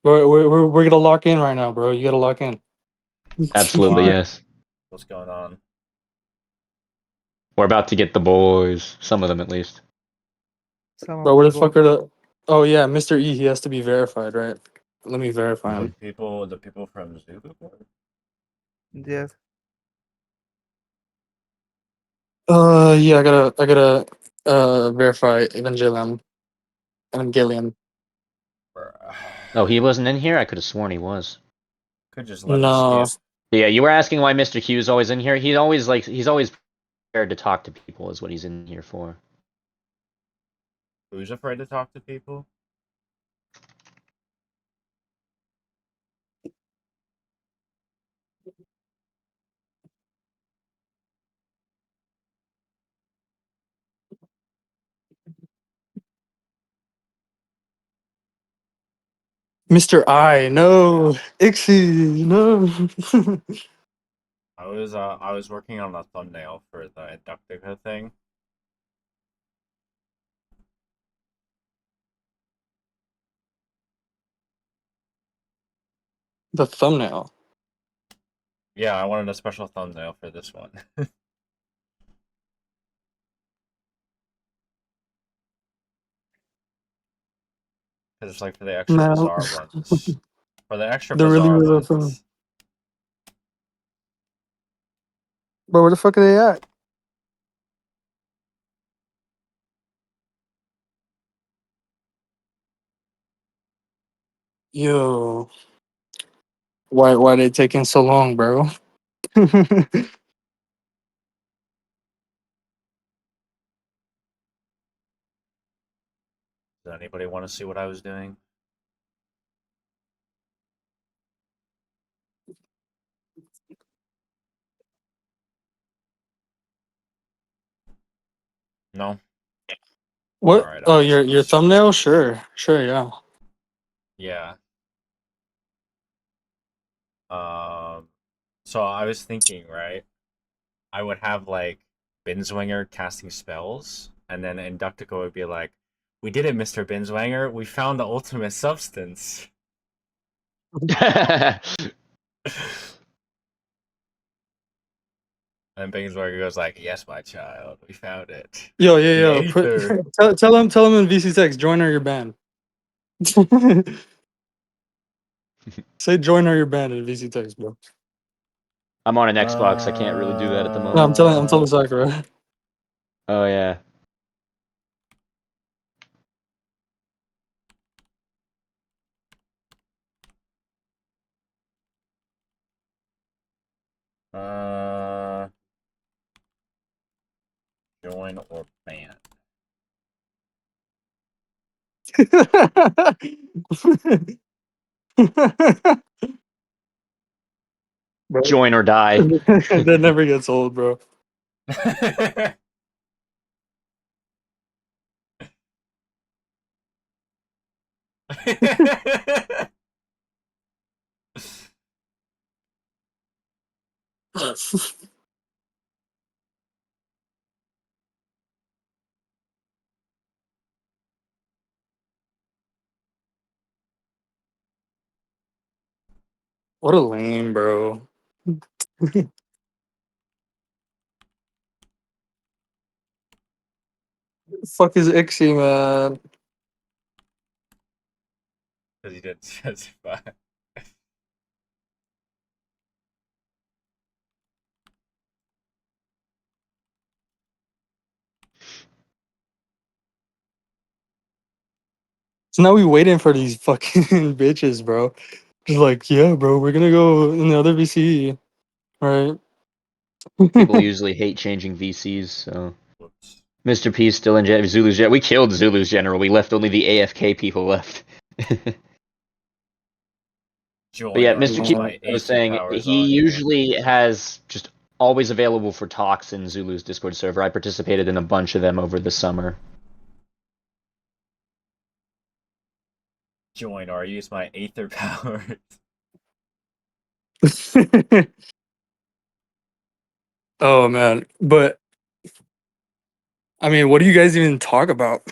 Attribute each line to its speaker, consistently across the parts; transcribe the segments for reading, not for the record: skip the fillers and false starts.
Speaker 1: We're gonna lock in right now, bro. You gotta lock in.
Speaker 2: Absolutely,
Speaker 3: Why?
Speaker 2: yes.
Speaker 3: What's going on?
Speaker 2: We're about to get the boys. Some of them, at least.
Speaker 1: Bro, where the fuck are the? Oh yeah, Mr. E. He has to be verified, right? Let me verify
Speaker 3: The
Speaker 1: him.
Speaker 3: people from Zulu Board?
Speaker 4: Yes.
Speaker 1: Yeah, I gotta verify Evangelion.
Speaker 2: Oh, he wasn't in here? I could have sworn he was.
Speaker 3: Could just let him
Speaker 1: No,
Speaker 3: skip.
Speaker 2: Yeah, you were asking why Mr. Q is always in here. He's always prepared to talk to people is what he's in here for.
Speaker 3: Who's afraid to talk to people?
Speaker 1: Mr. I, no, Ixie, no.
Speaker 3: I was working on a thumbnail for the Inductica thing.
Speaker 1: The thumbnail.
Speaker 3: Yeah, I wanted a special thumbnail for this one. Because it's like for the extra
Speaker 1: Man,
Speaker 3: bizarre ones. For the extra
Speaker 1: they're really
Speaker 3: bizarre
Speaker 1: really fun.
Speaker 3: ones.
Speaker 1: Bro, where the fuck are they at? Yo, why they taking so long, bro?
Speaker 3: Does anybody want to see what I was doing? No?
Speaker 1: What?
Speaker 3: Alright,
Speaker 1: Oh,
Speaker 3: I'll just
Speaker 1: your thumbnail? Sure, yeah.
Speaker 3: Yeah. So I was thinking, right? I would have like Binswanger casting spells, and then Inductica would be like, "We did it, Mr. Binswanger. We found the ultimate substance." And Binswanger goes like, "Yes, my child, we found it."
Speaker 1: Yo,
Speaker 3: The
Speaker 1: yo,
Speaker 3: Aether.
Speaker 1: tell him in VC text, join or your band. Say join or your band in VC text, bro.
Speaker 2: I'm on an Xbox. I can't really do that at the
Speaker 1: No,
Speaker 2: moment.
Speaker 1: I'm telling Sakura.
Speaker 2: Oh, yeah.
Speaker 3: Join or ban.
Speaker 1: Bro,
Speaker 2: Join or die.
Speaker 1: that never gets old, bro. What a lame, bro. Fuck is Ixie, man?
Speaker 3: Because he didn't specify.
Speaker 1: So now we waiting for these fucking bitches, bro. Just like, yeah, bro, we're gonna go in the other VC, right?
Speaker 2: People usually hate changing VCs, so.
Speaker 3: Whoops.
Speaker 2: Mr. P's still in Zulu's General. We killed Zulu's General. We left only the AFK people left.
Speaker 3: Join
Speaker 2: But yeah,
Speaker 3: or
Speaker 2: Mr.
Speaker 3: use
Speaker 2: Q,
Speaker 3: my
Speaker 2: I was
Speaker 3: Aether
Speaker 2: saying,
Speaker 3: powers
Speaker 2: he
Speaker 3: on you.
Speaker 2: usually has just always available for talks in Zulu's Discord server. I participated in a bunch of them over the summer.
Speaker 3: Join or use my Aether powers.
Speaker 1: Oh man, but I mean, what do you guys even talk about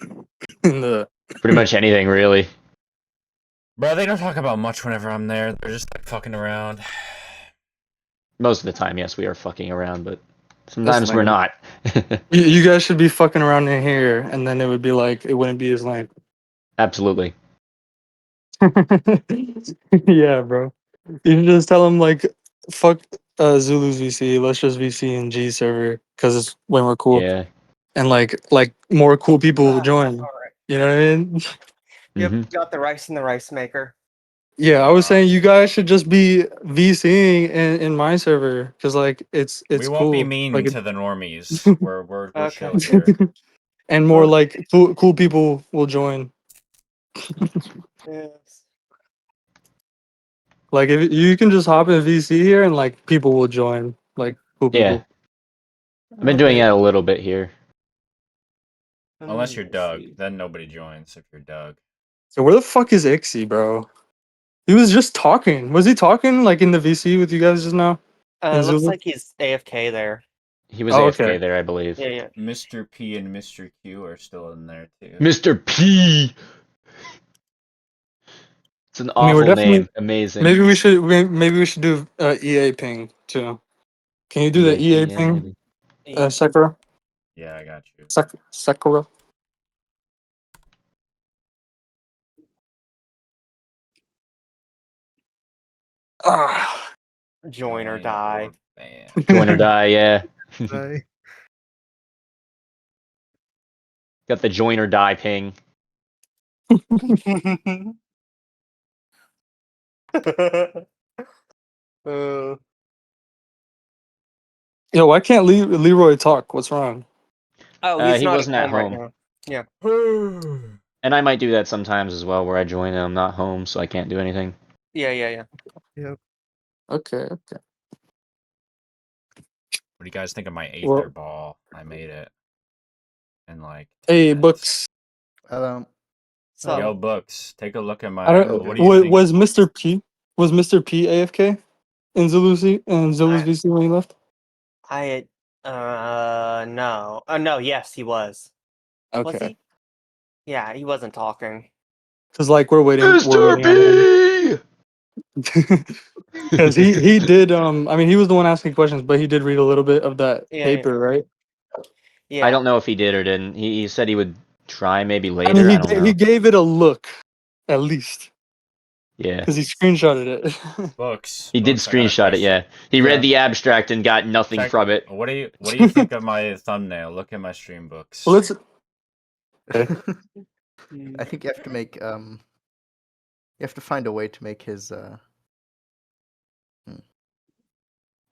Speaker 1: in the
Speaker 2: Pretty much anything, really.
Speaker 3: Bro, they don't talk about much whenever I'm there. They're just like fucking around.
Speaker 2: Most of the time, yes, we are fucking around, but
Speaker 1: That's
Speaker 2: sometimes we're
Speaker 1: lame.
Speaker 2: not.
Speaker 1: You guys should be fucking around in here, and then it would be like it wouldn't be as lame.
Speaker 2: Absolutely.
Speaker 1: Yeah, bro. You should just tell them like, fuck Zulu's VC. Let's just VC in G server because it's way more cool,
Speaker 2: Yeah.
Speaker 1: and like more cool people will
Speaker 5: Ah,
Speaker 1: join.
Speaker 5: alright.
Speaker 1: You know what I mean?
Speaker 5: Yep,
Speaker 2: hmm
Speaker 5: got the rice in the rice maker.
Speaker 1: Yeah, I was saying you guys should just be VCing in my server because like it's
Speaker 3: We won't be
Speaker 1: cool.
Speaker 3: mean
Speaker 1: Like
Speaker 3: to the normies. We're
Speaker 5: Okay.
Speaker 3: chill here.
Speaker 1: and more
Speaker 5: Okay.
Speaker 1: like cool people will join.
Speaker 5: Yes.
Speaker 1: Like if you can just hop in VC here and like people will join. Like cool
Speaker 2: Yeah.
Speaker 1: people.
Speaker 2: I've been doing that a little bit here.
Speaker 3: Unless you're
Speaker 5: Let's
Speaker 3: Doug,
Speaker 5: see.
Speaker 3: then nobody joins if you're Doug.
Speaker 1: So where the fuck is Ixie, bro? He was just talking. Was he talking like in the VC with you guys just now? In
Speaker 5: Looks
Speaker 1: Zulu?
Speaker 5: like he's AFK there.
Speaker 2: He was
Speaker 1: Oh,
Speaker 2: AFK
Speaker 1: okay.
Speaker 2: there, I believe.
Speaker 5: Yeah.
Speaker 3: Mr. P and Mr. Q are still in there too.
Speaker 2: Mr. P! It's an
Speaker 1: I mean, we're
Speaker 2: awful
Speaker 1: definitely
Speaker 2: name. Amazing.
Speaker 1: maybe we should do EA ping too. Can you do the EA
Speaker 2: Yeah,
Speaker 1: ping,
Speaker 2: maybe.
Speaker 1: Sakura?
Speaker 3: Yeah, I got you.
Speaker 1: Sakura. Ah.
Speaker 5: Join or die.
Speaker 3: Bam.
Speaker 2: Join or die, yeah.
Speaker 4: Bye.
Speaker 2: Got the join or die ping.
Speaker 5: Uh,
Speaker 1: Yo, why can't Leroy talk? What's wrong?
Speaker 5: oh, he's
Speaker 2: He
Speaker 5: not
Speaker 2: wasn't at
Speaker 5: right
Speaker 2: home.
Speaker 5: now. Yeah.
Speaker 2: And I might do that sometimes as well, where I join and I'm not home, so I can't do anything.
Speaker 5: Yeah.
Speaker 1: Okay.
Speaker 3: What do you guys think of my
Speaker 1: Well,
Speaker 3: Aether ball? I made it in like 10
Speaker 1: hey,
Speaker 3: minutes.
Speaker 1: books.
Speaker 5: So
Speaker 3: Yo, Books, take a look at my.
Speaker 1: I don't.
Speaker 3: What do you think?
Speaker 1: Was Mr. P AFK in Zulu's VC when he left?
Speaker 5: I no. No, yes, he was. Was
Speaker 1: Okay,
Speaker 5: he? Yeah, he wasn't talking.
Speaker 1: because like we're waiting on
Speaker 2: Mr.
Speaker 1: him.
Speaker 2: P!
Speaker 1: Because he did I mean he was the one asking questions, but he did read a little bit of that
Speaker 5: Yeah.
Speaker 1: paper, right?
Speaker 5: Yeah.
Speaker 2: I don't know if he did or didn't. He said he would try maybe
Speaker 1: I
Speaker 2: later.
Speaker 1: mean
Speaker 2: I don't know.
Speaker 1: he gave it a look, at least,
Speaker 2: Yeah.
Speaker 1: because he screenshotted it.
Speaker 3: Books.
Speaker 2: He did
Speaker 3: Books, I got a
Speaker 2: screenshot it, yeah. He
Speaker 1: Yeah.
Speaker 2: read the abstract and got nothing
Speaker 3: Check-
Speaker 2: from it.
Speaker 3: What do you think of my thumbnail? Look at my stream, Books.
Speaker 1: Well, let's.
Speaker 6: I think you have to make you have to find a way to make his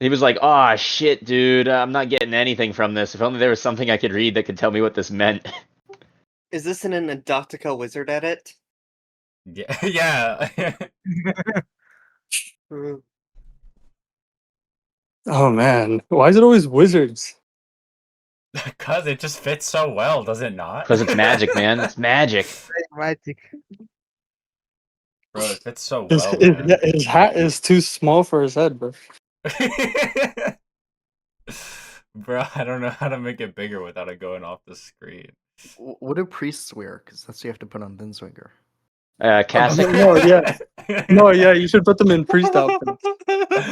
Speaker 2: He was like, "Oh shit, dude, I'm not getting anything from this. If only there was something I could read that could tell me what this meant."
Speaker 5: Is this in an Inductica wizard edit?
Speaker 3: Yeah. Yeah.
Speaker 1: Oh man, why is it always wizards?
Speaker 3: Because it just fits so well, does it not?
Speaker 2: Because it's magic, man. It's magic.
Speaker 4: Magic.
Speaker 3: Bro, it fits so
Speaker 1: His,
Speaker 3: well, man.
Speaker 1: his hat is too small for his head, bro.
Speaker 3: Bro, I don't know how to make it bigger without it going off the screen.
Speaker 6: what do priests wear? Because that's what you have to put on Binswinger.
Speaker 2: Cassock.
Speaker 1: No, yeah. No, yeah, you should put them in priest outfits.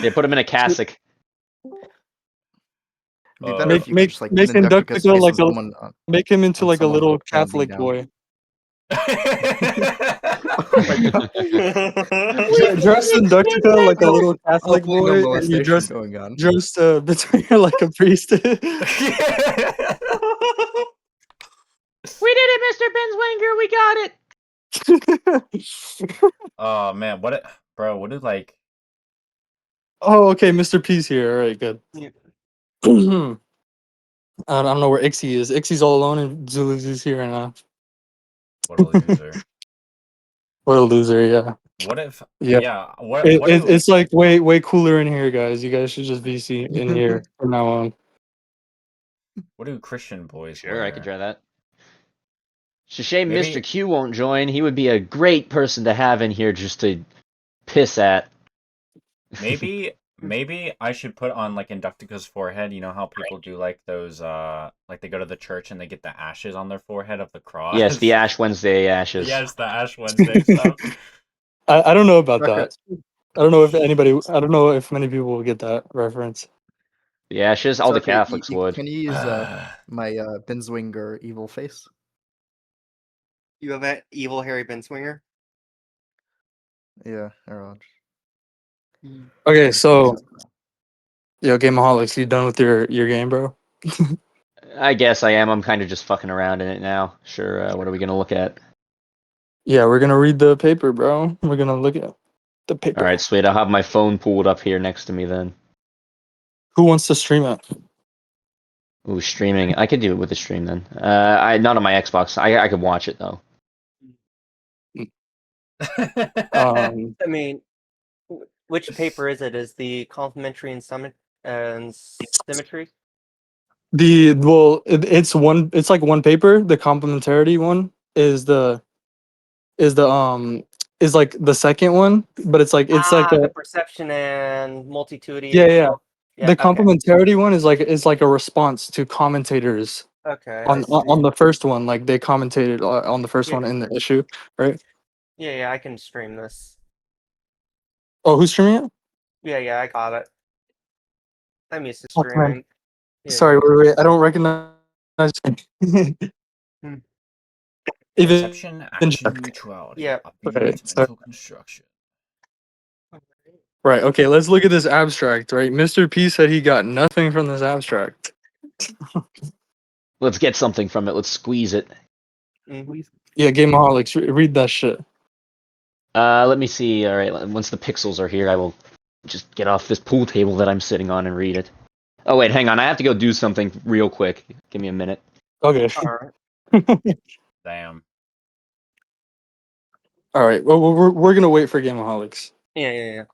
Speaker 2: They put him in a cassock.
Speaker 6: It'd be
Speaker 3: Oh.
Speaker 6: better
Speaker 1: Make
Speaker 6: if you
Speaker 1: make
Speaker 6: could just
Speaker 1: make
Speaker 6: put Inductica
Speaker 1: Inductica
Speaker 6: space
Speaker 1: like
Speaker 6: on someone on,
Speaker 1: make him into
Speaker 6: on
Speaker 1: like a
Speaker 6: someone
Speaker 1: little
Speaker 6: standing
Speaker 1: Catholic
Speaker 6: down.
Speaker 1: boy.
Speaker 6: Oh my god.
Speaker 1: Dress Inductica like a little Catholic
Speaker 6: Hopefully no
Speaker 1: boy, and you
Speaker 6: molestation
Speaker 1: dress
Speaker 6: going on.
Speaker 1: between like a priest.
Speaker 2: We did it, Mr. Binswanger. We got it.
Speaker 3: Oh man, what did like
Speaker 1: Oh, okay, Mr. P's here. All right, good.
Speaker 5: Yeah.
Speaker 1: I don't know where Ixie is. Ixie's all alone, and Zulu's here right now.
Speaker 3: what a loser?
Speaker 1: What a loser, yeah.
Speaker 3: What if
Speaker 1: Yeah.
Speaker 3: what
Speaker 1: It's like way cooler in here, guys. You guys should just VC in here from now on.
Speaker 3: what do Christian boys
Speaker 2: Sure,
Speaker 3: wear?
Speaker 2: I could try that. It's a shame
Speaker 3: Maybe-
Speaker 2: Mr. Q won't join. He would be a great person to have in here just to piss at.
Speaker 3: Maybe Maybe I should put on like Inductica's forehead. You know how people do like those like they go to the church and they get the ashes on their forehead of the cross.
Speaker 2: Yes, the Ash Wednesday ashes.
Speaker 3: Yes, the Ash Wednesday stuff.
Speaker 1: I don't know about that.
Speaker 6: Reference.
Speaker 1: I don't know if anybody. I don't know if many people will get that reference.
Speaker 2: The ashes.
Speaker 6: It's
Speaker 2: All the
Speaker 6: okay.
Speaker 2: Catholics would.
Speaker 6: Can you use my Binswinger evil face?
Speaker 5: You have that evil Harry Benswinger?
Speaker 6: Yeah, Aroj.
Speaker 1: Okay, so yo, Gameaholics, you done with your game, bro?
Speaker 2: I guess I am. I'm kind of just fucking around in it now. Sure. What are we gonna look at?
Speaker 1: Yeah, we're gonna read the paper, bro. We're gonna look at the paper.
Speaker 2: All right, sweet. I'll have my phone pulled up here next to me then.
Speaker 1: Who wants to stream it?
Speaker 2: Ooh, streaming. I could do it with the stream then. I not on my Xbox. I could watch it though.
Speaker 1: Um,
Speaker 5: I mean, which paper is it? Is the complementary and symmetry?
Speaker 1: it's one. It's like one paper. The complementarity one is the is like the second one, but it's like
Speaker 5: The
Speaker 1: a
Speaker 5: perception and multitude.
Speaker 1: yeah.
Speaker 5: Yeah.
Speaker 1: The
Speaker 5: Okay.
Speaker 1: complementarity one is like a response to commentators
Speaker 5: Okay. I see.
Speaker 1: on the first one. Like they commentated on the first
Speaker 5: Yeah.
Speaker 1: one in the issue, right?
Speaker 5: Yeah. I can stream this.
Speaker 1: Oh, who's streaming it?
Speaker 5: Yeah. I got it. I'm used to
Speaker 1: Oh, man.
Speaker 5: streaming.
Speaker 1: Sorry, wait. I don't recognize.
Speaker 5: Hmm.
Speaker 1: Even
Speaker 3: Perception, action, mutuality.
Speaker 5: Yeah.
Speaker 3: Obviates
Speaker 1: Right,
Speaker 3: mental construction.
Speaker 1: right. Okay, let's look at this abstract. Right, Mr. P said he got nothing from this abstract.
Speaker 2: Let's get something from it. Let's squeeze it.
Speaker 5: Mhm.
Speaker 1: Yeah, Gameaholics, read that shit.
Speaker 2: Let me see. All right, once the pixels are here, I will just get off this pool table that I'm sitting on and read it. Oh wait, hang on. I have to go do something real quick. Give me a minute.
Speaker 1: Okay.
Speaker 5: All right.
Speaker 3: Damn.
Speaker 1: All right. Well, we're gonna wait for Gameaholics.
Speaker 5: Yeah.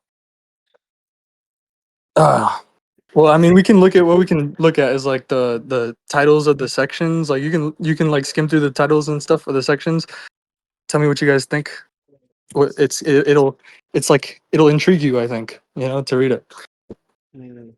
Speaker 1: Well, I mean, we can look at what we can look at is like the titles of the sections. Like you can like skim through the titles and stuff of the sections. Tell me what you guys think. What it's like it'll intrigue you. I think to read it.
Speaker 5: Mm.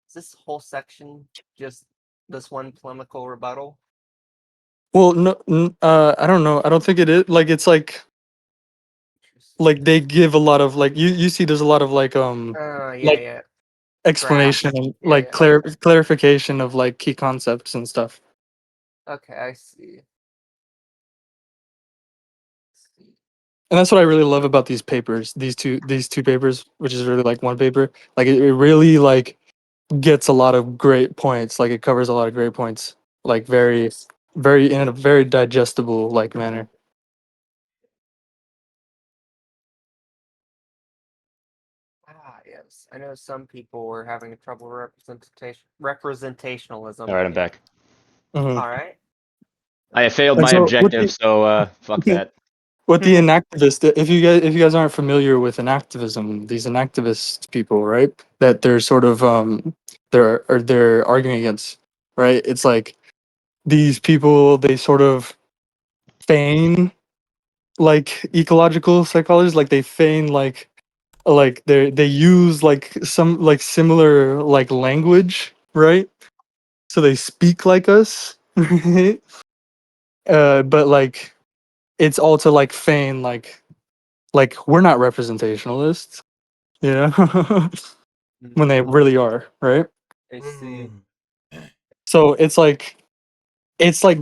Speaker 5: Is this whole section just this one polemical rebuttal?
Speaker 1: Well, no, I don't know. I don't think it is. Like it's like they give a lot of like you see. There's a lot of like like
Speaker 5: Yeah.
Speaker 1: explanation
Speaker 5: Graphs.
Speaker 1: and
Speaker 5: Yeah,
Speaker 1: like
Speaker 5: yeah.
Speaker 1: clarification of like key concepts and stuff.
Speaker 5: Okay, I see.
Speaker 1: And that's what I really love about these papers. These two papers, which is really like one paper. Like it really like gets a lot of great points. Like it covers a lot of great points. Like very in a very digestible like manner.
Speaker 5: Yes. I know some people were having trouble representationalism.
Speaker 2: All right, I'm back.
Speaker 1: Mhm.
Speaker 5: All right.
Speaker 2: I failed
Speaker 1: And
Speaker 2: my
Speaker 1: so
Speaker 2: objective, so fuck that.
Speaker 1: what the inactivist, if you guys aren't familiar with inactivism, these inactivist people, right? That they're sort of they're arguing against, right? It's like these people they sort of feign like ecological psychologists, like they feign like they use like some like similar like language, right? So they speak like us, right? But like it's all to like feign like we're not representationalists, you know, when they really are, right?
Speaker 5: I see.
Speaker 1: So it's like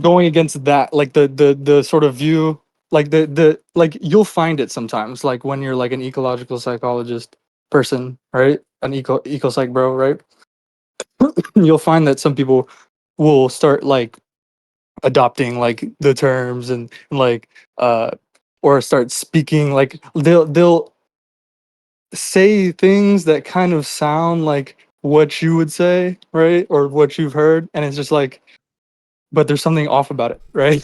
Speaker 1: going against that, like the sort of view, like the like you'll find it sometimes, like when you're like an ecological psychologist person, right? An eco psych bro, right? You'll find that some people will start like adopting like the terms and like or start speaking like they'll say things that kind of sound like what you would say, right? Or what you've heard, and it's just like, but there's something off about it, right?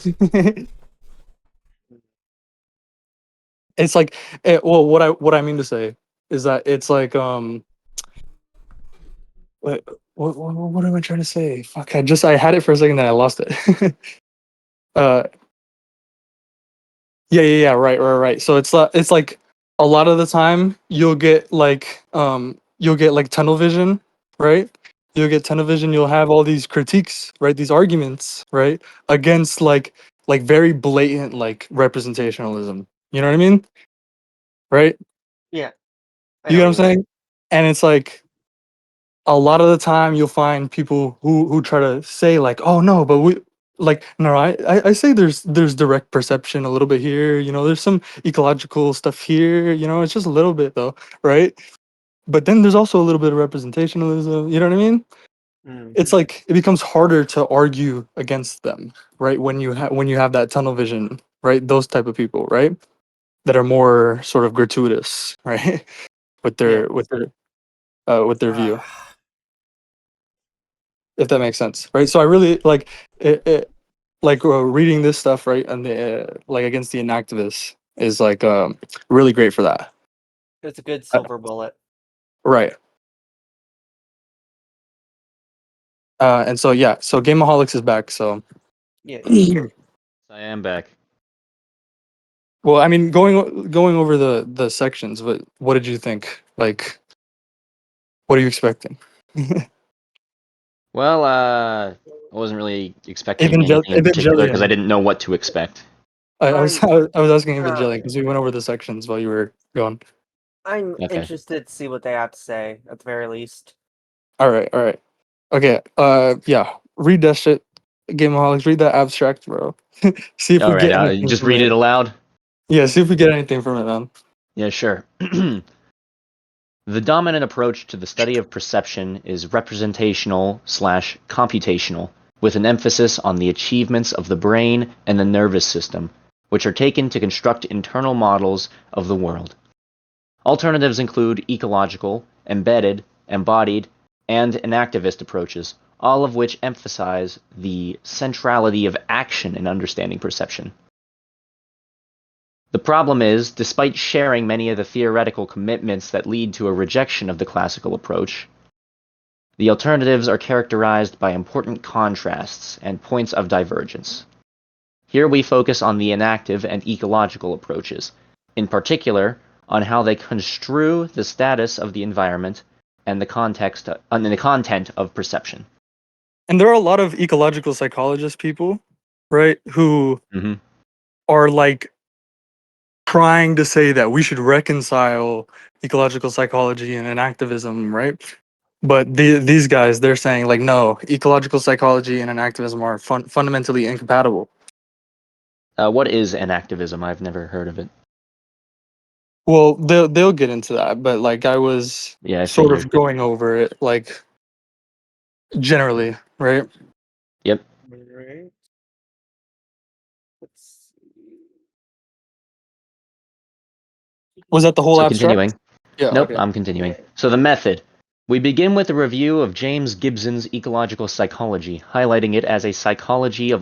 Speaker 1: It's like well, what I mean to say is that it's like what am I trying to say? Fuck, I had it for a second, then I lost it. uh, yeah, right. So it's like a lot of the time you'll get like tunnel vision, right? You'll get tunnel vision. You'll have all these critiques, right? These arguments, right, against like very blatant like representationalism. You know what I mean? Right?
Speaker 5: Yeah, I
Speaker 1: You
Speaker 5: know
Speaker 1: get
Speaker 5: what
Speaker 1: what I'm
Speaker 5: you mean.
Speaker 1: saying? And it's like a lot of the time you'll find people who try to say like, oh no, but we like no, I say there's direct perception a little bit here, you know, there's some ecological stuff here, you know, it's just a little bit though, right? But then there's also a little bit of representationalism, you know what I mean?
Speaker 5: Mm.
Speaker 1: It's like it becomes harder to argue against them, right? When you have that tunnel vision, right? Those type of people, right? That are more sort of gratuitous, right? with
Speaker 5: Yeah.
Speaker 1: with their view, if that makes sense, right? So I really like it like reading this stuff, right, and the like against the inactivists is like really great for that.
Speaker 5: It's a good
Speaker 1: Uh,
Speaker 5: silver bullet.
Speaker 1: right. And so yeah, so Gameaholics is back. So
Speaker 5: Yeah.
Speaker 2: I am back.
Speaker 1: well, I mean, going over the sections, what did you think? Like, what are you expecting?
Speaker 2: Well, I wasn't really expecting anything in particular because I
Speaker 1: Evangelion.
Speaker 2: didn't know what to expect.
Speaker 1: I was
Speaker 5: I'm
Speaker 1: I was asking
Speaker 5: uh,
Speaker 1: Evangelion because we went over the sections while you were going.
Speaker 5: I'm
Speaker 2: Okay.
Speaker 5: interested to see what they have to say at the very least.
Speaker 1: All right. Okay. Yeah. Read that shit, Gameaholics. Read that abstract, bro. See if
Speaker 2: All
Speaker 1: we
Speaker 2: right.
Speaker 1: get
Speaker 2: I'll
Speaker 1: anything
Speaker 2: just
Speaker 1: from
Speaker 2: read it
Speaker 1: it.
Speaker 2: aloud.
Speaker 1: Yeah. See if we get anything from it, man.
Speaker 2: Yeah, sure. The dominant approach to the study of perception is representational/computational, with an emphasis on the achievements of the brain and the nervous system, which are taken to construct internal models of the world. Alternatives include ecological, embedded, embodied, and enactivist approaches, all of which emphasize the centrality of action in understanding perception. The problem is, despite sharing many of the theoretical commitments that lead to a rejection of the classical approach, the alternatives are characterized by important contrasts and points of divergence. Here we focus on the enactive and ecological approaches, in particular on how they construe the status of the environment and the content of perception.
Speaker 1: And there are a lot of ecological psychologist people, right, who
Speaker 2: Mm-hmm.
Speaker 1: are like trying to say that we should reconcile ecological psychology and activism, right? But these guys, they're saying like, no, ecological psychology and activism are fundamentally incompatible.
Speaker 2: What is enactivism? I've never heard of it.
Speaker 1: Well, they'll get into that, but like I was
Speaker 2: Yeah, I
Speaker 1: sort of
Speaker 2: figured.
Speaker 1: going over it like generally, right?
Speaker 2: Yep.
Speaker 5: Alright. Let's see.
Speaker 1: Was that the whole
Speaker 2: So
Speaker 1: abstract?
Speaker 2: continuing.
Speaker 1: Yeah.
Speaker 2: Nope,
Speaker 1: Okay.
Speaker 2: I'm continuing.
Speaker 5: Yeah.
Speaker 2: So the method. We begin with a review of James Gibson's ecological psychology, highlighting it as a psychology of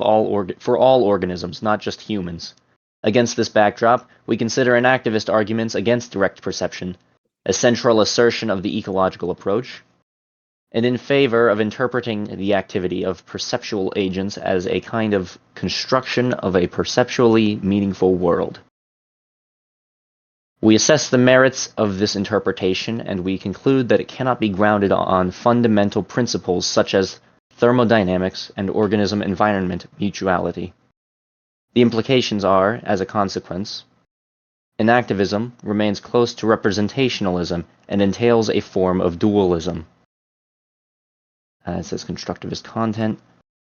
Speaker 2: for all organisms, not just humans. Against this backdrop, we consider enactivist arguments against direct perception, a central assertion of the ecological approach, and in favor of interpreting the activity of perceptual agents as a kind of construction of a perceptually meaningful world. We assess the merits of this interpretation, and we conclude that it cannot be grounded on fundamental principles such as thermodynamics and organism-environment mutuality. The implications are, as a consequence, enactivism remains close to representationalism and entails a form of dualism. It says constructivist content.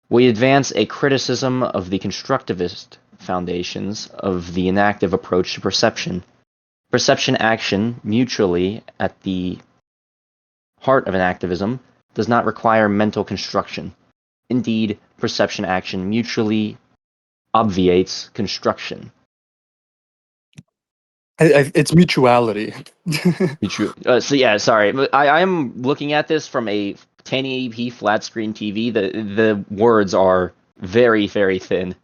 Speaker 2: We advance a criticism of the constructivist foundations of the enactive approach to perception. Perception action mutually at the heart of an activism does not require mental construction. Indeed, perception action mutually obviates construction.
Speaker 1: It's mutuality.
Speaker 2: So yeah, sorry. I'm looking at this from a 1080p flat screen TV. The words are very, very thin.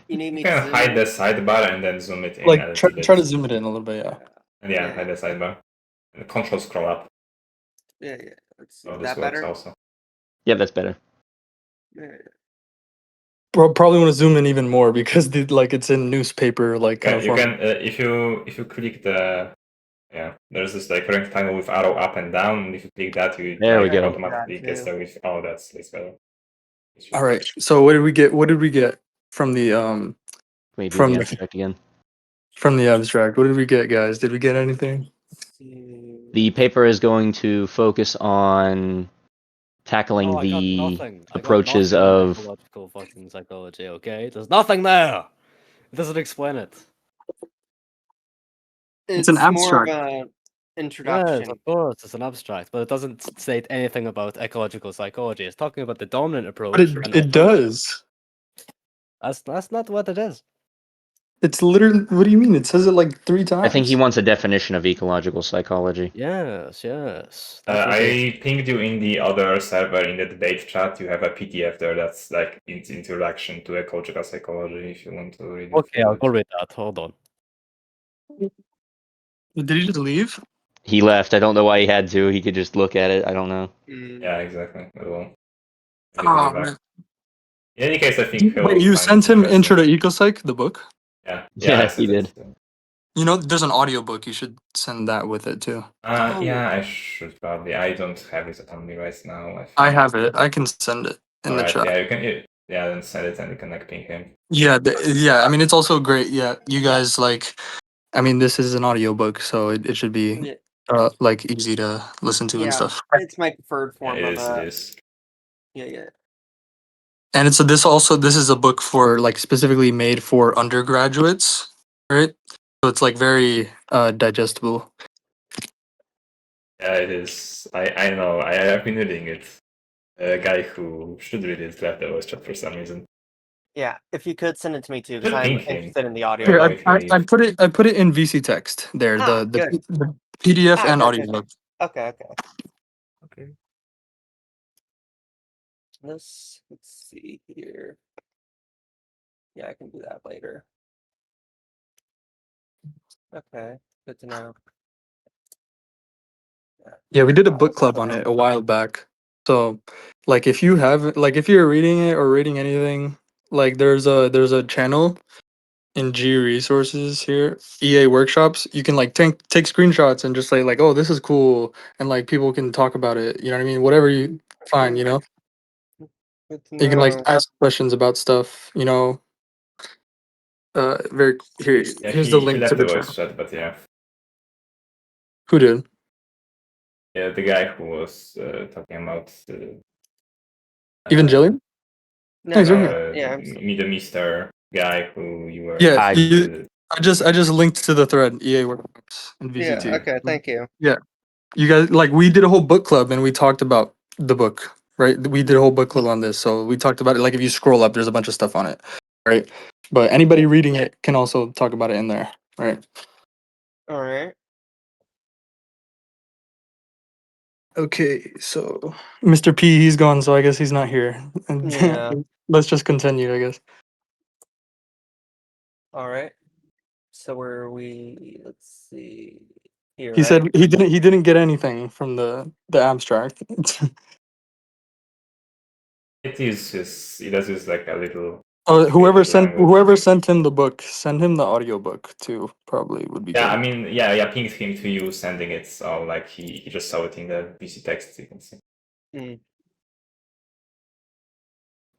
Speaker 5: You need me
Speaker 7: You
Speaker 5: to
Speaker 7: can
Speaker 5: zoom
Speaker 7: hide
Speaker 5: in?
Speaker 7: the sidebar and then zoom it in
Speaker 1: Like
Speaker 7: a
Speaker 1: try,
Speaker 7: little bit.
Speaker 1: try to zoom it in a little bit. Yeah.
Speaker 7: And yeah, hide the sidebar. And control scroll up.
Speaker 5: Yeah. Let's see.
Speaker 7: Oh,
Speaker 5: Is
Speaker 7: this
Speaker 5: that
Speaker 7: works
Speaker 5: better?
Speaker 7: also.
Speaker 2: Yeah, that's better.
Speaker 5: Yeah.
Speaker 1: Probably want to zoom in even more because like it's in newspaper like kind
Speaker 7: Yeah,
Speaker 1: of
Speaker 7: you
Speaker 1: form.
Speaker 7: can if you click the there's this like rectangle with arrow up and down, and if you click that, you
Speaker 2: There we
Speaker 7: like
Speaker 2: go.
Speaker 7: automatically
Speaker 5: That
Speaker 7: gets
Speaker 5: too.
Speaker 7: there with that's better.
Speaker 1: All right. So what did we get? What did we get from the
Speaker 2: Can we do
Speaker 1: from
Speaker 2: the
Speaker 1: the
Speaker 2: abstract again?
Speaker 1: from the abstract? What did we get, guys? Did we get anything?
Speaker 2: The paper is going to focus on tackling
Speaker 8: Oh, I got
Speaker 2: the
Speaker 8: nothing.
Speaker 2: approaches
Speaker 8: I got nothing on
Speaker 2: of.
Speaker 8: ecological fucking psychology, okay? There's nothing there! It doesn't explain it.
Speaker 1: It's an
Speaker 5: It's more of
Speaker 1: abstract.
Speaker 5: a
Speaker 8: Yes,
Speaker 5: introduction.
Speaker 8: of course, it's an abstract, but it doesn't state anything about ecological psychology. It's talking about the dominant approach.
Speaker 1: But
Speaker 8: and
Speaker 1: it does.
Speaker 8: That's not what it is.
Speaker 1: It's literally. What do you mean? It says it like 3 times.
Speaker 2: I think he wants a definition of ecological psychology.
Speaker 8: Yes. That's what
Speaker 7: I pinged you in the other server in the debate chat. You have a PDF there that's like its introduction to ecological psychology. If you want to read it.
Speaker 8: Okay, I'll go read that. Hold on.
Speaker 1: Did he just leave?
Speaker 2: He left. I don't know why he had to. He could just look at it. I don't know.
Speaker 7: Yeah, exactly. Well,
Speaker 1: Oh, man.
Speaker 7: in any case, I think he'll
Speaker 1: Wait, you
Speaker 7: find
Speaker 1: sent him
Speaker 7: interesting.
Speaker 1: Intro to Ecopsych, the book?
Speaker 7: Yeah,
Speaker 2: Yeah,
Speaker 7: I
Speaker 2: he
Speaker 7: said
Speaker 2: did.
Speaker 7: it.
Speaker 1: You know, there's an audiobook. You should send that with it too.
Speaker 7: Yeah, I should probably. I don't have it on me right now.
Speaker 1: I have it. I can send it in the
Speaker 7: Alright,
Speaker 1: chat.
Speaker 7: yeah, you can. Yeah, then send it and you can like ping him.
Speaker 1: Yeah, yeah. I mean, it's also great. Yeah, you guys like. I mean, this is an audiobook, so it should be like easy to listen to and
Speaker 5: Yeah,
Speaker 1: stuff.
Speaker 5: it's my preferred
Speaker 7: Yeah,
Speaker 5: form
Speaker 7: it
Speaker 5: of
Speaker 7: is. It is.
Speaker 5: Yeah.
Speaker 1: And it's this is a book for like specifically made for undergraduates, right? So it's like very digestible.
Speaker 7: Yeah, it is. I know. I have been reading it. A guy who should read it left the voice chat for some reason.
Speaker 5: Yeah, if you could send it to me too, because
Speaker 7: Should
Speaker 5: I'm
Speaker 7: ping him.
Speaker 5: interested in the
Speaker 1: Here,
Speaker 5: audio.
Speaker 7: if you
Speaker 1: I
Speaker 7: leave.
Speaker 1: put it in VC text there.
Speaker 5: Ah, good.
Speaker 1: The PDF
Speaker 5: Ah,
Speaker 1: and
Speaker 5: good,
Speaker 1: audiobook.
Speaker 5: Okay. Let's see here. Yeah, I can do that later. Okay, good to know.
Speaker 1: Yeah, we did a book club on it a while back. So, like, if you have, like, if you're reading it or reading anything, like, there's a channel in G Resources here, EA Workshops. You can like take screenshots and just say like, oh, this is cool, and like people can talk about it. You know what I mean? Whatever you find, you know.
Speaker 5: Good to
Speaker 1: You can like
Speaker 5: know.
Speaker 1: ask questions about stuff. You know. Very here.
Speaker 7: Yeah,
Speaker 1: Here's the
Speaker 7: he
Speaker 1: link to
Speaker 7: left
Speaker 1: the
Speaker 7: the voice
Speaker 1: channel.
Speaker 7: chat, but yeah.
Speaker 1: Who did?
Speaker 7: Yeah, the guy who was talking about
Speaker 1: Evangelion?
Speaker 5: No,
Speaker 1: He's right here.
Speaker 5: Yeah,
Speaker 7: the Mr. guy who you were.
Speaker 1: Yeah,
Speaker 2: I-
Speaker 1: I just linked to the thread EA Workshops in VCT.
Speaker 5: Yeah, okay, thank you.
Speaker 1: Yeah, you guys like we did a whole book club and we talked about the book, right? We did a whole book club on this, so we talked about it. Like if you scroll up, there's a bunch of stuff on it, right? But anybody reading it can also talk about it in there, right?
Speaker 5: All right.
Speaker 1: Okay, so Mr. P, he's gone, so I guess he's not here.
Speaker 5: Yeah.
Speaker 1: Let's just continue, I guess.
Speaker 5: All right. So where are we? Let's see. Here,
Speaker 1: He
Speaker 5: right?
Speaker 1: said he didn't get anything from the abstract.
Speaker 7: It is just it does use like a little.
Speaker 1: Oh,
Speaker 7: creative language.
Speaker 1: whoever sent him the book, send him the audiobook too. Probably would be
Speaker 7: Yeah,
Speaker 1: good.
Speaker 7: I mean, yeah, pinged him to you sending it. So like he just saw it in the PC text. You can see.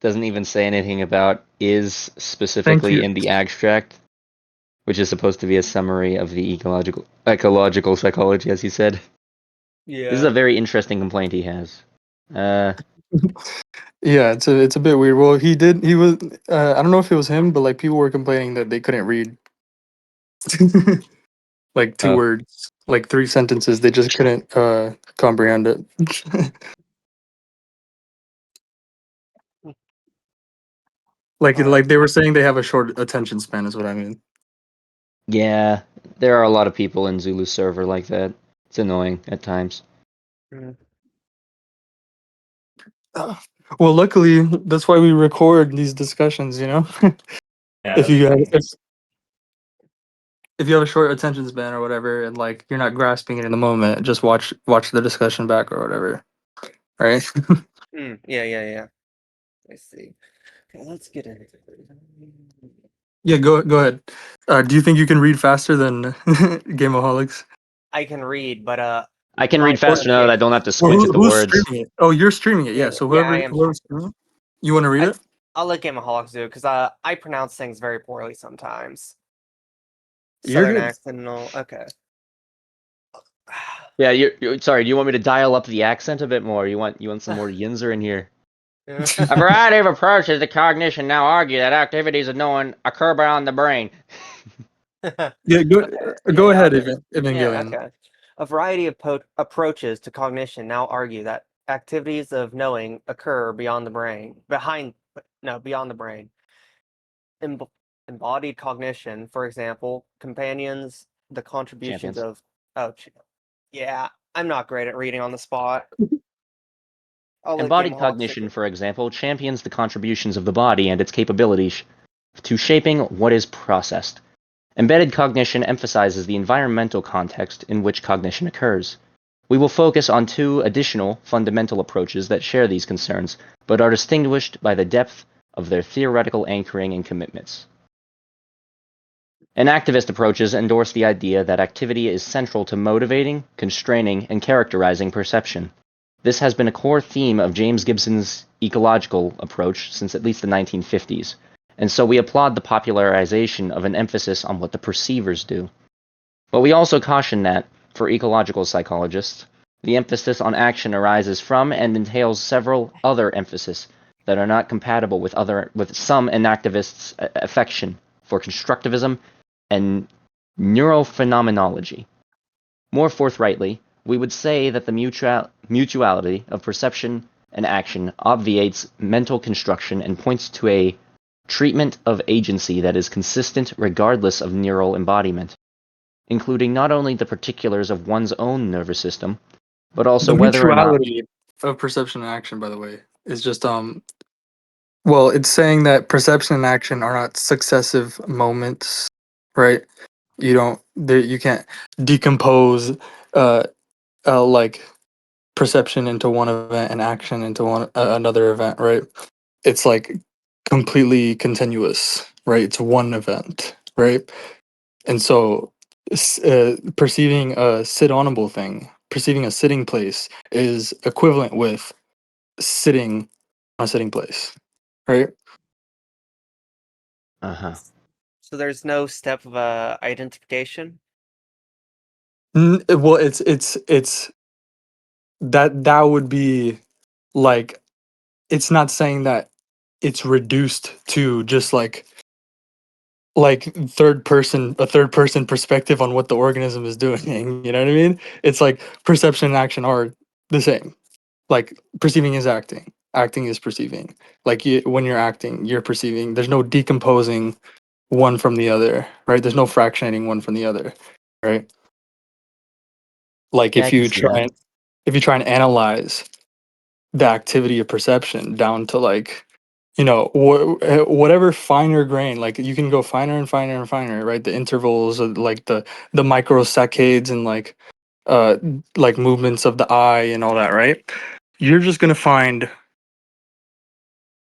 Speaker 2: doesn't even say anything about is
Speaker 1: Thank
Speaker 2: specifically
Speaker 1: you.
Speaker 2: in the abstract, which is supposed to be a summary of the ecological psychology, as he said.
Speaker 5: Yeah.
Speaker 2: This is a very interesting complaint he has.
Speaker 1: Yeah, it's a bit weird. Well, he was I don't know if it was him, but like people were complaining that they couldn't read like 2
Speaker 2: Oh.
Speaker 1: words, like 3 sentences. They just couldn't comprehend it. Like they were saying they have a short attention span is what I mean.
Speaker 2: Yeah, there are a lot of people in Zulu's server like that. It's annoying at times.
Speaker 1: Well, luckily, that's why we record these discussions. You know,
Speaker 7: Yeah,
Speaker 1: if
Speaker 7: that's
Speaker 1: you
Speaker 7: true.
Speaker 1: if you have a short attention span or whatever, and like you're not grasping it in the moment, just watch the discussion back or whatever, right?
Speaker 5: Yeah. I see. Okay, let's get into it.
Speaker 1: Yeah, go ahead. Do you think you can read faster than Gameaholics?
Speaker 5: I can read, but
Speaker 2: I can
Speaker 5: my
Speaker 2: read faster now that I
Speaker 5: pronunciation.
Speaker 2: don't have to
Speaker 1: Well,
Speaker 2: squint at the
Speaker 1: who's
Speaker 2: words.
Speaker 1: streaming it? Oh, you're streaming it. Yeah. So
Speaker 5: Yeah, I am.
Speaker 1: whoever's streaming it, you want to read it?
Speaker 5: I'll let Gamaholics do it because I pronounce things very poorly sometimes.
Speaker 1: You're
Speaker 5: Southern
Speaker 1: good.
Speaker 5: accent and all. Okay.
Speaker 2: Yeah, you're sorry. Do you want me to dial up the accent a bit more? You want some more yinzer in here? A variety of approaches to cognition now argue that activities of knowing occur beyond the brain.
Speaker 1: Yeah, go
Speaker 5: Yeah,
Speaker 1: ahead,
Speaker 5: okay. Yeah,
Speaker 1: Evangelion.
Speaker 5: okay. A variety of approaches to cognition now argue that activities of knowing occur beyond the brain, beyond the brain. Embodied cognition, for example, companions, the contributions
Speaker 2: Champions.
Speaker 5: of. Oh, yeah, I'm not great at reading on the spot. I'll let
Speaker 2: Embodied
Speaker 5: Gamaholics take
Speaker 2: cognition,
Speaker 5: it.
Speaker 2: for example, champions the contributions of the body and its capabilities to shaping what is processed. Embedded cognition emphasizes the environmental context in which cognition occurs. We will focus on two additional fundamental approaches that share these concerns, but are distinguished by the depth of their theoretical anchoring and commitments. Enactivist approaches endorse the idea that activity is central to motivating, constraining, and characterizing perception. This has been a core theme of James Gibson's ecological approach since at least the 1950s, and so we applaud the popularization of an emphasis on what the perceivers do. But we also caution that, for ecological psychologists, the emphasis on action arises from and entails several other emphases that are not compatible with some enactivists' affection for constructivism and neurophenomenology. More forthrightly, we would say that the mutuality of perception and action obviates mental construction and points to a treatment of agency that is consistent regardless of neural embodiment, including not only the particulars of one's own nervous system, but also
Speaker 1: The
Speaker 2: whether or not.
Speaker 1: mutuality of perception and action, by the way, is just well, it's saying that perception and action are not successive moments, right? You can't decompose uh like perception into one event and action into another event, right? It's like completely continuous, right? It's one event, right? And so perceiving a sit-onable thing, perceiving a sitting place is equivalent with sitting on a sitting place, right?
Speaker 2: Uh-huh.
Speaker 5: So there's no step of identification.
Speaker 1: Well, it's that would be like, it's not saying that it's reduced to just like a third person perspective on what the organism is doing. You know what I mean? It's like perception and action are the same. Like perceiving is acting, acting is perceiving. Like when you're acting, you're perceiving. There's no decomposing one from the other, right? There's no fractionating one from the other, right? Like
Speaker 2: Yeah, I can see that.
Speaker 1: if you try and analyze the activity of perception down to like, whatever finer grain, like you can go finer and finer and finer, right? The intervals of like the microsaccades and uh like movements of the eye and all that, right? You're just gonna find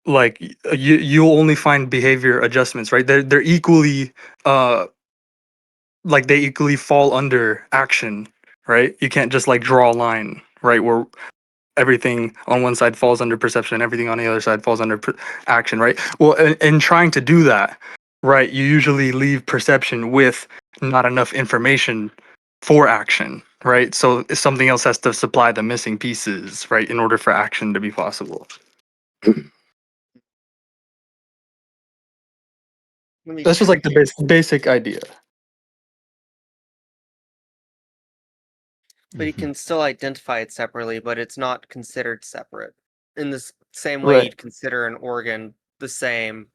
Speaker 1: like you'll only find behavior adjustments, right? They're equally uh like they equally fall under action, right? You can't just like draw a line, right, where everything on one side falls under perception, everything on the other side falls under action, right? Well, in trying to do that, right, you usually leave perception with not enough information for action, right? So something else has to supply the missing pieces, right, in order for action to be possible.
Speaker 5: Let me
Speaker 1: That's just like
Speaker 5: check
Speaker 1: the
Speaker 5: here.
Speaker 1: basic idea.
Speaker 5: But you can still identify it separately, but it's not considered separate. In the same way
Speaker 1: Right.
Speaker 5: you'd consider an organ the same,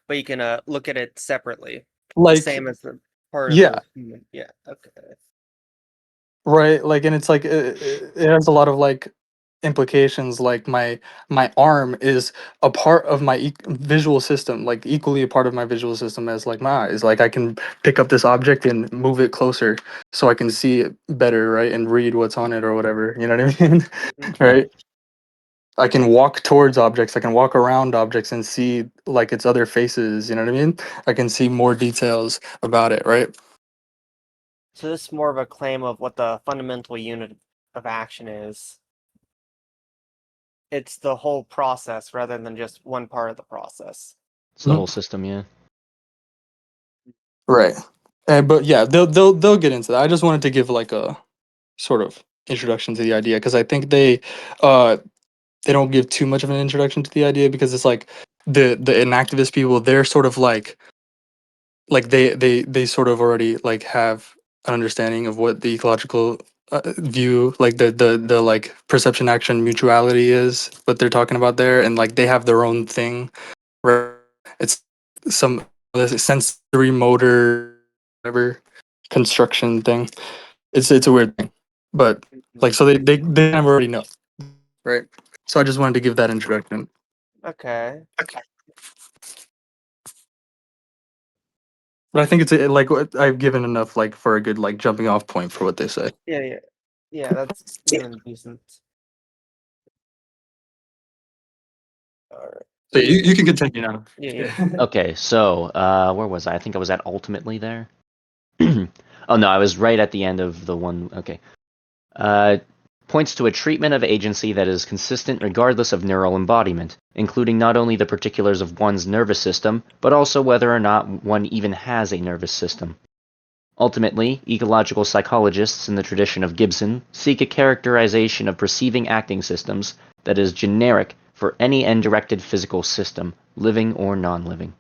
Speaker 5: but you can look at it separately. The
Speaker 1: Like,
Speaker 5: same as the part of
Speaker 1: yeah,
Speaker 5: a human. Yeah, okay.
Speaker 1: right. Like, and it's like it has a lot of like implications, like my arm is a part of my visual system, like equally a part of my visual system as like my eyes. Like I can pick up this object and move it closer so I can see it better, right, and read what's on it or whatever. You know what I mean? Right? I can walk towards objects. I can walk around objects and see like its other faces. You know what I mean? I can see more details about it, right?
Speaker 5: So this is more of a claim of what the fundamental unit of action is. It's the whole process rather than just one part of the process.
Speaker 2: It's the
Speaker 1: Mhm.
Speaker 2: whole system, yeah.
Speaker 1: Right. But yeah, they'll get into that. I just wanted to give like a sort of introduction to the idea because I think they don't give too much of an introduction to the idea because it's like the inactivist people, they're sort of like they sort of already like have an understanding of what the ecological view, like the like perception action mutuality is what they're talking about there, and like they have their own thing, right? It's some this sensory motor whatever construction thing. It's a weird thing, but like so they kind of already know, right? So I just wanted to give that introduction.
Speaker 5: Okay.
Speaker 1: But I think it's like I've given enough like for a good like jumping off point for what they say.
Speaker 5: Yeah, that's even decent. Alright.
Speaker 1: So you can continue now.
Speaker 5: Yeah.
Speaker 2: Okay, so where was I? I think I was at ultimately there. Oh no, I was right at the end of the one. Okay. Points to a treatment of agency that is consistent regardless of neural embodiment, including not only the particulars of one's nervous system, but also whether or not one even has a nervous system. Ultimately, ecological psychologists in the tradition of Gibson seek a characterization of perceiving acting systems that is generic for any end-directed physical system, living or non-living.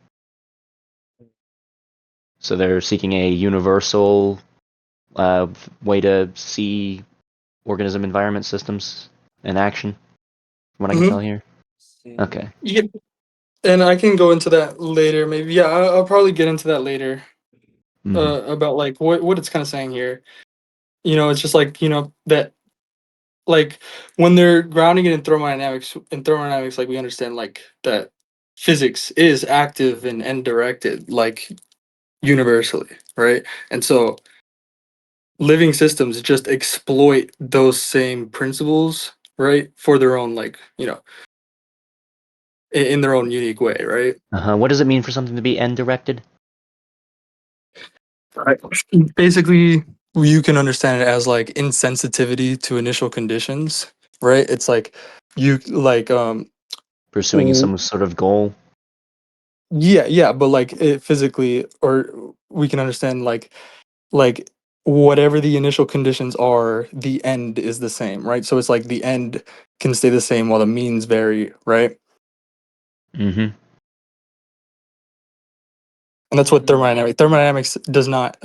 Speaker 2: So they're seeking a universal way to see organism environment systems in action, from what I can tell here. Okay.
Speaker 1: Yeah, and I can go into that later. Maybe yeah, I'll probably get into that later. About like what it's kind of saying here. You know, it's just like that like when they're grounding it in thermodynamics. In thermodynamics, like we understand like that physics is active and end directed, like universally, right? And so living systems just exploit those same principles, right, for their own like in their own unique way, right?
Speaker 2: What does it mean for something to be end directed?
Speaker 1: Right. Basically, you can understand it as like insensitivity to initial conditions, right? It's like you like
Speaker 2: Pursuing
Speaker 1: w-
Speaker 2: some sort of goal?
Speaker 1: yeah, but like it physically, or we can understand like whatever the initial conditions are, the end is the same, right? So it's like the end can stay the same while the means vary, right?
Speaker 2: Mm-hmm.
Speaker 1: And that's what thermodynamics does not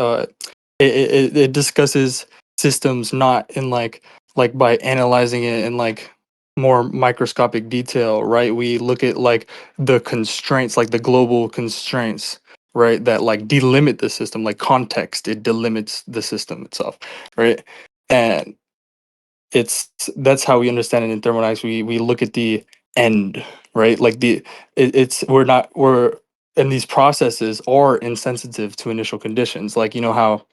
Speaker 1: it discusses systems not in like by analyzing it in like more microscopic detail, right? We look at like the constraints, like the global constraints, right, that like delimit the system, like context, it delimits the system itself, right? And it's that's how we understand it in thermodynamics. We look at the end, right? Like it's we're and these processes are insensitive to initial conditions. Like how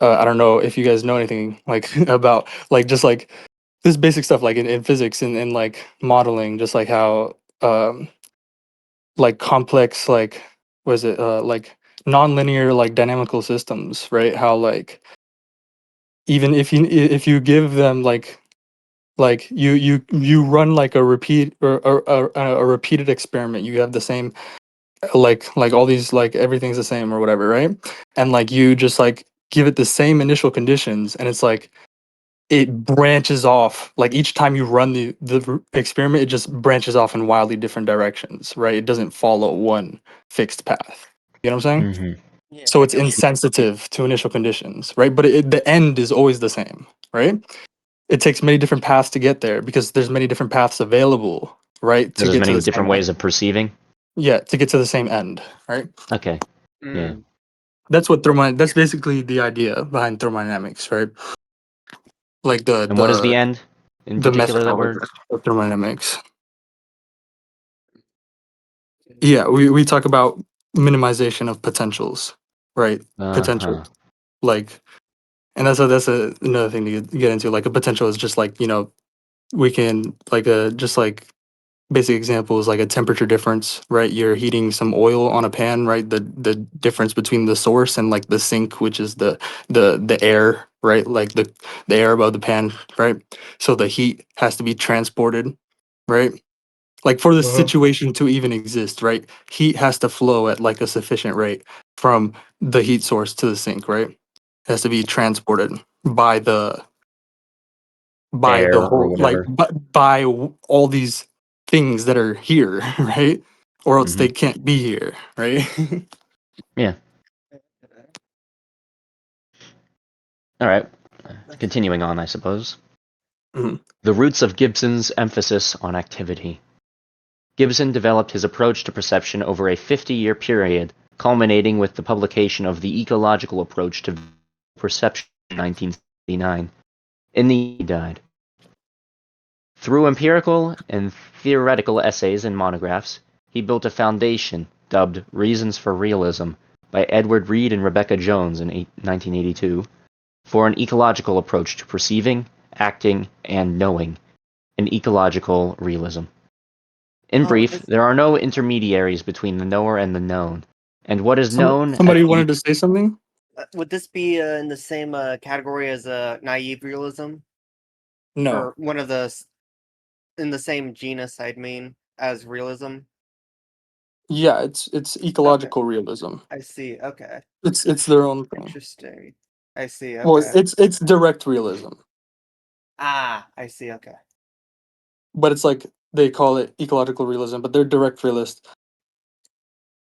Speaker 1: I don't know if you guys know anything like about like just like this basic stuff like in physics and like modeling, just like how like complex like was it like nonlinear like dynamical systems, right? How like even if you give them like you run like a repeat or a repeated experiment, you have the same like all these like everything's the same or whatever, right? And like you just like give it the same initial conditions, and it's like it branches off like each time you run the experiment, it just branches off in wildly different directions, right? It doesn't follow one fixed path. You know what I'm saying?
Speaker 2: Mm-hmm.
Speaker 5: Yeah.
Speaker 1: So it's insensitive to initial conditions, right? But the end is always the same, right? It takes many different paths to get there because there's many different paths available, right? To
Speaker 2: There's
Speaker 1: get to
Speaker 2: many
Speaker 1: the
Speaker 2: different
Speaker 1: same
Speaker 2: ways of perceiving.
Speaker 1: yeah, to get to the same end, right?
Speaker 2: Okay. Yeah.
Speaker 5: Mm.
Speaker 1: That's what that's basically the idea behind thermodynamics, right? Like
Speaker 2: And what is the end? in
Speaker 1: The
Speaker 2: particular that we're
Speaker 1: methodology of thermodynamics. Yeah, we talk about minimization of potentials, right? Potential,
Speaker 2: uh-huh.
Speaker 1: like, and another thing to get into. Like a potential is just like, we can like a just like basic example is like a temperature difference, right? You're heating some oil on a pan, right? The difference between the source and like the sink, which is the air, right? Like the air above the pan, right? So the heat has to be transported, right? Like for the situation to even exist, right? Heat has to flow at like a sufficient rate from the heat source to the sink, right? It has to be transported by
Speaker 2: Air
Speaker 1: the
Speaker 2: or
Speaker 1: whole like
Speaker 2: whatever.
Speaker 1: all these things that are here, right? Or else
Speaker 2: Hmm.
Speaker 1: they can't be here, right?
Speaker 2: Yeah. All right. Continuing on, I suppose.
Speaker 1: Mhm.
Speaker 2: The roots of Gibson's emphasis on activity. Gibson developed his approach to perception over a 50-year period, culminating with the publication of the ecological approach to perception in 1979. In the year he died. Through empirical and theoretical essays and monographs, he built a foundation dubbed Reasons for Realism by Edward Reed and Rebecca Jones in 1982 for an ecological approach to perceiving, acting, and knowing, an ecological realism. In
Speaker 5: Oh,
Speaker 2: brief, there are no intermediaries between the knower and the known, and what is known at
Speaker 1: Somebody
Speaker 2: the
Speaker 1: wanted to say something?
Speaker 5: would this be in the same category as naive realism,
Speaker 1: No.
Speaker 5: or one of the in the same genus? I'd mean as realism.
Speaker 1: Yeah, it's ecological realism.
Speaker 5: I see. Okay,
Speaker 1: It's their own thing.
Speaker 5: interesting. I see.
Speaker 1: Well,
Speaker 5: Okay.
Speaker 1: it's direct realism,
Speaker 5: I see. Okay.
Speaker 1: but it's like they call it ecological realism, but they're direct realist.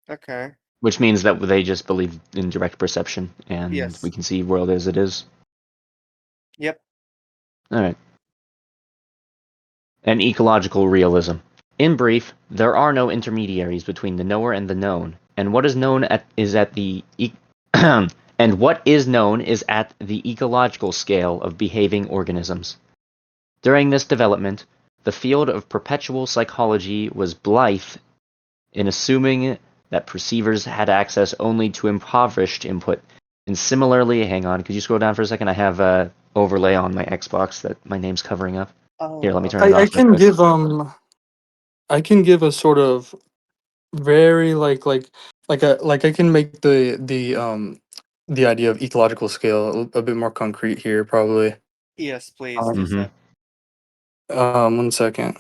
Speaker 5: Okay.
Speaker 2: which means that they just believe in direct perception and
Speaker 5: Yes.
Speaker 2: we can see world as it is.
Speaker 5: Yep.
Speaker 2: All right. And ecological realism. In brief, there are no intermediaries between the knower and the known, and what is known is at the and what is known is at the ecological scale of behaving organisms. During this development, the field of perpetual psychology was blithe in assuming that perceivers had access only to impoverished input. And similarly, hang on, could you scroll down for a second? I have a overlay on my Xbox that my name's covering up.
Speaker 5: Oh.
Speaker 2: Here, let me turn it
Speaker 1: I
Speaker 2: off real
Speaker 1: can
Speaker 2: quick.
Speaker 1: I can give a sort of very like I can make the idea of ecological scale a bit more concrete here probably.
Speaker 5: Yes, please do
Speaker 1: Um,
Speaker 2: Mm-hmm.
Speaker 5: so.
Speaker 1: 1 second.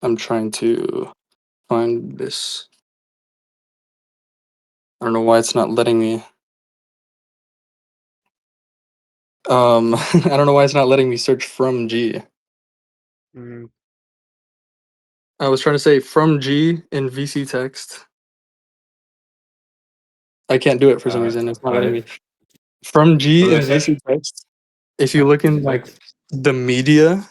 Speaker 1: I'm trying to find this. I don't know why it's not letting me. I don't know why it's not letting me search from G.
Speaker 5: Mm.
Speaker 1: I was trying to say from G in VC text. I can't do it for some reason. It's not letting me. From G
Speaker 7: What
Speaker 1: in
Speaker 7: do I
Speaker 1: VC
Speaker 7: search?
Speaker 1: text. If you look in like the media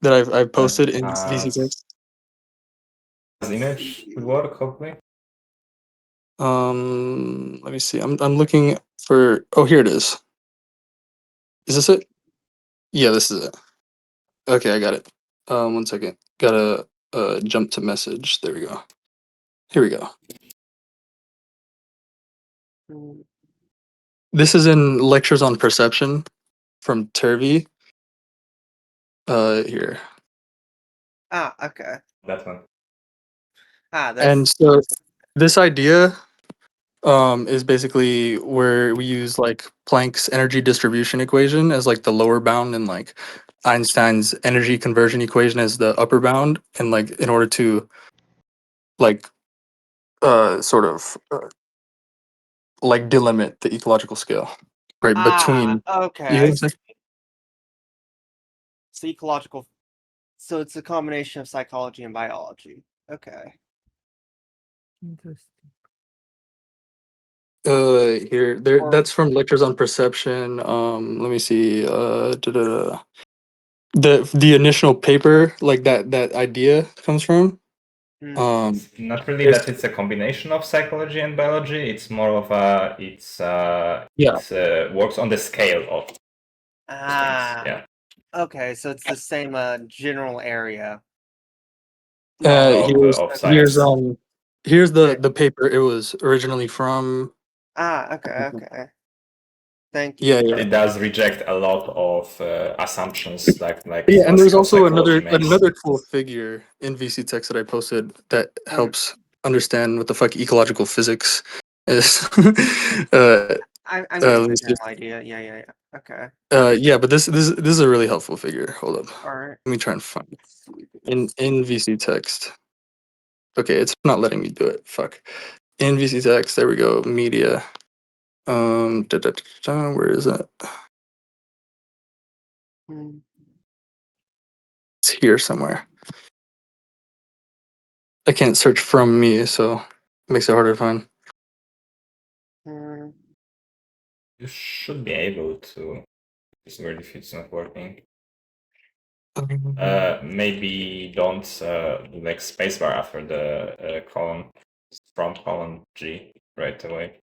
Speaker 1: that I've posted in VC text.
Speaker 7: As image would work, hopefully.
Speaker 1: Let me see. I'm looking for. Oh, here it is. Is this it? Yeah, this is it. Okay, I got it. 1 second. Gotta jump to message. There we go. Here we go.
Speaker 5: Mm.
Speaker 1: This is in Lectures on Perception from Turvey. Here.
Speaker 5: Okay.
Speaker 7: That one.
Speaker 1: And
Speaker 5: That's
Speaker 1: so this idea is basically where we use like Planck's energy distribution equation as like the lower bound and like Einstein's energy conversion equation as the upper bound, and like in order to like sort of like delimit the ecological scale right between,
Speaker 5: okay.
Speaker 1: you know
Speaker 5: I
Speaker 1: what I'm
Speaker 5: see.
Speaker 1: saying?
Speaker 5: It's ecological. So it's a combination of psychology and biology. Okay.
Speaker 4: Interesting.
Speaker 1: Here there
Speaker 5: Or
Speaker 1: that's from Lectures on Perception. Let me see. The initial paper like that idea comes from.
Speaker 7: It's not really that it's a combination of psychology and biology. It's more of a works on the scale of things. Yeah.
Speaker 5: Okay, so it's the same general area.
Speaker 7: Of science.
Speaker 1: Here's the paper it was originally from.
Speaker 5: Okay. Thank you.
Speaker 1: Yeah,
Speaker 7: But it does reject a lot of assumptions like
Speaker 1: yeah, and there's
Speaker 7: classical
Speaker 1: also
Speaker 7: psychology makes.
Speaker 1: another cool figure in VC text that I posted that helps understand what the fuck ecological physics is.
Speaker 5: I'm
Speaker 1: let
Speaker 5: getting
Speaker 1: me
Speaker 5: the
Speaker 1: see.
Speaker 5: general idea. Yeah. Okay.
Speaker 1: Yeah, but this is a really helpful figure. Hold up,
Speaker 5: All right.
Speaker 1: let me try and find it in VC text. Okay, it's not letting me do it. Fuck. In VC text, there we go. Media. Where is it? It's here somewhere. I can't search from me, so it makes it harder to find.
Speaker 7: You should be able to. It's weird if it's not working. Maybe don't do like spacebar after the colon from colon G right away.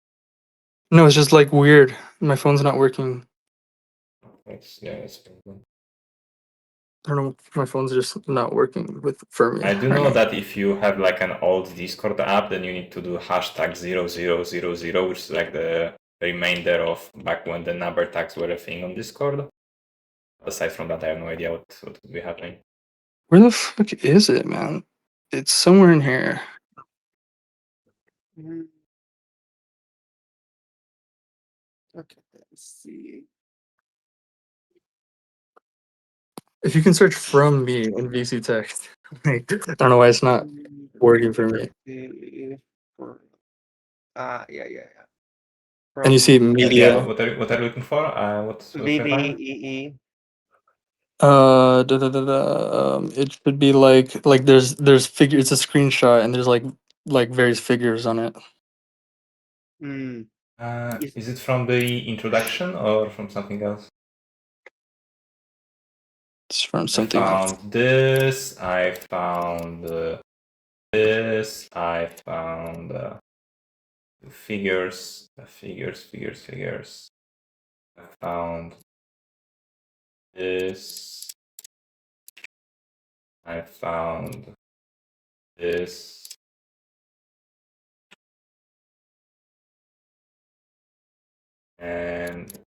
Speaker 1: No, it's just like weird. My phone's not working.
Speaker 7: That's problem.
Speaker 1: I don't know. My phone's just not working for me.
Speaker 7: I do know that if you have like an old Discord app, then you need to do #0000, which is like the remainder of back when the number tags were a thing on Discord. Aside from that, I have no idea what would be happening.
Speaker 1: Where the fuck is it, man? It's somewhere in here.
Speaker 5: Okay, let's see.
Speaker 1: If you can search from me in VC text, I don't know why it's not working for me.
Speaker 5: Yeah.
Speaker 1: And you see
Speaker 7: Yeah,
Speaker 1: media.
Speaker 7: what are you looking for? What should I find?
Speaker 5: VBEE.
Speaker 1: It should be like there's figure. It's a screenshot and there's like various figures on it.
Speaker 7: Is it from the introduction or from something else?
Speaker 1: It's from something
Speaker 7: I
Speaker 1: else.
Speaker 7: found this. I found this. I found figures. I found this. I found this. And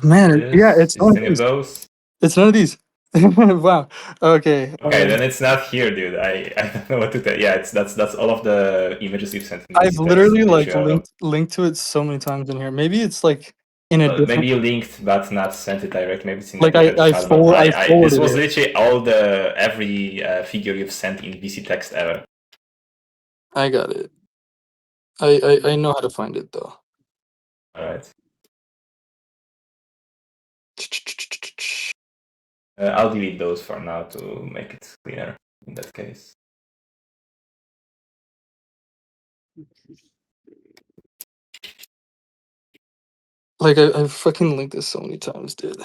Speaker 1: Man, yeah,
Speaker 7: this. Is any of those?
Speaker 1: It's none of these. Wow. Okay.
Speaker 7: Okay, then it's not here, dude. I don't know what to tell. Yeah, that's all of the images you've sent me.
Speaker 1: I've literally like linked to it so many times in here. Maybe it's like in a different.
Speaker 7: Maybe you linked but not sent it direct. Maybe it's in
Speaker 1: Like
Speaker 7: the
Speaker 1: I
Speaker 7: chat.
Speaker 1: forwarded
Speaker 7: This was
Speaker 1: it.
Speaker 7: literally every figure you've sent in VC text ever.
Speaker 1: I got it. I know how to find it though.
Speaker 7: All right. I'll delete those for now to make it cleaner in that case.
Speaker 1: Like I fucking linked this so many times, dude.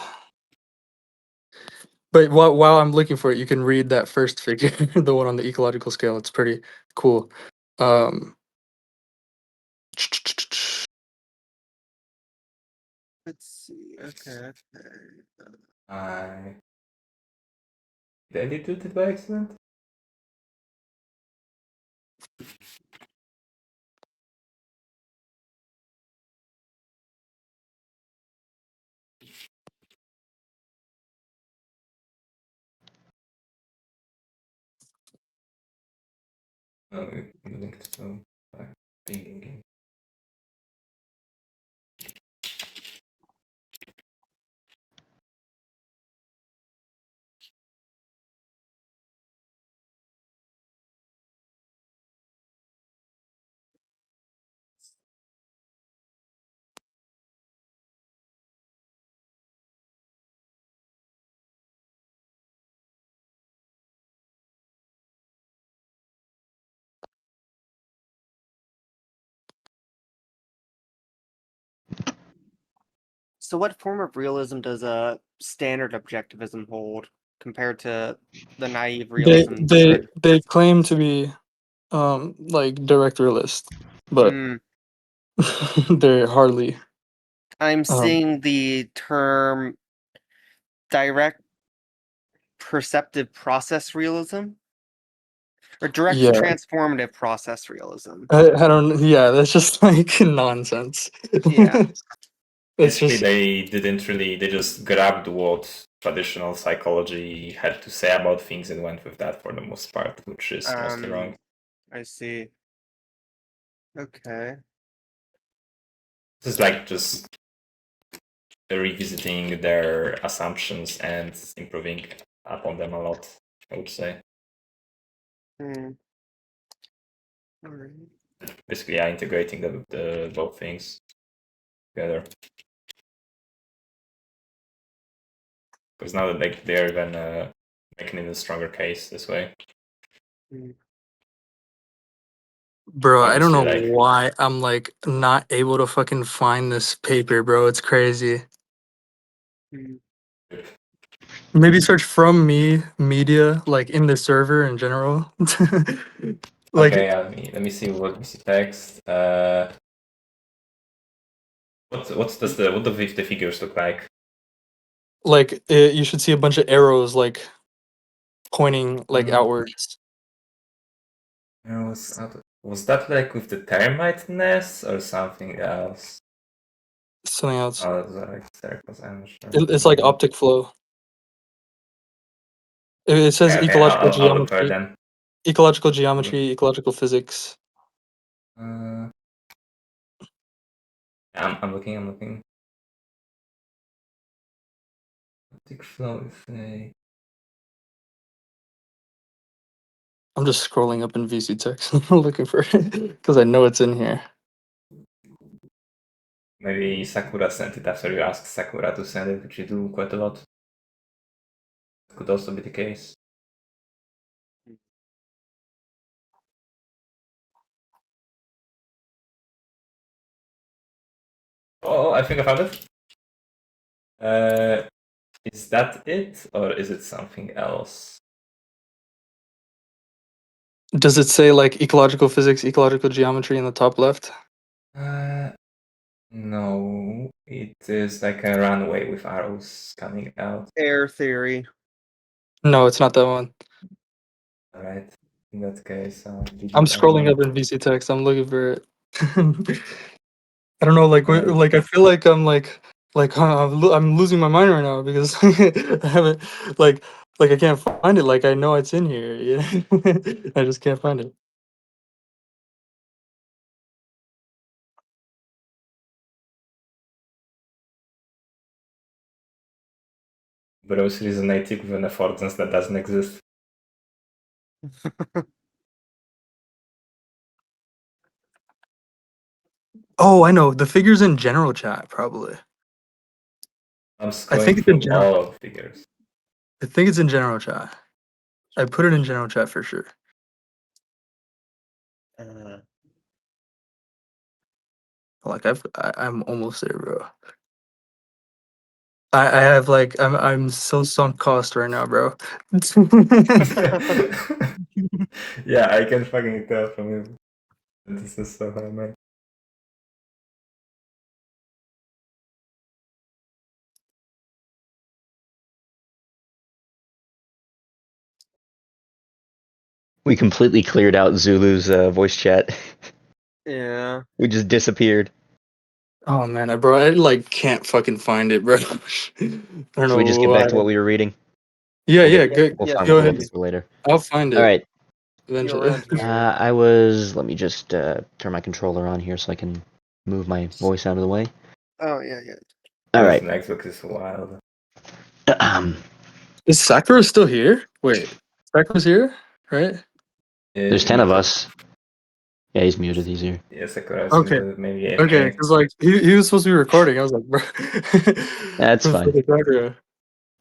Speaker 1: But while I'm looking for it, you can read that first figure, the one on the ecological scale. It's pretty cool.
Speaker 5: Let's see. Okay.
Speaker 7: Did I do it by accident? Oh, we linked to pinging.
Speaker 5: So, what form of realism does standard objectivism hold compared to the naive
Speaker 1: They
Speaker 5: realism.
Speaker 1: they claim to be like direct realist, but
Speaker 5: Hmm.
Speaker 1: they're hardly.
Speaker 5: I'm seeing the term direct perceptive process realism or direct
Speaker 1: Yeah,
Speaker 5: transformative process realism.
Speaker 1: I don't. Yeah, that's just like nonsense.
Speaker 5: Yeah.
Speaker 1: It's
Speaker 7: Basically,
Speaker 1: just
Speaker 7: they just grabbed what traditional psychology had to say about things and went with that for the most part, which is mostly wrong.
Speaker 5: I see. Okay.
Speaker 7: This is like just revisiting their assumptions and improving upon them a lot, I would say.
Speaker 5: Hmm. All right.
Speaker 7: Basically, yeah, integrating the both things together. Because now that they're even making it a stronger case this way.
Speaker 1: bro. I don't
Speaker 7: Obviously,
Speaker 1: know
Speaker 7: like
Speaker 1: why I'm like not able to fucking find this paper, bro. It's crazy.
Speaker 5: Hmm.
Speaker 1: Maybe search from me media like in the server in general. Like
Speaker 7: okay, let me see what we see text. What do the figures look like?
Speaker 1: you should see a bunch of arrows like pointing like outwards.
Speaker 7: Was that like with the termite nest or something else?
Speaker 1: Something else.
Speaker 7: Oh, that's like circles. I'm not sure.
Speaker 1: It's like optic flow. It says
Speaker 7: Okay,
Speaker 1: ecological
Speaker 7: I'll look for it
Speaker 1: geometry,
Speaker 7: then.
Speaker 1: ecological physics.
Speaker 7: Uh, I'm looking. Optic flow effect.
Speaker 1: I'm just scrolling up in VC text looking for it because I know it's in here.
Speaker 7: Maybe Sakura sent it after you asked Sakura to send it, which you do quite a lot. Could also be the case. Oh, I think I found it. Is that it, or is it something else?
Speaker 1: Does it say like ecological physics, ecological geometry in the top left?
Speaker 7: No, it is like a runway with arrows coming out.
Speaker 5: Air theory.
Speaker 1: No, it's not that one.
Speaker 7: Alright, in that case,
Speaker 1: I'm scrolling up in VC text. I'm looking for it. I don't know, like I feel like I'm losing my mind right now because I haven't like I can't find it. Like I know it's in here. I just can't find it.
Speaker 7: Bruce resonating with an affordance that doesn't exist.
Speaker 1: Oh, I know. The figures in general chat probably.
Speaker 7: I'm
Speaker 1: I
Speaker 7: scrolling
Speaker 1: think it's in
Speaker 7: through
Speaker 1: general.
Speaker 7: all of figures.
Speaker 1: I think it's in general chat. I put it in general chat for sure. Like I'm almost there, bro. I have like I'm so sunk cost right now, bro.
Speaker 7: Yeah, I can fucking tell from him. This is so high, man.
Speaker 2: We completely cleared out Zulu's voice chat.
Speaker 5: Yeah.
Speaker 2: We just disappeared.
Speaker 1: Oh man, I like can't fucking find it, bro. I don't
Speaker 2: Should
Speaker 1: know
Speaker 2: we just get
Speaker 1: why.
Speaker 2: back to what we were reading?
Speaker 1: Yeah,
Speaker 2: We'll
Speaker 1: yeah,
Speaker 2: get,
Speaker 1: good.
Speaker 2: we'll
Speaker 5: yeah,
Speaker 2: find
Speaker 1: Go
Speaker 2: it.
Speaker 5: please.
Speaker 2: We'll
Speaker 1: ahead.
Speaker 2: get to it later.
Speaker 1: I'll find
Speaker 2: All
Speaker 1: it
Speaker 2: right.
Speaker 5: You're
Speaker 1: eventually.
Speaker 5: around here.
Speaker 2: I was. Let me just turn my controller on here so I can move my voice out of the way.
Speaker 5: Oh yeah.
Speaker 2: All
Speaker 7: This
Speaker 2: right.
Speaker 7: Xbox is wild.
Speaker 1: Is Sakura still here? Wait, Sakura's here, right?
Speaker 2: There's 10 of us. Yeah, he's muted. He's here.
Speaker 7: Yeah, Sakura is
Speaker 1: Okay.
Speaker 7: maybe
Speaker 1: Okay,
Speaker 7: AFK.
Speaker 1: because like he was supposed to be recording. I was like, bro.
Speaker 2: That's
Speaker 1: For
Speaker 2: fine.
Speaker 1: the Sakura.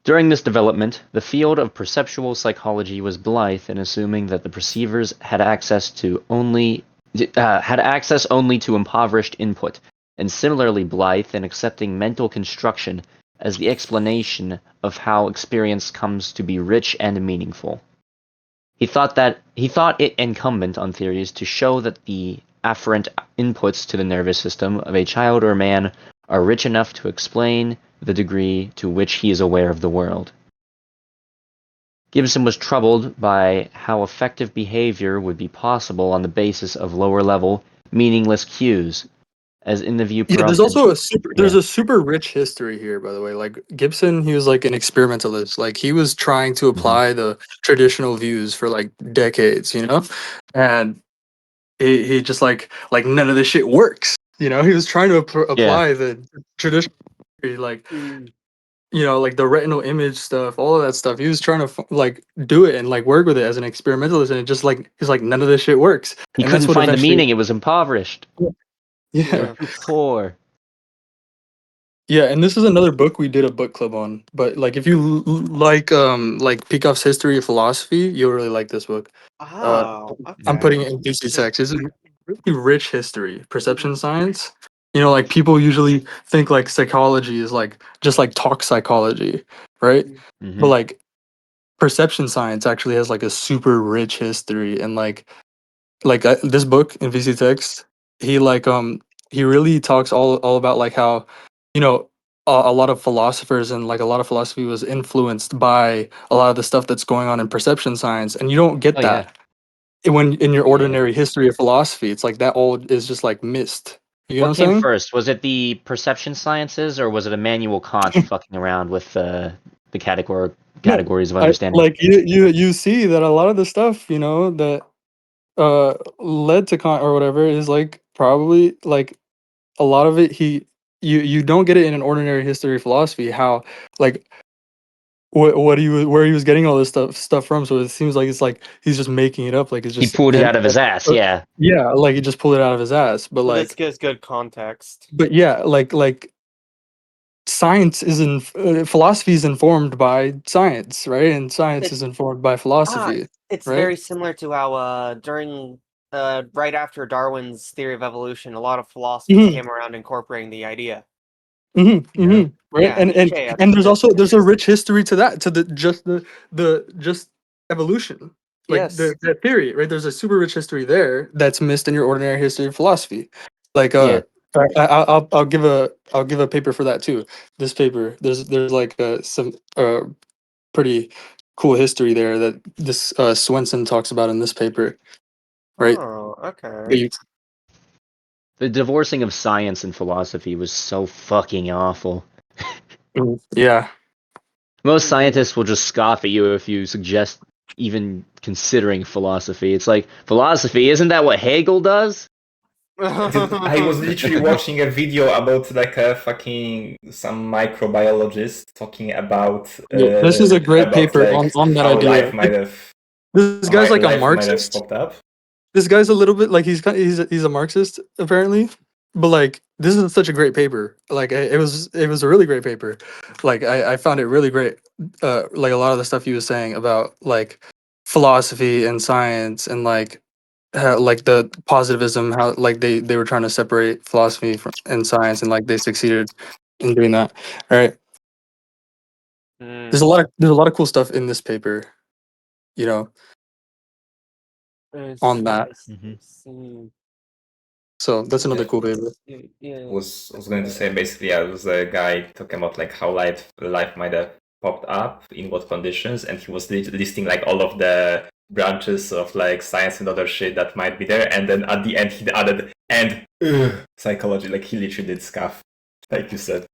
Speaker 2: During this development, the field of perceptual psychology was blithe in assuming that the perceivers had access only to impoverished input, and similarly blithe in accepting mental construction as the explanation of how experience comes to be rich and meaningful. He thought it incumbent on theories to show that the afferent inputs to the nervous system of a child or man are rich enough to explain the degree to which he is aware of the world. Gibson was troubled by how effective behavior would be possible on the basis of lower-level, meaningless cues, as in the view
Speaker 1: Yeah, there's
Speaker 2: prompted.
Speaker 1: also there's
Speaker 2: Yeah.
Speaker 1: a super rich history here, by the way. Like Gibson, he was like an experimentalist. Like he was trying to apply the traditional views for like decades, you know? And he just like none of this shit works. You know, he was trying to apply the traditional like you know, like the retinal image stuff, all of that stuff. He was trying to like do it and like work with it as an experimentalist, and it just like he's like none of this shit works.
Speaker 2: He
Speaker 1: And that's
Speaker 2: couldn't
Speaker 1: what
Speaker 2: find the
Speaker 1: eventually,
Speaker 2: meaning. It was impoverished.
Speaker 1: yeah,
Speaker 2: Too poor.
Speaker 1: yeah. And this is another book we did a book club on. But like, if you like Peikoff's History of Philosophy, you'll really like this book. Uh,
Speaker 5: Oh,
Speaker 1: I'm
Speaker 5: okay.
Speaker 1: putting it in DC text. It's a really rich history, perception science. You know, like people usually think like psychology is like just like talk psychology, right? But like perception science actually has like a super rich history, and like this book in VC text, he he really talks all about like how, you know, a lot of philosophers and like a lot of philosophy was influenced by a lot of the stuff that's going on in perception science, and you don't get
Speaker 2: Oh, yeah.
Speaker 1: that when in your
Speaker 2: Yeah.
Speaker 1: ordinary history of philosophy. It's like that all is just like missed. You know
Speaker 2: What
Speaker 1: what
Speaker 2: came
Speaker 1: I'm saying?
Speaker 2: first? Was it the perception sciences, or was it Immanuel Kant fucking around with the
Speaker 1: No,
Speaker 2: categories of
Speaker 1: I
Speaker 2: understanding?
Speaker 1: like you see that a lot of the stuff, you know, that led to Kant or whatever is like probably like a lot of it you don't get it in an ordinary history of philosophy how like what he was where he was getting all this stuff from, so it seems like it's like he's just making it up, like it's
Speaker 2: He
Speaker 1: just
Speaker 2: pulled it
Speaker 1: him,
Speaker 2: out of his ass. Yeah.
Speaker 1: yeah, like he just pulled it out of his ass, but
Speaker 5: So this
Speaker 1: like
Speaker 5: gives good context.
Speaker 1: but yeah, like science is in philosophy is informed by science, right? And science
Speaker 5: It
Speaker 1: is informed by
Speaker 5: ah,
Speaker 1: philosophy,
Speaker 5: it's
Speaker 1: right?
Speaker 5: very similar to how during right after Darwin's theory of evolution, a lot of philosophers
Speaker 1: Hmm.
Speaker 5: came around incorporating the idea.
Speaker 1: Right,
Speaker 5: Yeah,
Speaker 1: and
Speaker 5: Nietzsche
Speaker 1: there's
Speaker 5: understood.
Speaker 1: also there's a rich history to that, to the evolution, like
Speaker 5: Yes.
Speaker 1: that theory, right? There's a super rich history there that's missed in your ordinary history of philosophy. Like
Speaker 2: Yeah.
Speaker 1: I'll give a paper for that too. This paper, there's like some pretty cool history there that this Swenson talks about in this paper, right?
Speaker 5: Oh,
Speaker 1: That
Speaker 5: okay.
Speaker 1: you-
Speaker 2: The divorcing of science and philosophy was so fucking awful.
Speaker 1: yeah.
Speaker 2: Most
Speaker 5: Mhm.
Speaker 2: scientists will just scoff at you if you suggest even considering philosophy. It's like, philosophy, isn't that what Hegel does?
Speaker 7: I was literally watching a video about like a fucking some microbiologist talking about
Speaker 1: Yeah, this is a great
Speaker 7: about
Speaker 1: paper
Speaker 7: like
Speaker 1: on that
Speaker 7: how
Speaker 1: idea.
Speaker 7: life might have
Speaker 1: This guy's like a
Speaker 7: life might have
Speaker 1: Marxist.
Speaker 7: popped up.
Speaker 1: This guy's a little bit like he's a Marxist apparently, but like this is such a great paper. Like it was a really great paper. Like I found it really great. Like a lot of the stuff he was saying about like philosophy and science and like how, like the positivism, how like they were trying to separate philosophy from and science, and like they succeeded in doing that. All right.
Speaker 5: Mm,
Speaker 1: There's a lot of cool stuff in this paper, you know, on that.
Speaker 5: see.
Speaker 1: So that's another
Speaker 7: Yeah.
Speaker 1: cool paper.
Speaker 5: Yeah.
Speaker 7: Was going to say basically, yeah, it was a guy talking about like how life might have popped up in what conditions, and he was listing like all of the branches of like science and other shit that might be there, and then at the end he added and psychology, like he literally did scuff, like you said.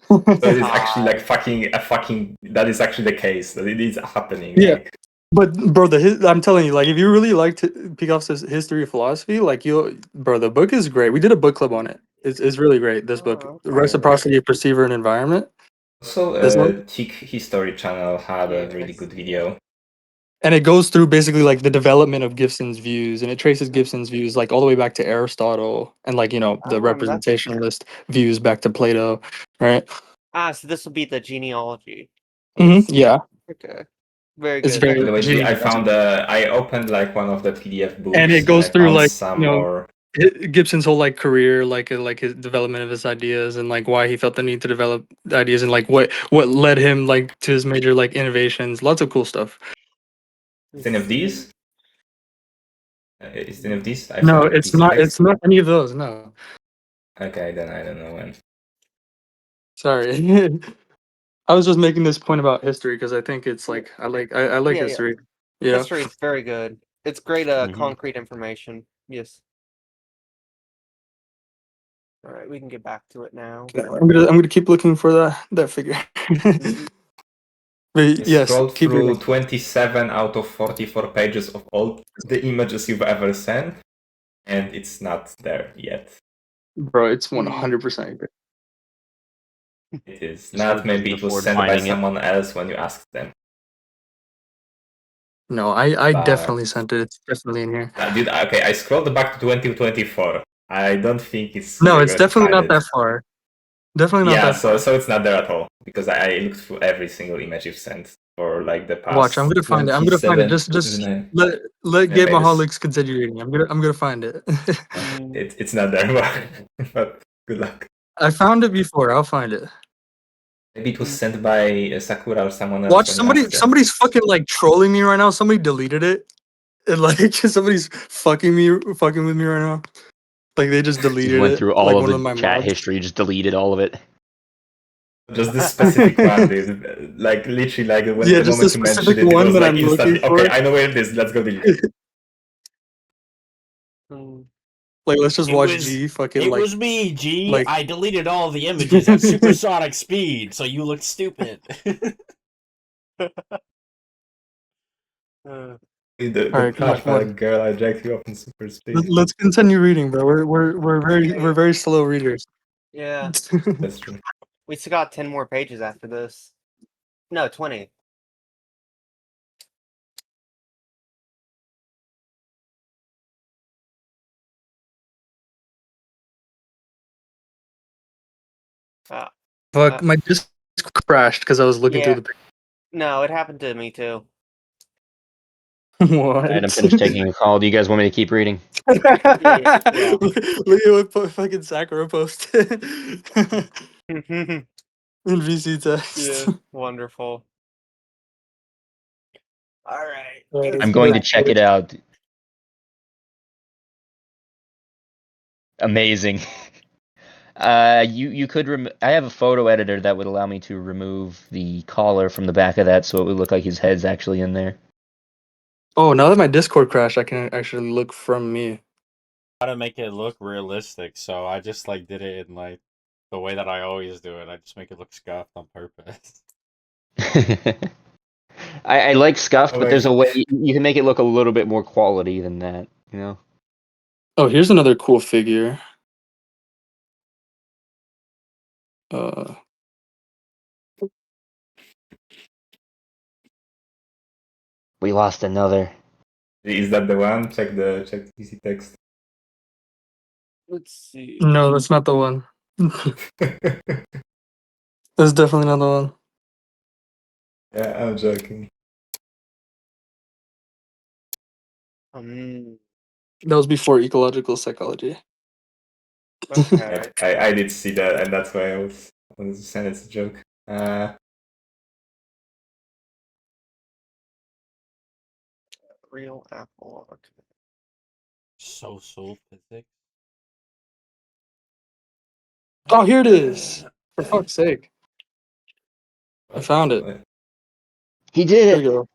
Speaker 7: So it is actually like fucking that is actually the case, that it is happening.
Speaker 1: Yeah.
Speaker 7: Like,
Speaker 1: But bro, I'm telling you, like, if you really liked Peikoff's history of philosophy, like, bro, the book is great. We did a book club on it. It's really great. This book,
Speaker 5: Oh, okay.
Speaker 1: Reciprocity of Perceiver and Environment.
Speaker 7: also,
Speaker 1: This one,
Speaker 7: Tick History channel had a really good video.
Speaker 1: and it goes through basically like the development of Gibson's views, and it traces Gibson's views like all the way back to Aristotle, and like the
Speaker 5: That's
Speaker 1: representationalist views back to Plato, right?
Speaker 5: so this will be the genealogy.
Speaker 1: Yeah,
Speaker 5: Okay. Very
Speaker 1: it's
Speaker 5: good.
Speaker 7: By
Speaker 1: very
Speaker 7: the way, I
Speaker 1: genius,
Speaker 7: found I opened like one of the PDF books
Speaker 1: and it
Speaker 7: and I
Speaker 1: goes through
Speaker 7: found
Speaker 1: like
Speaker 7: some more
Speaker 1: Gibson's whole like career, like his development of his ideas, and like why he felt the need to develop ideas, and like what led him like to his major like innovations. Lots of cool stuff.
Speaker 7: Is any of these? Is any of these? I
Speaker 1: No,
Speaker 7: found
Speaker 1: it's
Speaker 7: PC
Speaker 1: not.
Speaker 7: text.
Speaker 1: It's not any of those. No,
Speaker 7: Okay, then I don't know when.
Speaker 1: sorry. I was just making this point about history because I think it's like I like
Speaker 5: Yeah, yeah.
Speaker 1: history. Yeah.
Speaker 5: History is very good. It's great
Speaker 8: Mhm.
Speaker 5: concrete information. Yes. All right, we can get back to it now.
Speaker 1: I'm gonna keep looking for that figure.
Speaker 7: I
Speaker 1: But yes,
Speaker 7: scrolled
Speaker 1: keep
Speaker 7: through
Speaker 1: reading.
Speaker 7: 27 out of 44 pages of all the images you've ever sent, and it's not there yet.
Speaker 1: Bro, it's 100%.
Speaker 7: It is
Speaker 2: Just
Speaker 7: not. Maybe
Speaker 2: couldn't
Speaker 7: it was
Speaker 2: afford
Speaker 7: sent by
Speaker 2: finding it.
Speaker 7: someone else when you asked them.
Speaker 1: No, I
Speaker 7: But-
Speaker 1: definitely sent it. It's definitely in here.
Speaker 7: Dude, okay, I scrolled back to 2024. I don't think it's.
Speaker 1: No,
Speaker 7: you're
Speaker 1: it's
Speaker 7: going to
Speaker 1: definitely
Speaker 7: find
Speaker 1: not
Speaker 7: it.
Speaker 1: that far. Definitely not
Speaker 7: Yeah,
Speaker 1: that far.
Speaker 7: so it's not there at all because I looked through every single image you've sent for like the past.
Speaker 1: Watch, I'm gonna find it. I'm gonna find it. Just
Speaker 7: 27
Speaker 1: let
Speaker 7: pages.
Speaker 1: Gameholics continue reading. I'm gonna find it.
Speaker 7: It's not there, but good luck.
Speaker 1: I found it before. I'll find it.
Speaker 7: Maybe it was sent by Sakura or someone else.
Speaker 1: Watch,
Speaker 7: when you asked them.
Speaker 1: somebody's fucking like trolling me right now. Somebody deleted it. And like somebody's fucking with me right now. Like they just
Speaker 2: Just
Speaker 1: deleted
Speaker 2: went
Speaker 1: it.
Speaker 2: through all
Speaker 1: Like
Speaker 2: of
Speaker 1: one
Speaker 2: the
Speaker 1: of my
Speaker 2: chat
Speaker 1: mods.
Speaker 2: history, just deleted all of it.
Speaker 7: Just this specific one, dude. Like literally, like when
Speaker 1: Yeah,
Speaker 7: the
Speaker 1: just
Speaker 7: moment
Speaker 1: the
Speaker 7: you mentioned
Speaker 1: specific
Speaker 7: it, it
Speaker 1: one
Speaker 7: was
Speaker 1: that
Speaker 7: like
Speaker 1: I'm looking
Speaker 7: instantly.
Speaker 1: for.
Speaker 7: Okay, I know where it is. Let's go delete it.
Speaker 1: Like let's just
Speaker 9: It
Speaker 1: watch
Speaker 9: was-
Speaker 1: G fucking
Speaker 9: It
Speaker 1: like
Speaker 9: was me, G.
Speaker 1: like-
Speaker 9: I deleted all the images at supersonic speed, so you look stupid.
Speaker 7: The
Speaker 1: Alright, come on,
Speaker 7: profile girl, I jacked you up in super speed.
Speaker 1: let's continue reading, bro. We're very slow readers.
Speaker 5: Yeah,
Speaker 7: That's true.
Speaker 5: we still got 10 more pages after this. No, 20.
Speaker 1: Fuck,
Speaker 5: Uh,
Speaker 1: my disc crashed because I was looking
Speaker 5: yeah.
Speaker 1: through the
Speaker 5: No, it happened to me too.
Speaker 1: what?
Speaker 2: Alright, I'm finished taking a call. Do you guys want me to keep reading?
Speaker 5: Yeah.
Speaker 1: Look at what fucking Sakura posted
Speaker 5: Yeah,
Speaker 1: in VC text.
Speaker 5: wonderful. All right.
Speaker 2: I'm going to check it out. Amazing. You could I have a photo editor that would allow me to remove the collar from the back of that, so it would look like his head's actually in there.
Speaker 1: Oh, now that my Discord crashed, I can actually look from me.
Speaker 9: How to make it look realistic, so I just like did it in like the way that I always do it. I just make it look scuffed on purpose.
Speaker 2: I like scuffed,
Speaker 7: Oh
Speaker 2: but
Speaker 7: my
Speaker 2: there's a
Speaker 7: God.
Speaker 2: way you can make it look a little bit more quality than that, you know?
Speaker 1: Oh, here's another cool figure.
Speaker 2: We lost another.
Speaker 7: Is that the one? Check the PC text.
Speaker 5: Let's see.
Speaker 1: No, that's not the one. That's definitely not the one.
Speaker 7: Yeah, I'm joking.
Speaker 1: That was before ecological psychology.
Speaker 5: Okay.
Speaker 7: I did see that, and that's why I was saying it's a joke.
Speaker 5: Real apple. Okay.
Speaker 9: Social physics.
Speaker 1: Oh, here it is. For fuck's sake. I found it.
Speaker 2: He did
Speaker 1: There we
Speaker 2: it!
Speaker 1: go.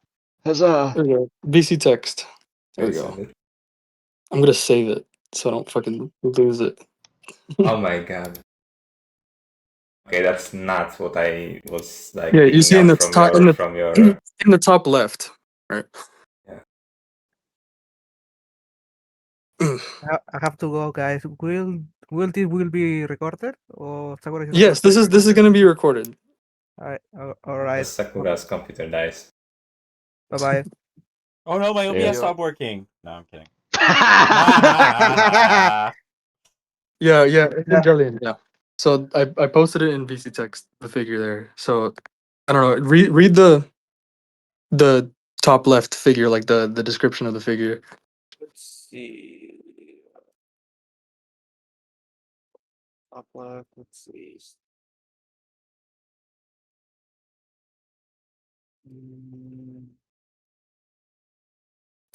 Speaker 2: Huzzah!
Speaker 1: There we go. VC text. There we
Speaker 7: Wait,
Speaker 1: go.
Speaker 7: send it.
Speaker 1: I'm gonna save it so I don't fucking lose it.
Speaker 7: Oh my god. Okay, that's not what I was like.
Speaker 1: Yeah, you
Speaker 7: picking
Speaker 1: see in
Speaker 7: out
Speaker 1: the top
Speaker 7: from your.
Speaker 1: in the top left. Right.
Speaker 7: Yeah.
Speaker 4: I have to go, guys. Will this will be recorded or Sakura is
Speaker 1: Yes, this is gonna be recorded.
Speaker 4: all right.
Speaker 7: Sakura's computer dies.
Speaker 4: Bye bye.
Speaker 9: Oh no, my OBS
Speaker 2: Yeah.
Speaker 9: stopped working. No, I'm kidding.
Speaker 1: Yeah, it's in Jillian, yeah. So I posted it in VC text, the figure there. So I don't know. Read the top left figure, like the description of the figure.
Speaker 5: Let's see. Top left. Let's see.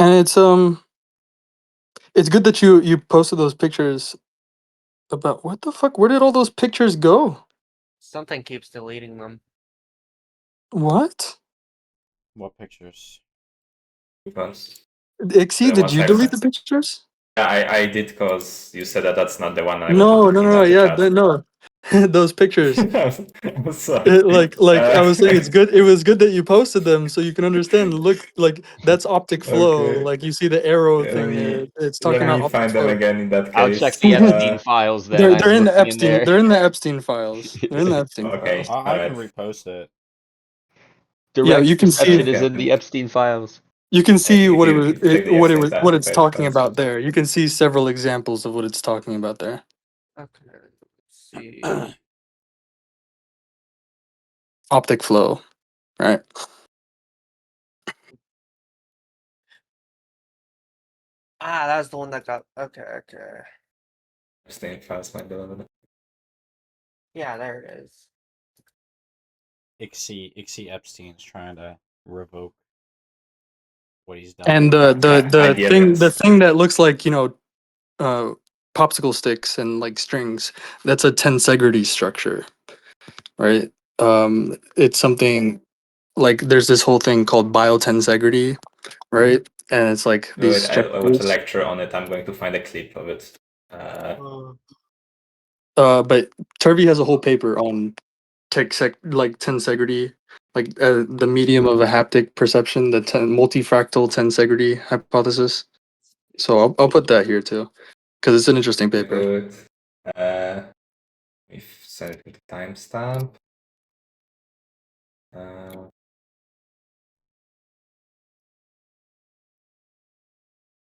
Speaker 1: And it's good that you posted those pictures about what the fuck? Where did all those pictures go?
Speaker 5: Something keeps deleting them.
Speaker 1: What?
Speaker 9: What pictures?
Speaker 7: Because
Speaker 1: Ixie,
Speaker 7: the
Speaker 1: did
Speaker 7: ones
Speaker 1: you
Speaker 7: I've
Speaker 1: delete the
Speaker 7: sent.
Speaker 1: pictures?
Speaker 7: Yeah, I did because you said that that's not the one I was
Speaker 1: No,
Speaker 7: looking at the
Speaker 1: yeah,
Speaker 7: chat.
Speaker 1: no. Those pictures.
Speaker 7: I'm sorry.
Speaker 1: Like I was saying, it's good. It was good that you posted them so you can understand. Look, like that's optic flow.
Speaker 7: Okay.
Speaker 1: Like you see the arrow
Speaker 7: Yeah,
Speaker 1: thing there. It's
Speaker 7: let
Speaker 1: talking about
Speaker 7: me
Speaker 1: optic
Speaker 7: find them
Speaker 1: flow.
Speaker 7: again in that
Speaker 2: I'll check
Speaker 7: case.
Speaker 2: the Epstein files then.
Speaker 1: They're
Speaker 2: I'm
Speaker 1: in the
Speaker 2: looking in
Speaker 1: Epstein.
Speaker 2: there.
Speaker 1: They're in the Epstein files. They're in the Epstein
Speaker 7: Okay.
Speaker 1: files.
Speaker 9: I can
Speaker 7: Alright.
Speaker 9: repost it.
Speaker 1: Yeah,
Speaker 2: Direct
Speaker 1: you can see.
Speaker 2: deception
Speaker 7: Okay,
Speaker 2: is in
Speaker 7: okay.
Speaker 2: the Epstein files.
Speaker 1: You can see
Speaker 7: If
Speaker 1: what
Speaker 7: you check the
Speaker 1: what
Speaker 7: Epstein
Speaker 1: it's talking
Speaker 7: files.
Speaker 1: about there. You can see several examples of what it's talking about there.
Speaker 5: Okay. Let's see.
Speaker 1: Optic flow, right?
Speaker 5: That's the one that got. Okay.
Speaker 7: Epstein files might be a little bit.
Speaker 5: Yeah, there it is.
Speaker 9: Ixie Epstein's trying to revoke what he's done.
Speaker 1: And
Speaker 7: Yeah,
Speaker 1: the thing that looks like popsicle sticks and like strings, that's a tensegrity structure, right? It's something like there's this whole thing called biotensegrity, right? And it's like these
Speaker 7: Wait, I watched a
Speaker 1: structures.
Speaker 7: lecture on it. I'm going to find a clip of it.
Speaker 1: But Turvey has a whole paper on like tensegrity, like the medium of a haptic perception, the multifractal tensegrity hypothesis. So I'll put that here too, because it's an interesting paper.
Speaker 7: Good. We've sent it with a timestamp.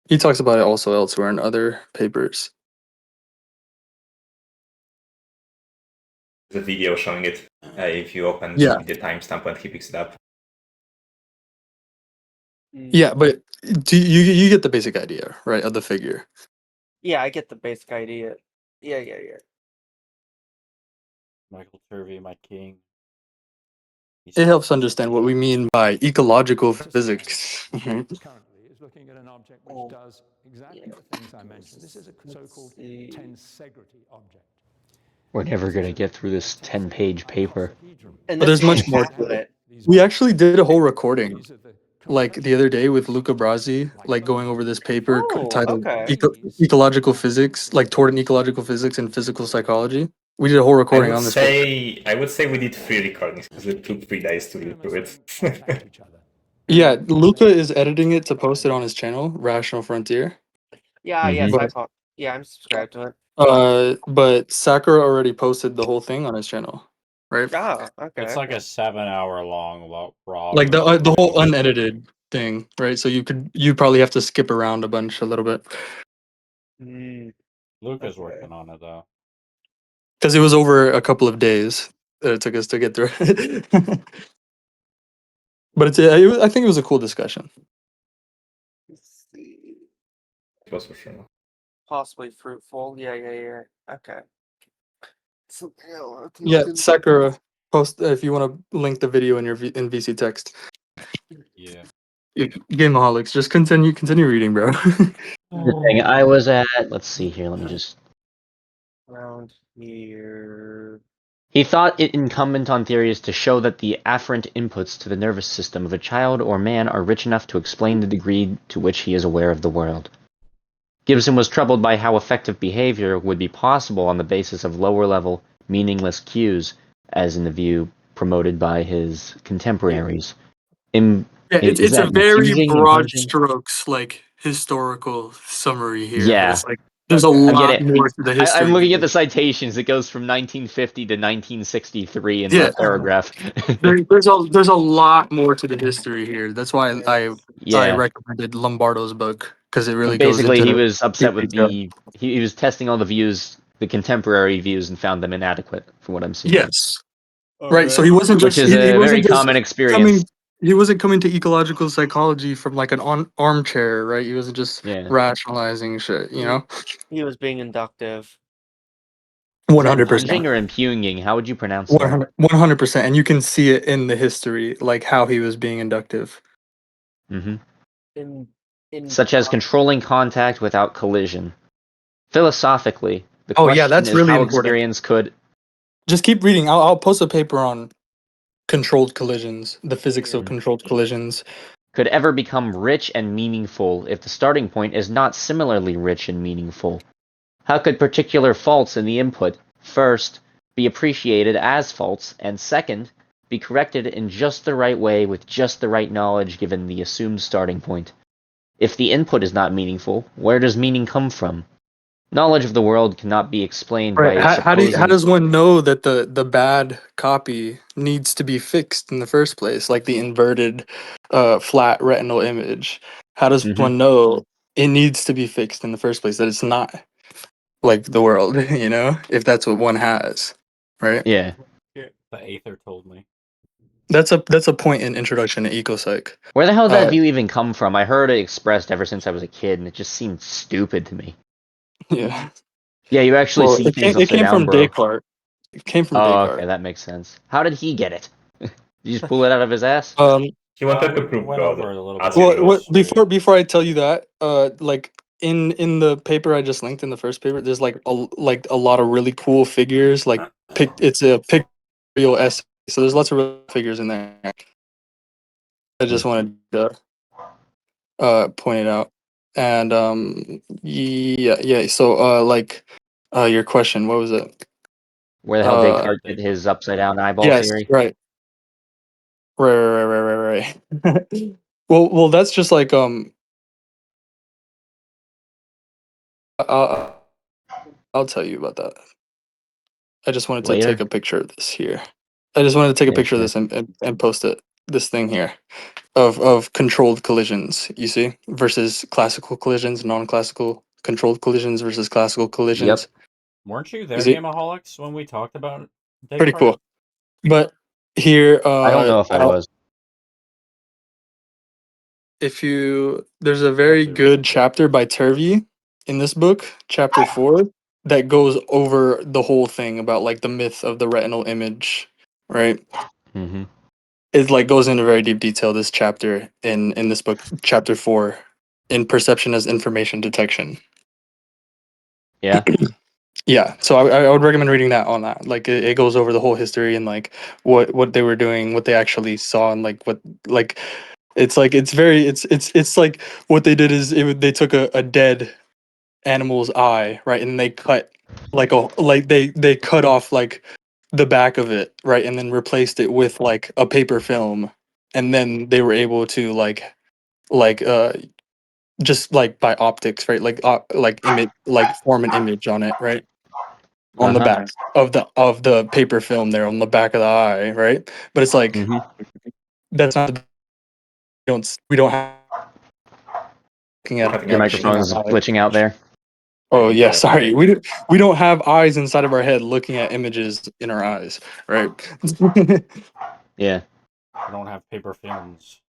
Speaker 1: He talks about it also elsewhere in other papers.
Speaker 7: The video showing it. If you open
Speaker 1: Yeah,
Speaker 7: the timestamp when he picks it up.
Speaker 1: yeah, but do you get the basic idea, right, of the figure?
Speaker 5: Yeah, I get the basic idea. Yeah.
Speaker 9: Michael Turvey, my king.
Speaker 1: It helps understand what we mean by ecological physics.
Speaker 10: Currently is looking at an object which
Speaker 5: Oh,
Speaker 10: does exactly
Speaker 5: yeah.
Speaker 10: the things I mentioned. This is a so-called tensegrity object.
Speaker 2: We're never going to get through this 10-page paper.
Speaker 5: And
Speaker 1: But
Speaker 5: this
Speaker 1: there's
Speaker 5: game
Speaker 1: much more
Speaker 5: has
Speaker 1: to it.
Speaker 5: it.
Speaker 1: We actually did a whole recording, like the other day with Luca Brasi, like going over this paper
Speaker 5: Oh,
Speaker 1: titled
Speaker 5: okay.
Speaker 1: "Ecological Physics," like toward an ecological physics and physical psychology. We did a whole recording on this paper.
Speaker 7: I would say we did 3 recordings because it took 3 days to read through it.
Speaker 1: Yeah, Luca is editing it to post it on his channel, Rational Frontier.
Speaker 5: Yeah, yes,
Speaker 1: But
Speaker 5: I'm subscribed to it.
Speaker 1: but Sakura already posted the whole thing on his channel, right?
Speaker 5: Okay.
Speaker 9: It's like a 7-hour long raw.
Speaker 1: Like the
Speaker 9: version.
Speaker 1: whole unedited thing, right? So you'd probably have to skip around a little bit
Speaker 9: Luca's working on it though.
Speaker 1: because it was over a couple of days that it took us to get through it. But I think it was a cool discussion.
Speaker 5: Let's see.
Speaker 7: It was for sure.
Speaker 5: Possibly fruitful. Yeah. Okay. So,
Speaker 1: Yeah, Sakura, post if you want to link the video in in VC text.
Speaker 9: Yeah.
Speaker 1: Gameaholics, just continue reading, bro.
Speaker 2: The thing I was at, let's see here, let me just.
Speaker 5: Around here.
Speaker 2: He thought it incumbent on theorists to show that the afferent inputs to the nervous system of a child or man are rich enough to explain the degree to which he is aware of the world. Gibson was troubled by how effective behavior would be possible on the basis of lower-level, meaningless cues, as in the view promoted by his contemporaries.
Speaker 1: It's a
Speaker 2: that
Speaker 1: very
Speaker 2: infusing,
Speaker 1: broad
Speaker 2: imposing?
Speaker 1: strokes like historical summary here, but
Speaker 2: Yeah.
Speaker 1: it's like there's a
Speaker 2: I'm
Speaker 1: lot
Speaker 2: getting.
Speaker 1: more to the
Speaker 2: I'm
Speaker 1: history
Speaker 2: looking at
Speaker 1: here.
Speaker 2: the citations. It goes from 1950 to 1963 in
Speaker 1: Yeah,
Speaker 2: the paragraph.
Speaker 1: there's a lot more to the history here. That's why I
Speaker 2: Yeah.
Speaker 1: recommended Lombardo's book because it really
Speaker 2: But
Speaker 1: goes
Speaker 2: basically, he
Speaker 1: into
Speaker 2: was upset
Speaker 1: deep
Speaker 2: with
Speaker 1: detail.
Speaker 2: he was testing all the views, the contemporary views, and found them inadequate, from what I'm seeing.
Speaker 1: Yes, right. So he wasn't
Speaker 2: Which
Speaker 1: just
Speaker 2: is
Speaker 1: he
Speaker 2: a very
Speaker 1: wasn't just
Speaker 2: common experience.
Speaker 1: coming. He wasn't coming to ecological psychology from like an armchair, right? He wasn't just
Speaker 2: Yeah.
Speaker 1: rationalizing shit, you know.
Speaker 5: He was being inductive.
Speaker 2: Is that
Speaker 1: 100%.
Speaker 2: impunging or impugning? How would you pronounce that?
Speaker 1: 100%, and you can see it in the history, like how he was being inductive.
Speaker 2: Mm-hmm.
Speaker 5: In
Speaker 2: Such as controlling contact without collision. Philosophically, the
Speaker 1: Oh yeah,
Speaker 2: question
Speaker 1: that's
Speaker 2: is
Speaker 1: really
Speaker 2: how
Speaker 1: important.
Speaker 2: experience could.
Speaker 1: Just keep reading. I'll post a paper on controlled collisions, the physics of
Speaker 2: Mhm.
Speaker 1: controlled collisions.
Speaker 2: Could ever become rich and meaningful if the starting point is not similarly rich and meaningful? How could particular faults in the input, first, be appreciated as faults, and second, be corrected in just the right way with just the right knowledge given the assumed starting point? If the input is not meaningful, where does meaning come from? Knowledge of the world cannot be explained
Speaker 1: Right.
Speaker 2: by
Speaker 1: How
Speaker 2: supposing.
Speaker 1: does one know that the bad copy needs to be fixed in the first place, like the inverted flat retinal image? How does
Speaker 2: Mhm.
Speaker 1: one know it needs to be fixed in the first place, that it's not like the world, you know, if that's what one has, right?
Speaker 2: Yeah.
Speaker 9: The Aether told me.
Speaker 1: That's a point in Introduction to Ecopsych.
Speaker 2: Where the hell did that
Speaker 1: Uh,
Speaker 2: view even come from? I heard it expressed ever since I was a kid, and it just seemed stupid to me.
Speaker 1: yeah.
Speaker 2: Yeah, you actually
Speaker 1: Well,
Speaker 2: see things
Speaker 1: it
Speaker 2: upside
Speaker 1: came
Speaker 2: down,
Speaker 1: from
Speaker 2: bro.
Speaker 1: Descartes. It came from
Speaker 2: Oh,
Speaker 1: Descartes.
Speaker 2: okay, that makes sense. How did he get it? Did you just pull it out of his ass?
Speaker 7: He wanted to
Speaker 9: We
Speaker 7: prove
Speaker 9: went
Speaker 7: God,
Speaker 9: over it a little
Speaker 7: as
Speaker 9: bit
Speaker 7: it
Speaker 1: Well,
Speaker 9: in
Speaker 7: goes.
Speaker 9: history.
Speaker 1: before I tell you that, like in the paper I just linked in the first paper, there's like a lot of really cool figures. Like it's a pictorial essay, so there's lots of real figures in there. I just wanted to point it out, and yeah. So like your question, what was it?
Speaker 2: Where the hell
Speaker 1: Uh,
Speaker 2: Descartes did his upside down eyeball
Speaker 1: yes,
Speaker 2: theory?
Speaker 1: right, right. Well, that's just like uh, I'll tell you about that. I just wanted to take
Speaker 2: Later?
Speaker 1: a picture of this here. I just wanted to take a
Speaker 2: Yeah,
Speaker 1: picture of
Speaker 2: sure.
Speaker 1: this and post it. This thing here of controlled collisions. You see, versus classical collisions, non-classical controlled collisions versus classical collisions.
Speaker 2: Yep.
Speaker 9: Weren't you
Speaker 1: You
Speaker 9: there,
Speaker 1: see,
Speaker 9: Gameaholics, when we talked about
Speaker 1: pretty
Speaker 9: Descartes?
Speaker 1: cool. But here,
Speaker 2: I don't know if I was.
Speaker 1: if you, there's a very
Speaker 9: Probably
Speaker 1: good
Speaker 9: right.
Speaker 1: chapter by Turvey in this book, chapter 4, that goes over the whole thing about like the myth of the retinal image, right?
Speaker 2: Mm-hmm.
Speaker 1: It like goes into very deep detail, this chapter in this book, chapter 4, in perception as information detection.
Speaker 2: Yeah.
Speaker 1: Yeah, so I would recommend reading that on that. Like it goes over the whole history and like what they were doing, what they actually saw, and like what like it's like it's very it's like what they did is they took a dead animal's eye, right, and they cut like they cut off like the back of it, right, and then replaced it with like a paper film, and then they were able to like just like by optics, right, like image, like form an image on it, right, on the
Speaker 2: Uh-huh.
Speaker 1: back of the paper film there on the back of the eye, right, but it's like
Speaker 2: Mm-hmm.
Speaker 1: that's not we don't have looking at
Speaker 7: Cutting
Speaker 2: Your
Speaker 7: out
Speaker 2: microphone
Speaker 1: our
Speaker 2: is
Speaker 7: images.
Speaker 1: eye.
Speaker 2: glitching out there.
Speaker 1: Oh
Speaker 7: Maybe
Speaker 1: yeah,
Speaker 7: the
Speaker 1: sorry. We don't have eyes inside of our head looking at images in our eyes, right?
Speaker 2: Yeah.
Speaker 9: We don't have paper films.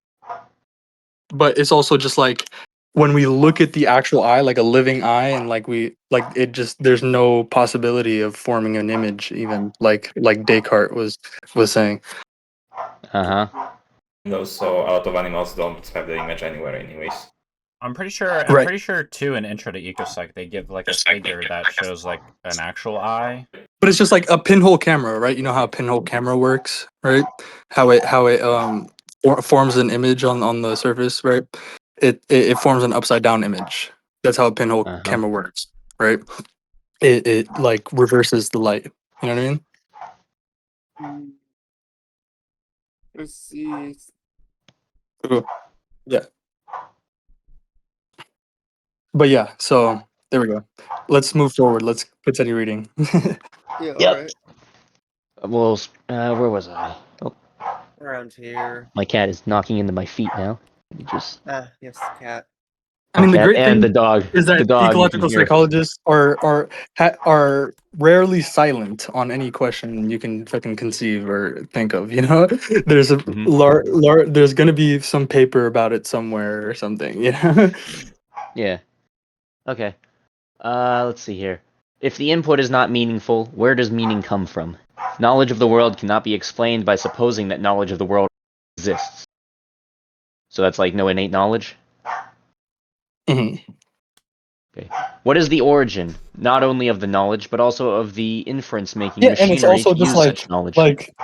Speaker 1: But it's also just like when we look at the actual eye, like a living eye, and like we like it just there's no possibility of forming an image, even like Descartes was saying.
Speaker 2: Uh-huh.
Speaker 7: And also, a lot of animals don't have the image anywhere, anyways.
Speaker 9: I'm
Speaker 1: Right.
Speaker 9: pretty sure too in Intro to Ecopsych they give like a figure that shows like an actual eye.
Speaker 1: But it's just like a pinhole camera, right? You know how a pinhole camera works, right? How it forms an image on the surface, right? It forms an upside down image. That's how a pinhole
Speaker 2: Uh-huh.
Speaker 1: camera works, right? It like reverses the light. You know what I mean?
Speaker 5: Let's see.
Speaker 1: Ooh, yeah. But yeah, so there we go. Let's move forward. Let's continue reading.
Speaker 5: Yeah, all
Speaker 2: Yep.
Speaker 5: right.
Speaker 2: Well, where was I? Oh,
Speaker 5: Around here.
Speaker 2: my cat is knocking into my feet now. Let me just.
Speaker 5: Ah, yes, cat.
Speaker 1: I
Speaker 2: The
Speaker 1: mean, the
Speaker 2: cat
Speaker 1: great
Speaker 2: and the
Speaker 1: thing
Speaker 2: dog.
Speaker 1: is
Speaker 2: The
Speaker 1: that
Speaker 2: dog, you can
Speaker 1: ecological
Speaker 2: hear.
Speaker 1: psychologists are rarely silent on any question you can fucking conceive or think of. You know, there's a
Speaker 2: Mhm.
Speaker 1: there's gonna be some paper about it somewhere or something. You know.
Speaker 2: Yeah. Okay. Let's see here. If the input is not meaningful, where does meaning come from? Knowledge of the world cannot be explained by supposing that knowledge of the world exists. So that's like no innate knowledge?
Speaker 1: Mhm.
Speaker 2: Okay. What is the origin, not only of the knowledge, but also of the inference-making
Speaker 1: Yeah, and it's
Speaker 2: machinery
Speaker 1: also
Speaker 2: to
Speaker 1: just
Speaker 2: use such knowledge?
Speaker 1: like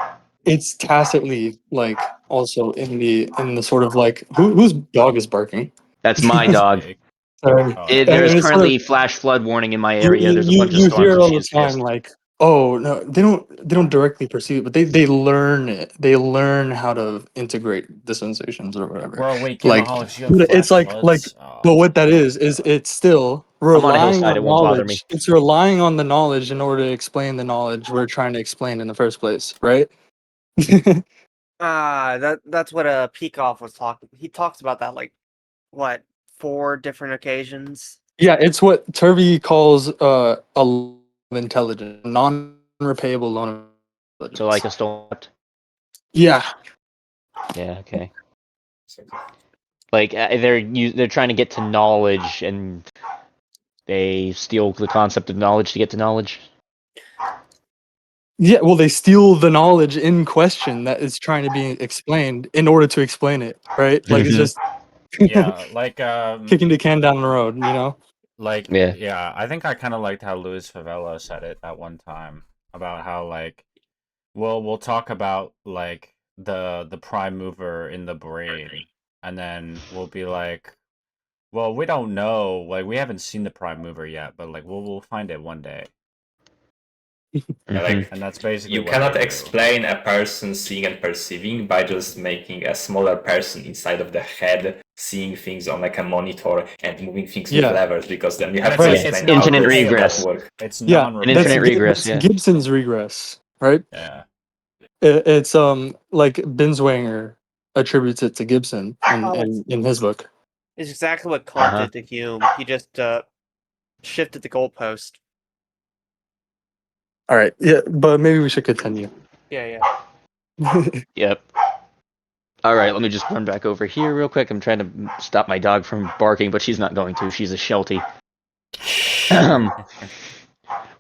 Speaker 1: it's tacitly like also in the sort of like whose dog is barking?
Speaker 2: That's my dog.
Speaker 3: Jake.
Speaker 1: Sorry.
Speaker 3: Oh,
Speaker 2: There
Speaker 1: And
Speaker 2: is
Speaker 1: it's sort of
Speaker 2: currently flash flood warning in my
Speaker 1: you
Speaker 2: area. There's a bunch of
Speaker 1: you hear
Speaker 2: storms,
Speaker 1: it
Speaker 2: and
Speaker 1: all
Speaker 2: she
Speaker 1: the
Speaker 2: is
Speaker 1: time,
Speaker 2: pissed.
Speaker 1: like, oh no, they don't directly perceive it, but they learn it. They learn how to integrate the sensations or whatever.
Speaker 3: bro, wait,
Speaker 1: Like
Speaker 3: Gameaholics, you have
Speaker 1: it's
Speaker 3: flash
Speaker 1: like
Speaker 3: floods? Oh,
Speaker 1: but what that is it's still
Speaker 2: I'm on a
Speaker 1: relying
Speaker 2: hillside.
Speaker 1: on
Speaker 2: It won't bother me.
Speaker 1: knowledge. It's relying on the knowledge in order to explain the knowledge we're trying to explain in the first place, right?
Speaker 5: That's what Peikoff was talking. He talks about that like what 4 different occasions.
Speaker 1: Yeah, it's what Turvey calls a loan of intelligence, non-repayable loan of
Speaker 2: So like
Speaker 1: intelligence.
Speaker 2: a storm.
Speaker 1: Yeah,
Speaker 2: Yeah. Okay. Like they're trying to get to knowledge, and they steal the concept of knowledge to get to knowledge.
Speaker 1: yeah. Well, they steal the knowledge in question that is trying to be explained in order to explain it, right? Like it's just
Speaker 3: yeah, like
Speaker 1: kicking the can down the road, you know?
Speaker 2: Yeah.
Speaker 3: yeah, I think I kind of liked how Luis Favela said it that one time about how like, well, we'll talk about like the prime mover in the brain, and then we'll be like, well, we don't know, like we haven't seen the prime mover yet, but like we'll find it one day.
Speaker 7: Like
Speaker 3: And that's basically
Speaker 7: you
Speaker 3: what
Speaker 7: cannot
Speaker 3: they do.
Speaker 7: explain a person seeing and perceiving by just making a smaller person inside of the head seeing things on like a monitor and moving things with
Speaker 1: Yeah,
Speaker 7: levers, because then you
Speaker 3: But
Speaker 7: have to
Speaker 1: right.
Speaker 3: it's
Speaker 7: explain how
Speaker 2: Infinite
Speaker 7: the brain of that
Speaker 2: regress.
Speaker 7: works.
Speaker 3: It's
Speaker 1: Yeah,
Speaker 2: An
Speaker 1: that's
Speaker 2: infinite
Speaker 3: non-repayable.
Speaker 2: regress.
Speaker 1: that's
Speaker 2: Yeah.
Speaker 1: Gibson's regress, right?
Speaker 3: Yeah.
Speaker 1: It's like Binswanger attributes it to Gibson in his book.
Speaker 5: It's exactly what Kant did to Hume. He just shifted the goalpost.
Speaker 1: All right, yeah, but maybe we should continue.
Speaker 5: Yeah.
Speaker 2: Yep. All right, let me just run back over here real quick. I'm trying to stop my dog from barking, but she's not going to. She's a Sheltie.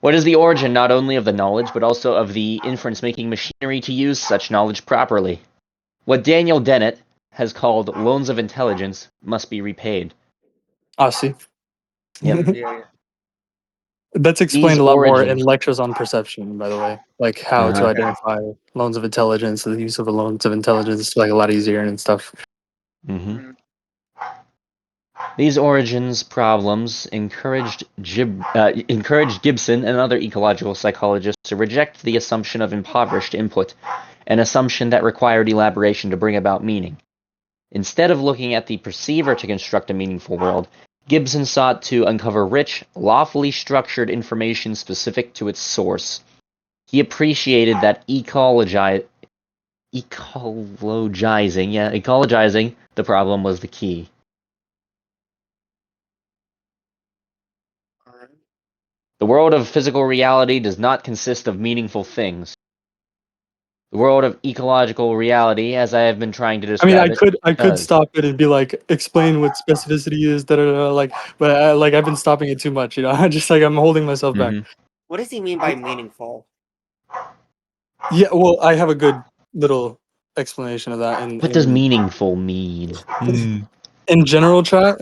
Speaker 2: What is the origin not only of the knowledge, but also of the inference-making machinery to use such knowledge properly? What Daniel Dennett has called loans of intelligence must be repaid.
Speaker 1: I see.
Speaker 2: Yep.
Speaker 5: Yeah.
Speaker 1: That's
Speaker 2: These
Speaker 1: explained a lot more in
Speaker 2: origins.
Speaker 1: lectures on perception, by the way, like how to
Speaker 2: Uh-huh.
Speaker 1: identify loans of intelligence, the use of the loans of intelligence is like a lot easier and stuff.
Speaker 2: Mm-hmm. These origins problems encouraged Gibson and other ecological psychologists to reject the assumption of impoverished input, an assumption that required elaboration to bring about meaning. Instead of looking at the perceiver to construct a meaningful world, Gibson sought to uncover rich, lawfully structured information specific to its source. He appreciated that ecologizing the problem was the key. The world of physical reality does not consist of meaningful things. The world of ecological reality, as I have been trying to
Speaker 1: I mean,
Speaker 2: describe it,
Speaker 1: I could
Speaker 2: does.
Speaker 1: stop it and be like, explain what specificity is, da da da. Like, but like I've been stopping it too much, you know. I just like I'm holding myself back.
Speaker 5: What does he mean by meaningful?
Speaker 1: Yeah, well, I have a good little explanation of that
Speaker 2: What does meaningful mean?
Speaker 1: in general chat,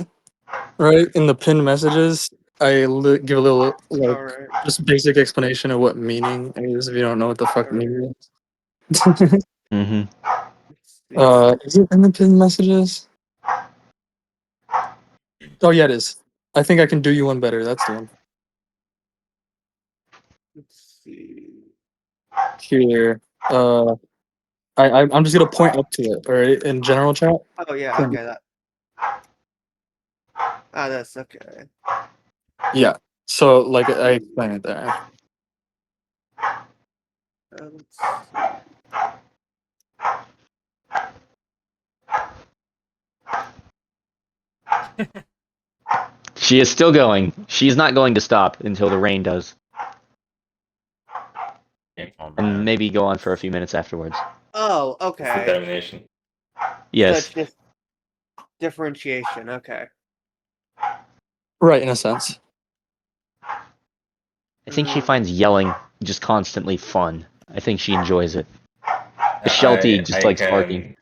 Speaker 1: right? In the pinned messages, give a little like
Speaker 5: Alright.
Speaker 1: just basic explanation of what meaning is if you don't know what the fuck meaning is.
Speaker 2: Mm-hmm.
Speaker 1: Is it in the pinned messages? Oh yeah, it is. I think I can do you one better. That's the one.
Speaker 5: Let's see.
Speaker 1: Here. I'm just gonna point up to it, alright, in general chat.
Speaker 5: Oh yeah, okay, that. That's okay.
Speaker 1: Yeah. So like I explained it there.
Speaker 5: Let's see.
Speaker 2: She is still going. She's not going to stop until the rain does.
Speaker 3: Oh,
Speaker 2: And
Speaker 3: man.
Speaker 2: maybe go on for a few minutes afterwards.
Speaker 5: Oh,
Speaker 7: It's
Speaker 5: okay.
Speaker 7: determination.
Speaker 2: Yes.
Speaker 5: So it's just differentiation. Okay.
Speaker 1: Right, in a sense.
Speaker 2: I think she finds yelling just constantly fun. I think she enjoys it. Shelty just likes barking.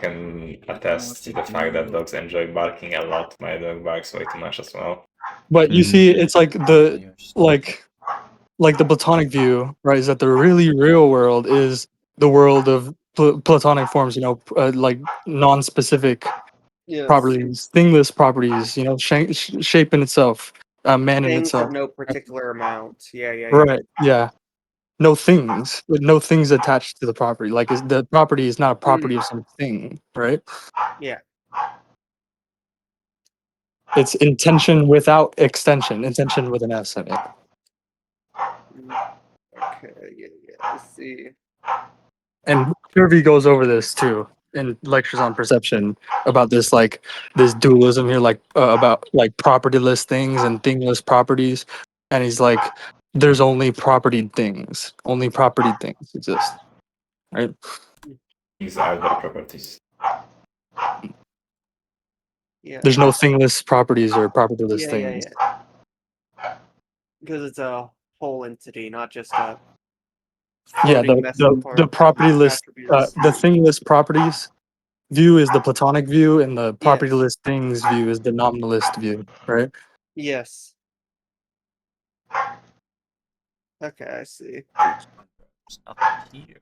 Speaker 7: Can attest to the fact that dogs enjoy barking a lot. My dog barks way too much as well.
Speaker 1: But you
Speaker 2: Mhm.
Speaker 1: see, it's like like the Platonic view, right? Is that the really real world is the world of Platonic forms, like non-specific
Speaker 5: Yes.
Speaker 1: properties, thingless properties, shape in itself, man in
Speaker 5: Things
Speaker 1: itself.
Speaker 5: of no particular amount. Yeah.
Speaker 1: Right. Yeah. No things, with no things attached to the property. Like the property is not a property of something, right?
Speaker 5: Yeah.
Speaker 1: It's intention without extension, intention with an S in it.
Speaker 5: Okay. Yeah. I see.
Speaker 1: And Kirby goes over this too in lectures on perception about this dualism here, about like propertyless things and thingless properties, and he's like, there's only propertied things, only propertied things exist, right?
Speaker 7: These are their properties.
Speaker 5: Yeah.
Speaker 1: There's no thingless properties or propertyless things.
Speaker 5: Yeah. Because it's a whole entity, not just a
Speaker 1: Yeah,
Speaker 5: floating
Speaker 1: the propertyless,
Speaker 5: attributes.
Speaker 1: the thingless properties view is the Platonic view, and the
Speaker 5: Yes.
Speaker 1: propertyless things view is the nominalist view, right?
Speaker 5: Yes. Okay, I see.
Speaker 3: Up here.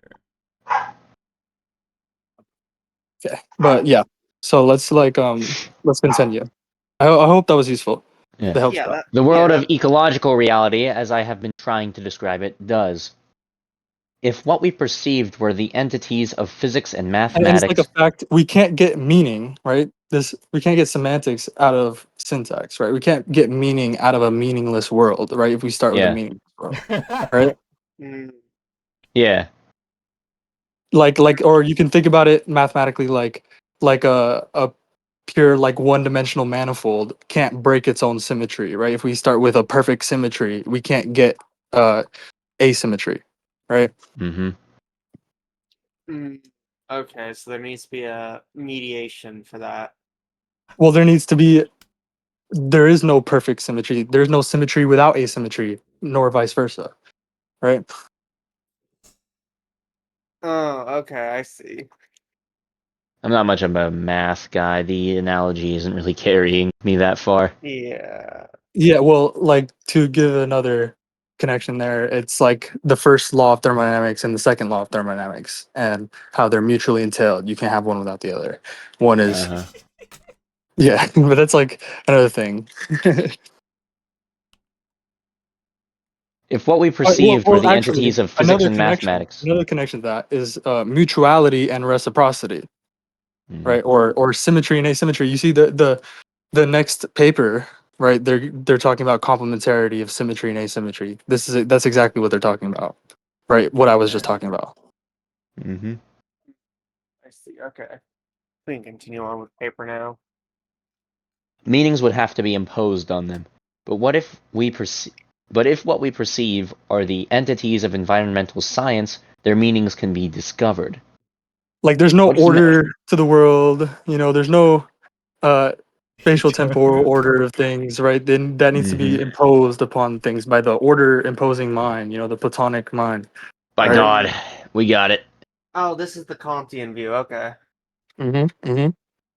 Speaker 1: Okay, but yeah, so let's continue. I hope that was useful.
Speaker 2: Yeah.
Speaker 1: That helps
Speaker 5: Yeah,
Speaker 1: out.
Speaker 2: The world of ecological reality, as I have been trying to describe it, does. If what we perceived were the entities of physics and
Speaker 1: And it's like
Speaker 2: mathematics,
Speaker 1: a fact we can't get meaning, right? We can't get semantics out of syntax, right? We can't get meaning out of a meaningless world, right? If we start with a
Speaker 2: Yeah.
Speaker 1: meaningless world, right?
Speaker 2: Yeah.
Speaker 1: Like or you can think about it mathematically like a pure like one-dimensional manifold can't break its own symmetry, right? If we start with a perfect symmetry, we can't get asymmetry, right?
Speaker 2: Mm-hmm.
Speaker 5: Okay, so there needs to be a mediation for that.
Speaker 1: Well, there is no perfect symmetry. There's no symmetry without asymmetry, nor vice versa, right?
Speaker 5: Oh, okay, I see.
Speaker 2: I'm not much of a math guy. The analogy isn't really carrying me that far.
Speaker 5: Yeah.
Speaker 1: Yeah, well, like to give another connection there, it's like the first law of thermodynamics and the second law of thermodynamics and how they're mutually entailed. You can't have one without the other. One is
Speaker 2: Uh-huh.
Speaker 1: yeah, but that's like another thing.
Speaker 2: If what we perceived were the
Speaker 1: Actually,
Speaker 2: entities of physics and mathematics.
Speaker 1: another connection to that is mutuality and reciprocity,
Speaker 2: Mhm.
Speaker 1: right? Or symmetry and asymmetry. You see the next paper, right? They're talking about complementarity of symmetry and asymmetry. That's exactly what they're talking about, right? What I was just talking about.
Speaker 2: Mm-hmm.
Speaker 5: I see. Okay. We can continue on with paper now.
Speaker 2: Meanings would have to be imposed on them. But what if what we perceive are the entities of environmental science, their meanings can be discovered.
Speaker 1: Like there's no
Speaker 2: What is
Speaker 1: order to the world, there's no spatial temporal order of things, right? Then that needs to be
Speaker 2: Mhm.
Speaker 1: imposed upon things by the order imposing mind, the Platonic mind.
Speaker 2: By
Speaker 1: right?
Speaker 2: God, we got it.
Speaker 5: Oh, this is the Kantian view. Okay.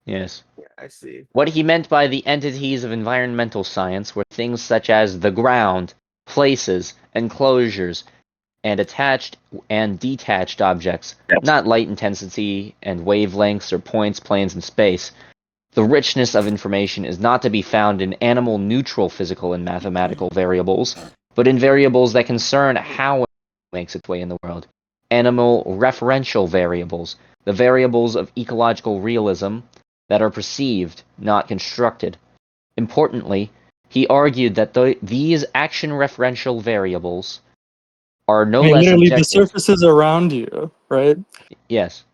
Speaker 2: Yes.
Speaker 5: Yeah, I see.
Speaker 2: What he meant by the entities of environmental science were things such as the ground, places, enclosures, and attached and detached objects, not light intensity and wavelengths or points, planes, and space. The richness of information is not to be found in animal-neutral physical and mathematical variables, but in variables that concern how it makes its way in the world. Animal referential variables, the variables of ecological realism that are perceived, not constructed. Importantly, he argued that these action referential variables are no
Speaker 1: I mean,
Speaker 2: less
Speaker 1: literally the
Speaker 2: objective.
Speaker 1: surfaces around you, right?
Speaker 2: Yes.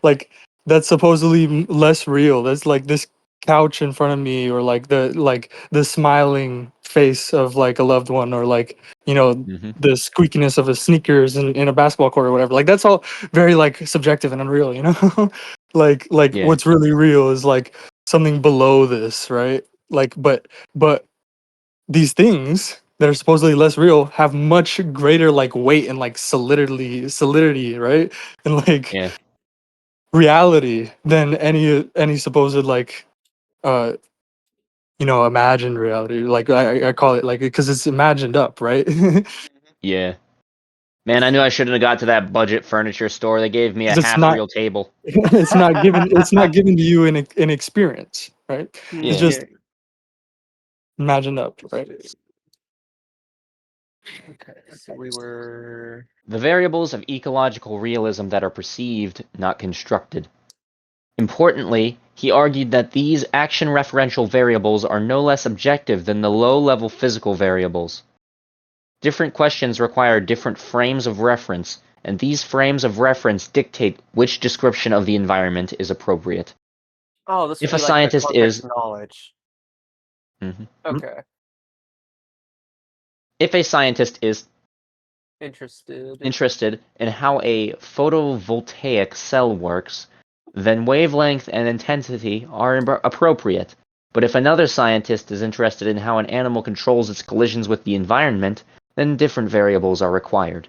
Speaker 1: Like that's supposedly less real. That's like this couch in front of me, or like the smiling face of like a loved one, or like
Speaker 2: Mhm.
Speaker 1: the squeakiness of a sneakers in a basketball court or whatever. Like that's all very like subjective and unreal. Like
Speaker 2: Yeah.
Speaker 1: what's really real is like something below this, right? Like but these things that are supposedly less real have much greater like weight and like solidity, right? And like
Speaker 2: Yeah.
Speaker 1: reality than any supposed like uh imagined reality. Like I call it like because it's imagined up, right?
Speaker 2: Yeah. Man, I knew I shouldn't have got to that budget furniture store. They gave me a
Speaker 1: 'Cause it's
Speaker 2: half
Speaker 1: not
Speaker 2: real table.
Speaker 1: it's not given to you in an experience, right? It's
Speaker 2: Yeah.
Speaker 1: just imagined up, right?
Speaker 5: Okay, so we were.
Speaker 2: The variables of ecological realism that are perceived, not constructed. Importantly, he argued that these action-referential variables are no less objective than the low-level physical variables. Different questions require different frames of reference, and these frames of reference dictate which description of the environment is appropriate.
Speaker 5: Oh, this would
Speaker 2: If a
Speaker 5: be like the
Speaker 2: scientist
Speaker 5: context
Speaker 2: is
Speaker 5: knowledge.
Speaker 2: Mhm.
Speaker 5: Okay.
Speaker 2: If a scientist is
Speaker 5: Interested.
Speaker 2: interested in how a photovoltaic cell works, then wavelength and intensity are appropriate. But if another scientist is interested in how an animal controls its collisions with the environment, then different variables are required.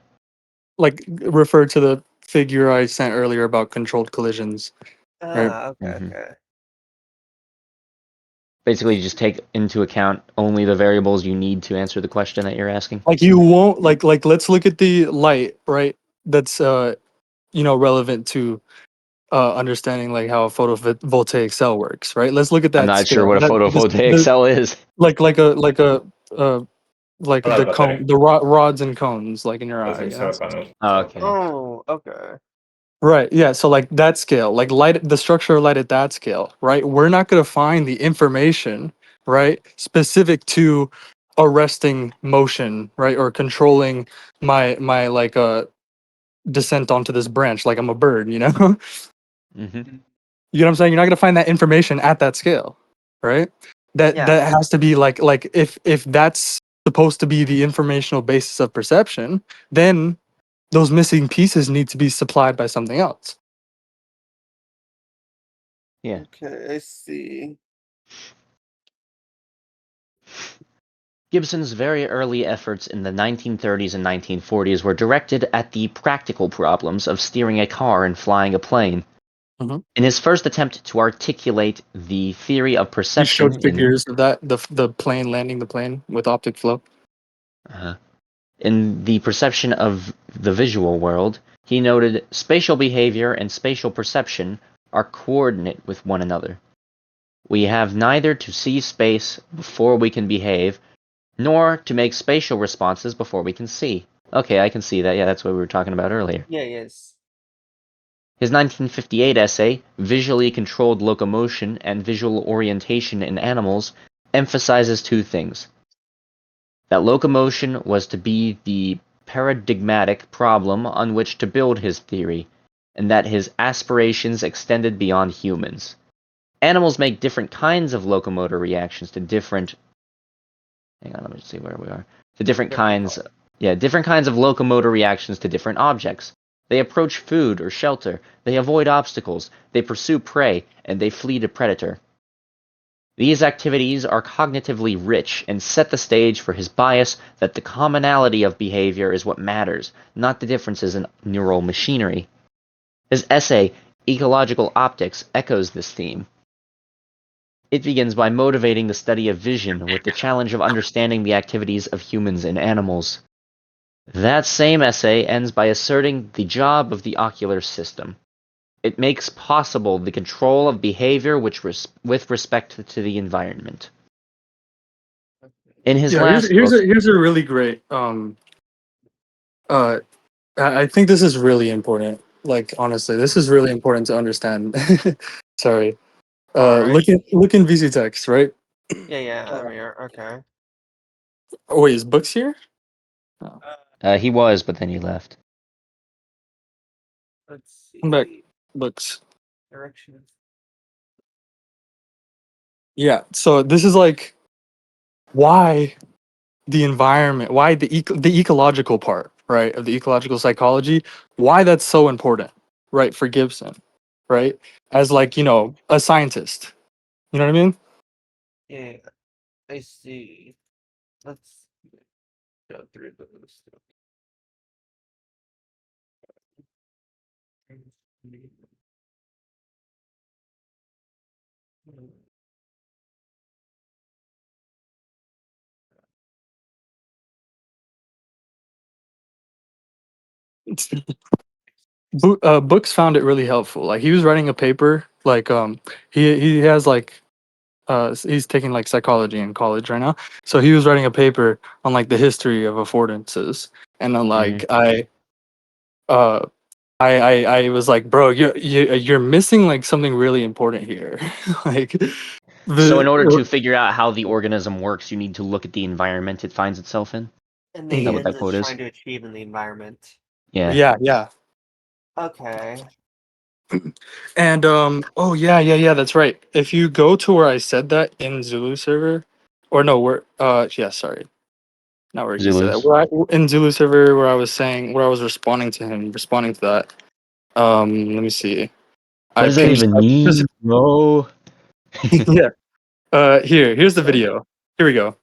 Speaker 1: Like refer to the figure I sent earlier about controlled collisions, right?
Speaker 5: Okay,
Speaker 2: Mhm.
Speaker 5: okay.
Speaker 2: Basically, you just take into account only the variables you need to answer the question that you're asking.
Speaker 1: Like you won't like let's look at the light, right? That's relevant to understanding like how a photovoltaic cell works, right? Let's look at
Speaker 2: I'm
Speaker 1: that
Speaker 2: not sure
Speaker 1: scale.
Speaker 2: what a
Speaker 1: That
Speaker 2: photovoltaic cell is.
Speaker 1: like
Speaker 7: Solar
Speaker 1: the
Speaker 7: battery.
Speaker 1: cone, the rods and cones, like in your
Speaker 7: As
Speaker 1: eye,
Speaker 7: in solar panel.
Speaker 2: Oh, okay.
Speaker 5: Oh, okay.
Speaker 1: Right. Yeah. So like that scale, like light, the structure of light at that scale, right? We're not going to find the information, right, specific to arresting motion, right, or controlling my like descent onto this branch, like I'm a bird, you know.
Speaker 2: Mm-hmm.
Speaker 1: You know what I'm saying? You're not going to find that information at that scale, right? That
Speaker 5: Yeah.
Speaker 1: that has to be like if that's supposed to be the informational basis of perception, then those missing pieces need to be supplied by something else.
Speaker 2: Yeah.
Speaker 5: Okay, I see.
Speaker 2: Gibson's very early efforts in the 1930s and 1940s were directed at the practical problems of steering a car and flying a plane.
Speaker 1: Mhm.
Speaker 2: In his first attempt to articulate the theory of
Speaker 1: He
Speaker 2: perception
Speaker 1: showed figures of that, the plane landing the plane with optic flow.
Speaker 2: in the perception of the visual world, he noted spatial behavior and spatial perception are coordinate with one another. We have neither to see space before we can behave, nor to make spatial responses before we can see. Okay, I can see that. Yeah, that's what we were talking about earlier.
Speaker 5: Yeah, yes.
Speaker 2: His 1958 essay, Visually Controlled Locomotion and Visual Orientation in Animals, emphasizes two things. That locomotion was to be the paradigmatic problem on which to build his theory, and that his aspirations extended beyond humans. Animals make different kinds of locomotor reactions to different. Hang on, let me see where we are. To different kinds. Yeah, different kinds of locomotor reactions to different objects. They approach food or shelter. They avoid obstacles. They pursue prey, and they flee the predator. These activities are cognitively rich and set the stage for his bias that the commonality of behavior is what matters, not the differences in neural machinery. His essay, Ecological Optics, echoes this theme. It begins by motivating the study of vision with the challenge of understanding the activities of humans and animals. That same essay ends by asserting the job of the ocular system. It makes possible the control of behavior with respect to the environment. In his
Speaker 1: Yeah,
Speaker 2: last book,
Speaker 1: here's a really great uh I think this is really important. Like honestly, this is really important to understand. Sorry.
Speaker 5: Alright.
Speaker 1: Look in VC text, right?
Speaker 5: Yeah, I'm here. Okay.
Speaker 1: Oh wait, is books here? Oh,
Speaker 2: he was, but then he left.
Speaker 5: Let's
Speaker 1: come back.
Speaker 5: see.
Speaker 1: Books.
Speaker 5: Directions.
Speaker 1: Yeah. So this is like why the environment, why the ecological part, right, of the ecological psychology, why that's so important, right, for Gibson, right, as like a scientist. You know what I mean?
Speaker 5: Yeah, I see. Let's Got 3 of those.
Speaker 1: Books found it really helpful. Like he was writing a paper, like he has like he's taking like psychology in college right now. So he was writing a paper on like the history of affordances, and then like uh I was like, bro, you're missing like something really important here. Like
Speaker 2: So in order
Speaker 1: the
Speaker 2: to figure out how the organism works, you need to look at the environment it finds itself in.
Speaker 5: And
Speaker 2: Is
Speaker 5: the
Speaker 2: that what
Speaker 5: ends
Speaker 2: that
Speaker 5: it's
Speaker 2: quote is?
Speaker 5: trying to achieve in the environment.
Speaker 2: Yeah.
Speaker 1: yeah.
Speaker 5: Okay.
Speaker 1: And oh yeah, that's right. If you go to where I said that in Zulu server, or no, where yeah, sorry. Not where he said that.
Speaker 2: Zulus.
Speaker 1: In Zulu server where I was saying where I was responding to him, responding to that. Let me see.
Speaker 2: What
Speaker 1: I
Speaker 2: does that
Speaker 1: pinged
Speaker 2: even mean, bro?
Speaker 1: yeah. Here's the video. Here we go.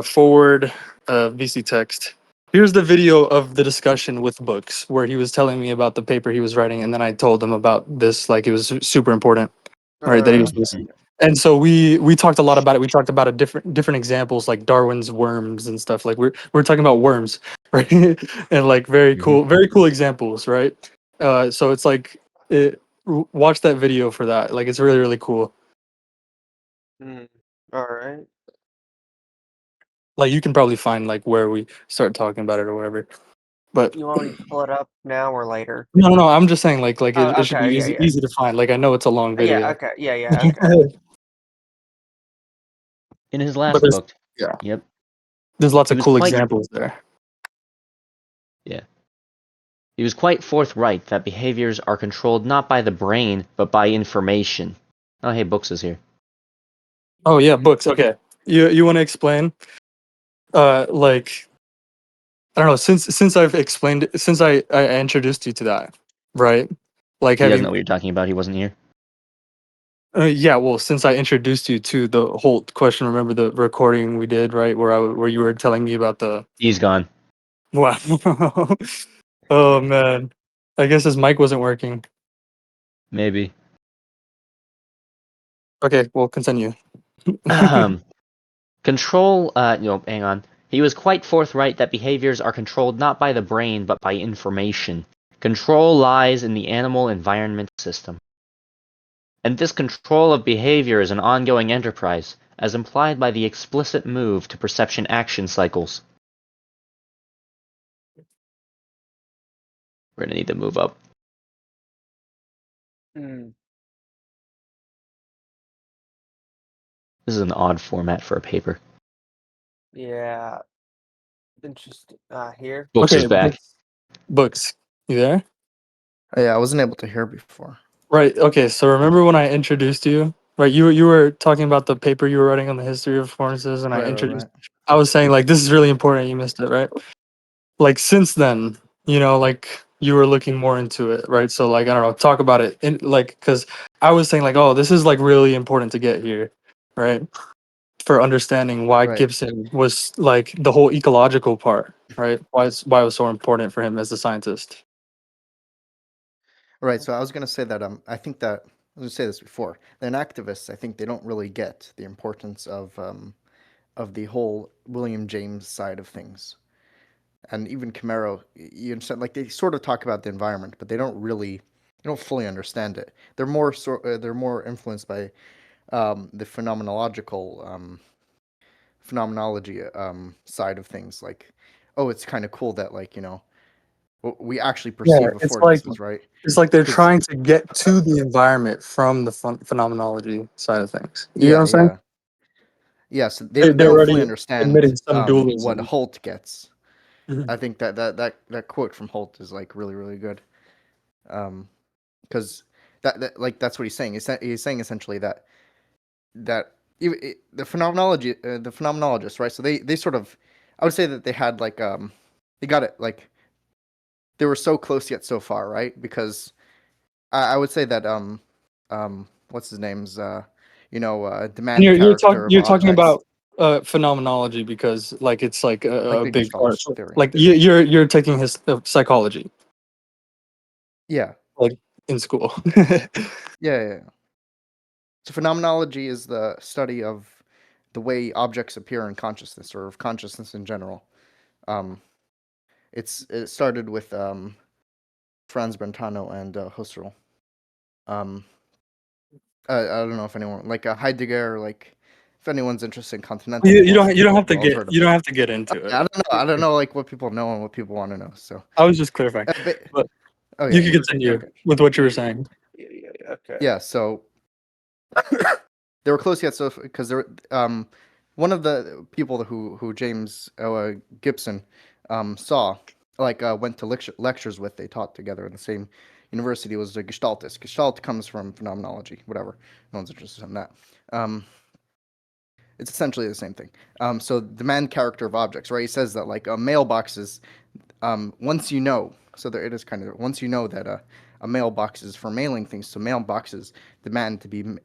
Speaker 1: Forward VC text. Here's the video of the discussion with books where he was telling me about the paper he was writing, and then I told him about this, like it was super important, right? That he was missing. And so we talked a lot about it. We talked about different examples like Darwin's worms and stuff. Like we're talking about worms, right? And like very cool examples, right? So it's like watch that video for that. Like it's really cool.
Speaker 5: All right.
Speaker 1: Like you can probably find like where we start talking about it or whatever. But
Speaker 5: You want me to pull it up now or later?
Speaker 1: no. I'm just saying like
Speaker 5: Oh,
Speaker 1: it should be
Speaker 5: okay.
Speaker 1: easy
Speaker 5: Yeah.
Speaker 1: easy to find. Like I know it's a long
Speaker 5: Yeah.
Speaker 1: video.
Speaker 5: Okay. Yeah. Okay.
Speaker 2: In his
Speaker 1: But
Speaker 2: last
Speaker 1: there's
Speaker 2: book.
Speaker 1: yeah,
Speaker 2: Yep.
Speaker 1: there's lots
Speaker 2: He
Speaker 1: of
Speaker 2: was
Speaker 1: cool
Speaker 2: quite
Speaker 1: examples there.
Speaker 2: Yeah. He was quite forthright that behaviors are controlled not by the brain, but by information. Oh, hey, Books is here.
Speaker 1: Oh yeah, books. Okay, you want to explain? Like I don't know. Since I've explained, since I introduced you to that, right? Like
Speaker 2: He doesn't
Speaker 1: having
Speaker 2: know what you're talking about. He wasn't here.
Speaker 1: yeah. Well, since I introduced you to the whole question, remember the recording we did, right? Where you were telling me about the
Speaker 2: He's gone.
Speaker 1: wow. Oh man, I guess his mic wasn't working.
Speaker 2: Maybe.
Speaker 1: Okay, well continue.
Speaker 2: Control, hang on. He was quite forthright that behaviors are controlled not by the brain, but by information. Control lies in the animal environment system. And this control of behavior is an ongoing enterprise, as implied by the explicit move to perception action cycles. We're gonna need to move up. This is an odd format for a paper.
Speaker 5: Yeah. Interesting. Here.
Speaker 2: Books is
Speaker 1: Okay,
Speaker 2: back.
Speaker 1: books. You there?
Speaker 6: Oh, yeah, I wasn't able to hear before.
Speaker 1: Right. Okay. So remember when I introduced you? Right. You were talking about the paper you were writing on the history of performances, and I introduced.
Speaker 6: Right.
Speaker 1: I was saying like this is really important. You missed it, right? Like since then, like you were looking more into it, right? So like I don't know, talk about it, like because I was saying like, oh, this is like really important to get here, right? For understanding why
Speaker 6: Right.
Speaker 1: Gibson was like the whole ecological part, right? Why it was so important for him as a scientist.
Speaker 6: Right. So I was going to say that I think that I was going to say this before. Then activists, I think they don't really get the importance of the whole William James side of things, and even Camaro. You understand? Like they sort of talk about the environment, but they don't fully understand it. They're more influenced by the phenomenology side of things. Like, oh, it's kind of cool that we actually
Speaker 1: Yeah,
Speaker 6: perceive affordances, right?
Speaker 1: it's like they're
Speaker 6: Because
Speaker 1: trying to get to the environment from the phenomenology side of things. You know what
Speaker 6: yeah,
Speaker 1: I'm saying?
Speaker 6: yeah. Yes, they
Speaker 1: They're
Speaker 6: don't fully
Speaker 1: already
Speaker 6: understand
Speaker 1: admitting some
Speaker 6: what
Speaker 1: dualism.
Speaker 6: Holt gets.
Speaker 1: Mhm.
Speaker 6: I think that quote from Holt is like really good. Because that's what he's saying. He's saying essentially that the the phenomenologists, right? So they sort of, I would say that they had they got it like they were so close yet so far, right? Because I would say that what's his name's the
Speaker 1: And
Speaker 6: main character of
Speaker 1: you're talking
Speaker 6: Objects.
Speaker 1: about phenomenology because like it's like
Speaker 6: Like
Speaker 1: a
Speaker 6: the
Speaker 1: big part.
Speaker 6: Gestalt theory.
Speaker 1: Like you're taking his psychology
Speaker 6: Yeah.
Speaker 1: like in school.
Speaker 6: Yeah. So phenomenology is the study of the way objects appear in consciousness, or of consciousness in general. Um, it started with Franz Brentano and Husserl. I don't know if anyone like Heidegger, like if anyone's interested in continental
Speaker 1: You
Speaker 6: philosophy,
Speaker 1: don't have to
Speaker 6: you've all
Speaker 1: get
Speaker 6: heard of it.
Speaker 1: into
Speaker 6: Okay,
Speaker 1: it.
Speaker 6: I don't know like what people know and what people want to know. So,
Speaker 1: I was just clarifying,
Speaker 6: but
Speaker 1: but
Speaker 6: oh
Speaker 1: you
Speaker 6: yeah,
Speaker 1: can continue
Speaker 6: okay,
Speaker 1: with what you were saying.
Speaker 5: Okay.
Speaker 6: yeah. So they were close yet, so because they're one of the people who James Gibson saw, like went to lectures with, they taught together in the same university, was a Gestaltist. Gestalt comes from phenomenology, whatever. No one's interested in that. It's essentially the same thing. So the man character of objects, right? He says that like mailboxes, once you know, so there it is kind of once you know that a mailbox is for mailing things, so mailboxes demand to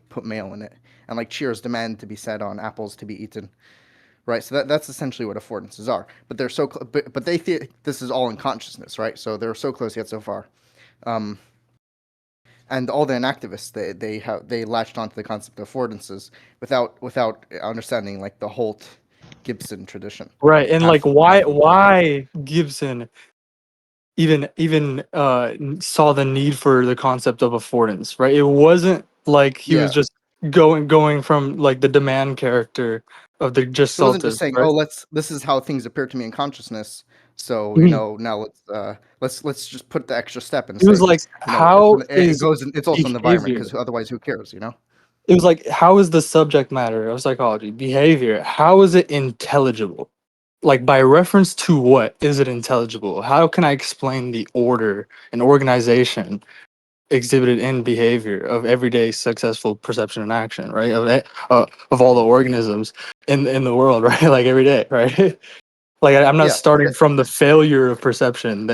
Speaker 6: put mail in it, and like cheers demand to be set on apples to be eaten, right? So that's essentially what affordances are. But they're so but they this is all in consciousness, right? So they're so close yet so far. And all the inactivists, they latched onto the concept of affordances without understanding like the Holt Gibson tradition.
Speaker 1: Right, and like
Speaker 6: Half of them talk about.
Speaker 1: why Gibson even saw the need for the concept of affordance, right? It wasn't like he was
Speaker 6: Yeah.
Speaker 1: just going from like the demand character of the
Speaker 6: He wasn't just
Speaker 1: gestaltist,
Speaker 6: saying,
Speaker 1: right?
Speaker 6: "Oh, this is how things appear to me in consciousness." So
Speaker 1: Mhm.
Speaker 6: now let's just put the extra step and
Speaker 1: It was
Speaker 6: say,
Speaker 1: like
Speaker 6: it's
Speaker 1: how
Speaker 6: it
Speaker 1: is
Speaker 6: goes it's also in the environment,
Speaker 1: behavior,
Speaker 6: because otherwise who cares,
Speaker 1: it was like how is the subject matter of psychology, behavior, how is it intelligible? Like by reference to what is it intelligible? How can I explain the order and organization exhibited in behavior of everyday successful perception and action, right? Of all the organisms in the world, right? Like every day, right? Like I'm not
Speaker 6: Yeah.
Speaker 1: starting from the failure of perception.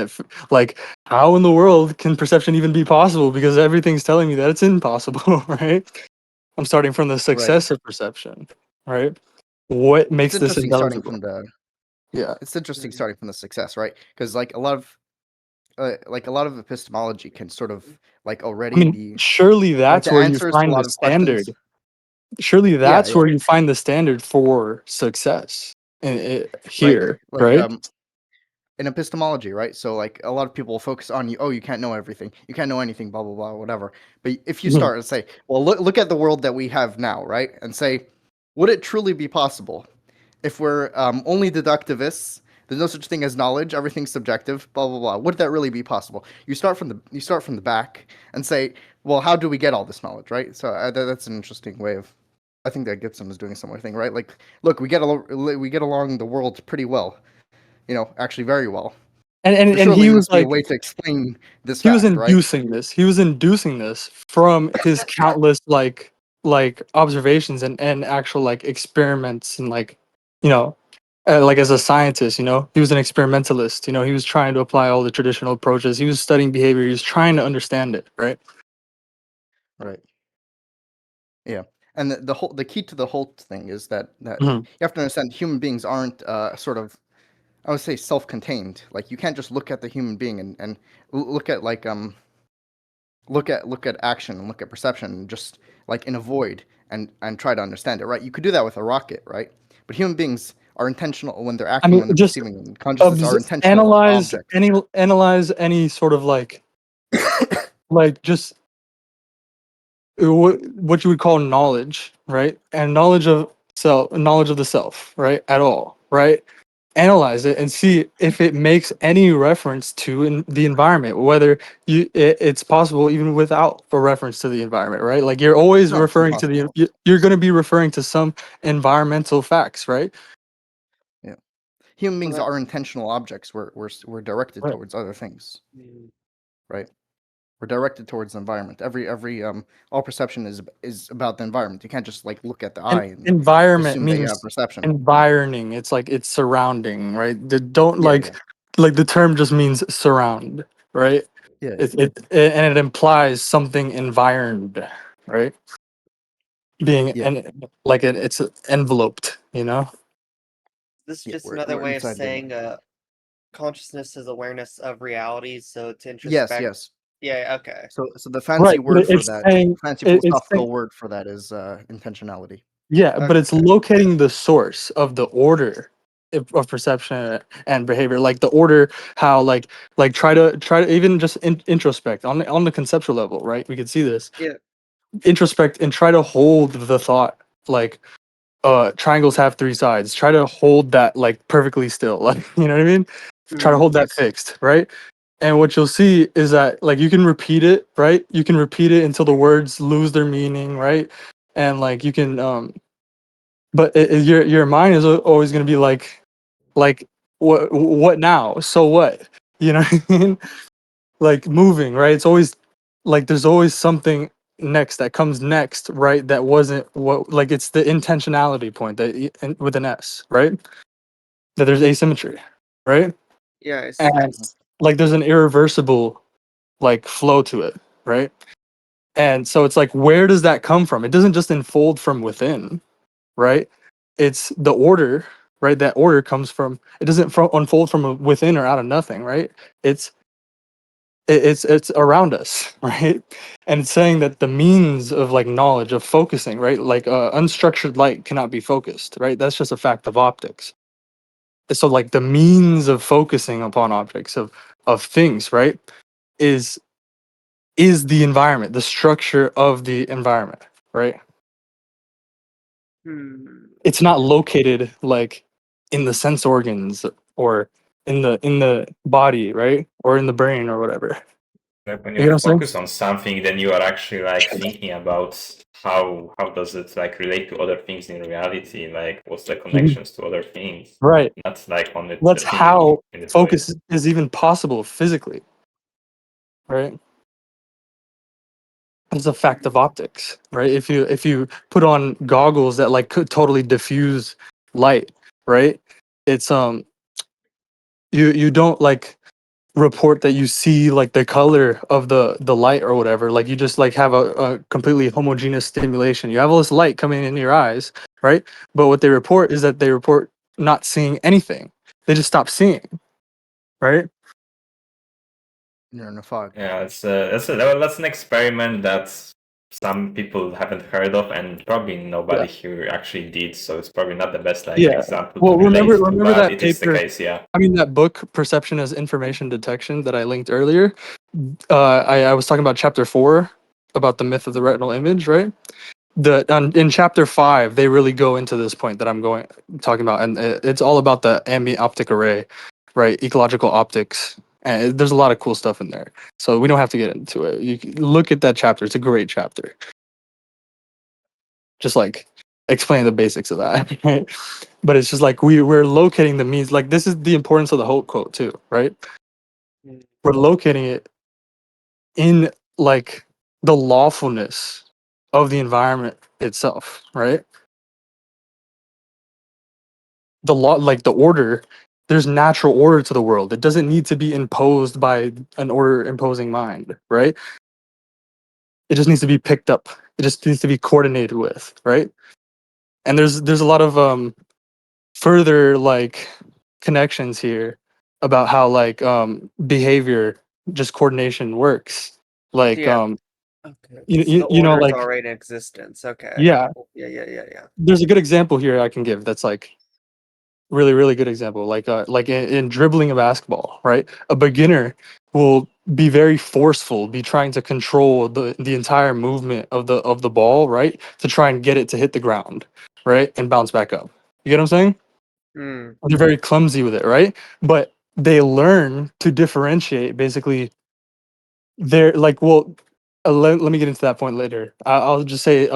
Speaker 1: Like how in the world can perception even be possible? Because everything's telling me that it's impossible, right? I'm starting from the
Speaker 6: Right.
Speaker 1: success of perception, right? What
Speaker 6: It's
Speaker 1: makes this
Speaker 6: interesting starting
Speaker 1: intelligible?
Speaker 6: from the
Speaker 1: Yeah.
Speaker 6: it's interesting starting from the success, right? Because like a lot of epistemology can sort of like
Speaker 1: I
Speaker 6: already
Speaker 1: mean,
Speaker 6: be
Speaker 1: surely
Speaker 6: like
Speaker 1: that's
Speaker 6: the
Speaker 1: where you
Speaker 6: answers to a
Speaker 1: find the
Speaker 6: lot of questions.
Speaker 1: standard. Surely
Speaker 6: Yeah,
Speaker 1: that's
Speaker 6: yeah.
Speaker 1: where you find the standard for success
Speaker 6: Right.
Speaker 1: here,
Speaker 6: Like
Speaker 1: right?
Speaker 6: in epistemology, right? So like a lot of people focus on you can't know everything. You can't know anything, blah blah blah, whatever. But if you
Speaker 1: Mhm.
Speaker 6: start and say, well, look at the world that we have now, right? And say, would it truly be possible if we're only deductivists? There's no such thing as knowledge. Everything's subjective. Blah blah blah. Would that really be possible? You start from the back and say, well, how do we get all this knowledge, right? So that's an interesting way of. I think that Gibson was doing a similar thing, right? Like, look, we get along the world pretty well, actually very well. But
Speaker 1: And
Speaker 6: surely
Speaker 1: he
Speaker 6: there
Speaker 1: was
Speaker 6: must be a
Speaker 1: like
Speaker 6: way to explain this
Speaker 1: he was
Speaker 6: fact, right?
Speaker 1: inducing this. He was inducing this from his countless like observations and actual like experiments and like you know like as a scientist, he was an experimentalist. He was trying to apply all the traditional approaches. He was studying behavior. He was trying to understand it, right?
Speaker 6: Right. Yeah. And the key to the whole thing is that
Speaker 1: Mhm.
Speaker 6: you have to understand human beings aren't sort of, I would say, self-contained. Like you can't just look at the human being and look at like look at action and look at perception and just like in a void and try to understand it, right? You could do that with a rocket, right? But human beings are intentional when they're
Speaker 1: I
Speaker 6: acting,
Speaker 1: mean,
Speaker 6: when they're
Speaker 1: just
Speaker 6: perceiving in consciousness, are intentional
Speaker 1: analyze
Speaker 6: objects.
Speaker 1: any sort of like just what you would call knowledge, right? And knowledge of the self, right? At all, right? Analyze it and see if it makes any reference to the environment, whether it's possible even without a reference to the environment, right? Like you're always
Speaker 6: No, it's
Speaker 1: referring to
Speaker 6: impossible.
Speaker 1: you're going to be referring to some environmental facts, right?
Speaker 6: Yeah. Human beings
Speaker 5: Well,
Speaker 6: are intentional objects. We're directed
Speaker 1: Right.
Speaker 6: towards other things, right? We're directed towards the environment. Every all perception is about the environment. You can't just like look at the
Speaker 1: And
Speaker 6: eye and
Speaker 1: environment
Speaker 6: assume that you have
Speaker 1: means
Speaker 6: perception.
Speaker 1: environing. It's like it's surrounding, right? Don't
Speaker 6: Yeah, yeah,
Speaker 1: like the term just means surround, right?
Speaker 6: yeah,
Speaker 1: And it implies something environed, right? being
Speaker 6: Yeah.
Speaker 1: like it's enveloped, you know.
Speaker 5: This is
Speaker 6: Yeah,
Speaker 5: just another
Speaker 6: we're
Speaker 5: way of
Speaker 6: inside the
Speaker 5: saying consciousness is awareness of reality. So to
Speaker 6: Yes,
Speaker 5: introspect.
Speaker 6: yes.
Speaker 5: Yeah. Okay.
Speaker 6: So the fancy
Speaker 1: Right, but
Speaker 6: word for
Speaker 1: it's
Speaker 6: that,
Speaker 1: saying
Speaker 6: fancy
Speaker 1: it's saying,
Speaker 6: philosophical word for that is intentionality.
Speaker 1: yeah, but it's
Speaker 5: Okay.
Speaker 1: locating the source of the order of perception and behavior, like the order, how like try to even just introspect on the conceptual level, right? We can see this.
Speaker 5: Yeah.
Speaker 1: Introspect and try to hold the thought, like triangles have three sides. Try to hold that like perfectly still, like you know what I mean? Try to
Speaker 5: Mhm.
Speaker 1: hold that fixed, right? And what you'll see is that like you can repeat it, right? You can repeat it until the words lose their meaning, right? And like you can but your mind is always going to be like what now? So what? You know what I mean? Like moving, right? It's always like there's always something next that comes next, right? That wasn't what, like it's the intentionality point that with an S, right? That there's asymmetry, right?
Speaker 5: Yeah. I see.
Speaker 1: And like there's an irreversible like flow to it, right? And so it's like, where does that come from? It doesn't just unfold from within, right? It's the order, right? That order comes from, it doesn't unfold from within or out of nothing, right? It's it's around us, right? And it's saying that the means of like knowledge of focusing, right? Like unstructured light cannot be focused, right? That's just a fact of optics. So like the means of focusing upon objects of things, right? Is is the environment, the structure of the environment, right?
Speaker 5: Hmm.
Speaker 1: It's not located like in the sense organs or in the body, right? Or in the brain or whatever.
Speaker 7: Like when
Speaker 1: You
Speaker 7: you
Speaker 1: know what I'm saying?
Speaker 7: focus on something, then you are actually like thinking about how does it like relate to other things in reality? Like what's the
Speaker 1: Mhm.
Speaker 7: connections to other things?
Speaker 1: Right.
Speaker 7: Not like only the
Speaker 1: That's
Speaker 7: thinking
Speaker 1: how
Speaker 7: in this way.
Speaker 1: focus is even possible physically, right? It's a fact of optics, right? If you put on goggles that like could totally diffuse light, right? It's you don't like report that you see like the color of the light or whatever. Like you just like have a completely homogeneous stimulation. You have all this light coming in your eyes, right? But what they report is that they report not seeing anything. They just stop seeing, right?
Speaker 6: You're in a fog.
Speaker 7: Yeah, that's an experiment that some people haven't heard of, and probably
Speaker 1: Yeah.
Speaker 7: nobody here actually did. So it's probably not the best like
Speaker 1: Yeah.
Speaker 7: example to
Speaker 1: Well,
Speaker 7: relate to,
Speaker 1: remember
Speaker 7: but
Speaker 1: that
Speaker 7: it is the
Speaker 1: paper.
Speaker 7: case. Yeah.
Speaker 1: I mean, that book, Perception as Information Detection, that I linked earlier. I was talking about chapter 4 about the myth of the retinal image, right? In chapter 5, they really go into this point that I'm talking about, and it's all about the ambient optic array, right? Ecological optics, and there's a lot of cool stuff in there. So we don't have to get into it. You can look at that chapter; it's a great chapter. Just like explain the basics of that, right? But it's just like we're locating the means. Like this is the importance of the Hope quote too, right?
Speaker 5: Mm.
Speaker 1: We're locating it in like the lawfulness of the environment itself, right? The law, like the order, there's natural order to the world. It doesn't need to be imposed by an order imposing mind, right? It just needs to be picked up. It just needs to be coordinated with, right? And there's a lot of further like connections here about how like behavior, just coordination works. Like
Speaker 5: Yeah. Okay.
Speaker 1: you,
Speaker 5: So the
Speaker 1: you know
Speaker 5: order is
Speaker 1: like
Speaker 5: already in existence. Okay.
Speaker 1: yeah,
Speaker 5: Yeah. Yeah. Yeah. Yeah.
Speaker 1: there's a good example here I can give that's like really good example like in dribbling a basketball, right? A beginner will be very forceful, be trying to control the entire movement of the ball, right, to try and get it to hit the ground, right, and bounce back up. You get what I'm saying?
Speaker 5: Hmm.
Speaker 1: They're very clumsy with it, right? But they learn to differentiate basically. They're like, well, let me get into that point later. I'll just say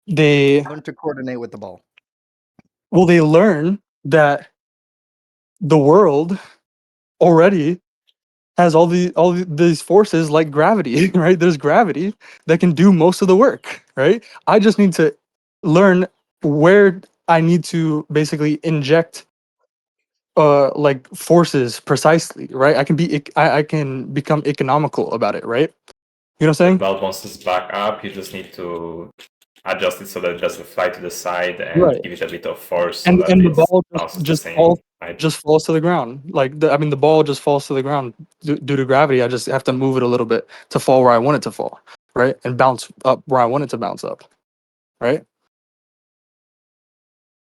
Speaker 1: they
Speaker 6: Learn to coordinate with the ball.
Speaker 1: well they learn that the world already has these forces like gravity, right? There's gravity that can do most of the work, right? I just need to learn where I need to basically inject like forces precisely, right? I can become economical about it, right? You know what I'm
Speaker 7: The
Speaker 1: saying?
Speaker 7: belt bounces back up. You just need to adjust it so that it doesn't fly to the side and
Speaker 1: Right.
Speaker 7: give it a bit of force so
Speaker 1: And
Speaker 7: that
Speaker 1: the
Speaker 7: it
Speaker 1: ball
Speaker 7: bounces the
Speaker 1: just
Speaker 7: same
Speaker 1: falls
Speaker 7: height.
Speaker 1: to the ground. Like the ball just falls to the ground due to gravity. I just have to move it a little bit to fall where I want it to fall, right? And bounce up where I want it to bounce up, right?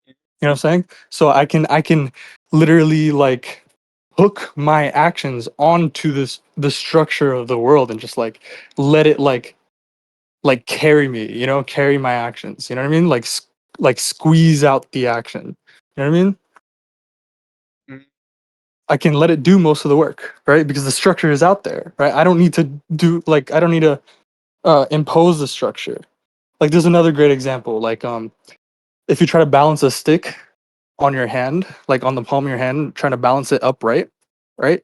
Speaker 1: You know what I'm saying? So I can literally like hook my actions onto the structure of the world and just like let it like carry me, you know, carry my actions. You know what I mean? Like squeeze out the action. You know what I mean?
Speaker 5: Mm.
Speaker 1: I can let it do most of the work, right? Because the structure is out there, right? I don't need to I don't need to impose the structure. Like there's another great example. Like if you try to balance a stick on your hand, like on the palm of your hand, trying to balance it upright, right?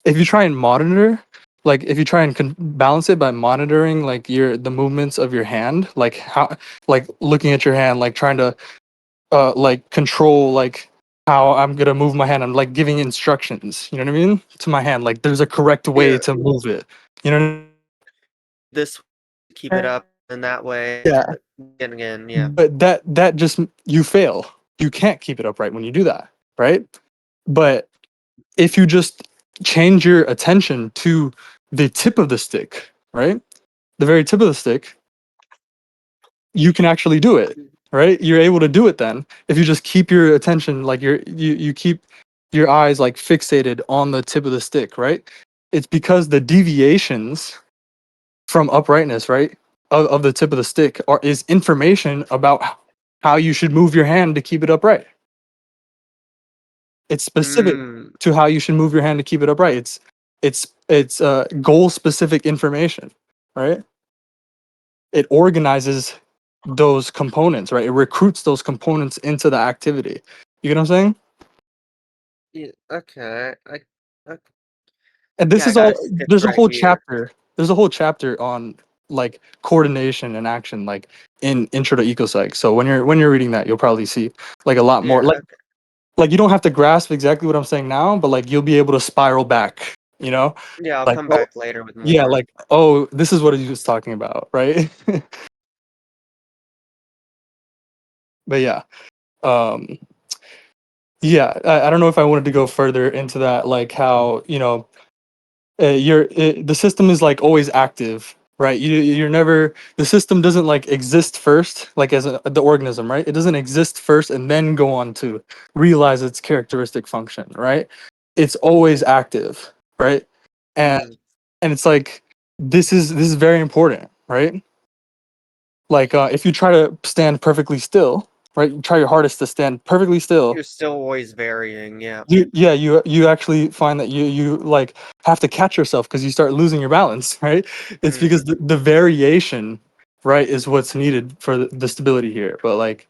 Speaker 1: If you try and monitor, like if you try and balance it by monitoring like the movements of your hand, like how, like looking at your hand, like trying to like control like how I'm gonna move my hand. I'm like giving instructions, you know what I mean, to my hand. Like there's a correct way
Speaker 5: Yeah.
Speaker 1: to move it. You know what I mean?
Speaker 5: This keep it up in that way.
Speaker 1: Yeah.
Speaker 5: And again, yeah.
Speaker 1: But that just you fail. You can't keep it upright when you do that, right? But if you just change your attention to the tip of the stick, right? The very tip of the stick, you can actually do it, right? You're able to do it then if you just keep your attention like you keep your eyes like fixated on the tip of the stick, right? It's because the deviations from uprightness, right, of the tip of the stick is information about how you should move your hand to keep it upright. It's specific
Speaker 5: Mm.
Speaker 1: to how you should move your hand to keep it upright. It's goal specific information, right? It organizes those components, right? It recruits those components into the activity. You get what I'm saying?
Speaker 5: Yeah, okay. Okay.
Speaker 1: And this
Speaker 5: Yeah, I
Speaker 1: is
Speaker 5: got
Speaker 1: all.
Speaker 5: a sketch
Speaker 1: There's a
Speaker 5: right
Speaker 1: whole
Speaker 5: here.
Speaker 1: chapter. There's a whole chapter on like coordination and action, like in Intro to Ecopsych. So when you're reading that, you'll probably see like a lot more.
Speaker 5: Yeah,
Speaker 1: Like
Speaker 5: okay.
Speaker 1: like you don't have to grasp exactly what I'm saying now, but like you'll be able to spiral back. You know,
Speaker 5: Yeah, I'll
Speaker 1: like
Speaker 5: come
Speaker 1: oh
Speaker 5: back later with
Speaker 1: yeah,
Speaker 5: more.
Speaker 1: like oh this is what he was talking about, right? But yeah, um, yeah. I don't know if I wanted to go further into that, like how you know the system is like always active, right? You're never, the system doesn't like exist first like as the organism, right? It doesn't exist first and then go on to realize its characteristic function, right? It's always active, right? and
Speaker 5: Mm.
Speaker 1: and it's like this is very important, right? Like if you try to stand perfectly still, right, you try your hardest to stand perfectly still,
Speaker 5: You're still always varying, yeah.
Speaker 1: you actually find that you like have to catch yourself because you start losing your balance, right? It's
Speaker 5: Mm.
Speaker 1: because the variation, right, is what's needed for the stability here, but like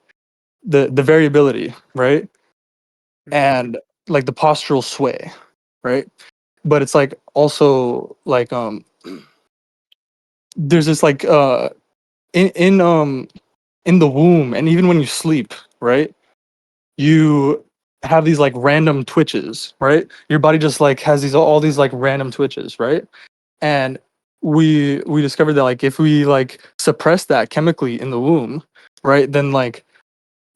Speaker 1: the variability, right,
Speaker 5: Mm.
Speaker 1: and like the postural sway, right, but it's like also like there's this like in the womb and even when you sleep, right, you have these like random twitches, right? Your body just like has these all these like random twitches, right? And we discovered that like if we like suppress that chemically in the womb, right, then like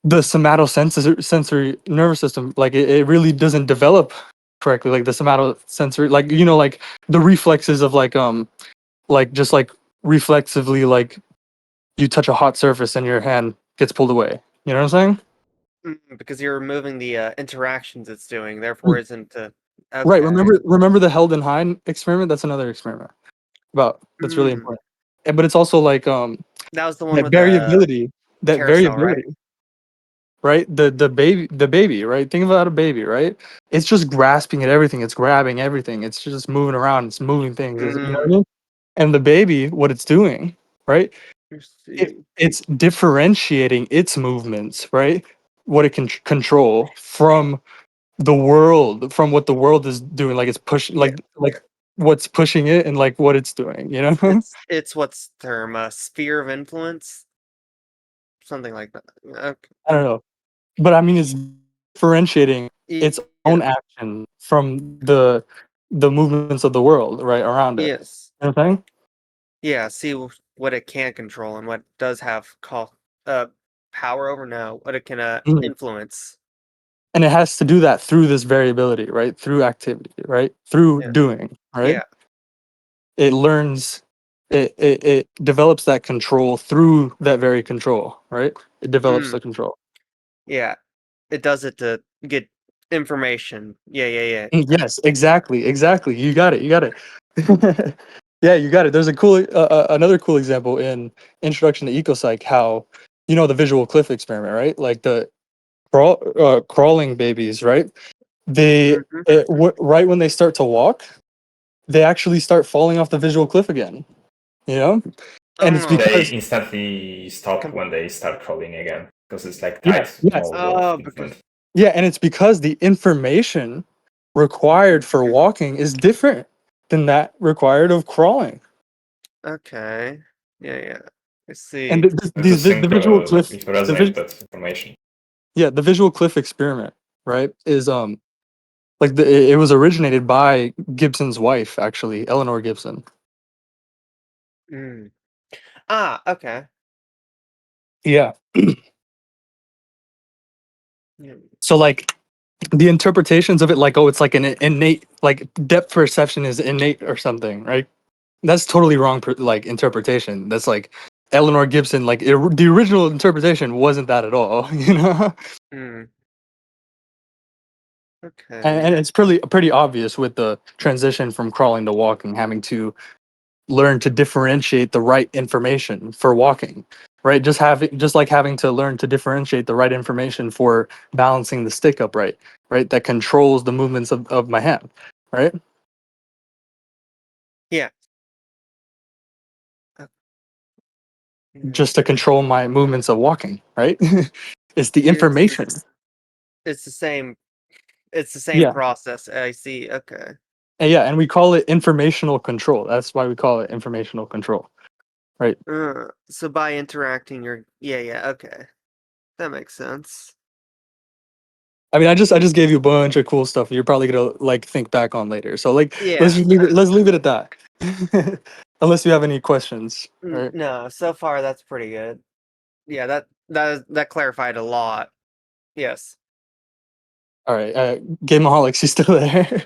Speaker 1: the somatosensory nervous system, like it really doesn't develop correctly. Like the somatosensory, like you know, like the reflexes of like just like reflexively, like you touch a hot surface and your hand gets pulled away. You know what I'm saying?
Speaker 5: Because you're removing the interactions it's doing, therefore isn't
Speaker 1: Right.
Speaker 5: okay.
Speaker 1: Remember the Held and High experiment? That's another experiment about that's really
Speaker 5: Mm.
Speaker 1: important. But it's also like
Speaker 5: That was the one
Speaker 1: that
Speaker 5: with the
Speaker 1: variability, that
Speaker 5: carousel, right?
Speaker 1: variability, right? The baby, right? Think about a baby, right? It's just grasping at everything. It's grabbing everything. It's just moving around. It's moving things. You know what I
Speaker 5: Mm.
Speaker 1: mean? And the baby, what it's doing, right?
Speaker 5: Let's see.
Speaker 1: It's differentiating its movements, right? What it can control from the world, from what the world is doing, like it's pushing
Speaker 5: Yeah.
Speaker 1: like what's pushing it and like what it's doing, you know.
Speaker 5: It's what's term sphere of influence, something like that. Okay.
Speaker 1: I don't know, but I mean it's differentiating its
Speaker 5: Yeah.
Speaker 1: own action from the movements of the world right around it,
Speaker 5: Yes.
Speaker 1: you know what I'm saying?
Speaker 5: Yeah. See what it can control and what does have call power over? No, but it can
Speaker 1: Mhm.
Speaker 5: influence.
Speaker 1: And it has to do that through this variability, right? Through activity, right? Through
Speaker 5: Yeah.
Speaker 1: doing, right?
Speaker 5: Yeah.
Speaker 1: It learns, it develops that control through that very control, right? It develops
Speaker 5: Mm.
Speaker 1: the control.
Speaker 5: Yeah. It does it to get information. Yeah.
Speaker 1: Yes, exactly. You got it. Yeah, you got it. There's a cool, another cool example in Introduction to Ecopsych. How, the visual cliff experiment, right? Like the crawling babies, right? They
Speaker 5: Mhm.
Speaker 1: right when they start to walk, they actually start falling off the visual cliff again. And it's
Speaker 5: Oh.
Speaker 7: They
Speaker 1: because
Speaker 7: instantly stop when they start crawling again because it's like
Speaker 1: yeah,
Speaker 7: tight
Speaker 1: yes,
Speaker 7: mode of
Speaker 5: Because
Speaker 7: movement.
Speaker 1: yeah, and it's because the information required for walking is different than that required of crawling.
Speaker 5: okay. Yeah. I
Speaker 1: And
Speaker 5: see.
Speaker 7: Have to
Speaker 1: the visual cliff, the
Speaker 7: resonate
Speaker 1: vis-
Speaker 7: that information.
Speaker 1: yeah, the visual cliff experiment, right, is like it was originated by Gibson's wife, actually, Eleanor Gibson.
Speaker 5: Mm. Okay.
Speaker 1: Yeah.
Speaker 5: Yeah.
Speaker 1: So like the interpretations of it, like, oh, it's like an innate, like depth perception is innate or something, right? That's totally wrong, like interpretation. That's like Eleanor Gibson, like the original interpretation wasn't that at all,
Speaker 5: Mm. Okay.
Speaker 1: and it's pretty obvious with the transition from crawling to walking, having to learn to differentiate the right information for walking, right? Just like having to learn to differentiate the right information for balancing the stick upright, right? That controls the movements of my hand, right?
Speaker 5: Yeah. Yeah.
Speaker 1: Just to control my movements of walking, right? It's the information.
Speaker 5: It's the same. It's the same
Speaker 1: Yeah.
Speaker 5: process. I see. Okay.
Speaker 1: And yeah, and we call it informational control. That's why we call it informational control, right?
Speaker 5: So by interacting, yeah. Okay, that makes sense.
Speaker 1: I mean, I just gave you a bunch of cool stuff you're probably gonna like think back on later. So like, let's
Speaker 5: Yeah.
Speaker 1: just leave it at that. Unless you have any questions, right?
Speaker 5: No, so far that's pretty good. Yeah, that clarified a lot. Yes.
Speaker 1: All right, Gameaholics, you still there?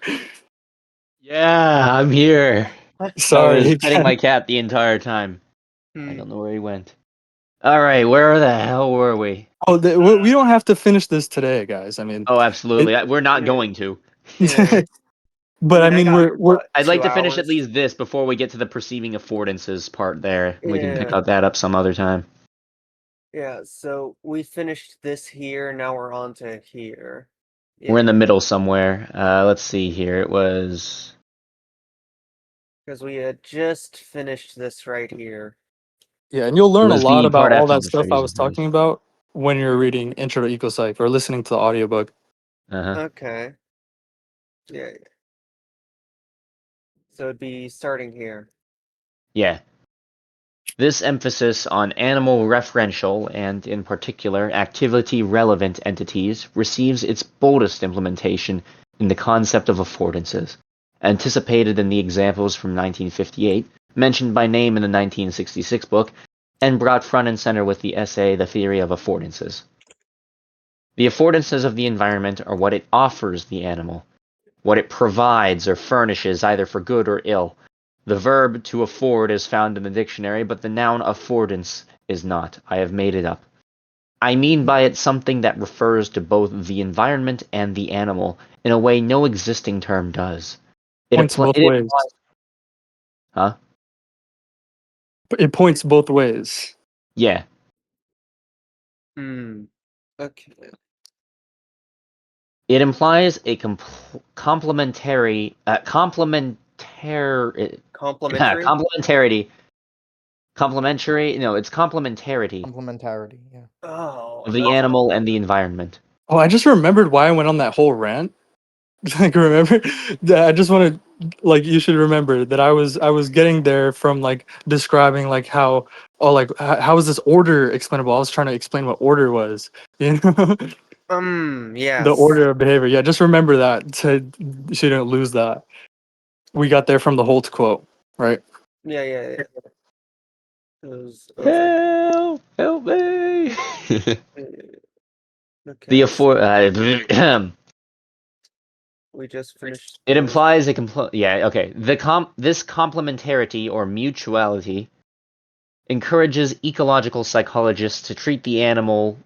Speaker 2: Yeah, I'm here. I was
Speaker 1: Sorry.
Speaker 2: petting my cat the entire time. I
Speaker 5: Hmm.
Speaker 2: don't know where he went. All right, where the hell were we?
Speaker 1: Oh, we don't have to finish this today, guys. I mean,
Speaker 2: Oh,
Speaker 1: it,
Speaker 2: absolutely. We're not
Speaker 5: Yeah.
Speaker 2: going to.
Speaker 5: Yeah.
Speaker 1: but I
Speaker 5: I
Speaker 1: mean,
Speaker 5: got
Speaker 1: we're
Speaker 2: I'd like
Speaker 5: 2
Speaker 2: to finish at
Speaker 5: hours.
Speaker 2: least this before we get to the perceiving affordances part there. We can pick
Speaker 5: Yeah.
Speaker 2: out that up some other time.
Speaker 5: Yeah. So we finished this here. Now we're on to here.
Speaker 2: We're in the
Speaker 5: Yeah,
Speaker 2: middle somewhere. Let's see here. It was.
Speaker 5: because we had just finished this right here.
Speaker 1: yeah, and you'll
Speaker 2: It
Speaker 1: learn a
Speaker 2: was
Speaker 1: lot
Speaker 2: the
Speaker 1: about
Speaker 2: part
Speaker 1: all
Speaker 2: after
Speaker 1: that
Speaker 2: the
Speaker 1: stuff I
Speaker 2: phrase
Speaker 1: was
Speaker 2: of life.
Speaker 1: talking about when you're reading Intro to Ecopsych or listening to the audiobook.
Speaker 2: Uh-huh.
Speaker 5: Okay. Yeah. So it'd be starting here.
Speaker 2: Yeah. This emphasis on animal referential and, in particular, activity-relevant entities receives its boldest implementation in the concept of affordances, anticipated in the examples from 1958, mentioned by name in the 1966 book, and brought front and center with the essay The Theory of Affordances. The affordances of the environment are what it offers the animal, what it provides or furnishes either for good or ill. The verb to afford is found in the dictionary, but the noun affordance is not. I have made it up. I mean by it something that refers to both the environment and the animal in a way no existing term does.
Speaker 1: Points both
Speaker 2: It
Speaker 1: ways.
Speaker 2: implies, huh?
Speaker 1: It points both ways.
Speaker 2: Yeah.
Speaker 5: Okay.
Speaker 2: It implies a complementary,
Speaker 5: Complimentary?
Speaker 2: complementary, no, it's complementarity
Speaker 6: Complementarity, yeah.
Speaker 5: Oh,
Speaker 2: of the
Speaker 5: okay.
Speaker 2: animal and the environment.
Speaker 1: Oh, I just remembered why I went on that whole rant. Like, remember? I just want to, like, you should remember that I was getting there from like describing like how, oh, like how is this order explainable? I was trying to explain what order was, you know, the
Speaker 5: Yes.
Speaker 1: order of behavior. Yeah, just remember that so you don't lose that. We got there from the Holt quote, right?
Speaker 5: Yeah. It was over.
Speaker 2: Help me! The
Speaker 5: Okay. We just finished.
Speaker 2: It implies this complementarity or mutuality encourages ecological psychologists to treat the animal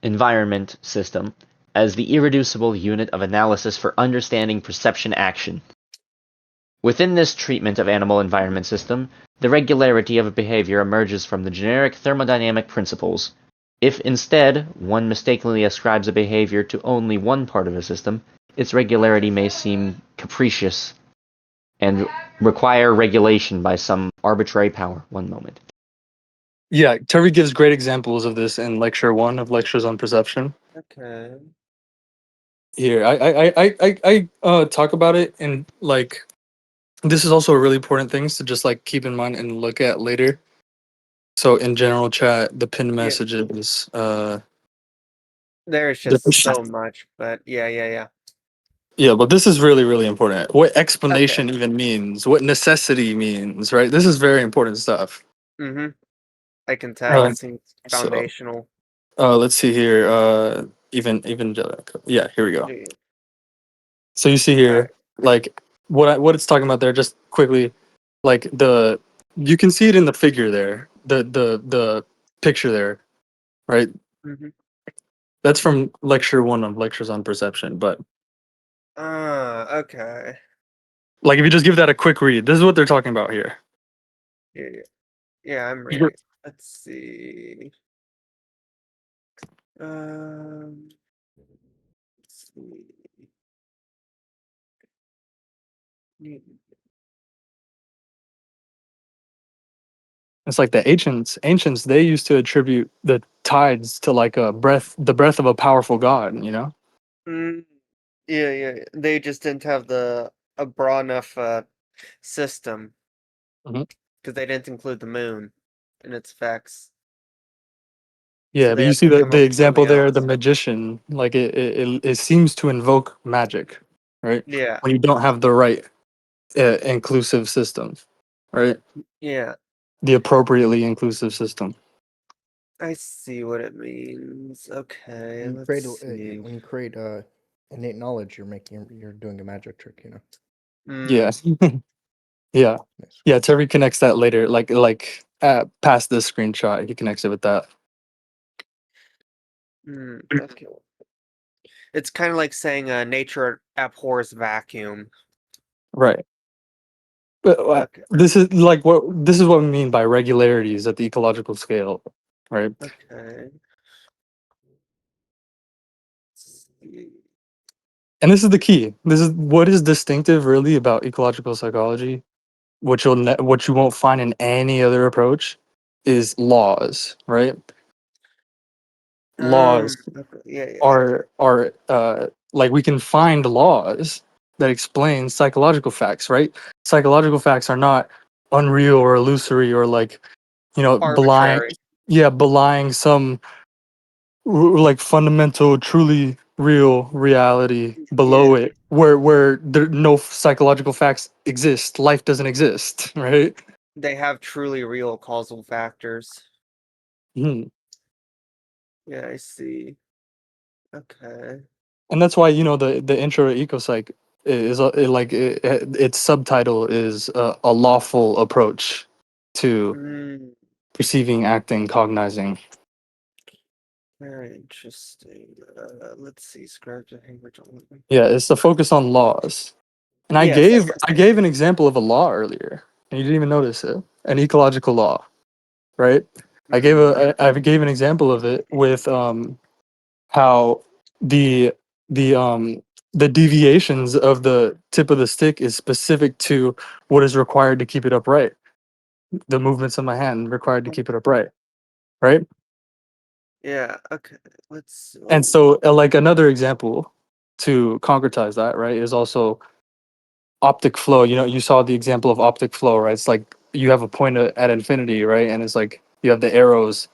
Speaker 2: environment system as the irreducible unit of analysis for understanding perception action. Within this treatment of animal environment system, the regularity of a behavior emerges from the generic thermodynamic principles. If instead one mistakenly ascribes a behavior to only one part of a system, its regularity may seem capricious and require regulation by some arbitrary power. One moment.
Speaker 1: Yeah, Terry gives great examples of this in lecture 1 of lectures on perception.
Speaker 5: Okay.
Speaker 1: Here, I talk about it, and like this is also a really important thing to just like keep in mind and look at later. So in general chat, the pinned
Speaker 5: Yeah.
Speaker 1: message is
Speaker 5: There's just so much, but yeah.
Speaker 1: yeah, but this is really, really important. What explanation even means, what necessity means, right? This is very important stuff.
Speaker 5: Mm-hmm. I can tell it seems
Speaker 1: so-
Speaker 5: foundational.
Speaker 1: Let's see here. Evangelical. Yeah, here we go.
Speaker 5: Yeah.
Speaker 1: So you see here, like what it's talking about there. Just quickly, like you can see it in the figure there, the picture there, right?
Speaker 5: Mm-hmm.
Speaker 1: That's from lecture 1 of lectures on perception. But
Speaker 5: Okay.
Speaker 1: like if you just give that a quick read, this is what they're talking about here.
Speaker 5: Yeah, I'm ready. Let's see. Let's see.
Speaker 1: It's like the ancients they used to attribute the tides to like the breath of a powerful god, you know?
Speaker 5: Yeah. They just didn't have a broad enough system
Speaker 1: Mhm.
Speaker 5: because they didn't include the moon in its effects.
Speaker 1: Yeah,
Speaker 5: So
Speaker 1: but
Speaker 5: they
Speaker 1: you
Speaker 5: had
Speaker 1: see
Speaker 5: to come
Speaker 1: the
Speaker 5: up with
Speaker 1: example
Speaker 5: something
Speaker 1: there,
Speaker 5: else.
Speaker 1: the magician, like it seems to invoke magic, right?
Speaker 5: Yeah.
Speaker 1: When you don't have the right inclusive system, right?
Speaker 5: Yeah.
Speaker 1: The appropriately inclusive system.
Speaker 5: I see what it means. Okay, let's see.
Speaker 6: When you create innate knowledge, you're doing a magic trick, you know.
Speaker 1: Yeah. Yeah.
Speaker 6: Nice.
Speaker 1: Yeah, Terry connects that later, past this screenshot, he connects it with that.
Speaker 5: Okay. It's kind of like saying nature abhors vacuum.
Speaker 1: Right. But this is what we mean by regularities at the ecological scale, right?
Speaker 5: Okay.
Speaker 1: And this is the key. This is what is distinctive really about ecological psychology, which what you won't find in any other approach, is laws, right? Laws
Speaker 5: Yeah.
Speaker 1: are like we can find laws that explain psychological facts, right? Psychological facts are not unreal or illusory or like
Speaker 5: Arbitrary.
Speaker 1: belying some like fundamental, truly real reality below it, where no psychological facts exist. Life doesn't exist, right?
Speaker 5: They have truly real causal factors.
Speaker 1: Mhm.
Speaker 5: Yeah, I see. Okay.
Speaker 1: And that's why the intro to ecopsych its subtitle is a lawful approach to perceiving, acting, cognizing.
Speaker 5: Very interesting. Let's see. Scribe to Cambridge.
Speaker 1: Yeah, it's the focus on laws. And I gave an example of a law earlier, and you didn't even notice it. An ecological law, right? I gave an example of it with how the the deviations of the tip of the stick is specific to what is required to keep it upright. The movements of my hand required to keep it upright, right?
Speaker 5: Yeah. Okay. Let's.
Speaker 1: And so, like another example to concretize that, right, is also optic flow. You saw the example of optic flow, right? It's like you have a point at infinity, right? And it's like you have the arrows,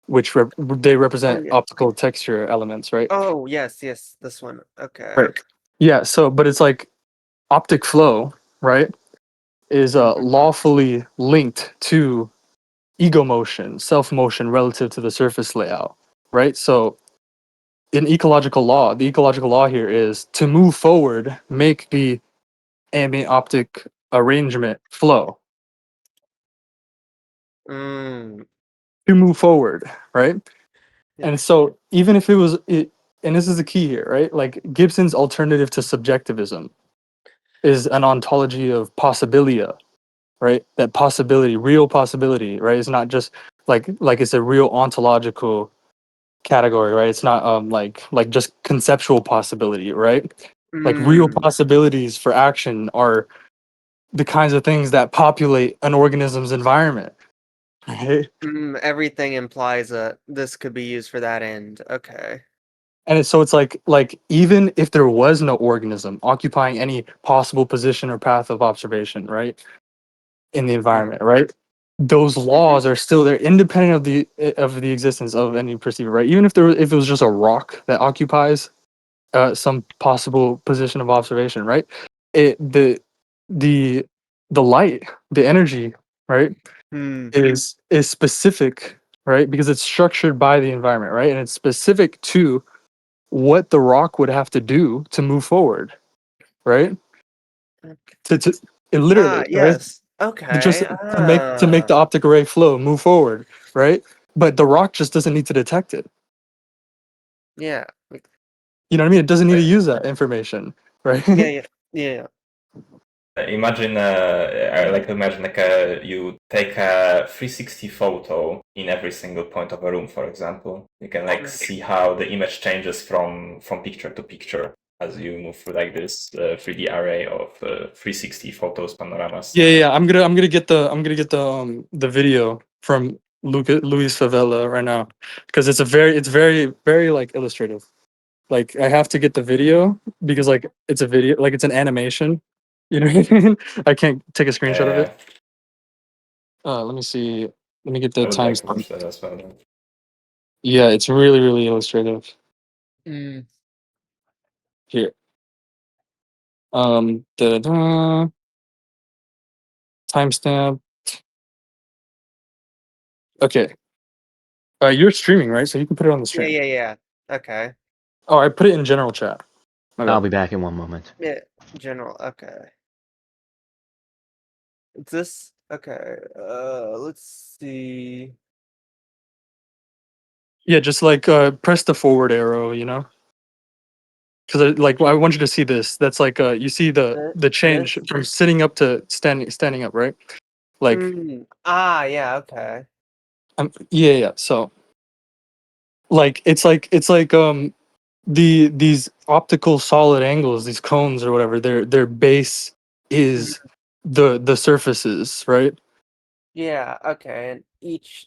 Speaker 1: which they represent optical texture elements, right?
Speaker 5: Oh, yes, this one. Okay.
Speaker 1: Right. Yeah. So, but it's like optic flow, right, is lawfully linked to ego motion, self motion relative to the surface layout. right? So in ecological law, the ecological law here is to move forward, make the ambient optic arrangement flow.
Speaker 5: Mm.
Speaker 1: To move forward, right?
Speaker 5: Yeah.
Speaker 1: And so even if it was and this is the key here, right? Like Gibson's alternative to subjectivism is an ontology of possibilia, right? That possibility, real possibility, right? It's not just like it's a real ontological category, right? It's not like just conceptual possibility, right? Like real
Speaker 5: Mm.
Speaker 1: possibilities for action are the kinds of things that populate an organism's environment, right?
Speaker 5: Everything implies that this could be used for that end. Okay.
Speaker 1: And it's like even if there was no organism occupying any possible position or path of observation, right, in the environment, right, those laws are still there, independent of the existence of any perceiver, right? Even if it was just a rock that occupies some possible position of observation, right? It the the light, the energy, right,
Speaker 5: Mm.
Speaker 1: is specific, right, because it's structured by the environment, right, and it's specific to what the rock would have to do to move forward, right? To it literally, right?
Speaker 5: Yes.
Speaker 1: Just
Speaker 5: Okay.
Speaker 1: to make the optic array flow, move forward, right? But the rock just doesn't need to detect it.
Speaker 5: Yeah.
Speaker 1: You know what I mean? It doesn't need to use that information, right?
Speaker 5: Yeah.
Speaker 7: Imagine, I like to imagine like you take a 360 photo in every single point of a room, for example. You can like see how the image changes from picture to picture as you move through like this 3D array of 360 photos, panoramas.
Speaker 1: Yeah. I'm gonna get the video from Luis Favela right now because it's very like illustrative. Like I have to get the video because like it's a video, like it's an animation. You know what I mean? I can't take a screenshot of it. Let me see. Let me get the
Speaker 7: I would like to
Speaker 1: timestamp.
Speaker 7: watch that as well.
Speaker 1: Yeah, it's really illustrative.
Speaker 5: Mm.
Speaker 1: Here. Da-da-da. Timestamp. Okay. You're streaming, right? So you can put it on the stream.
Speaker 5: Yeah. Okay.
Speaker 1: Oh, I put it in general chat. My
Speaker 2: I'll
Speaker 1: bad.
Speaker 2: be back in 1 moment.
Speaker 5: Yeah. General. Okay. Is this okay? Let's see.
Speaker 1: Yeah, just like press the forward arrow, you know? Because like I want you to see this. That's like you see the change
Speaker 5: This?
Speaker 1: from sitting up to standing up, right? Like
Speaker 5: Yeah. Okay.
Speaker 1: yeah. So like it's like these optical solid angles, these cones or whatever, their base is the surfaces, right?
Speaker 5: Yeah. Okay. And each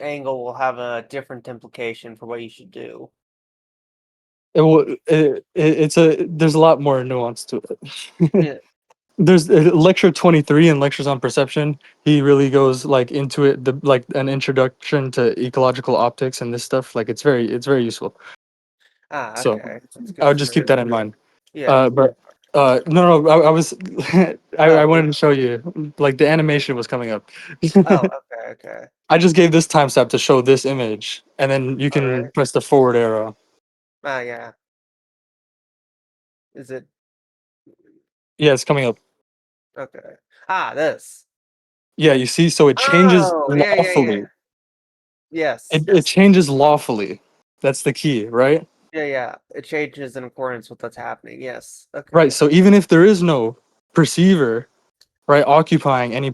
Speaker 5: angle will have a different implication for what you should do.
Speaker 1: There's a lot more nuance to it.
Speaker 5: Yeah.
Speaker 1: There's lecture 23 and lectures on perception. He really goes like into it, the like an introduction to ecological optics and this stuff. Like it's very useful. So
Speaker 5: Okay. That's
Speaker 1: I
Speaker 5: good
Speaker 1: would
Speaker 5: to
Speaker 1: just keep
Speaker 5: know.
Speaker 1: that in mind.
Speaker 5: Yeah.
Speaker 1: But no, I was I
Speaker 5: Oh.
Speaker 1: wanted to show you like the animation was coming up.
Speaker 5: Oh. Okay.
Speaker 1: I just gave this timestamp to show this image, and then you
Speaker 5: All
Speaker 1: can
Speaker 5: right.
Speaker 1: press the forward arrow.
Speaker 5: Yeah. Is it
Speaker 1: Yeah, it's coming up.
Speaker 5: okay? This.
Speaker 1: Yeah, you see, so it changes
Speaker 5: Oh. Yeah.
Speaker 1: lawfully.
Speaker 5: Yes.
Speaker 1: It changes lawfully. That's the key, right?
Speaker 5: Yeah. It changes in accordance with what's happening. Yes.
Speaker 1: Right.
Speaker 5: Okay.
Speaker 1: So even if there is no perceiver, right, occupying any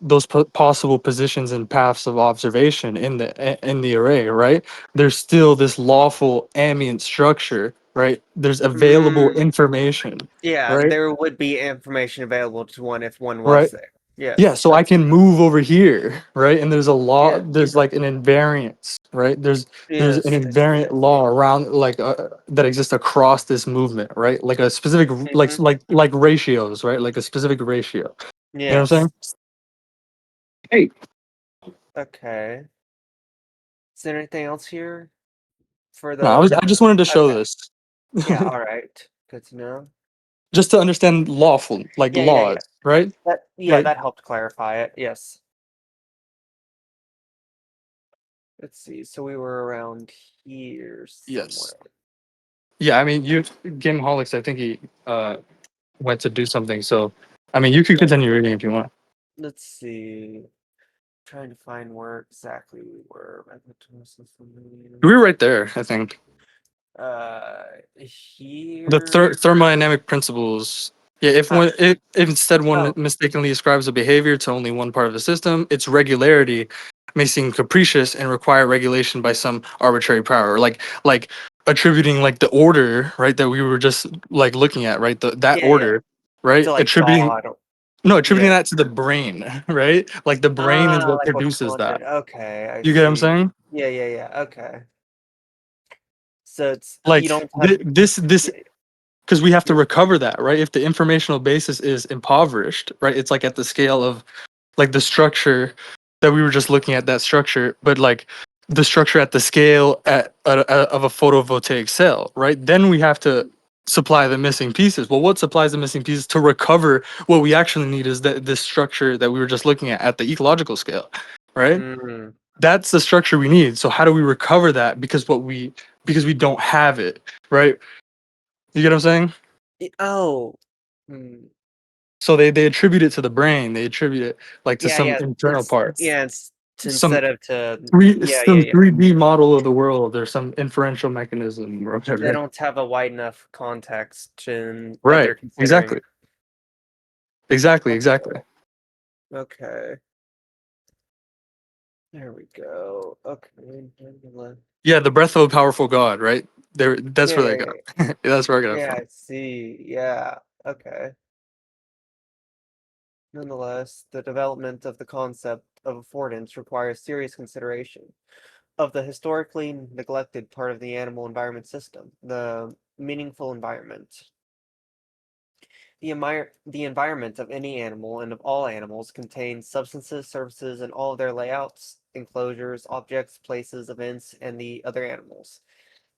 Speaker 1: those possible positions and paths of observation in the array, right, there's still this lawful ambient structure, right? There's available information,
Speaker 5: Yeah,
Speaker 1: right?
Speaker 5: there would be information available to one if one was
Speaker 1: Right.
Speaker 5: there.
Speaker 1: Yeah,
Speaker 5: Yes.
Speaker 1: so I can move over here, right? And there's a law,
Speaker 5: Yeah.
Speaker 1: there's like an invariance, right? There's an
Speaker 5: Yes.
Speaker 1: invariant law around like that exists across this movement, right? Like a specific like ratios, right? Like a specific ratio. You know what I'm
Speaker 5: Yes.
Speaker 1: saying? Hey.
Speaker 5: Okay. Is there anything else here for
Speaker 1: No,
Speaker 5: the?
Speaker 1: I just wanted to show
Speaker 5: Okay.
Speaker 1: this.
Speaker 5: Yeah. All right. Good to know.
Speaker 1: Just to understand lawful, like
Speaker 5: Yeah.
Speaker 1: laws, right? Right.
Speaker 5: That helped clarify it. Yes. Let's see. So we were around here
Speaker 1: Yes.
Speaker 5: somewhere.
Speaker 1: Yeah, I mean, you Gameholics. I think he went to do something. So, I mean, you could continue reading if you want.
Speaker 5: Let's see. Trying to find where exactly we were.
Speaker 1: We were right there, I think.
Speaker 5: Here.
Speaker 1: The thermodynamic principles. Yeah, if instead one
Speaker 5: Oh.
Speaker 1: mistakenly ascribes a behavior to only one part of the system, its regularity may seem capricious and require regulation by some arbitrary power. Like attributing like the order, right, that we were just like looking at, right? That
Speaker 5: Yeah, yeah.
Speaker 1: order, right?
Speaker 5: To like
Speaker 1: Attributing
Speaker 5: God.
Speaker 1: attributing
Speaker 5: Yeah.
Speaker 1: that to the brain, right? Like the brain is what
Speaker 5: Like what
Speaker 1: produces that.
Speaker 5: Okay, I
Speaker 1: You get what I'm
Speaker 5: see.
Speaker 1: saying?
Speaker 5: Yeah. Okay. So it's you
Speaker 1: Like
Speaker 5: don't have
Speaker 1: this
Speaker 5: yeah,
Speaker 1: because we have to
Speaker 5: yeah.
Speaker 1: recover that, right? If the informational basis is impoverished, right? It's like at the scale of like the structure that we were just looking at, that structure, but like the structure at the scale of a photovoltaic cell, right? Then we have to supply the missing pieces. Well, what supplies the missing pieces to recover what we actually need is that this structure that we were just looking at the ecological scale, right?
Speaker 5: Mm.
Speaker 1: That's the structure we need. So how do we recover that? Because we don't have it, right? You get what I'm saying?
Speaker 5: Oh. Hmm.
Speaker 1: So they attribute it to the brain. They attribute it like to some
Speaker 5: Yeah.
Speaker 1: internal parts.
Speaker 5: It's
Speaker 1: Some
Speaker 5: instead of to
Speaker 1: some
Speaker 5: yeah.
Speaker 1: 3D model of the world or some inferential mechanism or
Speaker 5: They
Speaker 1: whatever.
Speaker 5: don't have a wide enough context that
Speaker 1: Right.
Speaker 5: they're considering.
Speaker 1: Exactly. Exactly.
Speaker 5: Okay.
Speaker 1: Exactly.
Speaker 5: Okay. There we go. Okay.
Speaker 1: Yeah, the breath of a powerful god, right? There that's
Speaker 5: Yeah,
Speaker 1: where
Speaker 5: yeah,
Speaker 1: they
Speaker 5: yeah.
Speaker 1: got. That's where I got it
Speaker 5: Yeah,
Speaker 1: from.
Speaker 5: I see. Yeah. Okay. Nonetheless, the development of the concept of affordance requires serious consideration of the historically neglected part of the animal environment system, the meaningful environment. The environment of any animal and of all animals contains substances, surfaces, and all of their layouts, enclosures, objects, places, events, and the other animals.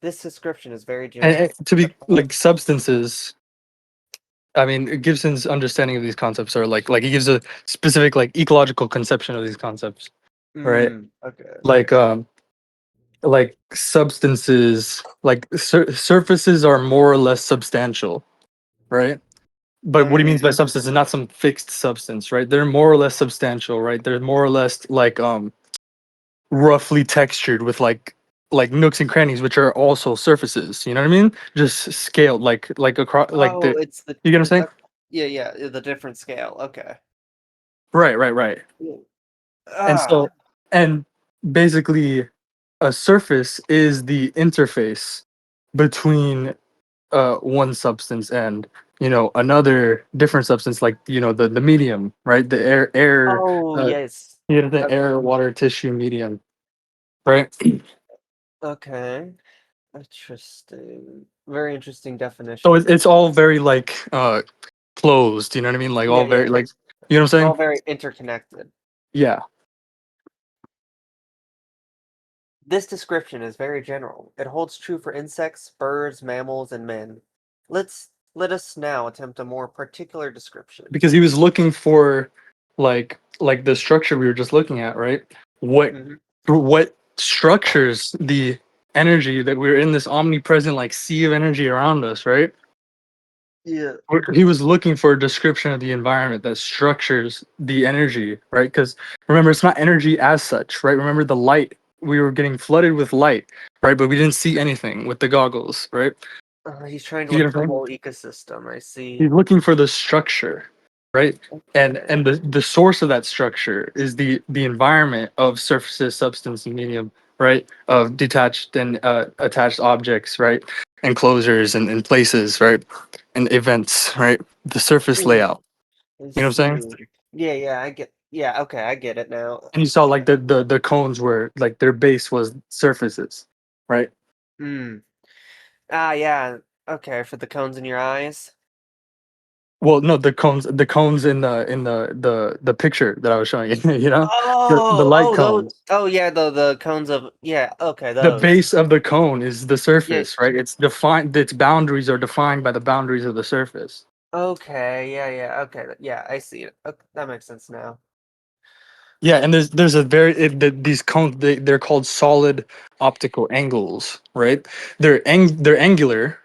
Speaker 5: This description is very general.
Speaker 1: And to be like substances, I mean, Gibson's understanding of these concepts are like he gives a specific like ecological conception of these concepts, right?
Speaker 5: Okay.
Speaker 1: Like like substances like surfaces are more or less substantial, right? But what he means by substance is not some fixed substance, right? They're more or less substantial, right? They're more or less like roughly textured with like nooks and crannies, which are also surfaces. You know what I mean? Just scaled like across like
Speaker 5: Oh,
Speaker 1: the.
Speaker 5: it's
Speaker 1: You get what I'm saying?
Speaker 5: yeah, the different scale. Okay.
Speaker 1: Right. And
Speaker 5: Ah,
Speaker 1: so and basically a surface is the interface between one substance and another different substance, like the medium, right? The air
Speaker 5: oh yes.
Speaker 1: the air water tissue medium, right?
Speaker 5: Okay. Interesting. Very interesting
Speaker 1: So
Speaker 5: definition.
Speaker 1: it's all very like closed, you know what I mean? Like all
Speaker 5: Yeah.
Speaker 1: very like, you know what I'm
Speaker 5: All
Speaker 1: saying?
Speaker 5: very interconnected.
Speaker 1: Yeah.
Speaker 5: This description is very general. It holds true for insects, birds, mammals, and men. Let us now attempt a more particular description.
Speaker 1: Because he was looking for like the structure we were just looking at, right? what
Speaker 5: Hmm.
Speaker 1: what structures the energy that we're in, this omnipresent like sea of energy around us, right?
Speaker 5: Yeah.
Speaker 1: He was looking for a description of the environment that structures the energy, right? Because remember, it's not energy as such, right? Remember the light. We were getting flooded with light, right? But we didn't see anything with the goggles, right?
Speaker 5: He's trying to
Speaker 1: You
Speaker 5: look
Speaker 1: get
Speaker 5: at
Speaker 1: what
Speaker 5: the
Speaker 1: I'm saying?
Speaker 5: whole ecosystem. I see.
Speaker 1: He's looking for the structure, right? And
Speaker 5: Okay.
Speaker 1: and the source of that structure is the environment of surfaces, substance, and medium, right? Of detached and attached objects, right? Enclosures and places, right? And events, right? The surface
Speaker 5: Mm,
Speaker 1: layout.
Speaker 5: I
Speaker 1: You know what
Speaker 5: see.
Speaker 1: I'm saying?
Speaker 5: Yeah, I get. Yeah, okay, I get it now.
Speaker 1: And you saw like the cones were like their base was surfaces, right?
Speaker 5: Hmm. Ah, yeah. Okay, for the cones in your eyes.
Speaker 1: Well, no, the cones in the picture that I was showing you, the
Speaker 5: Oh,
Speaker 1: light
Speaker 5: oh, those.
Speaker 1: cones.
Speaker 5: Oh, yeah, the cones of. Yeah, okay,
Speaker 1: The
Speaker 5: those.
Speaker 1: base of the cone is the
Speaker 5: Yeah.
Speaker 1: surface, right? It's defined. Its boundaries are defined by the boundaries of the surface.
Speaker 5: Okay. Yeah. Okay. Yeah, I see it. Okay, that makes sense now.
Speaker 1: Yeah, and there's a these cones they're called solid optical angles, right? They're angular,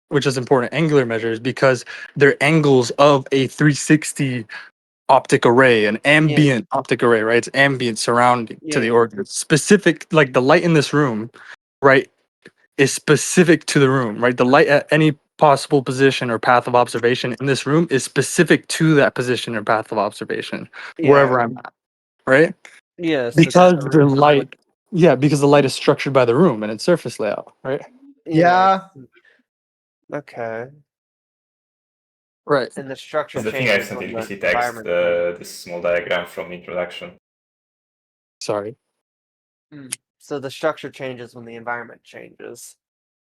Speaker 1: which is important, angular measures, because they're angles of a 360 optic array, an ambient optic array, right? It's ambient surrounding to the
Speaker 5: Yeah.
Speaker 1: organ. Specific, like the light in this room, right, is specific to the room, right? The light at any possible position or path of observation in this room is specific to that position or path of observation,
Speaker 5: Yeah.
Speaker 1: wherever I'm at, right?
Speaker 5: Yes.
Speaker 1: Because
Speaker 5: The
Speaker 1: the
Speaker 5: room is
Speaker 1: light, yeah, because the light is structured by the room and its surface layout, right?
Speaker 5: Yeah. Okay.
Speaker 1: Right.
Speaker 5: And the structure
Speaker 7: The thing I
Speaker 5: changes
Speaker 7: sent
Speaker 5: when
Speaker 7: in
Speaker 5: the
Speaker 7: PC text,
Speaker 5: environment changes.
Speaker 7: this small diagram from introduction.
Speaker 1: Sorry.
Speaker 5: So the structure changes when the environment changes.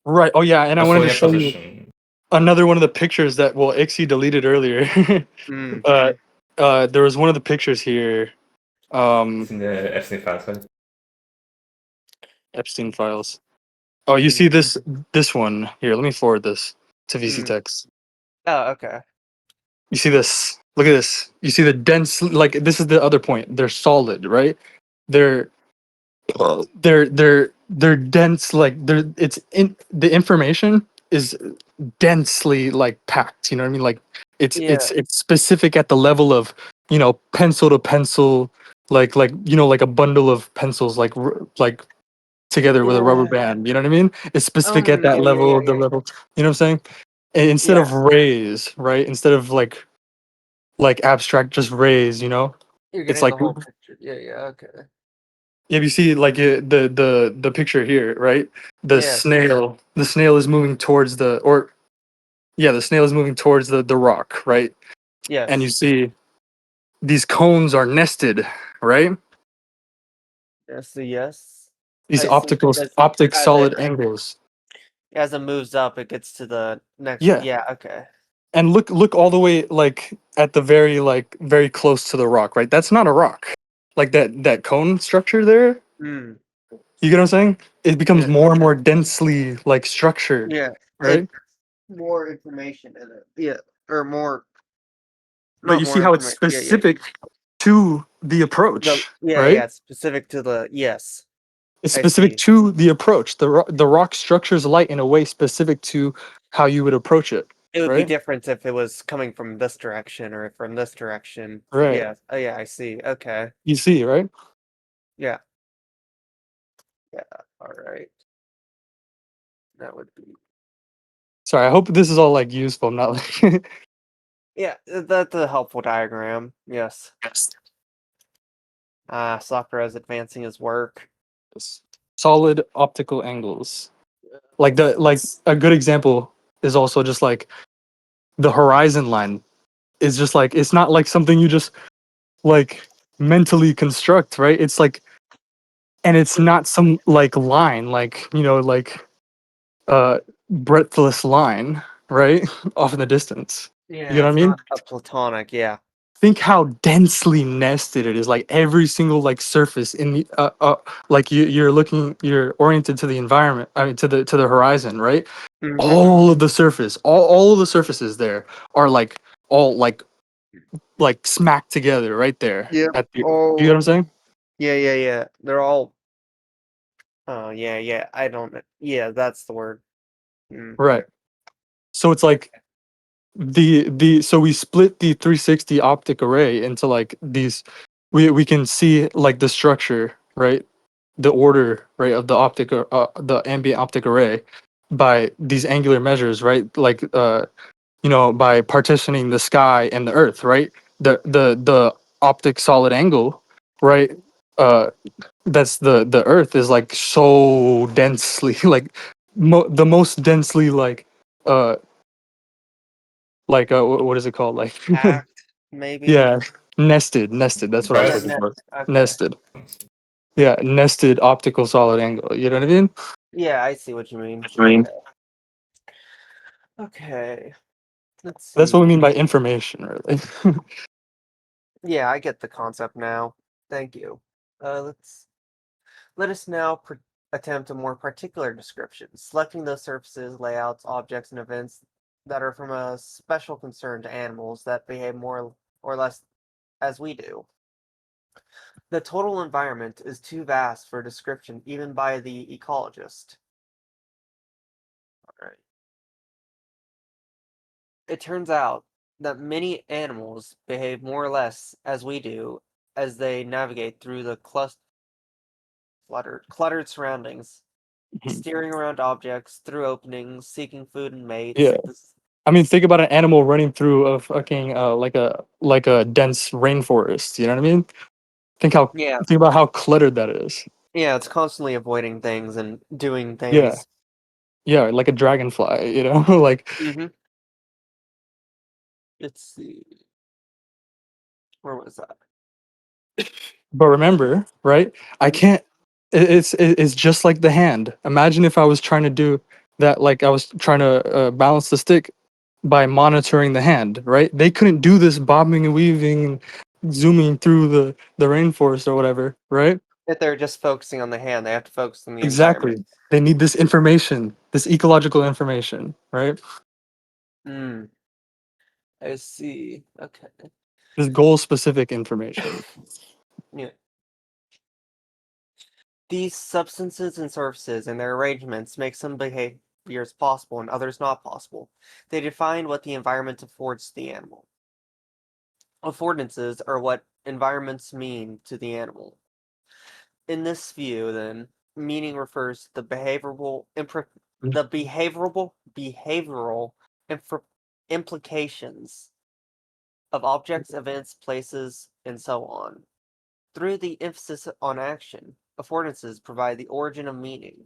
Speaker 1: Right. Oh yeah, and I
Speaker 7: Also
Speaker 1: wanted to
Speaker 7: in a
Speaker 1: show you
Speaker 7: position.
Speaker 1: another one of the pictures that Ixie deleted earlier.
Speaker 5: Mm.
Speaker 1: There was one of the pictures here.
Speaker 7: It's in the Epstein files, right?
Speaker 1: Epstein files. Oh, you see this one here. Let me forward this to VC text.
Speaker 5: Oh, okay.
Speaker 1: You see this? Look at this. You see the dense, like this is the other point. They're solid, right? They're they're dense, like they're it's in the information is densely like packed, you know what I mean? Like
Speaker 5: Yeah.
Speaker 1: it's specific at the level of, pencil to pencil, like like a bundle of pencils like together with a rubber
Speaker 5: Yeah.
Speaker 1: band, you know what I mean? It's specific at that level, the level, you know what I'm saying? And instead
Speaker 5: Yeah.
Speaker 1: of rays, right? Instead of like abstract just rays,
Speaker 5: You're
Speaker 1: it's
Speaker 5: getting
Speaker 1: like,
Speaker 5: the whole picture. Yeah, yeah, okay.
Speaker 1: yeah, you see like the picture here, right?
Speaker 5: Yes.
Speaker 1: The snail is moving towards the snail is moving towards the rock, right? And you
Speaker 5: Yes.
Speaker 1: see these cones are nested, right?
Speaker 5: Yes, the yes.
Speaker 1: These
Speaker 5: I see because
Speaker 1: optic
Speaker 5: as it
Speaker 1: solid angles.
Speaker 5: moves up, it gets to the next.
Speaker 1: Yeah.
Speaker 5: Yeah, okay.
Speaker 1: And look all the way like at the very close to the rock, right? That's not a rock. Like that cone structure there.
Speaker 5: Mm.
Speaker 1: You get what I'm saying? It becomes
Speaker 5: Yeah.
Speaker 1: more and more densely like structured,
Speaker 5: Yeah.
Speaker 1: right?
Speaker 5: More information in it. Yeah. Or more
Speaker 1: But
Speaker 5: not
Speaker 1: you see
Speaker 5: more
Speaker 1: how it's
Speaker 5: information. Yeah, yeah.
Speaker 1: specific to the approach, right?
Speaker 5: It's specific to the yes.
Speaker 1: It's
Speaker 5: I
Speaker 1: specific
Speaker 5: see.
Speaker 1: to the approach. The rock structures light in a way specific to how you would approach it,
Speaker 5: It would be
Speaker 1: right?
Speaker 5: different if it was coming from this direction or from this direction.
Speaker 1: Right.
Speaker 5: Yeah. Oh yeah, I see. Okay.
Speaker 1: You see, right?
Speaker 5: Yeah. Yeah. All right. That would be
Speaker 1: Sorry, I hope this is all like useful. I'm not like
Speaker 5: yeah, that's a helpful diagram. Yes. Sakura is advancing his work.
Speaker 1: solid optical angles. Like a good example is also just like the horizon line is just like it's not like something you just like mentally construct, right? It's like, and it's not some like line like like breadthless line, right? Off in the distance. You
Speaker 5: Yeah,
Speaker 1: know what I
Speaker 5: it's
Speaker 1: mean?
Speaker 5: not a platonic, yeah.
Speaker 1: Think how densely nested it is. Like every single like surface in the like you're oriented to the environment. I mean to the horizon, right?
Speaker 5: Mm-hmm.
Speaker 1: All of the surface, all of the surfaces there are like all like smacked together right there.
Speaker 5: Yep.
Speaker 1: At the, you get what
Speaker 5: Oh,
Speaker 1: I'm saying?
Speaker 5: yeah, yeah, yeah. They're all. Oh, yeah, yeah. I don't. Yeah, that's the word. Mm.
Speaker 1: Right. So it's like the so we split the 360 optic array into like these we can see like the structure, right? The order, right, of the the ambient optic array by these angular measures, right? Like by partitioning the sky and the earth, right? The optic solid angle, right? That's the earth is like so densely like the most densely uh what is it called, like
Speaker 5: Packed, maybe.
Speaker 1: yeah, nested, that's what I was
Speaker 7: Press.
Speaker 1: looking for.
Speaker 5: Okay.
Speaker 1: Nested, yeah, nested optical solid angle, you know what I mean?
Speaker 5: Yeah, I see what you mean.
Speaker 1: Right.
Speaker 5: Okay. Okay. Let's
Speaker 1: That's what we
Speaker 5: see.
Speaker 1: mean by information, really.
Speaker 5: Yeah, I get the concept now. Thank you. Let us now attempt a more particular description, selecting those surfaces, layouts, objects, and events that are from a special concern to animals that behave more or less as we do. The total environment is too vast for description even by the ecologist. Alright. It turns out that many animals behave more or less as we do as they navigate through the cluttered surroundings, steering around objects, through openings, seeking food and mates.
Speaker 1: Yeah. I mean, think about an animal running through a fucking like a dense rainforest. You know what I mean?
Speaker 5: Yeah,
Speaker 1: Think about how cluttered that is.
Speaker 5: yeah, it's constantly avoiding things and doing
Speaker 1: Yeah,
Speaker 5: things.
Speaker 1: yeah, like a dragonfly. You know, like.
Speaker 5: Mm-hmm. Let's see. Where was that?
Speaker 1: But remember, right? I
Speaker 5: Mhm.
Speaker 1: can't. It's just like the hand. Imagine if I was trying to do that, like I was trying to balance the stick by monitoring the hand, right? They couldn't do this bobbing and weaving and zooming through the rainforest or whatever, right?
Speaker 5: If they're just focusing on the hand, they have to focus on the environment.
Speaker 1: Exactly. They need this information, this ecological information, right?
Speaker 5: Hmm. I see. Okay.
Speaker 1: This goal specific information.
Speaker 5: Yeah. These substances and surfaces and their arrangements make some behaviors possible and others not possible. They define what the environment affords the animal. Affordances are what environments mean to the animal. In this view, then, meaning refers to the behavioral implications of objects, events, places, and so on. Through the emphasis on action, affordances provide the origin of meaning.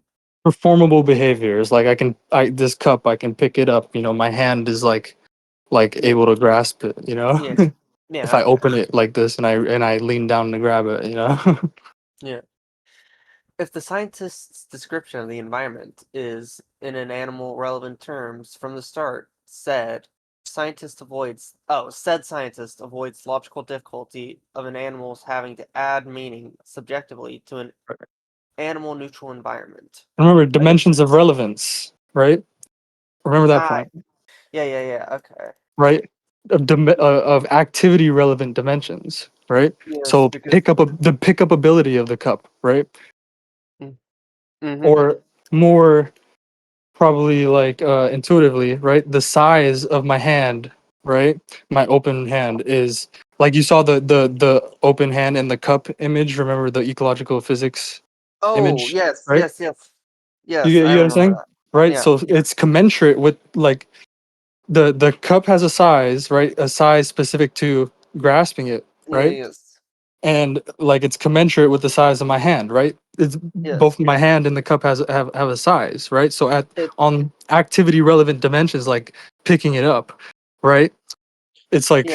Speaker 1: Performable behaviors, like this cup, I can pick it up. You know, my hand is like
Speaker 5: Yeah,
Speaker 1: able to grasp it. You know,
Speaker 5: yeah,
Speaker 1: if
Speaker 5: yeah,
Speaker 1: I
Speaker 5: okay.
Speaker 1: open it like this and I lean down to grab it. You know.
Speaker 5: Yeah. If the scientist's description of the environment is, in an animal relevant terms, from the start, said scientist avoids logical difficulty of an animal's having to add meaning subjectively to an animal neutral environment.
Speaker 1: Remember
Speaker 5: Like,
Speaker 1: dimensions of relevance, right? Remember that
Speaker 5: ah,
Speaker 1: point,
Speaker 5: yeah, okay.
Speaker 1: right? Of activity relevant dimensions, right?
Speaker 5: Yes,
Speaker 1: So
Speaker 5: because
Speaker 1: the pickup ability of the cup, right?
Speaker 5: mm-hmm.
Speaker 1: Or more probably like intuitively, right? The size of my hand, right? My open hand is like you saw the open hand and the cup image. Remember the ecological physics
Speaker 5: Oh,
Speaker 1: image,
Speaker 5: yes,
Speaker 1: right?
Speaker 5: yes, yes. Yes, I
Speaker 1: You get what I'm
Speaker 5: remember
Speaker 1: saying?
Speaker 5: that.
Speaker 1: Right?
Speaker 5: Yeah.
Speaker 1: So it's commensurate with like the cup has a size, right? A size specific to grasping it,
Speaker 5: Yeah,
Speaker 1: right?
Speaker 5: yes.
Speaker 1: And like it's commensurate with the size of my hand, right? It's
Speaker 5: Yes.
Speaker 1: both my hand and the cup have a size, right? So at
Speaker 5: It
Speaker 1: on activity relevant dimensions like picking it up, right? It's
Speaker 5: yeah.
Speaker 1: like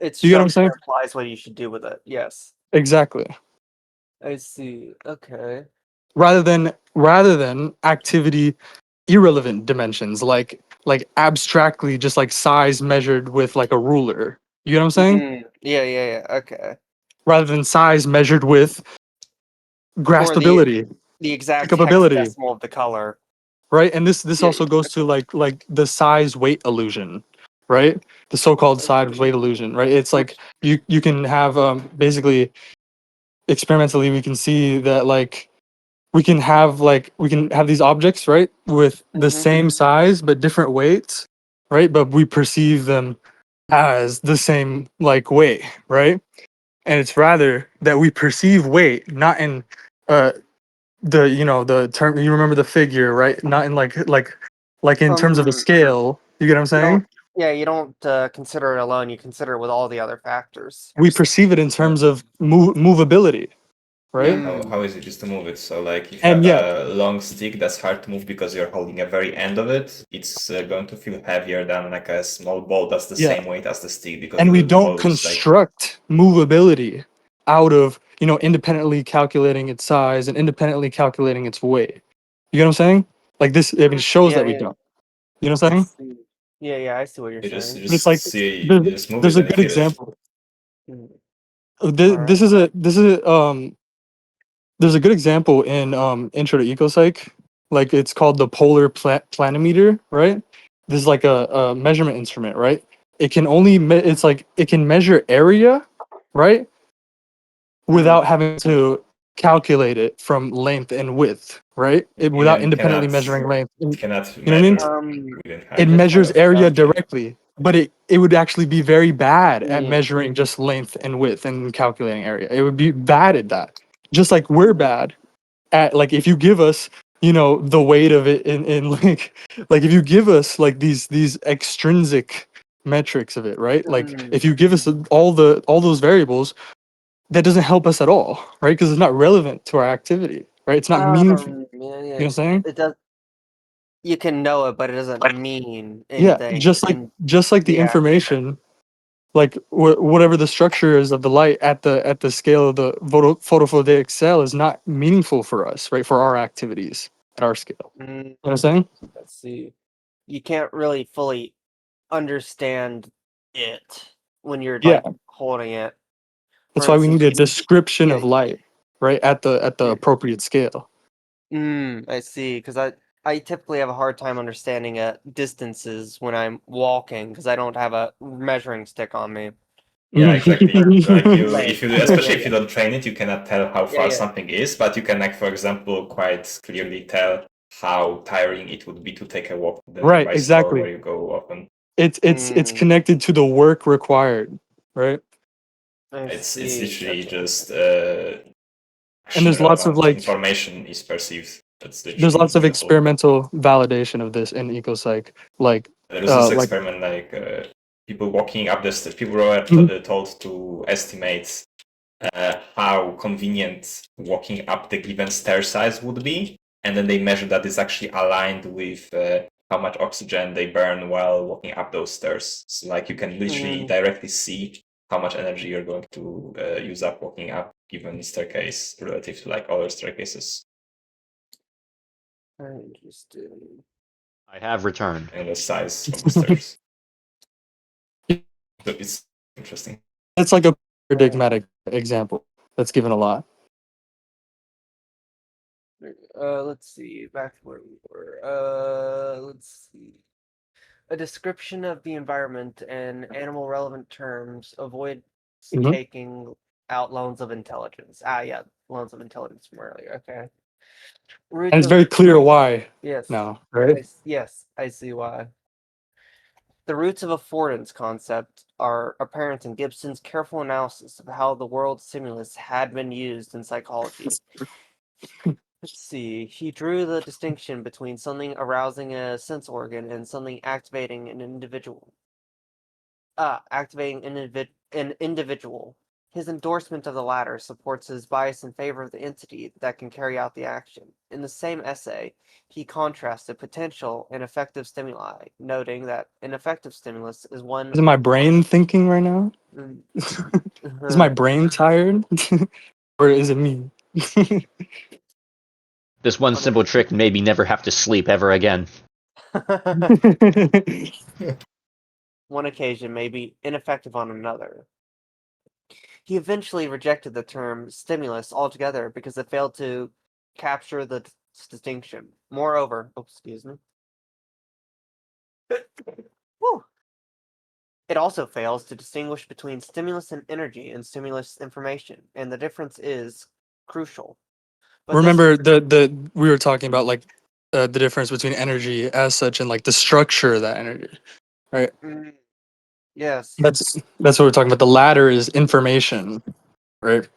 Speaker 5: Its
Speaker 1: you get what I'm saying?
Speaker 5: structure implies what you should do with it. Yes.
Speaker 1: Exactly.
Speaker 5: I see. Okay.
Speaker 1: Rather than activity irrelevant dimensions like abstractly just like size measured with like a ruler. You get what I'm saying?
Speaker 5: Yeah. Okay.
Speaker 1: Rather than size measured with
Speaker 5: Or the
Speaker 1: graspability,
Speaker 5: exact
Speaker 1: pickupability,
Speaker 5: hexadecimal of the color.
Speaker 1: right? And this
Speaker 5: Yeah.
Speaker 1: also goes to like the size weight illusion, right? The so-called size weight illusion, right? It's like
Speaker 5: Which
Speaker 1: you can have basically experimentally we can see that like we can have these objects, right, with the
Speaker 5: mm-hmm.
Speaker 1: same size but different weights, right? But we perceive them as the same like weight, right? And it's rather that we perceive weight not in uh the the term, you remember the figure, right? Not in like in terms of a scale. You get what I'm
Speaker 5: You don't
Speaker 1: saying?
Speaker 5: you don't consider it alone, you consider it with all the other factors.
Speaker 1: We perceive it in terms of movability, right?
Speaker 5: Mm.
Speaker 7: How is it just to move it? So like if you
Speaker 1: And
Speaker 7: have
Speaker 1: yeah,
Speaker 7: a long stick that's hard to move because you're holding a very end of it, it's going to feel heavier than like a small ball that's the
Speaker 1: yeah.
Speaker 7: same weight as the stick because
Speaker 1: And we
Speaker 7: the
Speaker 1: don't
Speaker 7: ball is like
Speaker 1: construct movability out of independently calculating its size and independently calculating its weight. You get what I'm saying? Like this, I mean, it shows that we
Speaker 5: Yeah.
Speaker 1: don't. You know what I'm
Speaker 5: I
Speaker 1: saying?
Speaker 5: see. Yeah, I see what you're
Speaker 7: you just
Speaker 5: saying.
Speaker 7: you
Speaker 1: But it's
Speaker 7: just
Speaker 1: like
Speaker 7: see
Speaker 1: there's,
Speaker 7: you just move
Speaker 1: there's
Speaker 7: it
Speaker 1: a
Speaker 7: and you
Speaker 1: good
Speaker 7: feel it.
Speaker 1: example.
Speaker 5: Mm.
Speaker 1: This
Speaker 5: Alright.
Speaker 1: is there's a good example in Intro to Ecopsych. Like it's called the polar planimeter, right? This is like a measurement instrument, right? It can only it's like it can measure area, right? without having to calculate it from length and width, right? Without independently measuring length.
Speaker 7: It cannot
Speaker 1: You know what I mean?
Speaker 7: measure within
Speaker 1: It
Speaker 7: height.
Speaker 1: measures
Speaker 5: Depends,
Speaker 1: area
Speaker 5: though.
Speaker 1: directly, but it would actually be very bad at
Speaker 5: Mm.
Speaker 1: measuring just length and width and calculating area. It would be bad at that. Just like we're bad at, like, if you give us, you know, the weight of it in like if you give us like these extrinsic metrics of it, right? Like if you give us all those variables, that doesn't help us at all, right? Because it's not relevant to our activity, right? It's not meaningful.
Speaker 5: Yeah,
Speaker 1: You know what I'm saying?
Speaker 5: it does. You can know it, but it doesn't mean
Speaker 1: Yeah,
Speaker 5: anything.
Speaker 1: just like the
Speaker 5: Yeah.
Speaker 1: information, like whatever the structure is of the light at the scale of the photovoltaic cell is not meaningful for us, right? For our activities at our scale. You know what I'm saying?
Speaker 5: Let's see. You can't really fully understand it when you're
Speaker 1: Yeah,
Speaker 5: like holding it.
Speaker 1: that's
Speaker 5: For
Speaker 1: why we need
Speaker 5: instance,
Speaker 1: a description
Speaker 5: yeah.
Speaker 1: of light, right? At the appropriate scale.
Speaker 5: I see. Because I typically have a hard time understanding distances when I'm walking because I don't have a measuring stick on me.
Speaker 7: Yeah, exactly. Like
Speaker 5: Like,
Speaker 7: if you especially
Speaker 5: yeah,
Speaker 7: if you don't train it, you cannot tell how
Speaker 5: yeah,
Speaker 7: far
Speaker 5: yeah.
Speaker 7: something is, but you can, like, for example, quite clearly tell how tiring it would be to take a walk to the
Speaker 1: Right,
Speaker 7: nearby store where
Speaker 1: exactly.
Speaker 7: you go often.
Speaker 1: It's connected to the work required, right?
Speaker 5: I
Speaker 7: It's
Speaker 5: see.
Speaker 7: literally
Speaker 5: Okay.
Speaker 7: just
Speaker 1: And
Speaker 7: action
Speaker 1: there's lots of
Speaker 7: relevant
Speaker 1: like
Speaker 7: information is perceived. That's
Speaker 1: there's
Speaker 7: literally
Speaker 1: lots of
Speaker 7: the whole.
Speaker 1: experimental validation of this in ecopsych,
Speaker 7: There was this
Speaker 1: like
Speaker 7: experiment, like people walking up the stairs. People were told to estimate how convenient walking up the given stair size would be, and then they measured that it's actually aligned with how much oxygen they burn while walking up those stairs. So, like, you can literally directly see how much energy you're going to use up walking up given staircase relative to, like, other staircases.
Speaker 5: Very interesting.
Speaker 2: I have returned.
Speaker 7: And the size of the stairs. So it's interesting.
Speaker 1: it's like a paradigmatic example that's given a lot.
Speaker 5: Let's see. Back to where we were. Let's see. A description of the environment and animal relevant terms avoid taking out loans of intelligence. Yeah, loans of intelligence from earlier. Okay.
Speaker 1: And it's very clear why now, right?
Speaker 5: Yes, I see why. The roots of affordance concept are apparent in Gibson's careful analysis of how the world stimulus had been used in psychology. Let's see. He drew the distinction between something arousing a sense organ and something activating an individual. An individual. His endorsement of the latter supports his bias in favor of the entity that can carry out the action. In the same essay, he contrasted potential and effective stimuli, noting that an effective stimulus is one.
Speaker 1: Is my brain thinking right now? Is my brain tired? Or is it me?
Speaker 2: This one simple trick made me never have to sleep ever again.
Speaker 5: One occasion may be ineffective on another. He eventually rejected the term stimulus altogether because it failed to capture the distinction. Moreover, excuse me. It also fails to distinguish between stimulus and energy and stimulus information, and the difference is crucial. But
Speaker 1: Remember the we were talking about like the difference between energy as such and like the structure of that energy, right?
Speaker 5: Yes.
Speaker 1: That's what we're talking about. The latter is information, right?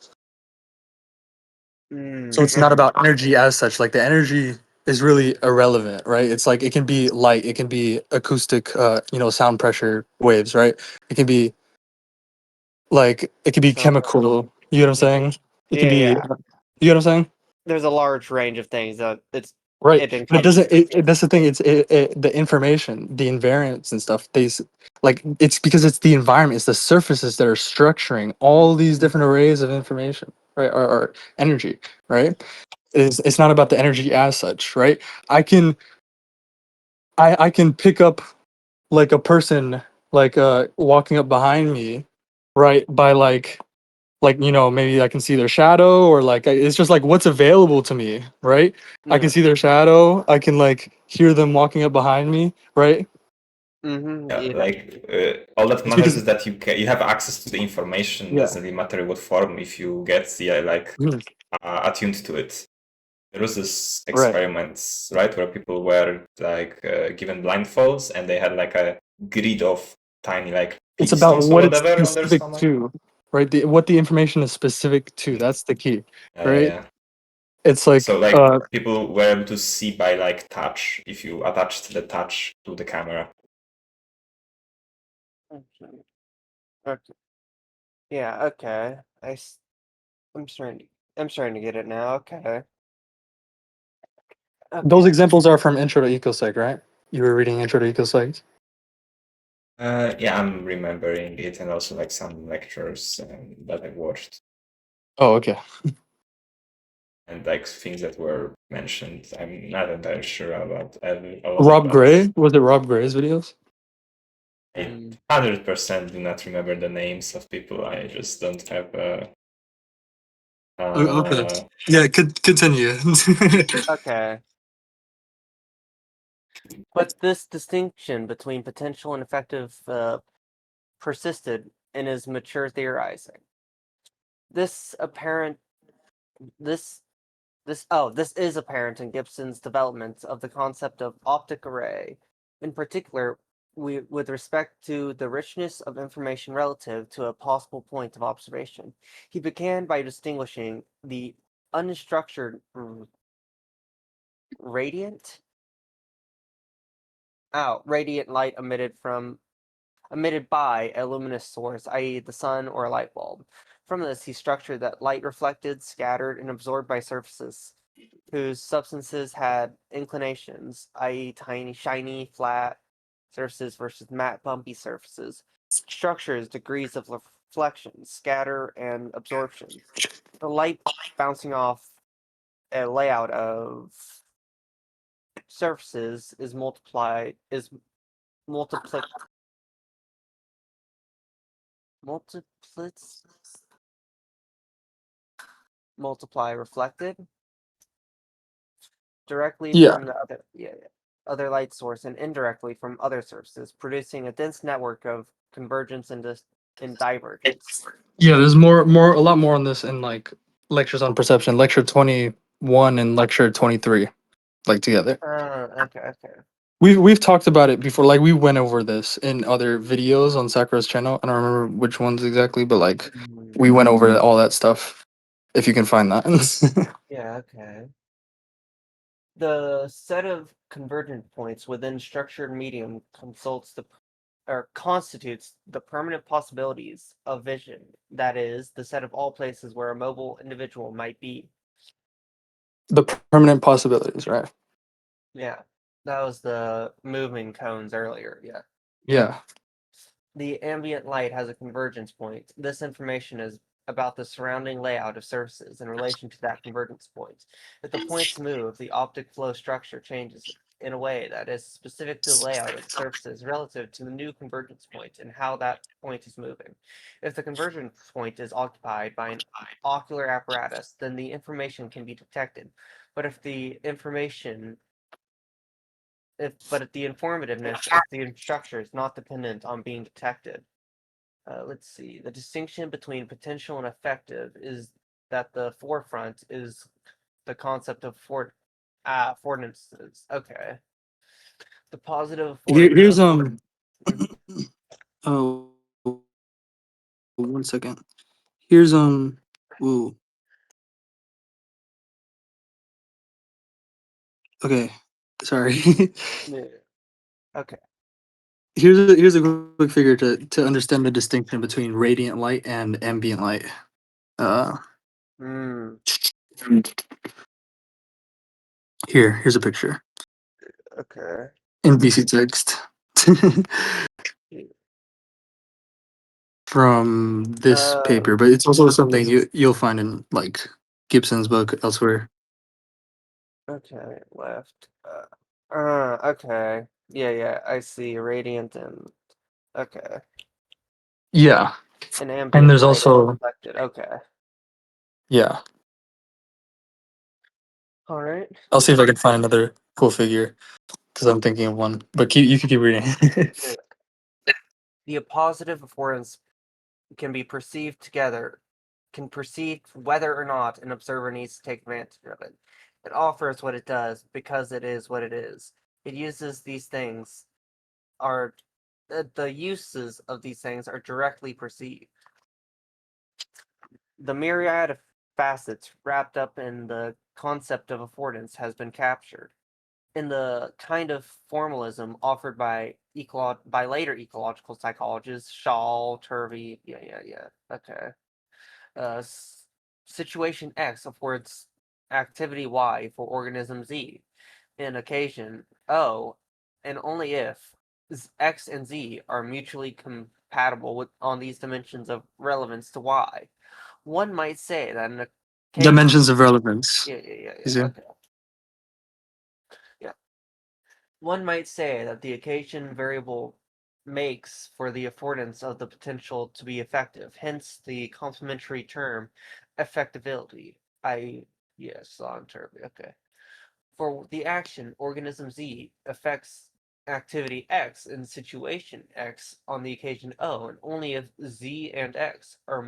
Speaker 1: So it's not about energy as such. Like the energy is really irrelevant, right? It's like it can be light, it can be acoustic, sound pressure waves, right? It can be like it can be chemical. You know what I'm saying? It can be.
Speaker 5: Yeah.
Speaker 1: You know what I'm saying?
Speaker 5: There's a large range of things that
Speaker 1: Right,
Speaker 5: it
Speaker 1: but it doesn't.
Speaker 5: encompasses.
Speaker 1: That's the thing. The information, the invariants and stuff. Like it's because it's the environment, it's the surfaces that are structuring all these different arrays of information, right? Or energy, right? It's not about the energy as such, right? I can pick up like a person like walking up behind me, right? By maybe I can see their shadow or like it's just like what's available to me, right? I can see their shadow, I can like hear them walking up behind me, right?
Speaker 5: Yeah.
Speaker 7: Like all that
Speaker 1: It's
Speaker 7: matters
Speaker 1: because-
Speaker 7: is that you have access to the information.
Speaker 1: Yeah.
Speaker 7: Doesn't really matter what form if you get
Speaker 1: Mhm.
Speaker 7: attuned to it. There was this
Speaker 1: Right.
Speaker 7: experiments, right, where people were like given blindfolds and they had like a grid of tiny like
Speaker 1: It's about
Speaker 7: pigstones or
Speaker 1: what it's
Speaker 7: whatever on their
Speaker 1: specific
Speaker 7: stomach.
Speaker 1: to, right? What the information is specific to. That's the key, right?
Speaker 7: Yeah.
Speaker 1: It's like,
Speaker 7: So like people were able to see by like touch if you attached the touch to the camera.
Speaker 5: Okay. Okay. Yeah. Okay. I'm starting to get it now. Okay.
Speaker 1: those
Speaker 5: Okay.
Speaker 1: examples are from Intro to EcoSpsych, right? You were reading Intro to EcoSpsych.
Speaker 7: Yeah, I'm remembering it, and also like some lectures that I watched,
Speaker 1: Oh, okay.
Speaker 7: and like things that were mentioned. I'm not entirely sure about a lot,
Speaker 1: Rob
Speaker 7: but
Speaker 1: Gray? Was it Rob Gray's videos?
Speaker 7: I 100% do not remember the names of people. I just don't have
Speaker 1: Okay. Yeah, continue.
Speaker 5: Okay. But this distinction between potential and effective persisted in his mature theorizing. This apparent this this is apparent in Gibson's development of the concept of optic array, in particular with respect to the richness of information relative to a possible point of observation. He began by distinguishing the unstructured radiant radiant light emitted by a luminous source, i.e. the sun or a light bulb. From this, he structured that light reflected, scattered, and absorbed by surfaces whose substances had inclinations, i.e. tiny, shiny, flat surfaces versus matte, bumpy surfaces. Structures, degrees of reflection, scatter, and absorption. The light bouncing off a layout of surfaces is multiplied multiply reflected directly
Speaker 1: Yeah.
Speaker 5: from the other light source and indirectly from other sources, producing a dense network of convergence and divergence.
Speaker 1: Yeah, there's a lot more on this in like lectures on perception, lecture 21 and lecture 23, like together.
Speaker 5: Okay.
Speaker 1: We've talked about it before. Like we went over this in other videos on Sakura's channel. I don't remember which ones exactly, but like we went over all that stuff. If you can find that.
Speaker 5: Yeah, okay. The set of convergent points within structured medium constitutes the permanent possibilities of vision. That is, the set of all places where a mobile individual might be.
Speaker 1: The permanent possibilities, right?
Speaker 5: Yeah, that was the moving cones earlier. Yeah.
Speaker 1: Yeah.
Speaker 5: The ambient light has a convergence point. This information is about the surrounding layout of surfaces in relation to that convergence point. If the points move, the optic flow structure changes in a way that is specific to the layout of the surfaces relative to the new convergence point and how that point is moving. If the convergence point is occupied by an ocular apparatus, then the information can be detected. But if the informativeness of the structure is not dependent on being detected. Let's see. The distinction between potential and effective is that the forefront is the concept of affordances. Okay. The positive
Speaker 1: Here's
Speaker 5: affordance.
Speaker 1: oh, 1 second. Here's ooh. Okay. Sorry.
Speaker 5: Okay.
Speaker 1: Here's a quick figure to understand the distinction between radiant light and ambient light.
Speaker 5: Hmm.
Speaker 1: Here's a picture
Speaker 5: Okay.
Speaker 1: in BC text from this paper, but it's also something you'll find in like Gibson's book elsewhere.
Speaker 5: Okay. Left. Okay. Yeah. I see. Radiant and okay.
Speaker 1: Yeah,
Speaker 5: And
Speaker 1: and
Speaker 5: ambient
Speaker 1: there's
Speaker 5: light
Speaker 1: also
Speaker 5: reflected. Okay.
Speaker 1: yeah.
Speaker 5: All right.
Speaker 1: I'll see if I can find another cool figure. because I'm thinking of one. But you can keep reading.
Speaker 5: The appositive affordance can be perceived together, can perceive whether or not an observer needs to take advantage of it. It offers what it does because it is what it is. It uses these things are the uses of these things are directly perceived. The myriad of facets wrapped up in the concept of affordance has been captured. In the kind of formalism offered by later ecological psychologists, Shaw, Turvey, okay. Situation X affords activity Y for organism Z. In occasion O, and only if X and Z are mutually compatible on these dimensions of relevance to Y. One might say that an occasion.
Speaker 1: Dimensions of relevance.
Speaker 5: Yeah. Okay. Yeah. One might say that the occasion variable makes for the affordance of the potential to be effective, hence the complementary term effectability. Long term, okay. For the action, organism Z affects activity X in situation X on the occasion O, and only if Z and X are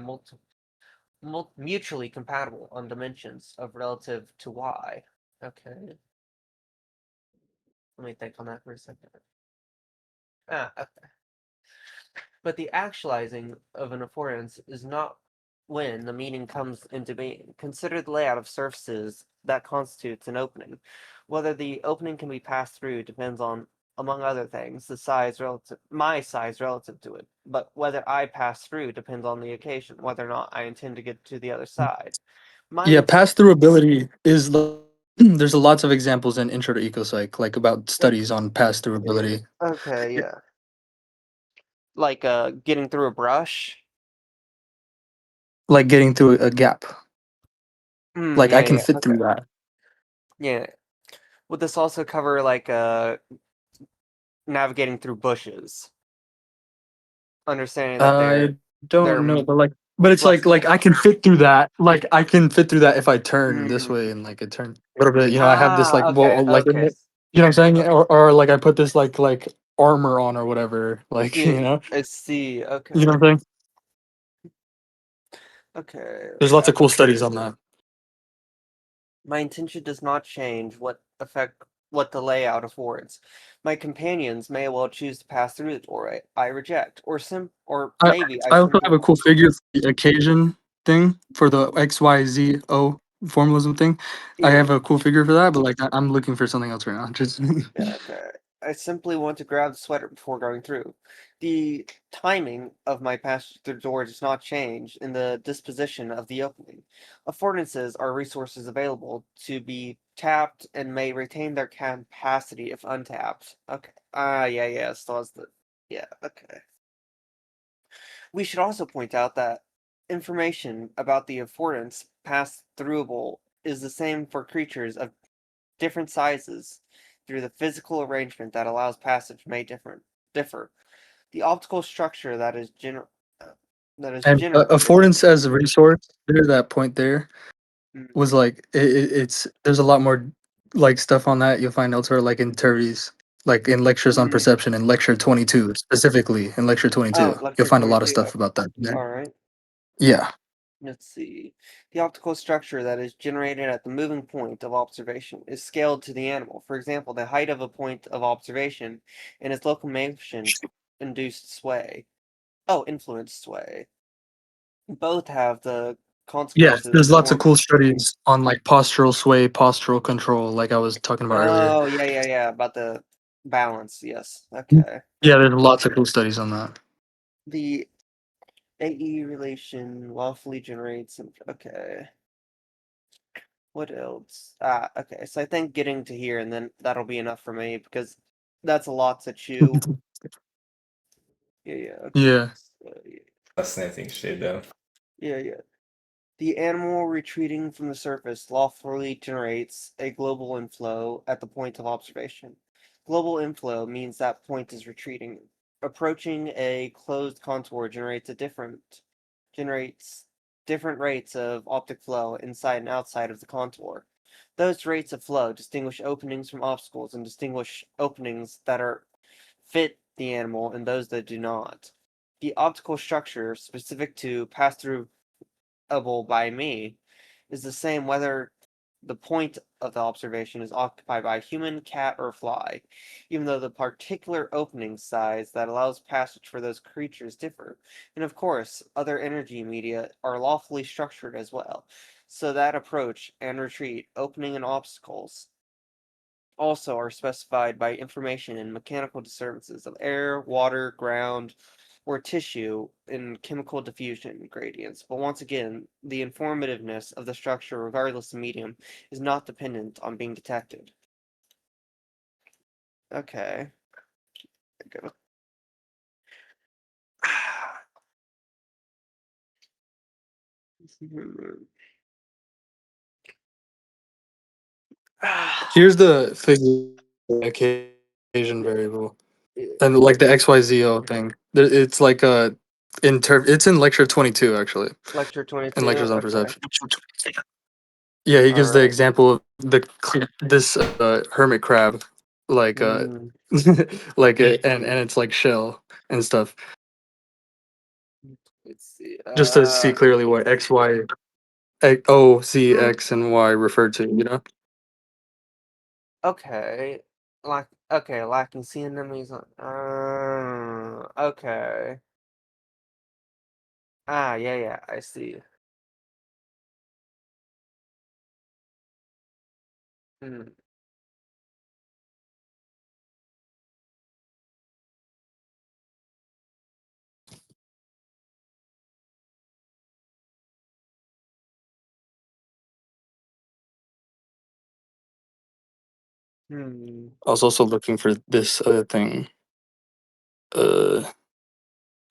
Speaker 5: mutually compatible on dimensions of relative to Y. Okay. Let me think on that for a second. Okay. But the actualizing of an affordance is not when the meaning comes into being. Consider the layout of surfaces that constitutes an opening. Whether the opening can be passed through depends on, among other things, my size relative to it. But whether I pass through depends on the occasion, whether or not I intend to get to the other side.
Speaker 1: Yeah, pass through ability is there's lots of examples in Intro to Ecopsych, like about studies on pass through ability.
Speaker 5: Okay, yeah. Like getting through a brush.
Speaker 1: Like getting through a gap. Like I can fit
Speaker 5: Okay.
Speaker 1: through that.
Speaker 5: Yeah. Would this also cover like navigating through bushes? Understanding that
Speaker 1: I don't know, but it's
Speaker 5: flexible.
Speaker 1: like I can fit through that. Like I can fit through that if I turn this way and like I turn a little bit. You know, I have this like
Speaker 5: Okay, okay.
Speaker 1: you know what I'm saying, or like I put this like armor on or whatever. Like
Speaker 5: Yeah,
Speaker 1: you know,
Speaker 5: I see. Okay.
Speaker 1: you know what I'm saying.
Speaker 5: Okay.
Speaker 1: There's lots of cool studies on that.
Speaker 5: My intention does not change what the layout affords. My companions may well choose to pass through the doorway. I reject, or maybe I
Speaker 1: I also
Speaker 5: simply
Speaker 1: have a cool figure for the occasion thing for the XYZO formalism thing. I have a cool figure for that, but like I'm looking for something else right now. Just
Speaker 5: Yeah, okay. I simply want to grab the sweater before going through. The timing of my passage through the door does not change in the disposition of the opening. Affordances are resources available to be tapped and may retain their capacity if untapped. Okay. So that's okay. We should also point out that information about the affordance passed throughable is the same for creatures of different sizes through the physical arrangement that allows passage may differ. The optical structure that is
Speaker 1: and
Speaker 5: generated.
Speaker 1: affordance as a resource. There, that point there
Speaker 5: Mm,
Speaker 1: was like it's there's a lot more like stuff on that you'll find elsewhere, like in Turvey's, like in lectures on perception in lecture 22 specifically. In lecture 22 you'll
Speaker 5: lecture
Speaker 1: find a lot of
Speaker 5: 22.
Speaker 1: stuff about that there.
Speaker 5: All right.
Speaker 1: Yeah.
Speaker 5: Let's see. The optical structure that is generated at the moving point of observation is scaled to the animal. For example, the height of a point of observation and its locomotion induced sway. Oh, influenced sway. Both have the
Speaker 1: Yeah,
Speaker 5: consequences
Speaker 1: there's lots of
Speaker 5: formed.
Speaker 1: cool studies on like postural sway, postural control, like I was talking about earlier.
Speaker 5: Oh, yeah, about the balance. Yes. Okay.
Speaker 1: Yeah, there's lots of cool studies on that.
Speaker 5: The AE relation lawfully generates. Okay. What else? Okay. So I think getting to here and then that'll be enough for me because that's a lot to chew. Okay.
Speaker 1: Yeah.
Speaker 5: So,
Speaker 7: Fascinating shit, though.
Speaker 5: yeah. The animal retreating from the surface lawfully generates a global inflow at the point of observation. Global inflow means that point is retreating. Approaching a closed contour generates different rates of optic flow inside and outside of the contour. Those rates of flow distinguish openings from obstacles and distinguish openings that are fit the animal and those that do not. The optical structure specific to pass-throughable by me is the same whether the point of the observation is occupied by a human, cat, or fly, even though the particular opening size that allows passage for those creatures differ. And of course, other energy media are lawfully structured as well. So that approach and retreat, opening and obstacles, also are specified by information in mechanical disturbances of air, water, ground, or tissue in chemical diffusion gradients. But once again, the informativeness of the structure, regardless of medium, is not dependent on being detected. Okay. Go.
Speaker 1: Here's the figure occasion variable, and like the XYZO thing. It's like it's in lecture 22 actually,
Speaker 5: Lecture
Speaker 1: in
Speaker 5: 22.
Speaker 1: lectures on
Speaker 5: Okay.
Speaker 1: perception. Yeah, he
Speaker 5: All
Speaker 1: gives the
Speaker 5: right.
Speaker 1: example of this hermit crab, like
Speaker 5: Mm,
Speaker 1: like and it's like shell and stuff,
Speaker 5: let's see.
Speaker 1: just to see clearly what X, Y, O, Z, X, and Y refer to. You know.
Speaker 5: Okay. Okay, lacking sea enemies. Okay. Ah, yeah, yeah, I see. Hmm. Hmm.
Speaker 1: I was also looking for this other thing. Uh,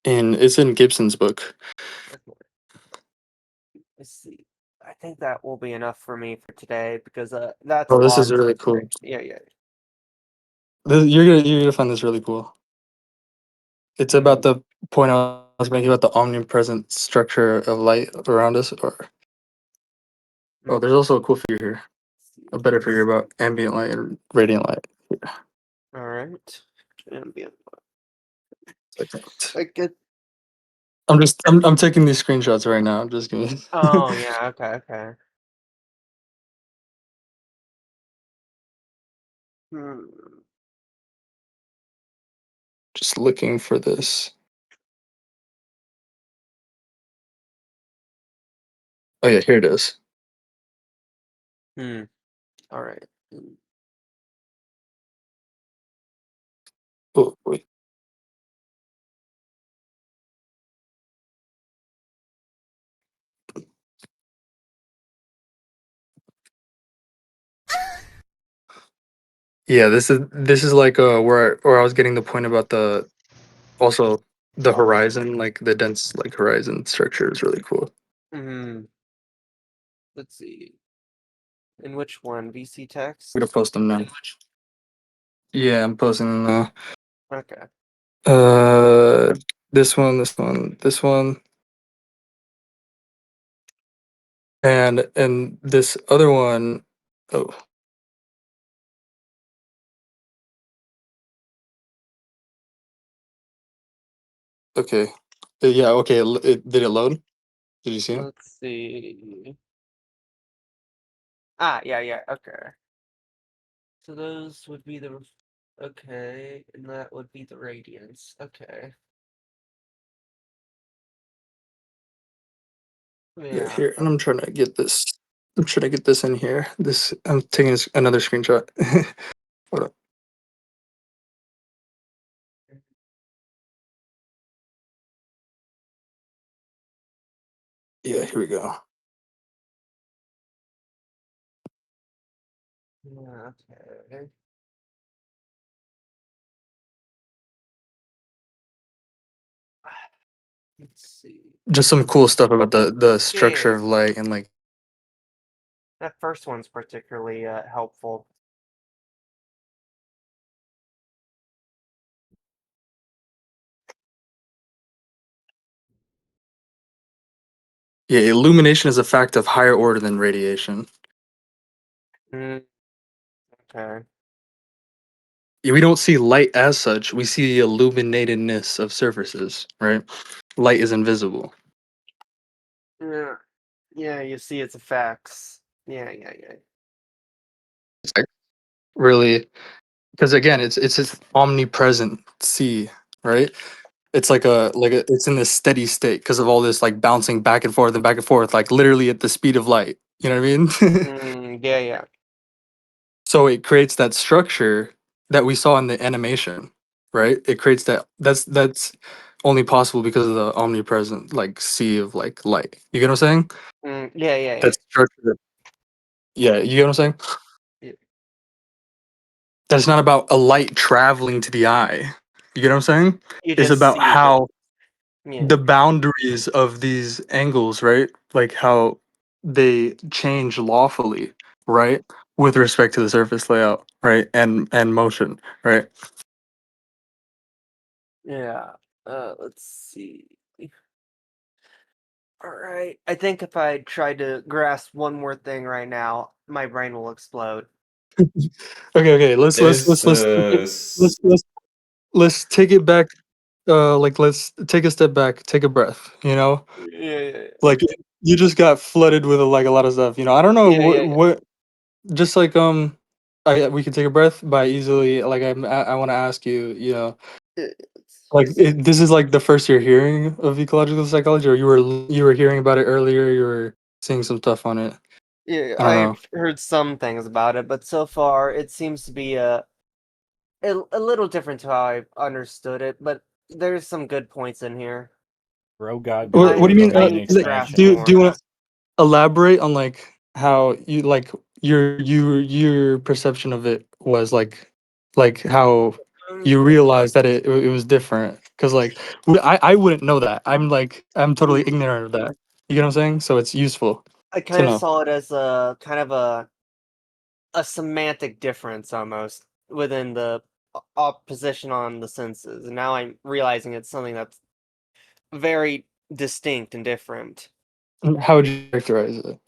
Speaker 1: it's in Gibson's book.
Speaker 5: Okay. Let's see. I think that will be enough for me for today because that's a
Speaker 1: Oh, this
Speaker 5: lot
Speaker 1: is
Speaker 5: of
Speaker 1: really cool.
Speaker 5: information. Yeah, yeah.
Speaker 1: You're gonna find this really cool. It's about
Speaker 5: Hmm.
Speaker 1: the point I was making about the omnipresent structure of light around us. Or oh, there's also a cool figure here. A better figure about ambient light and radiant light.
Speaker 5: All right. Ambient.
Speaker 1: Second.
Speaker 5: I get.
Speaker 1: I'm taking these screenshots right now. I'm just gonna
Speaker 5: Oh yeah. Okay. Okay. Hmm.
Speaker 1: just looking for this. Oh yeah, here it is.
Speaker 5: Hmm. All right. Hmm.
Speaker 1: Oh wait. Yeah, this is like where I was getting the point about the also the horizon, like the dense like horizon structure is really cool.
Speaker 5: Hmm. Let's see. In which one? VC
Speaker 1: I'm
Speaker 5: text.
Speaker 1: gonna post them now. Yeah, I'm posting them now.
Speaker 5: Okay.
Speaker 1: This one, this one, and this other one. Oh, okay. Yeah, okay. Did it load? Did you see it?
Speaker 5: Let's see. Ah, yeah, yeah. Okay. So those would be the. Okay, and that would be the radiance. Okay.
Speaker 1: Yeah,
Speaker 5: Yeah.
Speaker 1: here, and I'm trying to get this. I'm trying to get this in here. This I'm taking another screenshot. Hold up. Yeah, here we go.
Speaker 5: Yeah. Okay. Let's see.
Speaker 1: Just some cool stuff about the structure
Speaker 5: Yeah.
Speaker 1: of light and like
Speaker 5: That first one's particularly helpful.
Speaker 1: yeah, illumination is a fact of higher order than radiation.
Speaker 5: Mm, okay.
Speaker 1: We don't see light as such. We see the illuminatedness of surfaces, right? Light is invisible.
Speaker 5: Yeah. Yeah, you see its effects. Yeah, yeah, yeah.
Speaker 1: It's like really, because again, it's this omnipresent sea, right? It's it's in this steady state because of all this like bouncing back and forth and back and forth, like literally at the speed of light. You know what I mean?
Speaker 5: Yeah, yeah.
Speaker 1: So it creates that structure that we saw in the animation, right? It creates that's only possible because of the omnipresent like sea of like light. You get what I'm saying?
Speaker 5: Yeah, yeah, yeah.
Speaker 1: That structure. Yeah, you get what I'm saying?
Speaker 5: Yeah.
Speaker 1: That's not about a light traveling to the eye. You get what I'm saying?
Speaker 5: You
Speaker 1: It's
Speaker 5: just
Speaker 1: about
Speaker 5: see the
Speaker 1: how
Speaker 5: yeah.
Speaker 1: the boundaries of these angles, right? Like how they change lawfully, right? With respect to the surface layout, right? And motion, right?
Speaker 5: Yeah. Let's see. All right. I think if I try to grasp one more thing right now, my brain will explode.
Speaker 1: Okay.
Speaker 7: There's
Speaker 1: Let's take it back. Like let's take a step back, take a breath.
Speaker 5: Yeah, yeah,
Speaker 1: Like you just got flooded with like a lot of stuff. I don't know
Speaker 5: yeah, yeah, yeah.
Speaker 1: what. Just like we can take a breath by easily. Like I want to ask you. Like this is like the first you're hearing of ecological psychology, or you were hearing about it earlier. You were seeing some stuff on it.
Speaker 5: Yeah,
Speaker 1: I don't know.
Speaker 5: I've heard some things about it, but so far it seems to be a little different to how I understood it, but there's some good points in here.
Speaker 9: Bro got
Speaker 1: What do
Speaker 5: I'm
Speaker 1: you mean?
Speaker 5: trying
Speaker 9: Googling
Speaker 5: to grasp
Speaker 1: Do you
Speaker 5: more.
Speaker 1: want to elaborate on like how you like your perception of it was like how you realized that it was different? Because like I wouldn't know that. I'm totally
Speaker 5: Mm,
Speaker 1: ignorant of that. You get what I'm saying? So it's useful
Speaker 5: I
Speaker 1: to
Speaker 5: kind of
Speaker 1: know.
Speaker 5: saw it as a kind of a semantic difference almost within the opposition on the senses, and now I'm realizing it's something that's very distinct and different.
Speaker 1: How would you characterize it?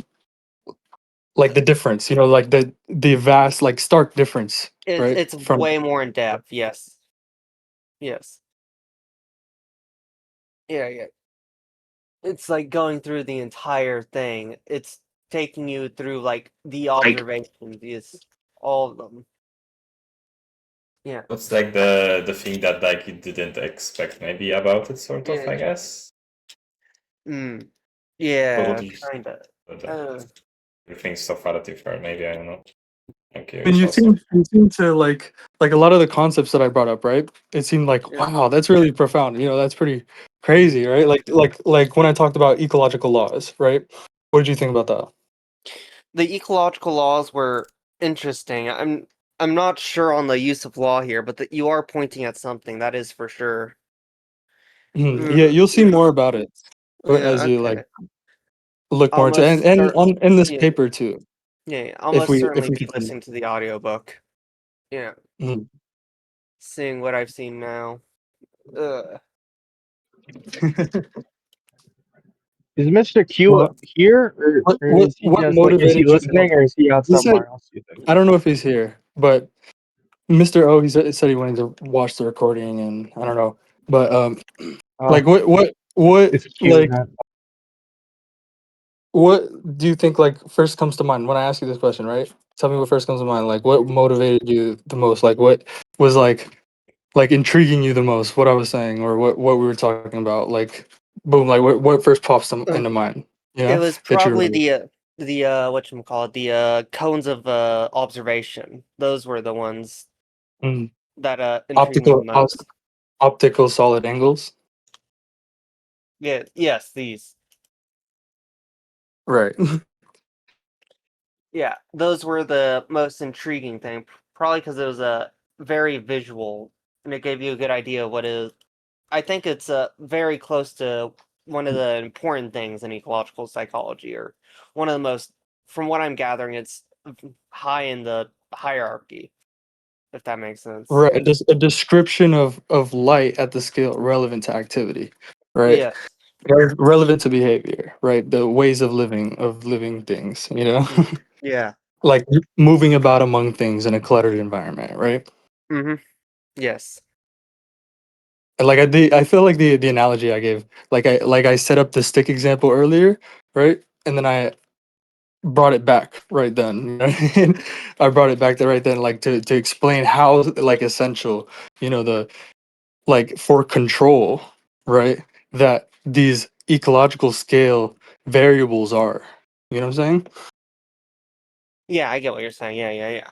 Speaker 1: Like the difference, like the vast, like stark difference, right?
Speaker 5: It's
Speaker 1: From
Speaker 5: way more in depth. Yes, yes, yeah, yeah. It's like going through the entire thing. It's taking you through like the observations, yes, all of them. Yeah,
Speaker 7: What's like the thing that like you didn't expect maybe about it, sort of,
Speaker 5: yeah,
Speaker 7: I guess.
Speaker 5: mm,
Speaker 7: What
Speaker 5: yeah,
Speaker 7: would you
Speaker 5: kinda.
Speaker 7: uh, think so far that you've heard? Maybe I don't know. I'm
Speaker 1: and
Speaker 7: curious
Speaker 1: you
Speaker 7: also.
Speaker 1: seem to like a lot of the concepts that I brought up, right? It seemed like
Speaker 5: Yeah.
Speaker 1: wow, that's really profound. That's pretty crazy, right? Like when I talked about ecological laws, right? What did you think about that?
Speaker 5: The ecological laws were interesting. I'm not sure on the use of law here, but you are pointing at something, that is for sure.
Speaker 1: Yeah,
Speaker 5: Mm,
Speaker 1: you'll see more about it
Speaker 5: yeah,
Speaker 1: as you like
Speaker 5: okay.
Speaker 1: look more into
Speaker 5: Almost
Speaker 1: and
Speaker 5: start.
Speaker 1: on in this
Speaker 5: Yeah,
Speaker 1: paper too.
Speaker 5: yeah, yeah,
Speaker 1: If
Speaker 5: almost
Speaker 1: we if
Speaker 5: certainly
Speaker 1: we
Speaker 5: be
Speaker 1: continue.
Speaker 5: listening to the audiobook. Yeah,
Speaker 1: Mhm.
Speaker 5: seeing what I've seen now. Ugh.
Speaker 11: Is Mr. Q
Speaker 1: What
Speaker 11: here, or is he
Speaker 1: what
Speaker 11: just like, is he
Speaker 1: motivated you the
Speaker 11: listening,
Speaker 1: most?
Speaker 11: or is he out
Speaker 1: He said,
Speaker 11: somewhere else? You think?
Speaker 1: I don't know if he's here, but Mr. O, he said he wanted to watch the recording, and I don't know, but
Speaker 11: Oh,
Speaker 1: like what
Speaker 11: it's Q,
Speaker 1: like
Speaker 11: not.
Speaker 1: what do you think like first comes to mind when I ask you this question, right? Tell me what first comes to mind. Like what motivated you the most? Like what was like intriguing you the most? What I was saying, or what we were talking about? Like boom, like what first pops into mind?
Speaker 5: It was
Speaker 1: That you
Speaker 5: probably
Speaker 1: remember.
Speaker 5: the whatchamacallit, the cones of observation. Those were the ones
Speaker 1: Mm.
Speaker 5: that intrigued me the
Speaker 1: Optical
Speaker 5: most.
Speaker 1: optical solid angles.
Speaker 5: Yeah, yes, these.
Speaker 1: Right.
Speaker 5: Yeah, those were the most intriguing thing. Probably because it was a very visual, and it gave you a good idea of what is. I think it's very close to one of the important things in ecological psychology, or one of the most. From what I'm gathering, it's high in the hierarchy, if that makes sense.
Speaker 1: Right. Just a description of light at the scale relevant to activity. Right.
Speaker 5: Yeah.
Speaker 1: Relevant to behavior. Right. The ways of living thing.
Speaker 5: Yeah.
Speaker 1: like moving about among things in a cluttered environment, right?
Speaker 5: Mm-hmm. Yes.
Speaker 1: Like I feel like the analogy I gave, like I set up the stick example earlier, right? And then I brought it back right then. Right? I brought it back there right then, like to explain how like essential, the like for control, right? That these ecological scale variables are. You know what I'm saying?
Speaker 5: Yeah, I get what you're saying. Yeah.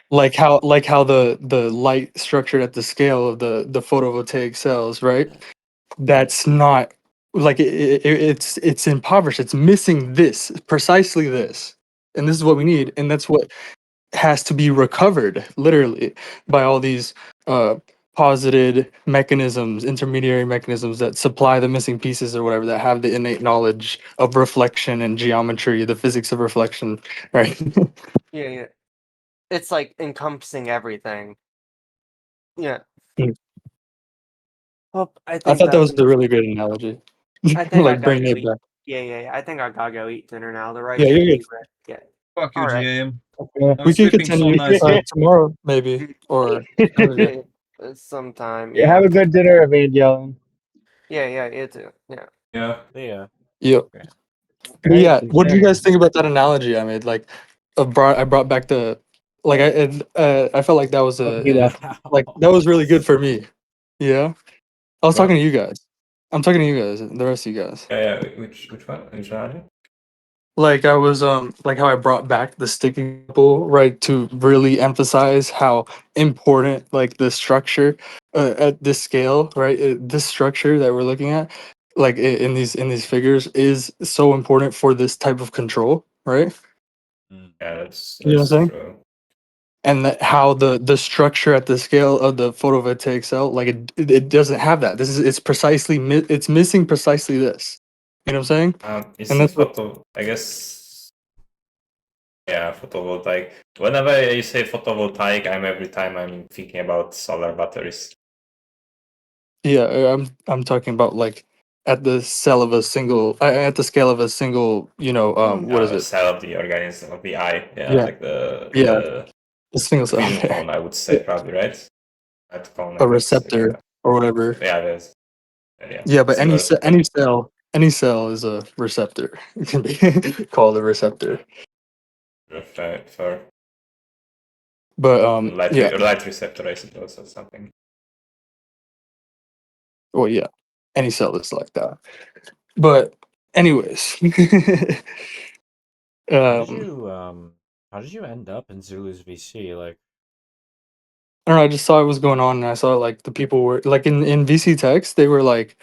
Speaker 1: Like how the light structured at the scale of the photovoltaic cells, right? That's not like it's impoverished. It's missing this, precisely this, and this is what we need, and that's what has to be recovered literally by all these uh posited mechanisms, intermediary mechanisms that supply the missing pieces or whatever, that have the innate knowledge of reflection and geometry, the physics of reflection, right?
Speaker 5: Yeah. It's like encompassing everything. Yeah. Well, I
Speaker 1: I
Speaker 5: think
Speaker 1: thought that
Speaker 5: that's
Speaker 1: was a
Speaker 5: enough.
Speaker 1: really good analogy.
Speaker 5: I think I
Speaker 1: Like
Speaker 5: gotta
Speaker 1: bringing
Speaker 5: go
Speaker 1: it
Speaker 5: eat.
Speaker 1: back.
Speaker 5: Yeah. I think I gotta go eat dinner now. The
Speaker 1: Yeah,
Speaker 5: rice
Speaker 1: you're
Speaker 5: should
Speaker 1: good.
Speaker 5: be ready. Yeah.
Speaker 12: Fuck you,
Speaker 5: All right.
Speaker 12: GM.
Speaker 11: Yeah.
Speaker 12: I'm
Speaker 1: We can
Speaker 12: sleeping so
Speaker 1: continue
Speaker 12: nicely.
Speaker 1: tomorrow maybe, or another day.
Speaker 5: Sometime.
Speaker 11: Yeah,
Speaker 5: Yeah.
Speaker 11: have a good dinner, Evangelion.
Speaker 5: Yeah. You too. Yeah.
Speaker 7: Yeah.
Speaker 9: Yeah.
Speaker 1: Yep.
Speaker 9: Okay.
Speaker 1: But
Speaker 11: Right?
Speaker 1: yeah, what do you
Speaker 11: There.
Speaker 1: guys think about that analogy I made? Like, I brought back the like I felt like that was
Speaker 11: Oh, he left.
Speaker 1: like that was really good for me. Yeah, I was talking
Speaker 7: What?
Speaker 1: to you guys. I'm talking to you guys, the rest of you guys.
Speaker 7: Yeah. Which one? Which one?
Speaker 1: Like I was like how I brought back the stick example, right, to really emphasize how important like the structure at this scale, right, this structure that we're looking at, like in these figures, is so important for this type of control, right?
Speaker 9: Mm.
Speaker 7: Yeah,
Speaker 1: You know what I'm
Speaker 7: that's
Speaker 1: saying?
Speaker 7: true.
Speaker 1: And that how the structure at the scale of the photovoltaic cell, like it doesn't have that. It's precisely it's missing precisely this. You know what I'm saying? And
Speaker 7: Isn't
Speaker 1: that's what.
Speaker 7: photo? I guess. Yeah, photovoltaic. Whenever you say photovoltaic, every time I'm thinking about solar batteries.
Speaker 1: Yeah, I'm talking about like at the cell of a single, at the scale of a single. What is it?
Speaker 7: Cell of the organism of the eye. Yeah,
Speaker 1: Yeah,
Speaker 7: like the
Speaker 1: yeah,
Speaker 7: the
Speaker 1: a single cell.
Speaker 7: fusion
Speaker 1: Okay,
Speaker 7: cone, I would say
Speaker 1: yeah,
Speaker 7: probably, right? I'd call
Speaker 1: a
Speaker 7: like it's
Speaker 1: receptor or whatever.
Speaker 7: yeah, there's yeah,
Speaker 1: Yeah, but
Speaker 7: similar to that.
Speaker 1: any cell is a receptor. It can be called a receptor.
Speaker 7: For
Speaker 1: But yeah,
Speaker 7: light receptor, I suppose, or something.
Speaker 1: well, yeah, any cell is like that. But anyways,
Speaker 9: How did
Speaker 1: um,
Speaker 9: you how did you end up in Zulu's VC? Like,
Speaker 1: I don't know. I just saw what was going on, and I saw like the people were like in VC text. They were like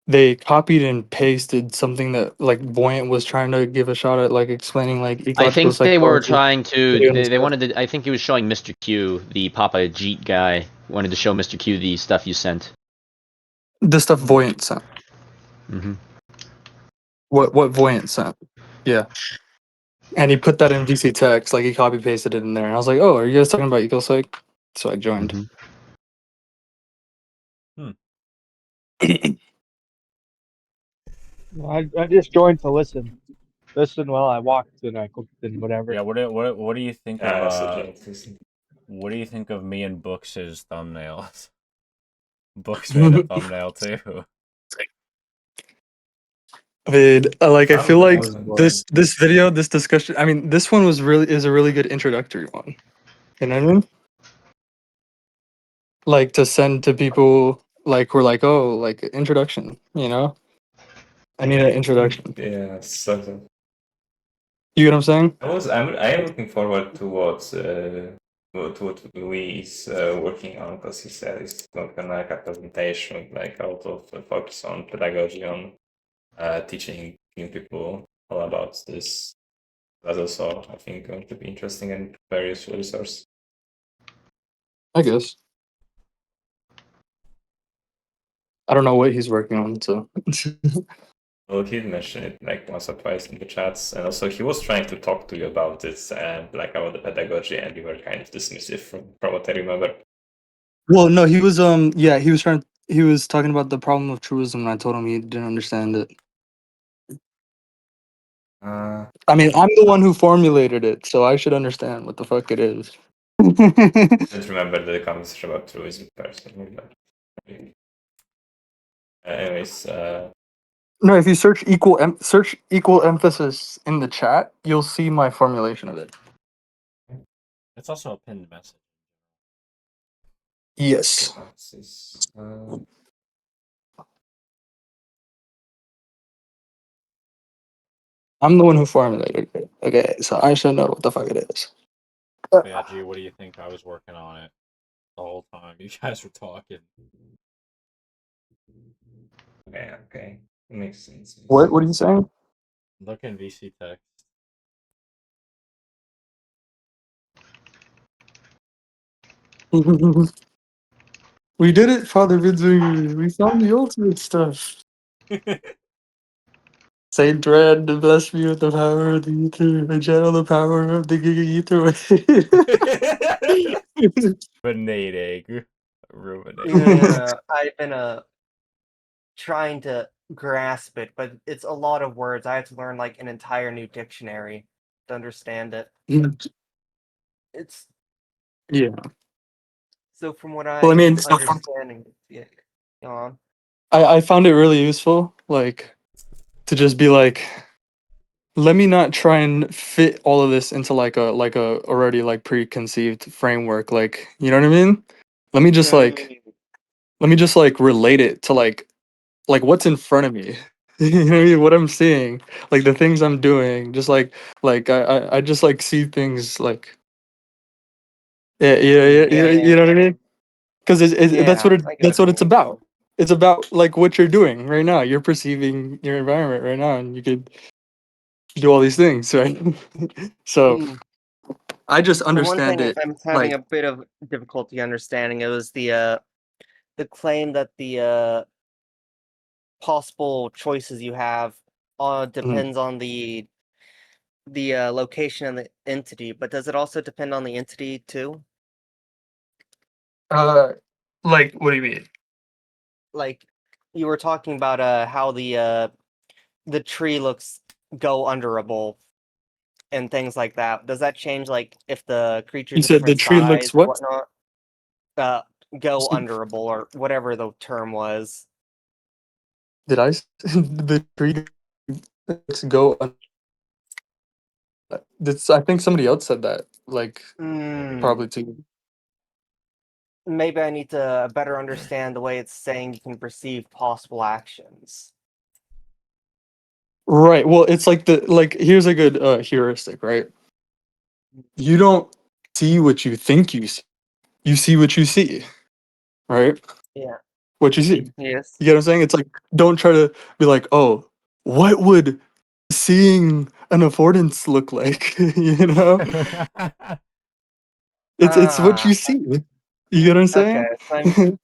Speaker 1: they copied and pasted something that like Buoyant was trying to give a shot at, like explaining like
Speaker 2: I
Speaker 1: ecological
Speaker 2: think they were
Speaker 1: psychology.
Speaker 2: trying to.
Speaker 1: Video in the
Speaker 2: They
Speaker 1: chat.
Speaker 2: wanted to. I think he was showing Mr. Q, the Papa Jeet guy, wanted to show Mr. Q the stuff you sent.
Speaker 1: The stuff Voyant sent.
Speaker 2: Hmm.
Speaker 1: What Voyant sent. Yeah. And he put that in VC text, like he copy pasted it in there. And I was like, oh, are you guys talking about ecopsych? So I joined.
Speaker 2: Hmm.
Speaker 11: I just joined to listen. Listen while I walked and I cooked and whatever.
Speaker 9: yeah, what do you think of what do you think of me and Books' thumbnails? Books made a thumbnail too.
Speaker 1: I mean, I feel like
Speaker 11: That was boring.
Speaker 1: this video, this discussion. I mean, this one is a really good introductory one. You know what I mean? Like to send to people like we're like, oh, like introduction. I need an introduction.
Speaker 7: Yeah, so
Speaker 1: You get what I'm saying?
Speaker 7: I am looking forward to what Louis is working on, because he said it's not gonna like a presentation, like a lot of focus on pedagogy, on teaching new people all about this. That's also, I think, going to be interesting and very useful resource.
Speaker 1: I guess. I don't know what he's working on, so
Speaker 7: Well, he mentioned it like once or twice in the chats, and also he was trying to talk to you about it and like about the pedagogy, and you were kind of dismissive from what I remember.
Speaker 1: well, no, he was yeah, he was talking about the problem of truism, and I told him he didn't understand it. I mean, I'm the one who formulated it, so I should understand what the fuck it is.
Speaker 7: I don't remember the conversation about truism personally, but anyways,
Speaker 1: No, if you search equal emphasis in the chat, you'll see my formulation of it.
Speaker 9: It's also a pinned message.
Speaker 1: Yes. I'm the one who formulated it. Okay, so I should know what the fuck it is.
Speaker 9: Yeah, G, what do you think? I was working on it the whole time. You guys were talking.
Speaker 7: Okay. It makes sense.
Speaker 1: What are you saying?
Speaker 9: Look in VC text.
Speaker 1: We did it, Father Vidzu. We found the ultimate stuff. Saint Dread, bless me with the power of the ether, and channel the power of the giga ether.
Speaker 9: Ruminating.
Speaker 5: Yeah, I've been trying to grasp it, but it's a lot of words. I have to learn like an entire new dictionary to understand it. It's
Speaker 1: Yeah.
Speaker 5: so from what
Speaker 1: Well, I
Speaker 5: I'm
Speaker 1: mean,
Speaker 5: understanding, yeah, go on.
Speaker 1: I found it really useful, like, to just be like, let me not try and fit all of this into like a already like preconceived framework. Like, you know what I mean? Let me just like let me just like relate it to like what's in front of me. You know what I mean? What I'm seeing, like the things I'm doing, just like I just like see things like you know what I mean? Because that's
Speaker 5: Yeah,
Speaker 1: what
Speaker 5: I get
Speaker 1: that's
Speaker 5: what you
Speaker 1: what it's
Speaker 5: mean.
Speaker 1: about. It's about like what you're doing right now. You're perceiving your environment right now, and you could do all these things, right? So
Speaker 5: Mm.
Speaker 1: I just
Speaker 5: The one
Speaker 1: understand
Speaker 5: thing
Speaker 1: it
Speaker 5: I'm having
Speaker 1: like
Speaker 5: a bit of difficulty understanding it was the claim that the possible choices you have
Speaker 1: mm,
Speaker 5: depends on the location and the entity, but does it also depend on the entity too?
Speaker 1: uh like what do you mean?
Speaker 5: Like you were talking about how the tree looks go underable and things like that. Does that change like if the
Speaker 1: You
Speaker 5: creature's a
Speaker 1: said the
Speaker 5: different
Speaker 1: tree
Speaker 5: size
Speaker 1: looks
Speaker 5: or
Speaker 1: what?
Speaker 5: whatnot? Go underable or whatever the term was.
Speaker 1: Did I the tree looks go? That's I think somebody else said that. Like
Speaker 5: Mm,
Speaker 1: probably too.
Speaker 5: maybe I need to better understand the way it's saying you can perceive possible actions.
Speaker 1: Right. Well, it's like the like here's a good heuristic, right? You don't see what you think you see. You see what you see, right?
Speaker 5: Yeah.
Speaker 1: What you see.
Speaker 5: Yes.
Speaker 1: You get what I'm saying? It's like don't try to be like, "Oh, what would seeing an affordance look like?" You know? It's what
Speaker 5: Ah,
Speaker 1: you see. You get what I'm
Speaker 5: okay.
Speaker 1: saying?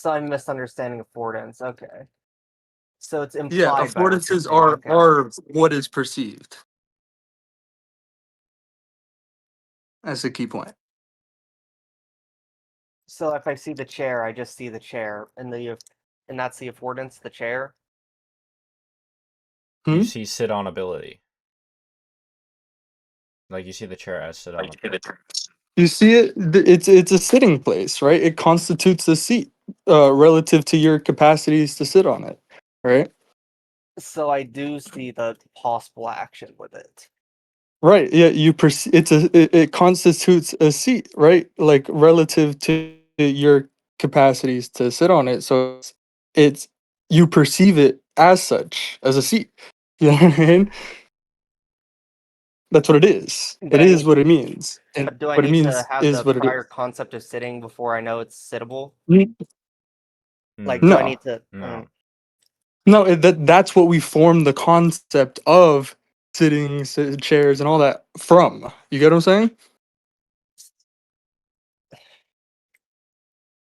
Speaker 5: I'm misunderstanding affordance. Okay. So it's
Speaker 1: Yeah,
Speaker 5: implied by what you're
Speaker 1: affordances
Speaker 5: saying. Okay.
Speaker 1: are what is perceived. That's the key point.
Speaker 5: So if I see the chair, I just see the chair, and that's the affordance, the chair.
Speaker 9: You
Speaker 1: Hmm?
Speaker 9: see sit on ability. Like you see the chair as sit on ability.
Speaker 1: You see it. It's a sitting place, right? It constitutes a seat, relative to your capacities to sit on it, right?
Speaker 5: So I do see the possible action with it.
Speaker 1: Right. Yeah. It constitutes a seat, right? Like relative to your capacities to sit on it. So it's you perceive it as such as a seat. You know what I mean? That's what it is.
Speaker 5: But
Speaker 1: It
Speaker 5: I
Speaker 1: is
Speaker 5: need,
Speaker 1: what it means, and
Speaker 5: but do I
Speaker 1: what it
Speaker 5: need to
Speaker 1: means
Speaker 5: have
Speaker 1: is
Speaker 5: the
Speaker 1: what it
Speaker 5: prior
Speaker 1: is.
Speaker 5: concept of sitting before I know it's sittable?
Speaker 1: Mm,
Speaker 5: Like, do I
Speaker 1: No,
Speaker 5: need to?
Speaker 9: No.
Speaker 1: no, that's what we form the concept of sitting, chairs, and all that from. You get what I'm saying?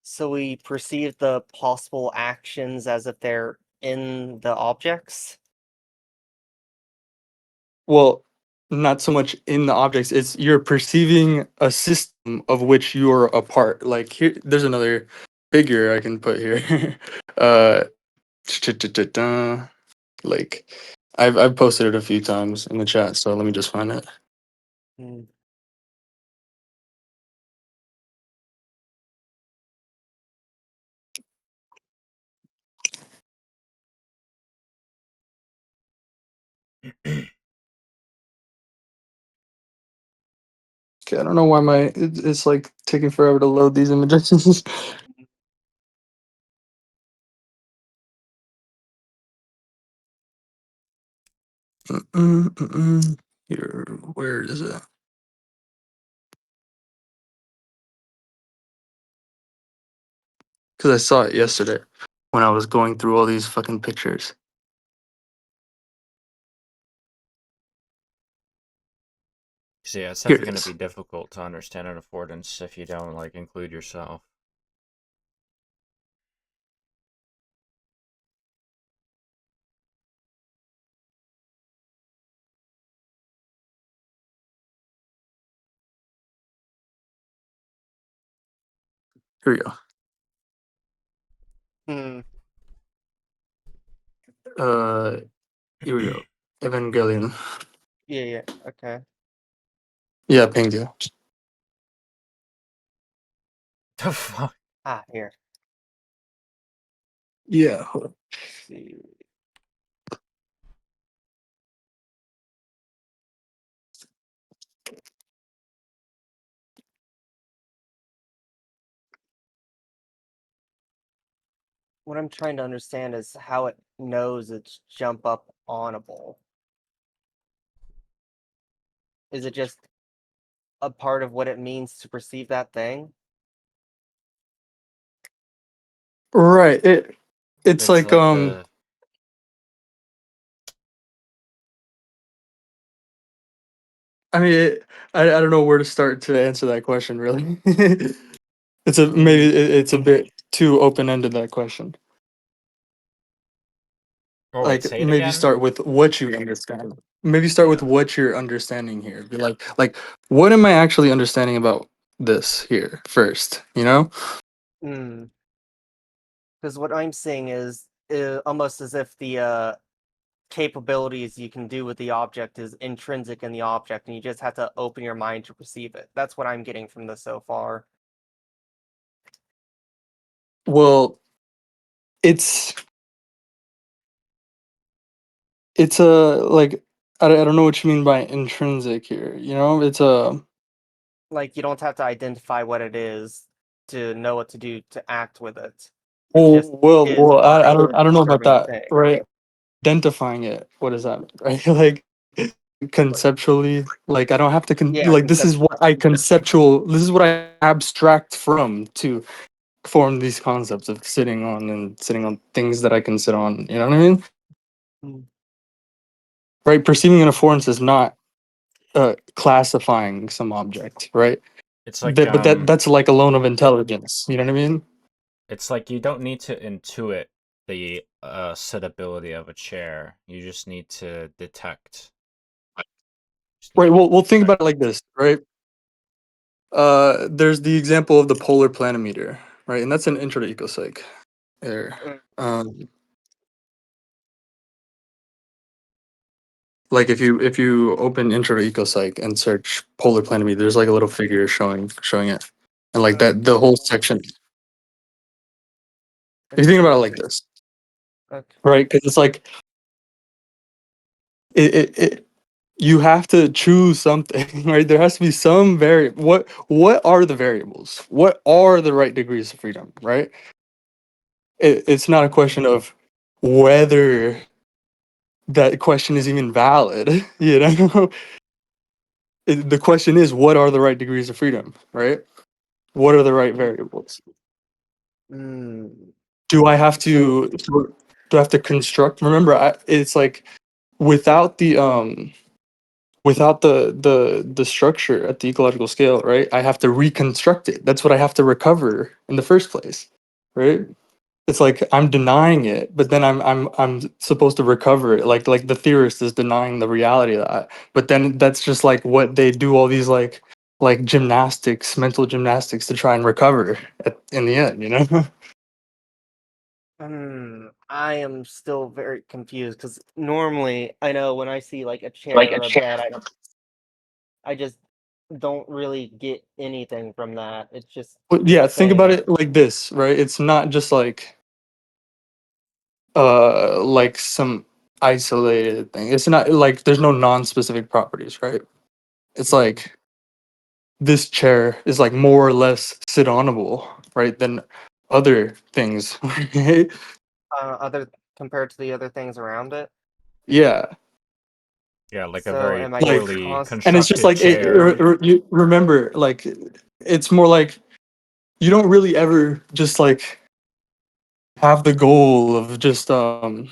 Speaker 5: So we perceive the possible actions as if they're in the objects?
Speaker 1: Well, not so much in the objects. It's you're perceiving a system of which you're a part. Like here, there's another figure I can put here. uh, like I've posted it a few times in the chat, so let me just find it.
Speaker 5: Hmm.
Speaker 1: Okay, I don't know why it's like taking forever to load these images. Here, where is it? Because I saw it yesterday when I was going through all these fucking pictures.
Speaker 3: So yeah, it's
Speaker 1: Here
Speaker 3: definitely
Speaker 1: it
Speaker 3: going to
Speaker 1: is.
Speaker 3: be difficult to understand an affordance if you don't like include yourself.
Speaker 1: Here we go.
Speaker 5: Hmm.
Speaker 1: Here we go. Evangelion.
Speaker 5: Yeah. Okay.
Speaker 1: Yeah, pinged you.
Speaker 3: The fuck?
Speaker 5: Ah, here.
Speaker 1: Yeah. hold on.
Speaker 5: Let's see. What I'm trying to understand is how it knows it's jump up onable. Is it just a part of what it means to perceive that thing?
Speaker 1: Right. It's
Speaker 3: It's
Speaker 1: like
Speaker 3: like the
Speaker 1: I mean I don't know where to start to answer that question really. It's a
Speaker 5: Hmm.
Speaker 1: maybe it's a bit too open ended, that question.
Speaker 3: Oh wait,
Speaker 1: Like
Speaker 3: say it
Speaker 1: maybe
Speaker 3: again.
Speaker 1: start with what you understand. Maybe start with
Speaker 3: Yeah.
Speaker 1: what you're understanding here. Be like what am I actually understanding about this here first, you know?
Speaker 5: Hmm. Because what I'm seeing is almost as if the capabilities you can do with the object is intrinsic in the object, and you just have to open your mind to perceive it. That's what I'm getting from this so far.
Speaker 1: Well, it's it's a like I don't know what you mean by intrinsic here, you know? It's a
Speaker 5: Like, you don't have to identify what it is to know what to do to act with it. It
Speaker 1: well
Speaker 5: just is
Speaker 1: well
Speaker 5: a
Speaker 1: I don't know about
Speaker 5: self-serving
Speaker 1: that,
Speaker 5: thing.
Speaker 1: right? Identifying it, what does that mean, right? Like conceptually, like I don't have to
Speaker 5: Yeah,
Speaker 1: like this is what I conceptual this is what I abstract from to form these concepts of sitting on things that I can sit on, you know what I mean?
Speaker 5: Mm.
Speaker 1: Right, perceiving an afforance is not classifying some object, right?
Speaker 3: It's like
Speaker 1: But that's like a loan of intelligence, you know what I mean?
Speaker 3: it's like you don't need to intuit the sittability of a chair. You just need to detect. Just need
Speaker 1: Right,
Speaker 3: to
Speaker 1: well think
Speaker 3: detect.
Speaker 1: about it like this, right? There's the example of the polar planimeter, right? And that's an intro to ecopsych there. Um, like if you open intro to ecopsych and search polar planimeter, there's like a little figure showing it, and like that the whole section. If you think about it like this,
Speaker 5: Okay.
Speaker 1: right? Because it's like it you have to choose something, right? There has to be some variable. What are the variables? What are the right degrees of freedom, right? It's not a question of whether that question is even valid, you know? The question is, what are the right degrees of freedom, right? What are the right variables?
Speaker 5: Mm.
Speaker 1: Do I have
Speaker 5: So,
Speaker 1: to do I have to construct? Remember, it's like without the without the structure at the ecological scale, right? I have to reconstruct it. That's what I have to recover in the first place, right? It's like I'm denying it, but then I'm supposed to recover it. Like the theorist is denying the reality of that. But then that's just like what they do all these like gymnastics, mental gymnastics to try and recover in the end, you know?
Speaker 5: I am still very confused because normally I know when I see like a chair or a bed, I just don't really get anything from that. It's just
Speaker 1: But yeah,
Speaker 5: a
Speaker 1: think about
Speaker 5: thing.
Speaker 1: it like this, right? It's not just like some isolated thing. It's not like there's no non-specific properties, right? It's like this chair is like more or less sit onable, right, than other things. Right?
Speaker 5: Other compared to the other things around it.
Speaker 1: Yeah.
Speaker 3: Yeah, like a
Speaker 5: So
Speaker 3: very
Speaker 5: am I just
Speaker 3: poorly
Speaker 1: And it's just
Speaker 3: constructed
Speaker 1: like
Speaker 3: chair.
Speaker 1: you remember, like it's more like you don't really ever just like have the goal of just like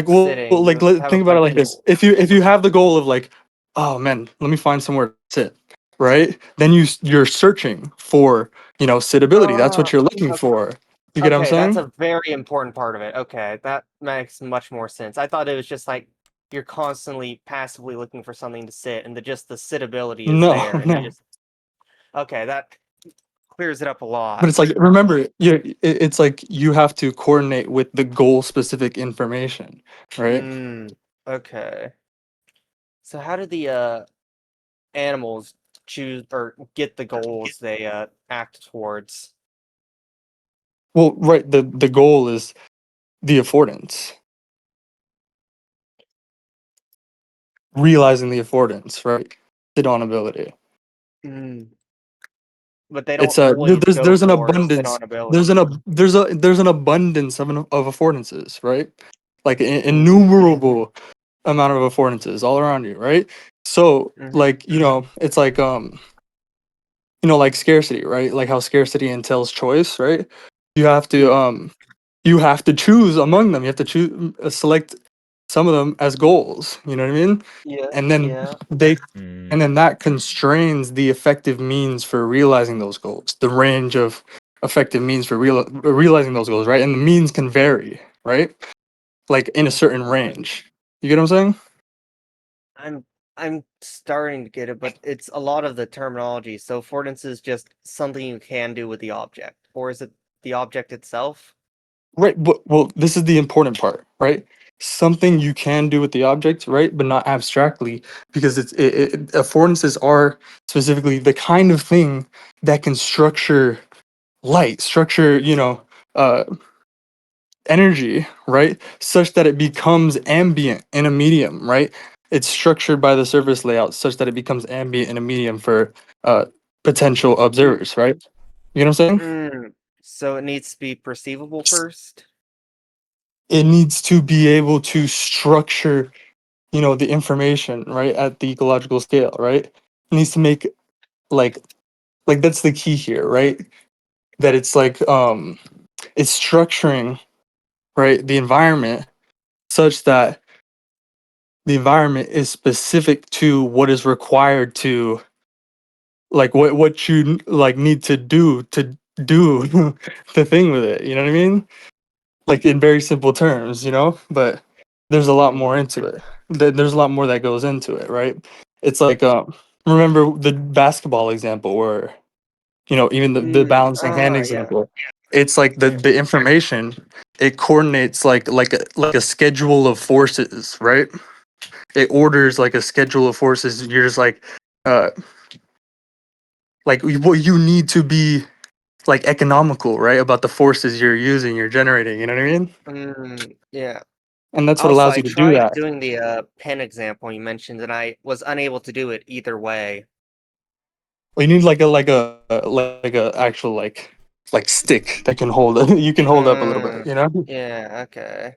Speaker 5: sitting?
Speaker 1: like
Speaker 5: You have a
Speaker 1: think about it like this.
Speaker 5: functional.
Speaker 1: If you have the goal of like, oh man, let me find somewhere to sit, right? Then you're searching for, sitability. That's
Speaker 5: Uh,
Speaker 1: what you're looking
Speaker 5: okay,
Speaker 1: for. You get what I'm
Speaker 5: okay, that's
Speaker 1: saying?
Speaker 5: a very important part of it. Okay, that makes much more sense. I thought it was just like you're constantly passively looking for something to sit, and just the sitability is
Speaker 1: No,
Speaker 5: there, and you
Speaker 1: no.
Speaker 5: just okay, that clears it up a lot.
Speaker 1: But it's like remember, it's like you have to coordinate with the goal specific information, right?
Speaker 5: Okay. So how do the animals choose or get the goals they act towards?
Speaker 1: Well, right. The goal is the affordance, realizing the affordance, right? Sit on ability.
Speaker 5: Mm. But they
Speaker 1: It's
Speaker 5: don't always go
Speaker 1: there's an
Speaker 5: towards sit
Speaker 1: abundance.
Speaker 5: on ability.
Speaker 1: There's an abundance of affordances, right? Like
Speaker 5: Mm-hmm.
Speaker 1: innumerable amount of affordances all around you, right? So
Speaker 5: Mm-hmm.
Speaker 1: like it's like like scarcity, right? Like how scarcity entails choice, right? You have to
Speaker 5: Yeah.
Speaker 1: you have to choose among them. You have to choose select some of them as goals. You know what I mean?
Speaker 5: Yeah.
Speaker 1: And then
Speaker 5: Yeah.
Speaker 1: they and
Speaker 3: Mm.
Speaker 1: then that constrains the effective means for realizing those goals. The range of effective means for realizing those goals, right? And the means can vary, right? Like in a certain
Speaker 5: Okay.
Speaker 1: range. You get what I'm saying?
Speaker 5: I'm I'm starting to get it, but it's a lot of the terminology. So affordance is just something you can do with the object, or is it the object itself?
Speaker 1: Right. But well, this is the important part, right? Something you can do with the object, right? But not abstractly, because affordances are specifically the kind of thing that can structure light, structure, uh, energy, right? Such that it becomes ambient in a medium, right? It's structured by the surface layout such that it becomes ambient in a medium for potential observers, right? You know what I'm saying?
Speaker 5: So it needs to be perceivable first.
Speaker 1: It needs to be able to structure, the information, right, at the ecological scale, right? It needs to make like that's the key here, right? That it's structuring, right, the environment such that the environment is specific to what is required to like what you like need to do the thing with it, you know what I mean? Like in very simple terms, but there's a lot more into it. There's a lot more that goes into it, right? It's like remember the basketball example where even the balancing hand
Speaker 5: Yeah.
Speaker 1: example. It's like the information, it coordinates like a schedule of forces, right? It orders like a schedule of forces. You're just uh like what you need to be like economical, right, about the forces you're using, you're generating, you know what I mean?
Speaker 5: Yeah.
Speaker 1: And that's what
Speaker 5: Also,
Speaker 1: allows
Speaker 5: I
Speaker 1: you to do
Speaker 5: tried
Speaker 1: that.
Speaker 5: doing the pen example you mentioned, and I was unable to do it either way.
Speaker 1: Well, you need like a actual like stick that can hold it. You can hold up a little bit,
Speaker 5: Yeah, okay.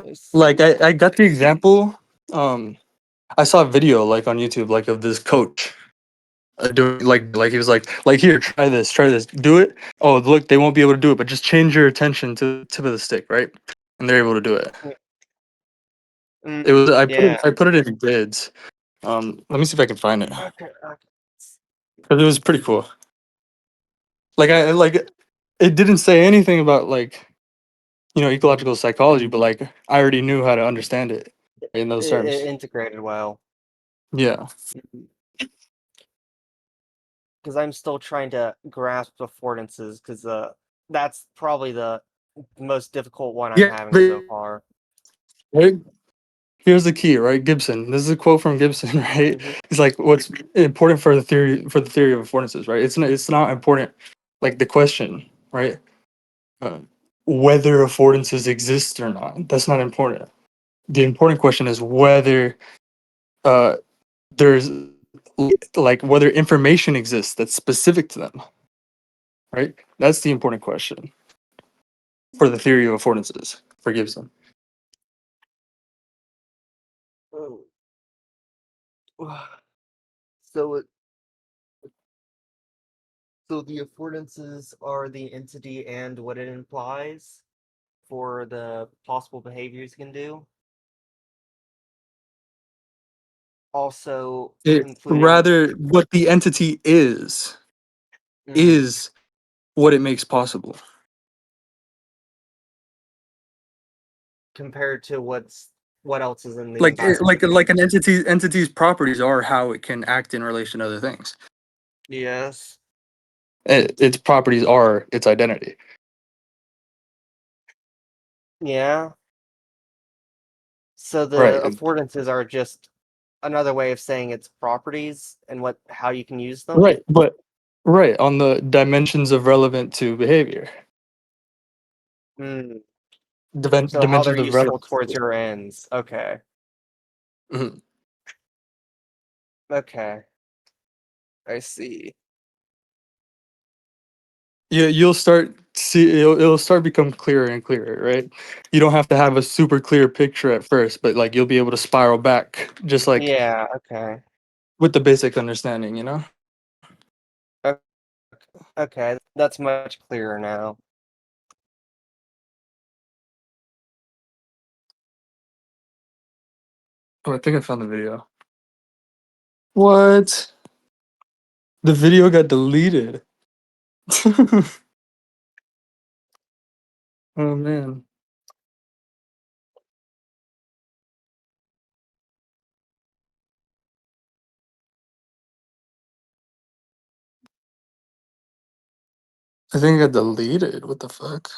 Speaker 5: Let's
Speaker 1: like
Speaker 5: see.
Speaker 1: I got the example. I saw a video like on YouTube like of this coach doing like he was like here, try this, do it. Oh look, they won't be able to do it, but just change your attention to the tip of the stick, right? And they're able to do it. It was
Speaker 5: Yeah.
Speaker 1: I put it in bids. Let me see if I can find it
Speaker 5: Okay.
Speaker 1: because it was pretty cool. Like I like it didn't say anything about like ecological psychology, but like I already knew how to understand it in those
Speaker 5: It
Speaker 1: terms.
Speaker 5: integrated well.
Speaker 1: Yeah.
Speaker 5: Because I'm still trying to grasp affordances, because that's probably the most difficult one I'm
Speaker 1: Yeah,
Speaker 5: having
Speaker 1: but
Speaker 5: so far.
Speaker 1: right? Here's the key, right? Gibson. This is a quote from Gibson, right?
Speaker 5: Mhm.
Speaker 1: It's like what's important for the theory of affordances, right? It's not important like the question, right? Uh, whether affordances exist or not. That's not important. The important question is whether uh there's like whether information exists that's specific to them, right? That's the important question for the theory of affordances for Gibson.
Speaker 5: Oh. So it so the affordances are the entity and what it implies for the possible behaviors you can do. Also including
Speaker 1: Rather, what the entity
Speaker 5: mm,
Speaker 1: is what it makes possible.
Speaker 5: compared to what else is in the environment.
Speaker 1: Like an entity's properties are how it can act in relation to other things.
Speaker 5: Yes.
Speaker 1: Its properties are its identity.
Speaker 5: Yeah. So the
Speaker 1: Right.
Speaker 5: affordances are just another way of saying its properties and how you can use them.
Speaker 1: Right. But right on the dimensions of relevant to behavior.
Speaker 5: Mm. So how they're
Speaker 1: Dimensions of
Speaker 5: useful
Speaker 1: relevance.
Speaker 5: towards your ends. Okay.
Speaker 1: Mhm.
Speaker 5: Okay. I see.
Speaker 1: Yeah, you'll start see it'll start become clearer and clearer, right? You don't have to have a super clear picture at first, but like you'll be able to spiral back just like
Speaker 5: Yeah, okay.
Speaker 1: with the basic understanding, you know?
Speaker 5: O- Okay, that's much clearer now.
Speaker 1: Oh, I think I found the video. What? The video got deleted. Oh man. I think it got deleted. What the fuck?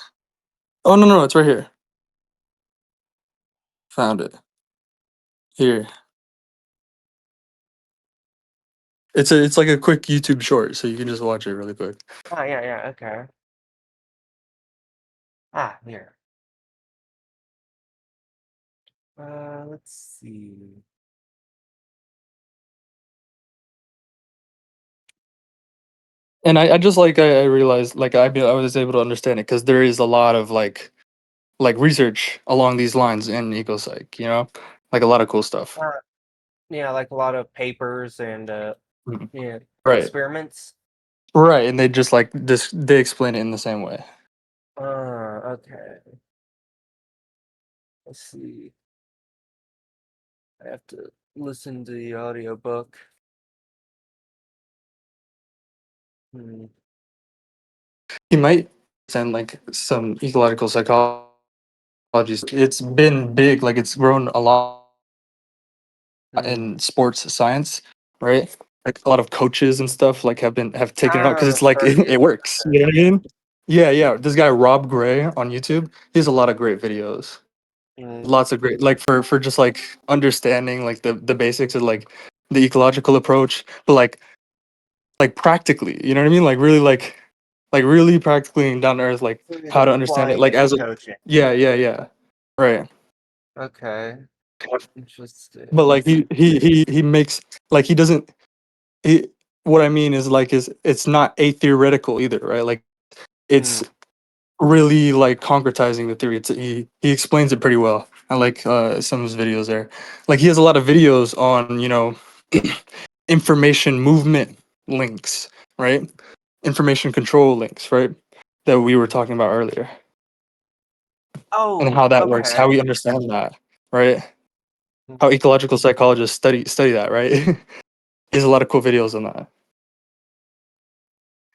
Speaker 1: Oh no, it's right here. Found it. Here. It's like a quick YouTube short, so you can just watch it really quick.
Speaker 5: Ah, yeah, okay. Ah, here. Let's see.
Speaker 1: And I just like I realized like I was able to understand it because there is a lot of like research along these lines in ecopsych, you know? Like a lot of cool stuff.
Speaker 5: Uh, yeah, like a lot of papers and
Speaker 1: Mhm.
Speaker 5: yeah,
Speaker 1: Right.
Speaker 5: experiments.
Speaker 1: Right, and they just like this they explain it in the same way.
Speaker 5: Okay. Let's see. I have to listen to the audiobook. Hmm.
Speaker 1: You might send like some ecological psychology. It's been big, like it's grown a lot
Speaker 5: Hmm.
Speaker 1: in sports science, right? Like a lot of coaches and stuff like have taken it up because it's like
Speaker 5: Started.
Speaker 1: it works. You know what I mean? Yeah, yeah. This guy Rob Gray on YouTube, he has a lot of great videos.
Speaker 5: Hmm.
Speaker 1: Lots of great like for just like understanding like the basics of like the ecological approach, but like practically, you know what I mean? Like really practically and down to earth, like how to understand it.
Speaker 5: Applying
Speaker 1: Like
Speaker 5: it to
Speaker 1: as a
Speaker 5: coaching.
Speaker 1: yeah. Right.
Speaker 5: Okay. Interesting.
Speaker 1: But like he makes like he doesn't he what I mean is like is it's not a theoretical either, right? Like
Speaker 5: Hmm.
Speaker 1: it's really like concretizing the theory. He explains it pretty well. I like some of his videos there. Like he has a lot of videos on, you know, information movement links, right? Information control links, right? That we were talking about earlier. And
Speaker 5: Oh,
Speaker 1: how that works, how
Speaker 5: okay.
Speaker 1: we understand that, right?
Speaker 5: Hmm.
Speaker 1: How ecological psychologists study that, right? There's a lot of cool videos on that.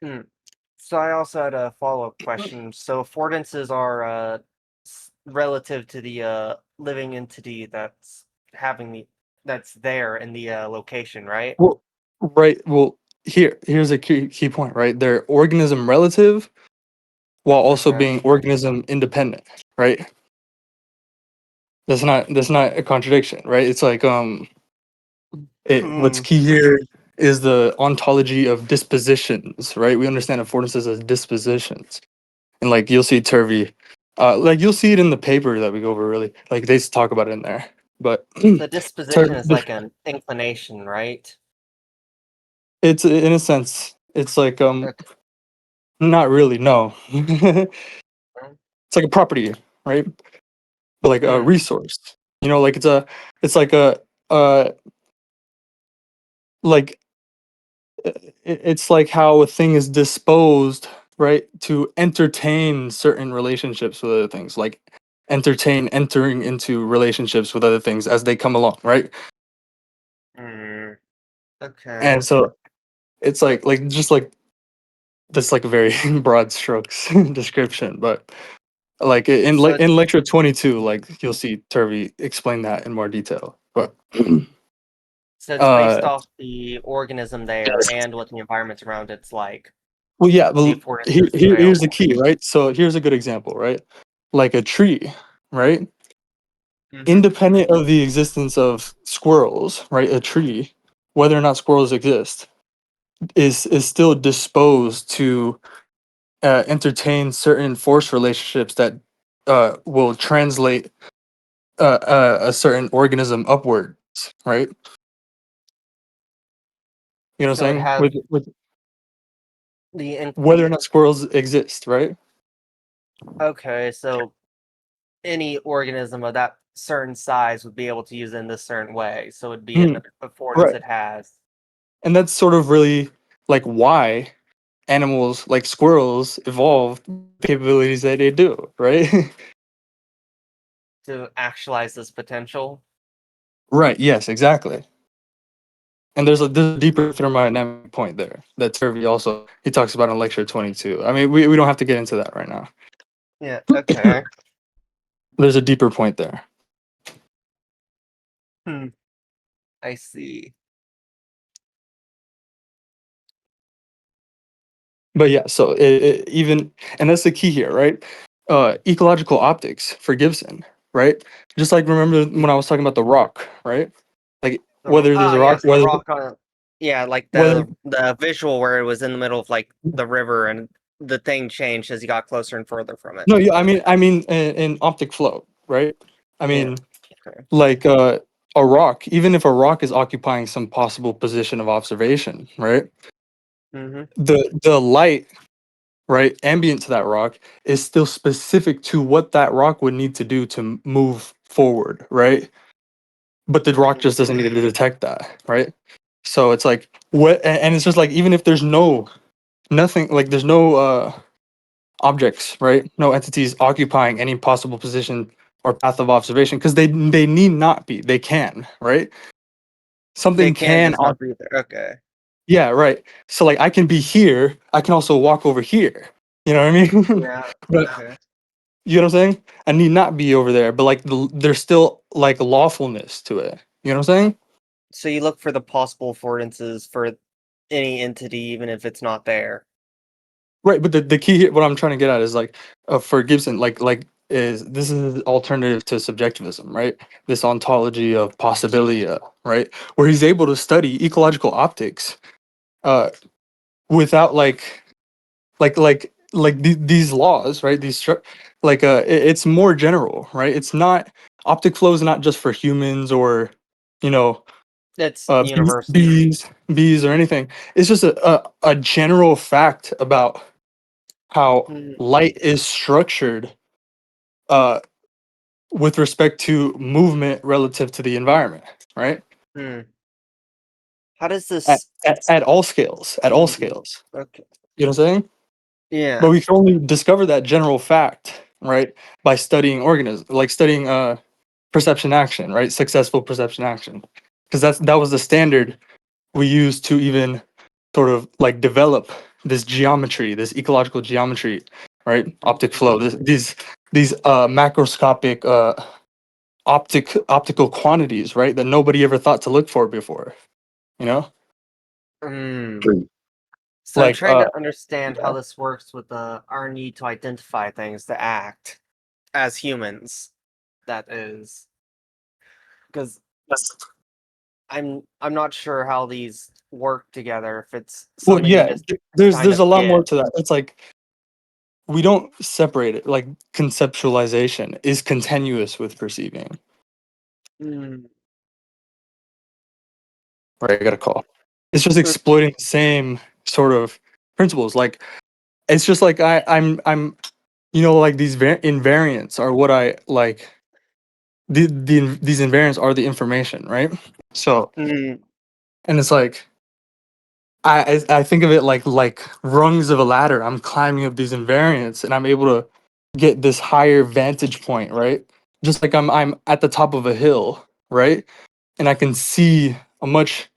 Speaker 5: Hmm. So I also had a follow-up question. So affordances are relative to the living entity that's there in the location, right?
Speaker 1: Well, right. Well, here's a key point, right? They're organism relative while also
Speaker 5: Okay.
Speaker 1: being organism independent, right? That's not a contradiction, right? It's like what's key here is the ontology of dispositions, right? We understand affordances as dispositions, and like you'll see Turvey, like you'll see it in the paper that we go over. Really, like they talk about it in there, but
Speaker 5: The disposition is like an inclination, right?
Speaker 1: it's in a sense, it's like
Speaker 5: Okay.
Speaker 1: not really, no. It's like a property, right? But like a resource, you know, like it's like a like it's like how a thing is disposed, right, to entertain certain relationships with other things, like entering into relationships with other things as they come along, right?
Speaker 5: Okay.
Speaker 1: And so it's like just like that's like a very broad strokes description, but like
Speaker 5: So
Speaker 1: in lecture 22, like you'll see Turvey explain that in more detail. But
Speaker 5: So it's based off the organism there and what the environment around it's like.
Speaker 1: well, yeah,
Speaker 5: The
Speaker 1: well,
Speaker 5: affordances
Speaker 1: here's the
Speaker 5: available.
Speaker 1: key, right? So here's a good example, right? Like a tree, right?
Speaker 5: Mm-hmm.
Speaker 1: Independent of the existence of squirrels, right? A tree, whether or not squirrels exist, is still disposed to entertain certain force relationships that will translate a certain organism upwards, right? You know what
Speaker 5: So it
Speaker 1: I'm saying?
Speaker 5: has
Speaker 1: With
Speaker 5: the
Speaker 1: whether or not squirrels exist, right?
Speaker 5: okay, so any organism of that certain size would be able to use it in this certain way. So it'd be an
Speaker 1: Mhm.
Speaker 5: affordance
Speaker 1: Right.
Speaker 5: it has
Speaker 1: And that's sort of really like why animals like squirrels evolved the capabilities that they do, right?
Speaker 5: to actualize this potential.
Speaker 1: Right. Yes. Exactly. And there's a deeper thermodynamic point there that Turvey also he talks about in lecture 22. I mean, we don't have to get into that right now.
Speaker 5: Yeah, okay.
Speaker 1: There's a deeper point there.
Speaker 5: I see.
Speaker 1: But yeah, so even and that's the key here, right? Ecological optics for Gibson, right? Just like remember when I was talking about the rock, right? Like whether there's a rock,
Speaker 5: Yes, the rock on yeah, like
Speaker 1: whether
Speaker 5: the visual where it was in the middle of like the river and the thing changed as you got closer and further from it.
Speaker 1: no, yeah, I mean in optic flow, right? I
Speaker 5: Yeah.
Speaker 1: mean
Speaker 5: Okay.
Speaker 1: like a rock, even if a rock is occupying some possible position of observation, right?
Speaker 5: Mm-hmm.
Speaker 1: The light, right, ambient to that rock is still specific to what that rock would need to do to move forward, right? But the rock just doesn't need to detect that, right? So it's like what, and it's just like even if there's nothing, like there's no objects, right? No entities occupying any possible position or path of observation because they need not be. They can, right?
Speaker 5: They
Speaker 1: Something
Speaker 5: can
Speaker 1: can
Speaker 5: just not be there. Okay.
Speaker 1: yeah, right. So like I can be here, I can also walk over here. You know what I mean?
Speaker 5: Yeah.
Speaker 1: But
Speaker 5: Okay.
Speaker 1: you know what I'm saying? I need not be over there, but like there's still like lawfulness to it. You know what I'm saying?
Speaker 5: So you look for the possible affordances for any entity, even if it's not there.
Speaker 1: Right, but the key here, what I'm trying to get at is like for Gibson, like is this is alternative to subjectivism, right? This ontology of possibilia, right? Where he's able to study ecological optics uh without these laws, right? It's more general, right? It's not optic flow is not just for humans or you know
Speaker 5: It's universal.
Speaker 1: bees or anything. It's just a general fact about how
Speaker 5: Mm,
Speaker 1: light is structured uh, with respect to movement relative to the environment, right?
Speaker 5: mm. How does
Speaker 1: At,
Speaker 5: this
Speaker 1: at all scales, at all scales.
Speaker 5: Okay.
Speaker 1: You know what I'm saying?
Speaker 5: Yeah.
Speaker 1: But we can only discover that general fact, right, by studying organisms, like studying perception action, right? Successful perception action, because that was the standard we used to even sort of like develop this geometry, this ecological geometry, right? Optic flow. These macroscopic optical quantities, right? That nobody ever thought to look for before. You know?
Speaker 5: Mm. So I'm
Speaker 1: Like
Speaker 5: trying to understand how
Speaker 1: yeah.
Speaker 5: this works with our need to identify things to act as humans. That is, because I'm not sure how these work together. If it's
Speaker 1: Well,
Speaker 5: something you
Speaker 1: yeah,
Speaker 5: just kind
Speaker 1: there's
Speaker 5: of
Speaker 1: a lot more
Speaker 5: get.
Speaker 1: to that. It's like we don't separate it. Like conceptualization is continuous with perceiving.
Speaker 5: Mm,
Speaker 1: Right, I got a call. It's just exploiting the same sort of principles. Like it's just like I'm like these invariants are what I like. These invariants are the information, right? So
Speaker 5: mm,
Speaker 1: and it's like I think of it like rungs of a ladder. I'm climbing up these invariants, and I'm able to get this higher vantage point, right? Just like I'm at the top of a hill, right? And I can see a much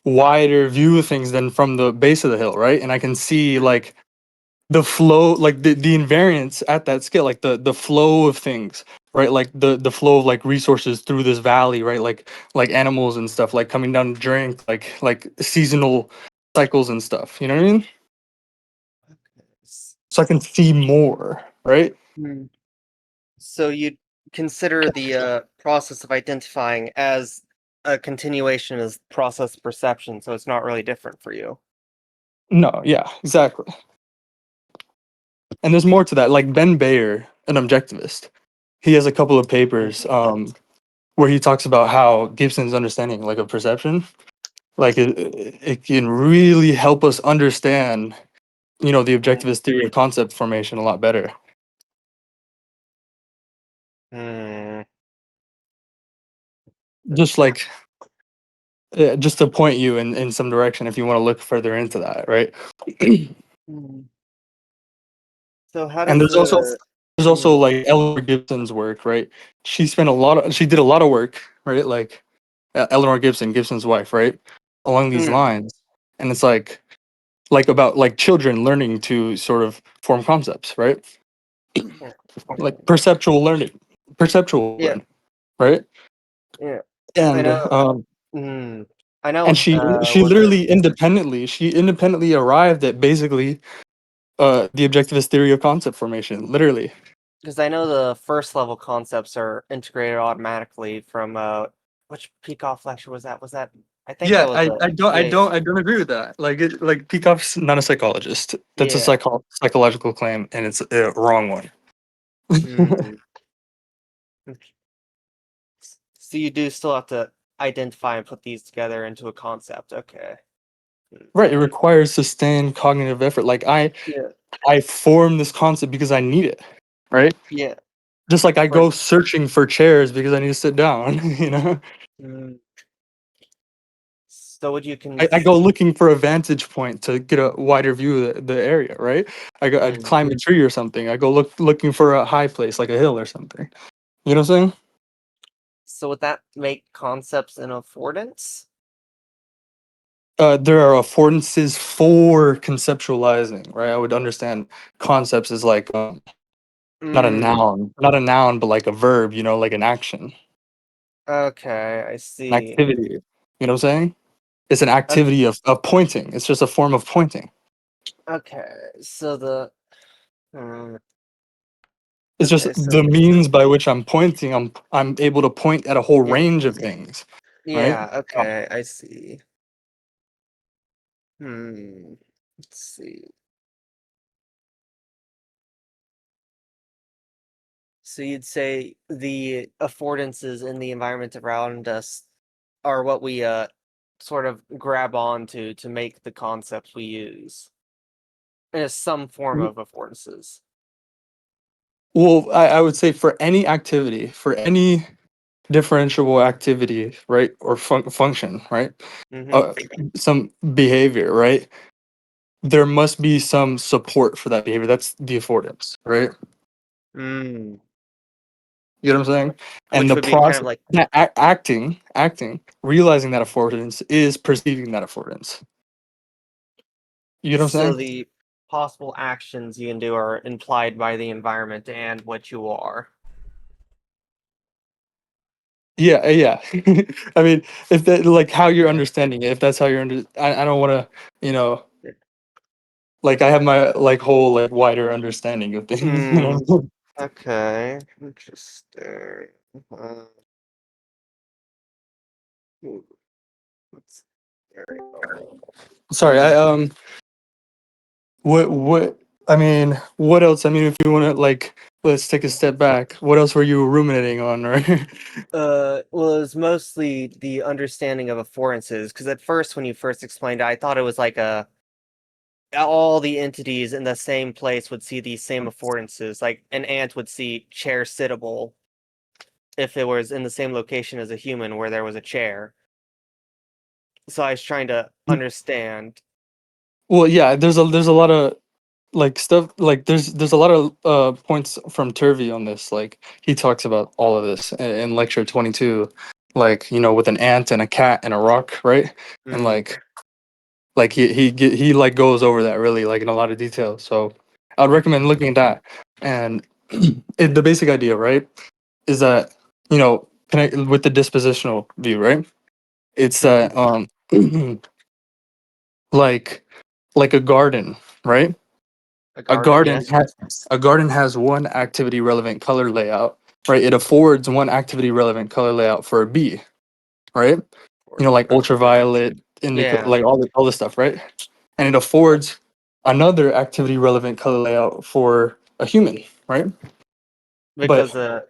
Speaker 1: wider view of things than from the base of the hill, right? And I can see like the flow, like the invariance at that scale, like the flow of things, right? Like the flow of like resources through this valley, right? Like animals and stuff, like coming down to drink, like seasonal cycles and stuff. You know what I mean? So I can see more, right?
Speaker 5: mm. So you'd consider the process of identifying as a continuation as process perception, so it's not really different for you.
Speaker 1: No, yeah, exactly. And there's more to that. Like Ben Bayer, an objectivist, he has a couple of papers where he talks about how Gibson's understanding, like of perception, like it can really help us understand, the objectivist theory of concept formation a lot better.
Speaker 5: Hmm.
Speaker 1: Just like, just to point you in some direction if you want to look further into that, right?
Speaker 5: Hmm. So how
Speaker 1: And
Speaker 5: does the
Speaker 1: there's also like Eleanor Gibson's work, right? She did a lot of work, right? Like Eleanor Gibson, Gibson's wife, right? Along these
Speaker 5: mm,
Speaker 1: lines. And it's like about like children learning to sort of form concepts, right?
Speaker 5: yeah,
Speaker 1: Like perceptual
Speaker 5: yeah,
Speaker 1: learning, right?
Speaker 5: yeah. I
Speaker 1: And
Speaker 5: know. Mm, I
Speaker 1: and
Speaker 5: know.
Speaker 1: she
Speaker 5: Was it?
Speaker 1: literally independently arrived at basically the objectivist theory of concept formation, literally.
Speaker 5: Because I know the first level concepts are integrated automatically from which Peikoff lecture was that? Was that? I think that
Speaker 1: Yeah,
Speaker 5: was a yeah,
Speaker 1: I don't agree with that. Like Peikoff's not a psychologist. That's a
Speaker 5: yeah.
Speaker 1: psychological claim, and it's a wrong one.
Speaker 5: Mm. So you do still have to identify and put these together into a concept. Okay. Mm.
Speaker 1: Right, it requires sustained cognitive effort. Like
Speaker 5: Yeah.
Speaker 1: I form this concept because I need it, right?
Speaker 5: Yeah.
Speaker 1: Just like I
Speaker 5: For
Speaker 1: go searching for chairs because I need to sit down,
Speaker 5: mm. So would you
Speaker 1: I go looking for a vantage point to get a wider view of the area, right? I'd
Speaker 5: mm.
Speaker 1: climb a tree or something. I go looking for a high place like a hill or something. You know what I'm saying?
Speaker 5: So would that make concepts an affordance?
Speaker 1: There are affordances for conceptualizing, right? I would understand concepts as like
Speaker 5: Mm.
Speaker 1: not a noun, but like a verb, like an action,
Speaker 5: Okay, I
Speaker 1: an
Speaker 5: see.
Speaker 1: activity. You know what I'm saying? It's an
Speaker 5: Okay.
Speaker 1: activity of pointing. It's just a form of pointing.
Speaker 5: Okay. So the mm,
Speaker 1: It's just
Speaker 5: okay. So
Speaker 1: the means by which I'm pointing. I'm able to point at a whole
Speaker 5: yeah.
Speaker 1: range of things, right?
Speaker 5: Yeah. Okay. I see. Let's see. So you'd say the affordances in the environment around us are what we sort of grab onto to make the concepts we use. And it's some form of affordances.
Speaker 1: Well, I would say for any activity, for any differentiable activity, right, or function, right,
Speaker 5: Mm-hmm.
Speaker 1: uh, some behavior, right, there must be some support for that behavior. That's the affordance, right?
Speaker 5: Mm.
Speaker 1: You know what I'm saying? And
Speaker 5: Which
Speaker 1: the
Speaker 5: would be kind of
Speaker 1: process,
Speaker 5: like
Speaker 1: that acting, realizing that affordance is perceiving that affordance. You know what I'm
Speaker 5: so
Speaker 1: saying?
Speaker 5: the possible actions you can do are implied by the environment and what you are.
Speaker 1: Yeah, yeah. I mean, if that like how you're understanding it, if that's how you're I don't want to, you know, like I have my like whole like wider understanding of things. You know?
Speaker 5: Okay, interesting. Uh, ooh, let's, there we go.
Speaker 1: Sorry, what I mean, what else? I mean, if you want to like, let's take a step back. What else were you ruminating on, right?
Speaker 5: Well, it was mostly the understanding of affordances, because at first, when you first explained it, I thought it was like all the entities in the same place would see these same affordances. Like an ant would see chair sittable if it was in the same location as a human where there was a chair. So I was trying to understand.
Speaker 1: Well, yeah, there's a lot of like stuff like there's a lot of points from Turvey on this. Like he talks about all of this in lecture 22, like you know with an ant and a cat and a rock, right? And
Speaker 5: Mm,
Speaker 1: like he like goes over that really like in a lot of detail. So I would recommend looking at that. And the basic idea, right, is that you know connect with the dispositional view, right? It's that like like a garden, right?
Speaker 5: a
Speaker 1: A
Speaker 5: garden,
Speaker 1: garden
Speaker 5: yes.
Speaker 1: has a garden has one activity relevant color layout, right? It affords one activity relevant color layout for a bee, right? You know, like ultraviolet, indigo,
Speaker 5: Yeah,
Speaker 1: like all this stuff, right? And it affords another activity relevant color layout for a human, right?
Speaker 5: because
Speaker 1: But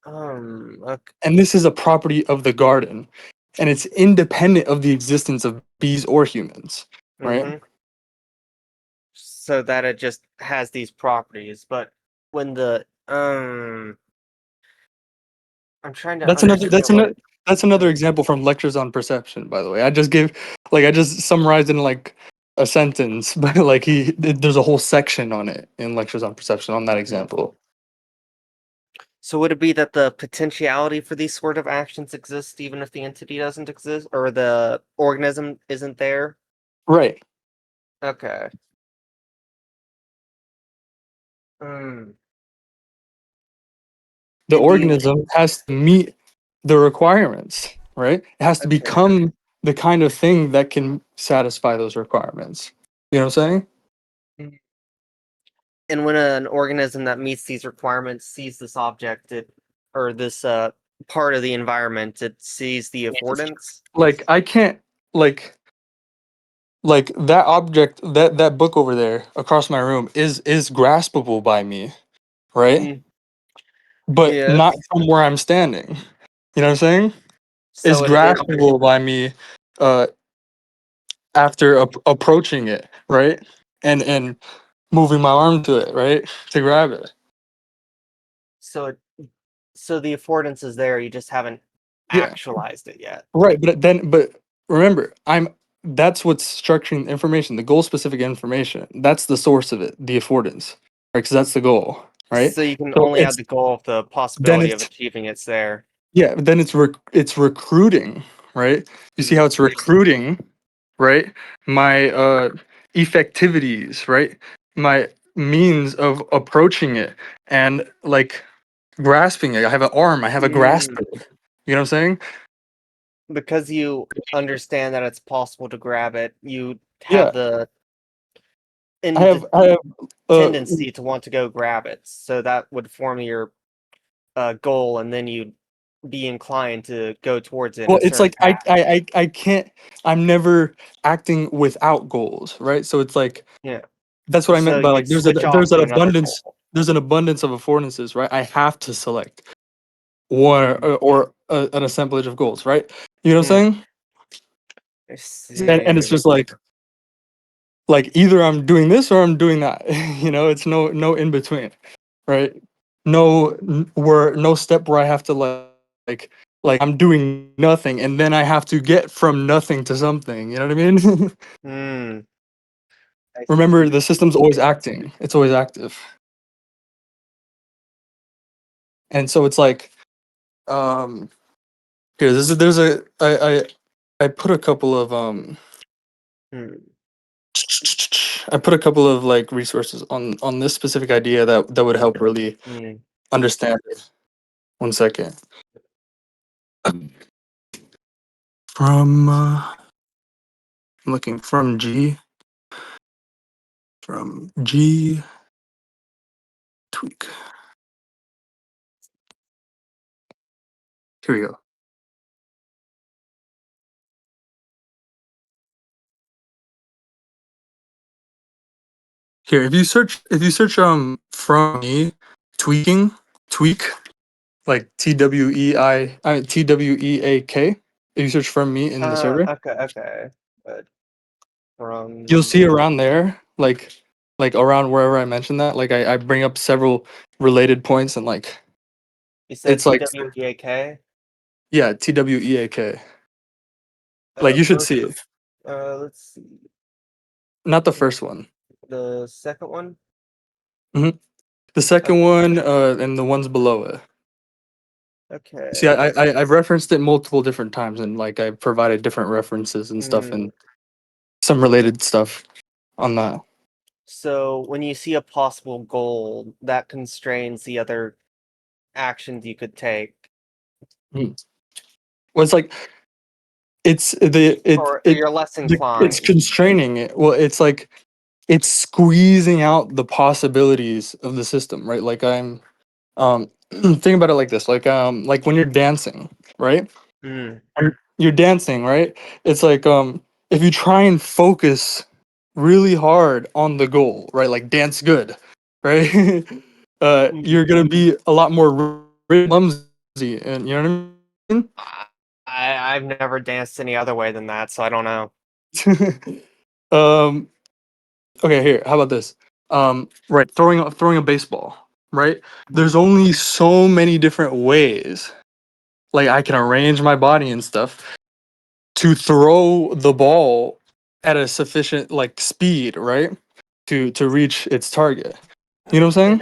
Speaker 5: okay.
Speaker 1: and this is a property of the garden, and it's independent of the existence of bees or humans, right?
Speaker 5: Mm-hmm. So that it just has these properties, but when the I'm trying to
Speaker 1: That's another.
Speaker 5: understand what.
Speaker 1: That's another example from lectures on perception. By the way, I just summarized in like a sentence, but like there's a whole section on it in lectures on perception on that example.
Speaker 5: So would it be that the potentiality for these sort of actions exists even if the entity doesn't exist or the organism isn't there?
Speaker 1: Right.
Speaker 5: Okay. Mm.
Speaker 1: The
Speaker 5: And do you
Speaker 1: organism has to meet the requirements. Right. It has to
Speaker 5: okay.
Speaker 1: become the kind of thing that can satisfy those requirements. You know what I'm saying?
Speaker 5: Mm. And when an organism that meets these requirements sees this object, it or this part of the environment, it sees the affordance.
Speaker 1: Like I can't like like that object that book over there across my room is graspable by me, right?
Speaker 5: Mm.
Speaker 1: But not
Speaker 5: Yes.
Speaker 1: from where I'm standing. You know what I'm saying? It's
Speaker 5: So it
Speaker 1: graspable by me uh after approaching it, right? And moving my arm to it, right? To grab it.
Speaker 5: so it so the affordance is there, you just haven't
Speaker 1: Yeah.
Speaker 5: actualized it yet.
Speaker 1: Right, but remember, I'm that's what's structuring the information, the goal specific information. That's the source of it, the affordance. Right? Cuz that's the goal, right?
Speaker 5: So you can
Speaker 1: So
Speaker 5: only add
Speaker 1: it's
Speaker 5: the goal of the
Speaker 1: then
Speaker 5: possibility of
Speaker 1: it's
Speaker 5: achieving it's there.
Speaker 1: yeah, then it's recruiting, right? You see how
Speaker 5: Mm.
Speaker 1: it's recruiting, right? My effectivities, right? My means of approaching it and like grasping it. I have an arm, I have a
Speaker 5: Mm.
Speaker 1: grasper. You know what I'm saying?
Speaker 5: Because you understand that it's possible to grab it, you have
Speaker 1: Yeah.
Speaker 5: the
Speaker 1: I have uh
Speaker 5: tendency to want to go grab it. So that would form your goal, and then you'd be inclined to go towards it in
Speaker 1: well,
Speaker 5: a
Speaker 1: it's
Speaker 5: certain
Speaker 1: like
Speaker 5: path.
Speaker 1: I can't. I'm never acting without goals, right? So it's like
Speaker 5: Yeah.
Speaker 1: that's what I
Speaker 5: So
Speaker 1: meant by
Speaker 5: you
Speaker 1: like
Speaker 5: switch off
Speaker 1: there's an
Speaker 5: to another
Speaker 1: abundance
Speaker 5: goal.
Speaker 1: there's an abundance of affordances, right? I have to select one or an assemblage of goals, right? You know what
Speaker 5: Mm.
Speaker 1: I'm saying?
Speaker 5: I
Speaker 1: And it's
Speaker 5: see.
Speaker 1: just like either I'm doing this or I'm doing that. You know, it's no in between, right? No step where I have to like I'm doing nothing and then I have to get from nothing to something. You know what I mean?
Speaker 5: Hmm. I
Speaker 1: Remember,
Speaker 5: see.
Speaker 1: the system's always acting. It's always active, and so it's like here. There's a I put a couple of
Speaker 5: Hmm.
Speaker 1: I put a couple of like resources on this specific idea that would help really
Speaker 5: Hmm.
Speaker 1: understand it. One second. From I'm looking from G from G tweak. Here we go. Here, if you search from me tweak like TWEAK. If you search from me in the survey,
Speaker 5: Okay. But
Speaker 1: you'll
Speaker 5: from
Speaker 1: see around there, like around wherever I mentioned that, like I bring up several related points and like
Speaker 5: you said
Speaker 1: it's like
Speaker 5: TWEAK.
Speaker 1: yeah, TWEAK. Like you should
Speaker 5: First,
Speaker 1: see it.
Speaker 5: let's see.
Speaker 1: Not the first one.
Speaker 5: The second one.
Speaker 1: The second one, and the ones below it. See,
Speaker 5: Okay.
Speaker 1: I've referenced it multiple different times, and like I provided different references and stuff, and some related stuff on that.
Speaker 5: So when you see a possible goal, that constrains the other actions you could take.
Speaker 1: Well, it's like it's
Speaker 5: Or you're less
Speaker 1: it's
Speaker 5: inclined.
Speaker 1: constraining it. Well, it's like it's squeezing out the possibilities of the system, right? Like think about it like this, like when you're dancing, right?
Speaker 5: Mm.
Speaker 1: You're dancing, right? It's like if you try and focus really hard on the goal, right? Like dance good, right? You're gonna be a lot more clumsy, and you know what I mean?
Speaker 5: I've never danced any other way than that, so I don't know.
Speaker 1: um okay, here, how about this? Right, throwing a baseball, right? There's only so many different ways, like I can arrange my body and stuff to throw the ball at a sufficient like speed, right? To reach its target. You know what I'm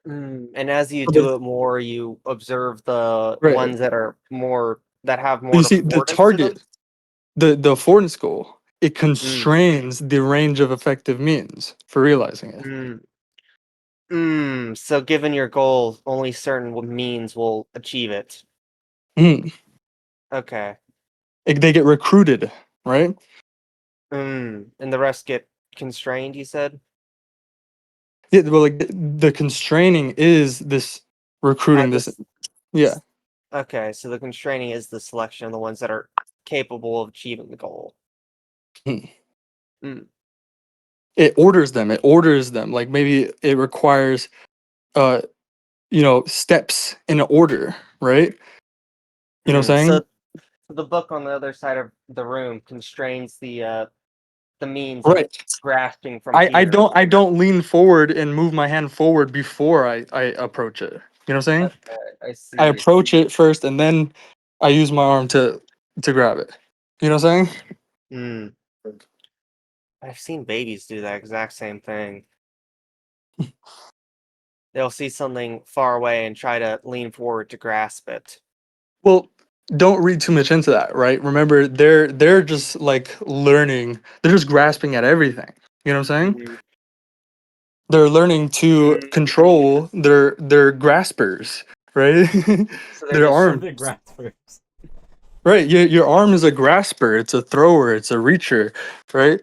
Speaker 1: saying?
Speaker 5: And as you
Speaker 1: But
Speaker 5: do it more, you observe the
Speaker 1: right.
Speaker 5: ones that are more that have
Speaker 1: But you
Speaker 5: more
Speaker 1: see, the
Speaker 5: affordance to them.
Speaker 1: target, the affordance goal, it
Speaker 5: Mm.
Speaker 1: constrains the range of effective means for realizing it.
Speaker 5: So given your goal, only certain means will achieve it.
Speaker 1: Mhm.
Speaker 5: Okay.
Speaker 1: They get recruited, right?
Speaker 5: And the rest get constrained, you said?
Speaker 1: Yeah, well, like the constraining is this recruiting. This,
Speaker 5: This.
Speaker 1: yeah.
Speaker 5: Okay, so the constraining is the selection of the ones that are capable of achieving the goal.
Speaker 1: Mhm.
Speaker 5: Mm.
Speaker 1: It orders them. It orders them. Like maybe it requires, uh, steps in order, right? You know what I'm saying?
Speaker 5: So the book on the other side of the room constrains the means of
Speaker 1: Right.
Speaker 5: grasping from
Speaker 1: I
Speaker 5: here.
Speaker 1: don't lean forward and move my hand forward before I approach it. You know what I'm saying?
Speaker 5: Okay, I
Speaker 1: I
Speaker 5: see.
Speaker 1: approach it first and then I use my arm to grab it. You know what I'm saying?
Speaker 5: Mm. I've seen babies do that exact same thing. They'll see something far away and try to lean forward to grasp it.
Speaker 1: Well, don't read too much into that, right? Remember, they're just like learning. They're just grasping at everything. You know what I'm saying?
Speaker 5: Mm.
Speaker 1: They're learning to control their graspers, right?
Speaker 5: So they're
Speaker 1: Their
Speaker 5: just
Speaker 1: arm.
Speaker 9: The graspers.
Speaker 1: Right. Your arm is a grasper. It's a thrower. It's a reacher. Right.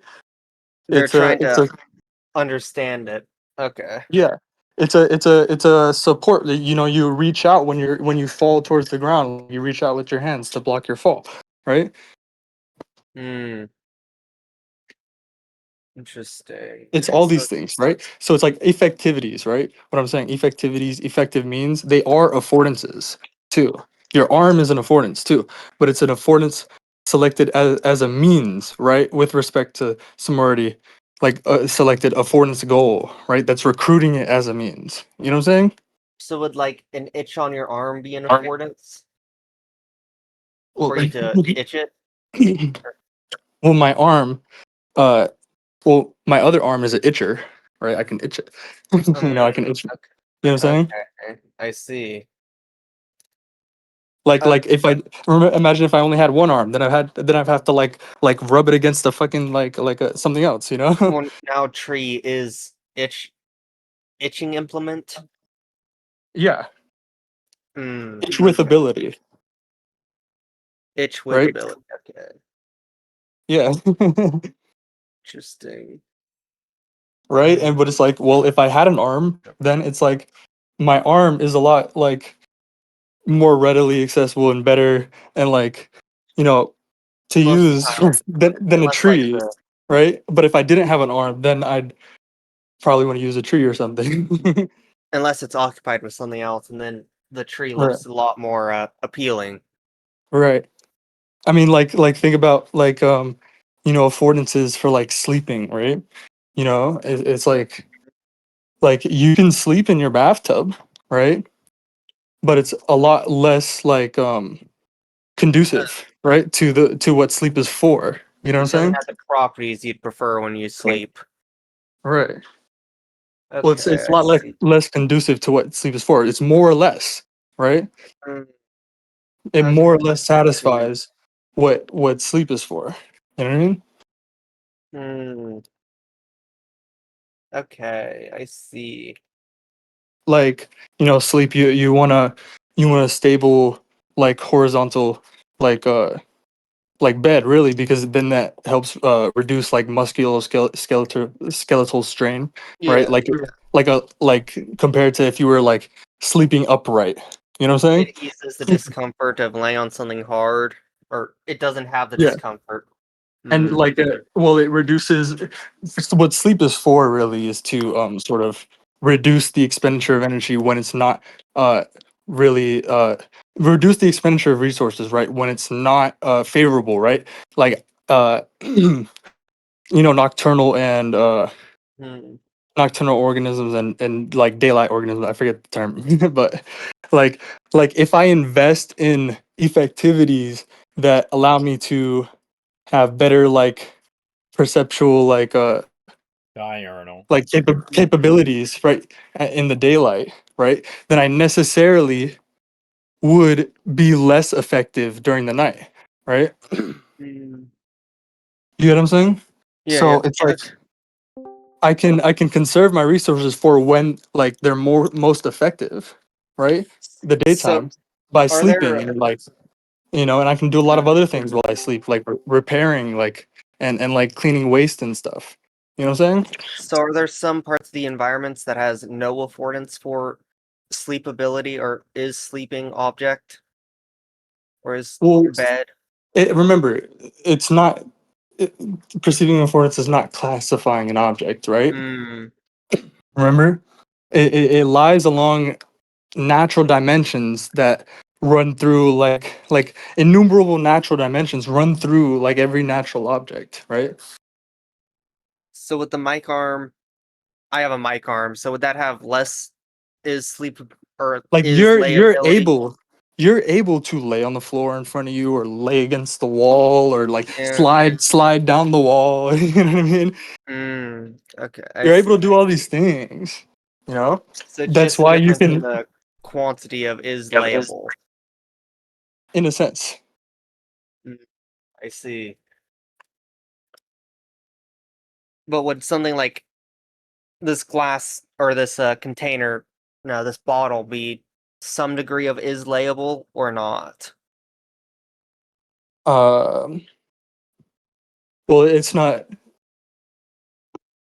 Speaker 5: they're trying
Speaker 1: It's
Speaker 5: to
Speaker 1: a
Speaker 5: understand it. Okay.
Speaker 1: yeah. It's a support. You reach out when you fall towards the ground. You reach out with your hands to block your fall. Right.
Speaker 5: Hmm. Interesting.
Speaker 1: It's all these things, right? So it's like effectivities, right? What I'm saying, effectivities, effective means, they are affordances too. Your arm is an affordance too, but it's an affordance selected as a means, right? With respect to similarity, like a selected affordance goal, right? That's recruiting it as a means. You know what I'm saying?
Speaker 5: So would like an itch on your arm be an affordance
Speaker 1: Well,
Speaker 5: for you to itch it?
Speaker 1: well, my arm, uh, my other arm is an itcher, right? I can itch it. I can itch it.
Speaker 5: Okay.
Speaker 1: You know what I'm saying?
Speaker 5: Okay. I see.
Speaker 1: Like if imagine if I only had one arm, then I'd have to like rub it against the fucking something else, you know?
Speaker 5: Well, now tree is itching implement.
Speaker 1: Yeah, each with
Speaker 5: Okay.
Speaker 1: ability,
Speaker 5: Itch with
Speaker 1: right?
Speaker 5: ability. Okay.
Speaker 1: Yeah.
Speaker 5: Interesting.
Speaker 1: right? And but it's like, well, if I had an arm, then it's like my arm is a lot like more readily accessible and better and like, you know, to
Speaker 5: Most of
Speaker 1: use
Speaker 5: the time,
Speaker 1: than a
Speaker 5: unless like
Speaker 1: tree, right? But if I didn't have an arm, then I'd probably want to use a tree or something.
Speaker 5: unless it's occupied with something else, and then the tree
Speaker 1: Right.
Speaker 5: looks a lot more appealing.
Speaker 1: Right. I mean, like think about like you know, affordances for like sleeping, right? You know, it's like you can sleep in your bathtub, right? But it's a lot less like conducive, right? To what sleep is for. You know what I'm
Speaker 5: It doesn't
Speaker 1: saying?
Speaker 5: have the properties you'd prefer when you sleep.
Speaker 1: Right. Well,
Speaker 5: Okay,
Speaker 1: it's a
Speaker 5: I
Speaker 1: lot
Speaker 5: see.
Speaker 1: less conducive to what sleep is for. It's more or less, right?
Speaker 5: Mm,
Speaker 1: It more
Speaker 5: okay,
Speaker 1: or less
Speaker 5: I see.
Speaker 1: satisfies what sleep is for. You know what I mean?
Speaker 5: Hmm. Okay, I see.
Speaker 1: Like, you know, sleep you want a stable like horizontal like bed really, because then that helps reduce like skeletal strain, right?
Speaker 5: Yeah,
Speaker 1: Like compared to if you were like sleeping upright. You know what I'm
Speaker 5: it
Speaker 1: saying?
Speaker 5: eases the discomfort of laying on something hard, or it doesn't have the
Speaker 1: Yeah.
Speaker 5: discomfort.
Speaker 1: And
Speaker 5: Hmm.
Speaker 1: like well, it reduces what sleep is for really is to sort of reduce the expenditure of energy when it's not uh really reduce the expenditure of resources, right, when it's not favorable, right? Like you know,
Speaker 5: Hmm.
Speaker 1: nocturnal organisms and like daylight organisms, I forget the term. But like if I invest in effectivities that allow me to have better like perceptual
Speaker 9: Diurnal.
Speaker 1: like capabilities, right, in the daylight, right, then I necessarily would be less effective during the night, right?
Speaker 5: Hmm.
Speaker 1: You get what I'm saying?
Speaker 5: Yeah,
Speaker 1: So
Speaker 5: yeah.
Speaker 1: it's like I can conserve my resources for when like they're most effective, right? The
Speaker 5: So,
Speaker 1: daytime by
Speaker 5: are
Speaker 1: sleeping
Speaker 5: there
Speaker 1: and like, you know, and I can do a lot of other things while I sleep, like repairing, like and like cleaning waste and stuff. You know what I'm saying?
Speaker 5: some parts of the environments that has no affordance for sleepability, or is sleeping object, or is
Speaker 1: Well,
Speaker 5: bed?
Speaker 1: remember, it's not it, perceiving affordance is not classifying an object, right?
Speaker 5: Hmm.
Speaker 1: Remember, it lies along natural dimensions that run through like innumerable natural dimensions run through like every natural object, right?
Speaker 5: So with the mic arm, I have a mic arm. So would that have less is sleep or
Speaker 1: Like
Speaker 5: is layability?
Speaker 1: you're able to lay on the floor in front of you or lay against the wall or like
Speaker 5: Yeah.
Speaker 1: slide down the wall. You know what I mean?
Speaker 5: Okay, I
Speaker 1: You're able to
Speaker 5: see.
Speaker 1: do all these things, you know?
Speaker 5: So it's
Speaker 1: That's
Speaker 5: just a
Speaker 1: why you
Speaker 5: difference in
Speaker 1: can,
Speaker 5: the quantity of is layable.
Speaker 1: in a sense.
Speaker 5: Mm, I see. But would something like this glass or this container, no, this bottle be some degree of is layable or not?
Speaker 1: Um, well, it's not.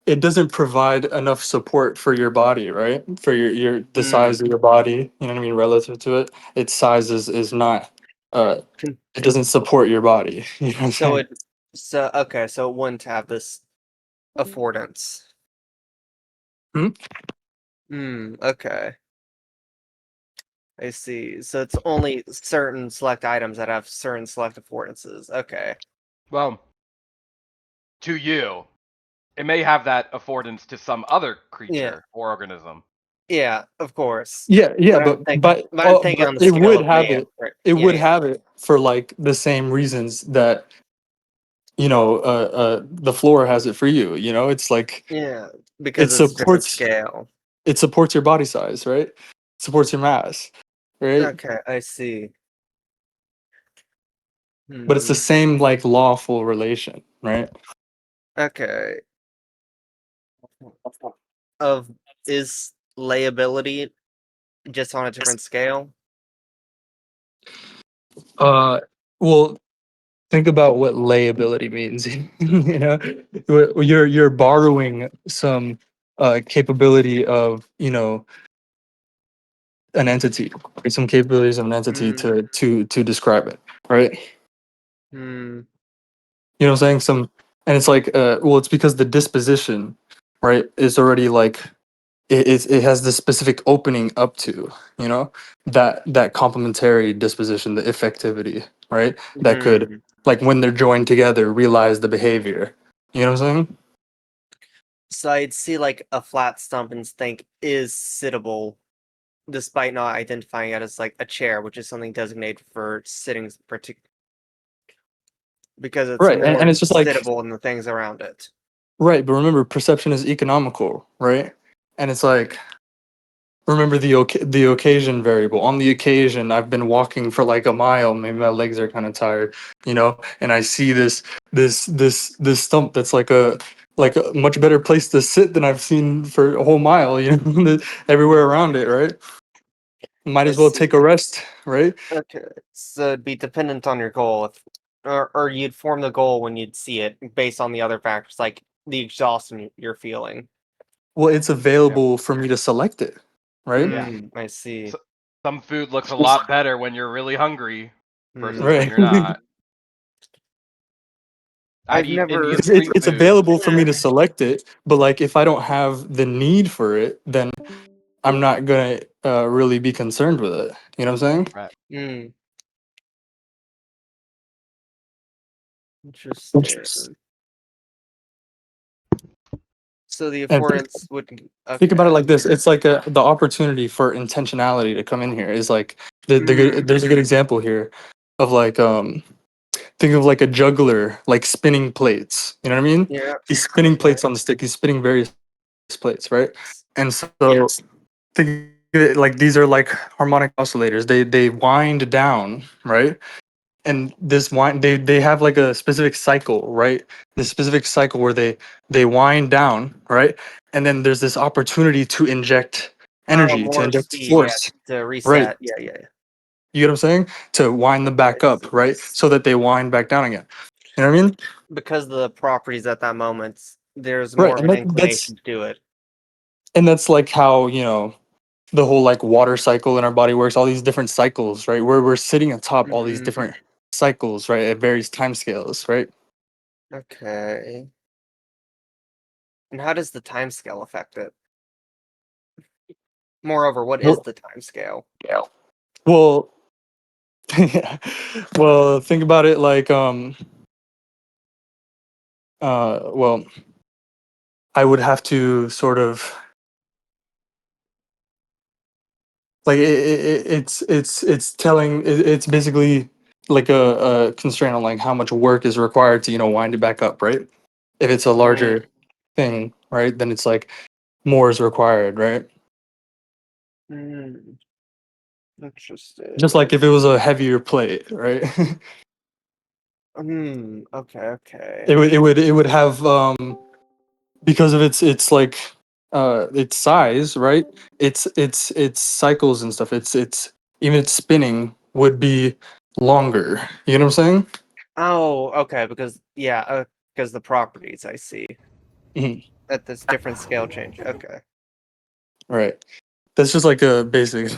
Speaker 1: It doesn't provide enough support for your body, right? For the size
Speaker 5: Hmm.
Speaker 1: of your body. You know what I mean? Relative to it, its size is not. Uh,
Speaker 5: Con-
Speaker 1: it doesn't support your body. You know what I'm
Speaker 5: So
Speaker 1: saying?
Speaker 5: it so okay, so it wouldn't have this affordance.
Speaker 1: Hmm?
Speaker 5: Okay. I see. So it's only certain select items that have certain select affordances. Okay.
Speaker 12: Well, to you, it may have that affordance to some other
Speaker 5: Yeah.
Speaker 12: creature or organism.
Speaker 5: Yeah, of course.
Speaker 1: Yeah,
Speaker 5: But I'm thinking
Speaker 1: but
Speaker 5: on the
Speaker 1: it
Speaker 5: scale
Speaker 1: would
Speaker 5: of
Speaker 1: have
Speaker 5: me.
Speaker 1: it.
Speaker 5: Right.
Speaker 1: It
Speaker 5: Yeah,
Speaker 1: would
Speaker 5: yeah.
Speaker 1: have it for like the same reasons that you know the floor has it for you. You know, it's like
Speaker 5: Yeah.
Speaker 1: it
Speaker 5: Because it's a different
Speaker 1: supports
Speaker 5: scale.
Speaker 1: it supports your body size, right? It supports your mass, right?
Speaker 5: Okay, I see.
Speaker 1: But it's the
Speaker 5: Hmm.
Speaker 1: same like lawful relation, right?
Speaker 5: Okay. Of is layability just on a different scale?
Speaker 1: Uh, well, think about what layability means. You know, you're borrowing some capability of an entity, right? Some capabilities of an entity to describe it, right?
Speaker 5: Hmm.
Speaker 1: You know what I'm saying? And it's like, well, it's because the disposition, right, is already like it has this specific opening up to, that complementary disposition, the effectivity, right? That could, like, when they're joined together, realize the behavior. You know what I'm saying?
Speaker 5: So I'd see like a flat stump and think is sittable, despite not identifying it as like a chair, which is something designated for sitting, because it's
Speaker 1: Right, and,
Speaker 5: more
Speaker 1: and it's just like,
Speaker 5: sittable than the things around it.
Speaker 1: right, but remember, perception is economical, right? And it's like, remember the occasion variable. On the occasion, I've been walking for like a mile. Maybe my legs are kind of tired, and I see this stump that's like a much better place to sit than I've seen for a whole mile. Everywhere around it, right? Might
Speaker 5: I
Speaker 1: as well
Speaker 5: see.
Speaker 1: take a rest, right?
Speaker 5: Okay, so it'd be dependent on your goal, or you'd form the goal when you'd see it based on the other factors, like the exhaustion you're feeling.
Speaker 1: Well, it's available for me to select it, right?
Speaker 12: Yeah.
Speaker 5: I see.
Speaker 12: Some food looks a lot better when you're really hungry versus when
Speaker 1: Right.
Speaker 12: you're not. I'd
Speaker 5: I've
Speaker 12: eat
Speaker 5: never.
Speaker 12: Indian
Speaker 1: It's,
Speaker 12: street
Speaker 1: it's
Speaker 12: food.
Speaker 1: available for me to select it, but like if I don't have the need for it, then I'm not gonna really be concerned with it. You know what I'm saying?
Speaker 12: Right.
Speaker 5: Interesting. So the
Speaker 1: And
Speaker 5: affordance would.
Speaker 1: think about it
Speaker 5: Okay.
Speaker 1: like this: it's like the opportunity for intentionality to come in here is like
Speaker 5: Mm.
Speaker 1: there's a good example here of like think of like a juggler like spinning plates. You know what I mean?
Speaker 5: Yeah.
Speaker 1: He's spinning plates on the stick. He's spinning various plates, right? And so think of it like these are like harmonic oscillators. They wind down, right? And this wind they have like a specific cycle, right? This specific cycle where they wind down, right? And then there's this opportunity to inject
Speaker 5: Oh,
Speaker 1: energy, to
Speaker 5: more
Speaker 1: inject
Speaker 5: speed. Yeah,
Speaker 1: force,
Speaker 5: to
Speaker 1: right?
Speaker 5: reset. Yeah.
Speaker 1: You get what I'm saying? To wind them back up, right? So that they wind back down again. You know what I mean?
Speaker 5: Because of the properties at that moment, there's
Speaker 1: Right.
Speaker 5: more of
Speaker 1: And
Speaker 5: an
Speaker 1: that's
Speaker 5: inclination to do it.
Speaker 1: like how, the whole like water cycle in our body works, all these different cycles, right? Where we're sitting atop all these different cycles, right? At various time scales, right?
Speaker 5: Okay. And how does the time scale affect it? Moreover, what is
Speaker 1: Well,
Speaker 5: the time scale?
Speaker 1: well, well, think about it like well, I would have to sort of like it's telling it's basically like a constraint on like how much work is required to wind it back up, right? If it's a larger thing, right, then it's like more is required, right?
Speaker 5: Interesting.
Speaker 1: Just like if it was a heavier plate, right?
Speaker 5: Okay.
Speaker 1: it would have because of its like its size, right? Its cycles and stuff. It's even its spinning would be longer. You know what I'm saying?
Speaker 5: Oh, okay, because the properties I see
Speaker 1: Mhm.
Speaker 5: at this different scale change. Okay.
Speaker 1: Right. That's just like a basic.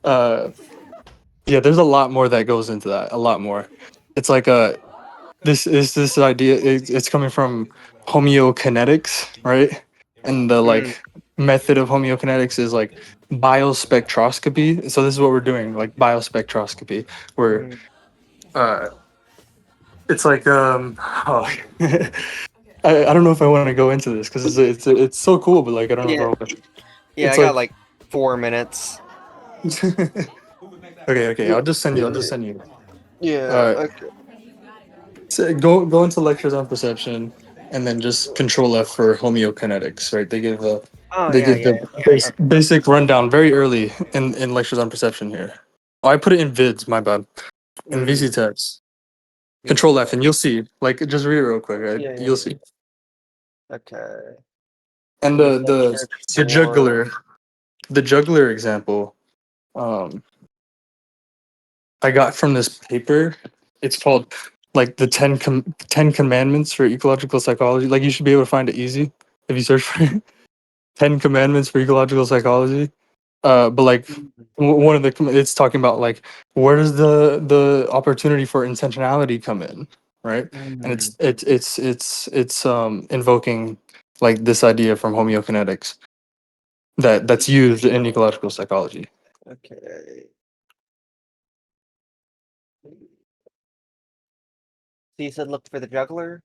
Speaker 1: uh, yeah. There's a lot more that goes into that. A lot more. It's like this idea. It's coming from homeokinetics, right? And the like method of homeokinetics is like biospectroscopy. So this is what we're doing, like biospectroscopy, where uh, it's like oh, I don't know if I want to go into this because it's so cool, but like I don't know if I
Speaker 5: Yeah.
Speaker 1: want.
Speaker 5: Yeah,
Speaker 1: It's
Speaker 5: I got
Speaker 1: like
Speaker 5: like 4 minutes.
Speaker 1: okay. I'll just send you. I'll just send you.
Speaker 5: Yeah,
Speaker 1: All right.
Speaker 5: okay.
Speaker 1: So go into lectures on perception, and then just Control F for homeokinetics. Right?
Speaker 5: Oh,
Speaker 1: They
Speaker 5: yeah,
Speaker 1: give
Speaker 5: yeah.
Speaker 1: the
Speaker 5: Okay.
Speaker 1: basic rundown very early in lectures on perception here. Oh, I put it in vids. My bad. In VC text. Control F, and you'll see. Like, just read it real quick. Right?
Speaker 5: Yeah.
Speaker 1: You'll see.
Speaker 5: Okay.
Speaker 1: And
Speaker 5: Use
Speaker 1: the
Speaker 5: that to
Speaker 1: the the
Speaker 5: explore.
Speaker 1: juggler, the juggler example. Um, I got from this paper. It's called like the 10 Commandments for Ecological Psychology. Like you should be able to find it easy if you search for it. Ten Commandments for ecological psychology. But like one of the it's talking about like where does the opportunity for intentionality come in, right? And it's invoking like this idea from homeokinetics that's used in ecological psychology.
Speaker 5: Okay. So you said look for the juggler?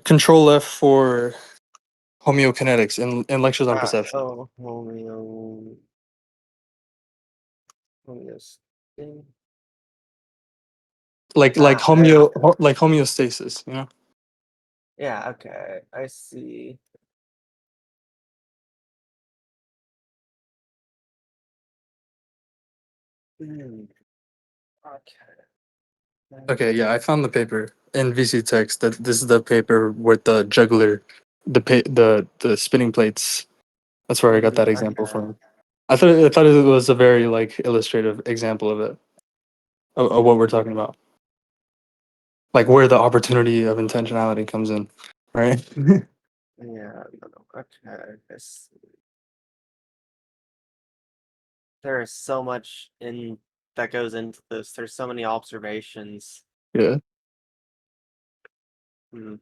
Speaker 1: Control F for homeokinetics in lectures on perception.
Speaker 5: Oh, homeostasis.
Speaker 1: Like homeostasis, you know?
Speaker 5: Yeah, okay. I see. Okay.
Speaker 1: Okay, yeah, I found the paper in VC text that this is the paper with the juggler, the spinning plates. That's where I got that example
Speaker 5: Okay.
Speaker 1: from. I thought it was a very like illustrative example of it, of what we're talking about, like where the opportunity of intentionality comes in, right?
Speaker 5: Yeah, okay. I see. There is so much in that goes into this. There's so many observations.
Speaker 1: Yeah,
Speaker 5: Hmm.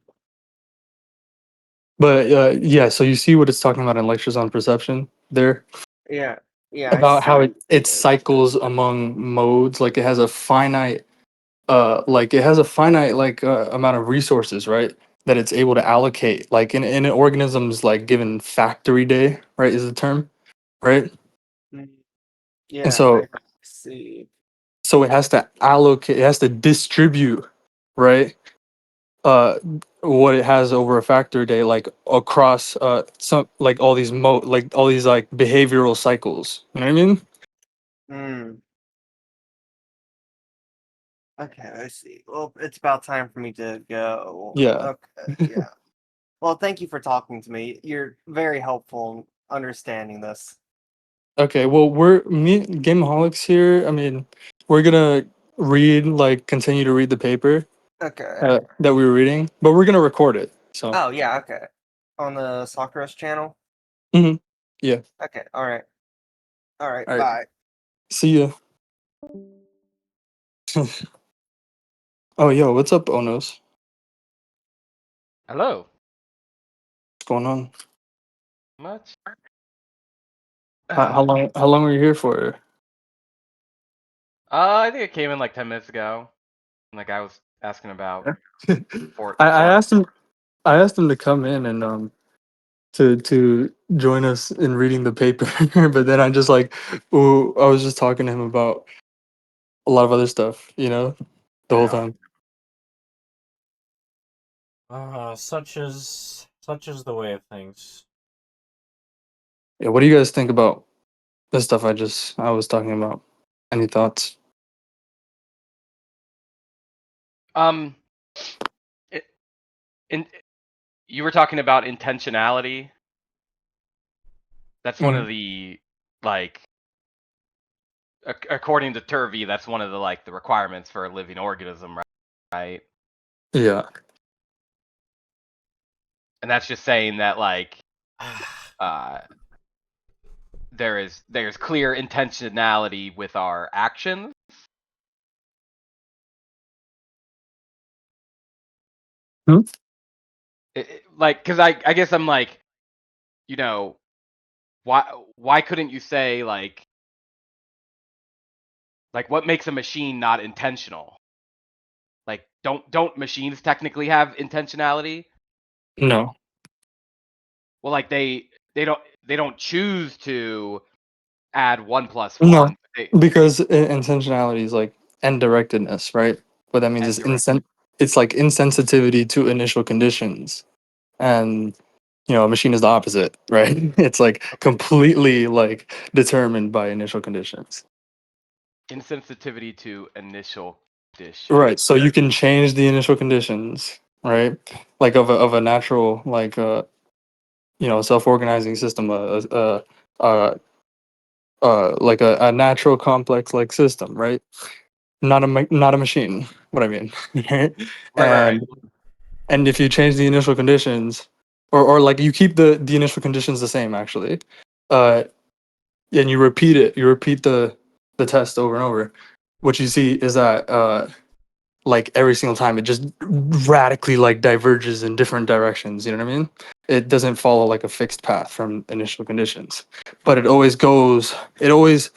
Speaker 1: but yeah. So you see what it's talking about in lectures on perception there
Speaker 5: Yeah, yeah, I
Speaker 1: about how
Speaker 5: see.
Speaker 1: it cycles among modes, like it has a finite amount of resources, right, that it's able to allocate, like in an organism's like given factory day, right, is the term, right?
Speaker 5: Mm,
Speaker 1: And
Speaker 5: Yeah, I
Speaker 1: so
Speaker 5: see.
Speaker 1: it has to allocate, it has to distribute, right, uh what it has over a factory day, like across some like all these like all these like behavioral cycles, you know what I mean?
Speaker 5: Hmm. Okay, I see. Well, it's about time for me to go.
Speaker 1: Yeah.
Speaker 5: Okay, yeah. Well, thank you for talking to me. You're very helpful in understanding this.
Speaker 1: Okay, well, we're me Gameaholics here. I mean, we're gonna continue to read the paper
Speaker 5: Okay.
Speaker 1: that we were reading, but we're gonna record it. So,
Speaker 5: Oh, yeah, okay. On the Sakura's channel?
Speaker 1: mhm, yeah.
Speaker 5: Okay, alright. Alright,
Speaker 1: All right.
Speaker 5: bye.
Speaker 1: See ya. Oh, yo, what's up, Onos?
Speaker 12: Hello.
Speaker 1: What's going on?
Speaker 12: Much.
Speaker 1: How long were you here for?
Speaker 12: I think it came in like 10 minutes ago. And the guy was asking about
Speaker 1: I
Speaker 12: Fort.
Speaker 1: asked him. I asked him to come in and to join us in reading the paper, but then I just like, ooh, I was just talking to him about a lot of other stuff, the whole
Speaker 12: Yeah.
Speaker 1: time.
Speaker 9: Such is the way of things.
Speaker 1: Yeah, what do you guys think about the stuff I was talking about? Any thoughts?
Speaker 12: It, in you were talking about intentionality. That's one
Speaker 1: Mhm.
Speaker 12: of the like according to Turvey, that's one of the like the requirements for a living organism, right?
Speaker 1: Yeah.
Speaker 12: And that's just saying that like uh there's clear intentionality with our actions.
Speaker 1: Hmm?
Speaker 12: Like, because I guess I'm like, you know, why couldn't you say like what makes a machine not intentional? Like, don't machines technically have intentionality?
Speaker 1: No.
Speaker 12: Well, like they don't choose to add 1 plus
Speaker 1: No.
Speaker 12: 1. They
Speaker 1: Because intentionality is like end directedness, right? What that means
Speaker 12: and
Speaker 1: is
Speaker 12: direct.
Speaker 1: it's like insensitivity to initial conditions. And a machine is the opposite, right? It's like
Speaker 12: Okay.
Speaker 1: completely like determined by initial conditions.
Speaker 12: Insensitivity to initial condition.
Speaker 1: Right. So you can change the initial conditions, right? Like of a natural self-organizing system, like a natural complex like system, right? Not a machine. What I mean, right?
Speaker 12: Right.
Speaker 1: And if you change the initial conditions, or like you keep the initial conditions the same actually, uh, and you repeat it. You repeat the test over and over. What you see is that like every single time it just radically like diverges in different directions. You know what I mean? It doesn't follow like a fixed path from initial conditions, but it always goes. It always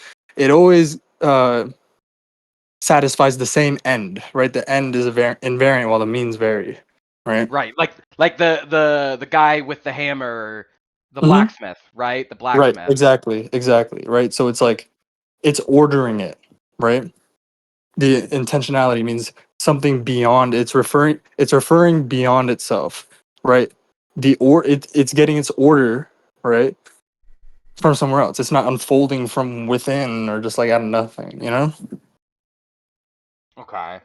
Speaker 1: satisfies the same end, right? The end is invariant while the means vary, right?
Speaker 12: Right, like the guy with the hammer, the
Speaker 1: Hmm.
Speaker 12: blacksmith, right? The
Speaker 1: Right.
Speaker 12: blacksmith.
Speaker 1: Exactly. Right. So it's like it's ordering it, right? The intentionality means something beyond. It's referring beyond itself, right? It's getting its order, right, from somewhere else. It's not unfolding from within or just like out of nothing, you know?
Speaker 12: Okay.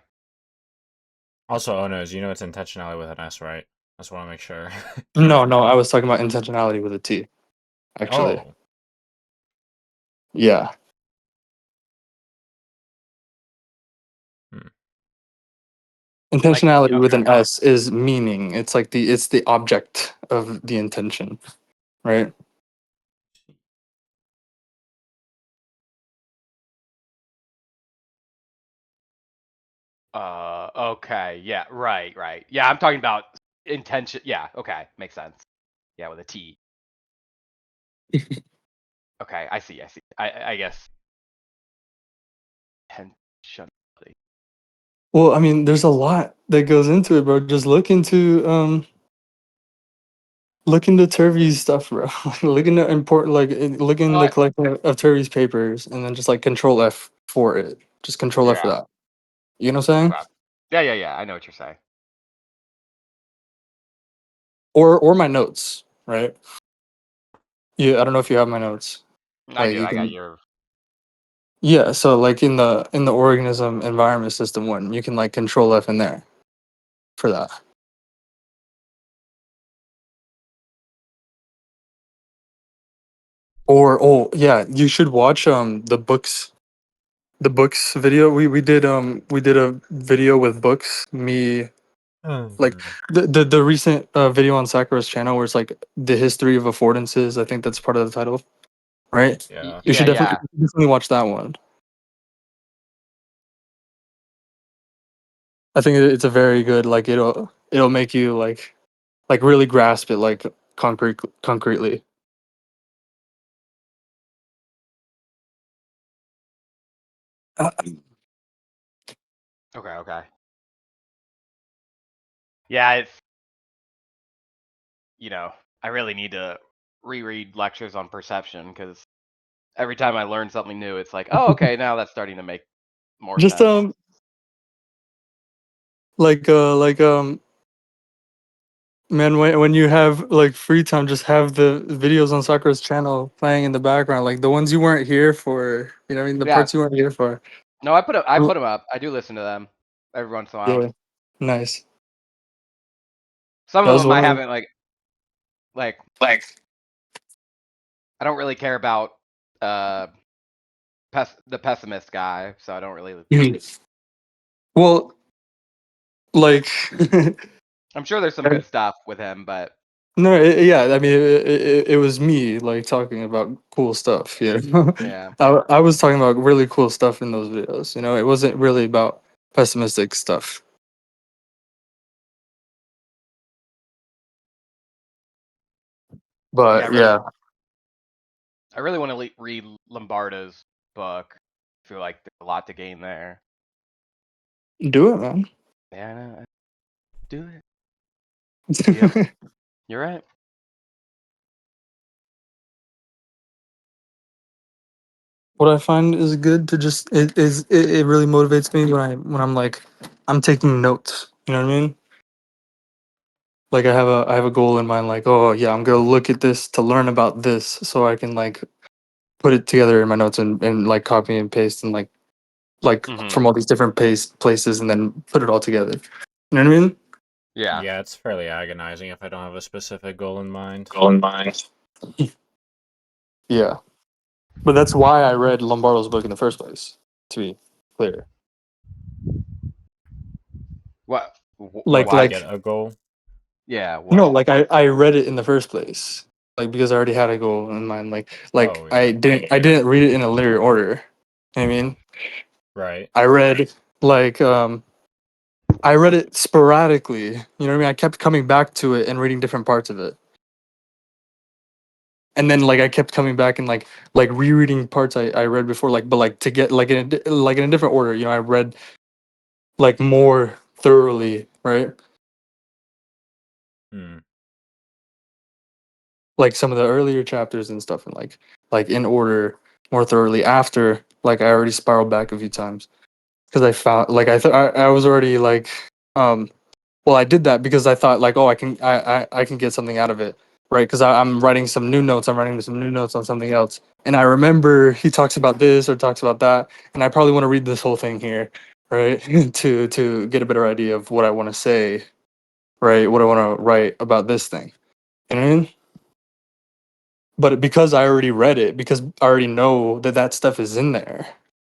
Speaker 3: Also, owners, you know it's intentionality with an S, right? I just want to make sure.
Speaker 1: No, I was talking about intentionality with a T, actually.
Speaker 3: Oh,
Speaker 1: Yeah.
Speaker 3: hmm.
Speaker 12: Like
Speaker 1: Intentionality with
Speaker 12: okay.
Speaker 1: an S is meaning. It's the object of the intention, right?
Speaker 12: Okay. Yeah. Right. Yeah, I'm talking about intention. Yeah. Okay. Makes sense. Yeah, with a T. Okay. I see. I guess intentionality.
Speaker 1: Well, I mean, there's a lot that goes into it, bro. Just look into Turvey's stuff, bro. Look into look in the
Speaker 12: Uh,
Speaker 1: collection of Turvey's papers, and then just like Control F for it. Just Control F for
Speaker 12: yeah.
Speaker 1: that. You know what I'm saying?
Speaker 12: Okay. Yeah. I know what you're saying.
Speaker 1: Or my notes, right? Yeah, I don't know if you have my notes.
Speaker 12: I
Speaker 1: Like
Speaker 12: do.
Speaker 1: you
Speaker 12: I got
Speaker 1: can,
Speaker 12: your.
Speaker 1: yeah. So like in the organism environment system one, you can like Control F in there for that. Or oh yeah, you should watch the books video. We did a video with books. Me like
Speaker 3: Mhm.
Speaker 1: the recent video on Sakura's channel where it's like the history of affordances. I think that's part of the title, right?
Speaker 3: Yeah.
Speaker 1: You should
Speaker 12: Yeah.
Speaker 1: definitely watch that one. I think it's a very good like it'll make you like really grasp it like concretely.
Speaker 12: Okay. Yeah. It's I really need to reread lectures on perception because every time I learn something new, it's like, oh, okay, now that's starting to make more
Speaker 1: Just
Speaker 12: sense.
Speaker 1: like man, when you have like free time, just have the videos on Sakura's channel playing in the background, like the ones you weren't here for. You know what I mean? The
Speaker 12: Yeah.
Speaker 1: parts you weren't here for.
Speaker 12: No, I
Speaker 1: Mm,
Speaker 12: put them up. I do listen to them every once in a while.
Speaker 1: yeah, nice.
Speaker 12: Some
Speaker 1: That
Speaker 12: of
Speaker 1: was
Speaker 12: them I
Speaker 1: one of
Speaker 12: haven't like
Speaker 1: like.
Speaker 12: I don't really care about uh the pessimist guy, so I don't really.
Speaker 1: Mhm. Well, like
Speaker 12: I'm sure there's some good stuff with him, but
Speaker 1: no, yeah. I mean, it was me like talking about cool stuff. Yeah,
Speaker 12: yeah.
Speaker 1: I was talking about really cool stuff in those videos. You know, it wasn't really about pessimistic stuff.
Speaker 12: Yeah,
Speaker 1: But yeah,
Speaker 12: I really want to read Lombardo's book. I feel like there's a lot to gain there.
Speaker 1: do it, man.
Speaker 12: Yeah, I know. Do it. Yep, you're right.
Speaker 1: What I find is good to just it really motivates me when I'm like I'm taking notes. You know what I mean? Like I have a goal in mind. Like, oh yeah, I'm gonna look at this to learn about this, so I can like put it together in my notes and like copy and paste and like
Speaker 12: Hmm.
Speaker 1: from all these different places and then put it all together. You know what I mean?
Speaker 12: Yeah.
Speaker 3: Yeah, it's fairly agonizing if I don't have a specific goal in mind.
Speaker 1: Goal in mind. Yeah, but that's why I read Lombardo's book in the first place. To be clear,
Speaker 12: What?
Speaker 1: like
Speaker 3: What, to
Speaker 12: Why?
Speaker 3: get a goal?
Speaker 12: Yeah,
Speaker 1: No,
Speaker 12: what?
Speaker 1: like I read it in the first place, like because I already had a goal in mind. Like
Speaker 3: Oh,
Speaker 1: I
Speaker 3: yeah.
Speaker 1: didn't read it in a linear order. I mean,
Speaker 3: Right.
Speaker 1: I read like I read it sporadically. You know what I mean? I kept coming back to it and reading different parts of it. And then like I kept coming back and like rereading parts I read before, like but like to get like like in a different order. You know, I read like more thoroughly, right?
Speaker 3: Hmm.
Speaker 1: Like some of the earlier chapters and stuff, and like in order more thoroughly after like I already spiraled back a few times because I found like I was already like um well, I did that because I thought like, oh, I can get something out of it, right? Because I'm writing some new notes. I'm writing some new notes on something else, and I remember he talks about this or talks about that, and I probably want to read this whole thing here, right? To get a better idea of what I want to say, right? What I want to write about this thing, you know what I mean? But because I already read it, because I already know that that stuff is in there,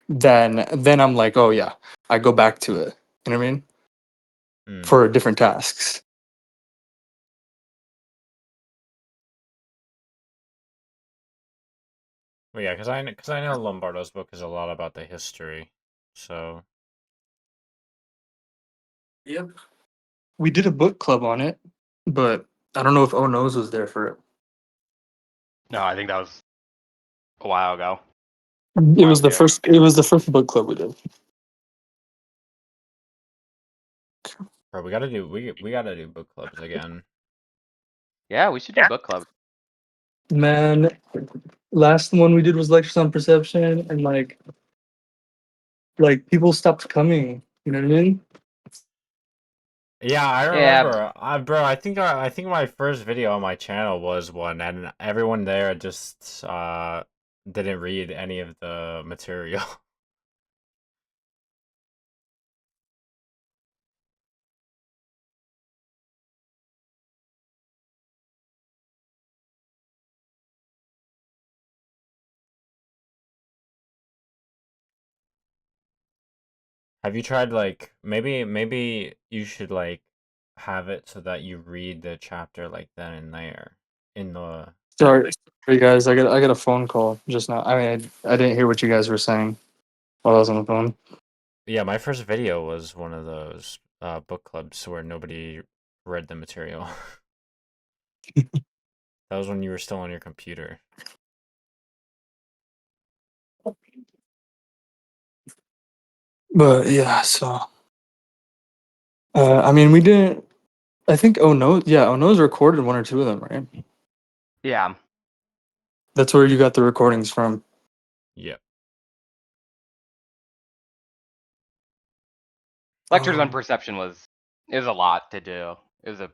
Speaker 1: then I'm like, oh yeah, I go back to it. You know what I mean?
Speaker 3: Hmm.
Speaker 1: For different tasks.
Speaker 3: Well, yeah, because I know Lombardo's book is a lot about the history, so
Speaker 1: Yep. We did a book club on it, but I don't know if Oh Knows was there for it.
Speaker 12: No, I think that was a while ago.
Speaker 1: It was
Speaker 12: Last
Speaker 1: the
Speaker 12: year.
Speaker 1: first. It was the first book club we did.
Speaker 3: bro, we gotta do book clubs again.
Speaker 12: Yeah, we should do book club.
Speaker 1: Man, last one we did was lectures on perception, and like people stopped coming. You know what I mean?
Speaker 3: Yeah, I
Speaker 12: Yeah,
Speaker 3: remember. Bro, I think my first video on my channel was one, and everyone there just didn't read any of the material. Have you tried like maybe you should like have it so that you read the chapter like then and there in the
Speaker 1: Sorry guys, I got a phone call just now. I mean, I didn't hear what you guys were saying while I was on the phone.
Speaker 3: Yeah, my first video was one of those book clubs where nobody read the material. That was when you were still on your computer.
Speaker 1: But yeah, so I mean, we didn't. I think Oh No, yeah, Oh No's recorded one or two of them, right?
Speaker 12: yeah.
Speaker 1: That's where you got the recordings from.
Speaker 3: Yep.
Speaker 12: Lectures on perception was a lot to do. It was a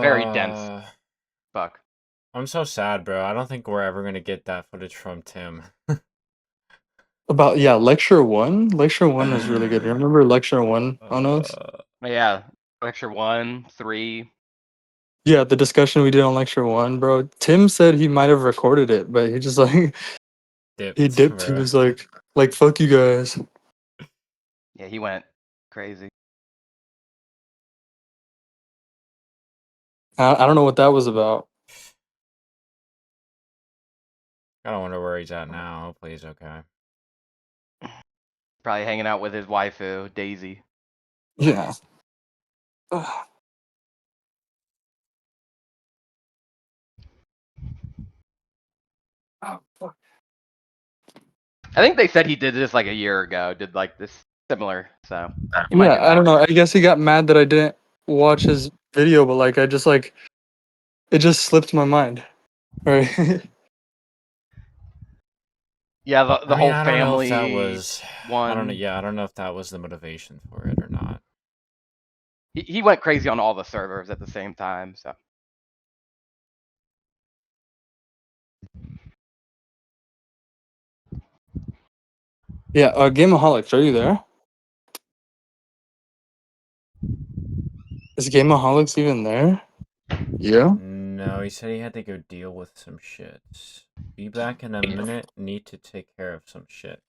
Speaker 12: very dense
Speaker 3: Uh,
Speaker 12: book.
Speaker 3: I'm so sad, bro. I don't think we're ever gonna get that footage from Tim.
Speaker 1: About yeah, lecture one. Lecture one was really good. You remember lecture one on those?
Speaker 12: But yeah, lecture 1, 3.
Speaker 1: Yeah, the discussion we did on lecture one, bro. Tim said he might have recorded it, but he just like he
Speaker 3: Dipped,
Speaker 1: dipped. He
Speaker 3: bro.
Speaker 1: was like fuck you guys.
Speaker 12: Yeah, he went crazy.
Speaker 1: I don't know what that was about.
Speaker 3: I don't wonder where he's at now. Hopefully he's okay.
Speaker 12: Probably hanging out with his waifu, Daisy.
Speaker 1: Yeah. Ugh. Oh, fuck.
Speaker 12: I think they said he did this like a year ago. Did like this similar, so he might
Speaker 1: Yeah,
Speaker 12: get
Speaker 1: I don't
Speaker 12: back.
Speaker 1: know. I guess he got mad that I didn't watch his video, but like I just like it just slipped my mind. Right.
Speaker 12: Yeah, the
Speaker 3: I mean,
Speaker 12: whole
Speaker 3: I don't know if that
Speaker 12: family
Speaker 3: was. I don't know.
Speaker 12: one.
Speaker 3: Yeah, I don't know if that was the motivation for it or not.
Speaker 12: He went crazy on all the servers at the same time. So
Speaker 1: Yeah, Gameaholics, are you there? Is Gameaholics even there? Yeah.
Speaker 3: No, he said he had to go deal with some shit. Be back in a minute. Need to take care of some shit.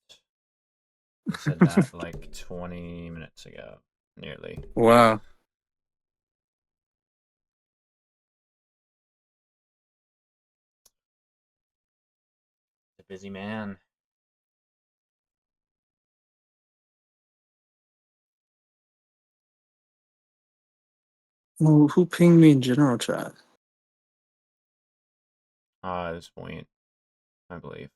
Speaker 3: He said that like 20 minutes ago, nearly.
Speaker 1: Wow.
Speaker 3: Busy man.
Speaker 1: Who pinged me in general chat?
Speaker 3: At this point, I believe.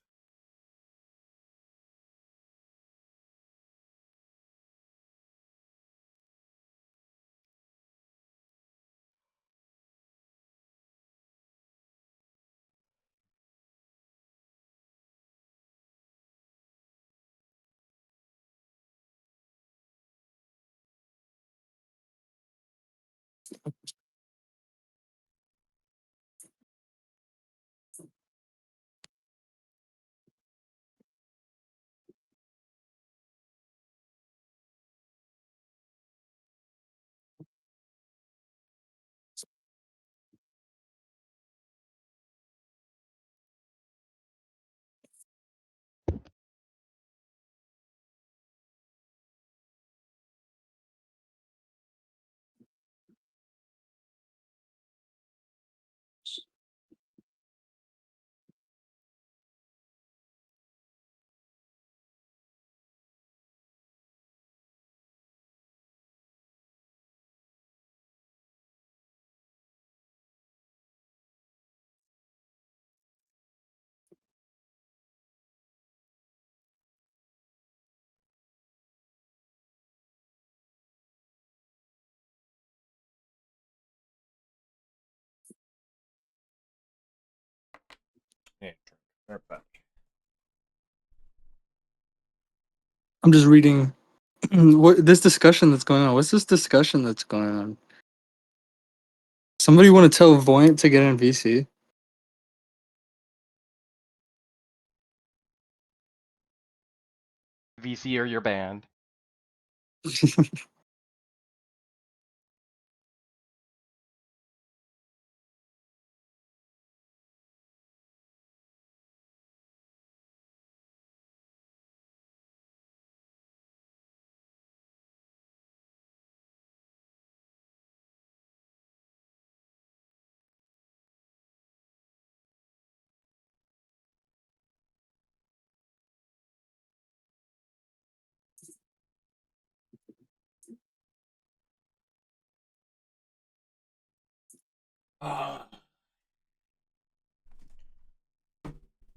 Speaker 3: Yeah, they're back.
Speaker 1: I'm just reading what this discussion that's going on. What's this discussion that's going on? Somebody want to tell Voyant to get in VC?
Speaker 12: VC or your band.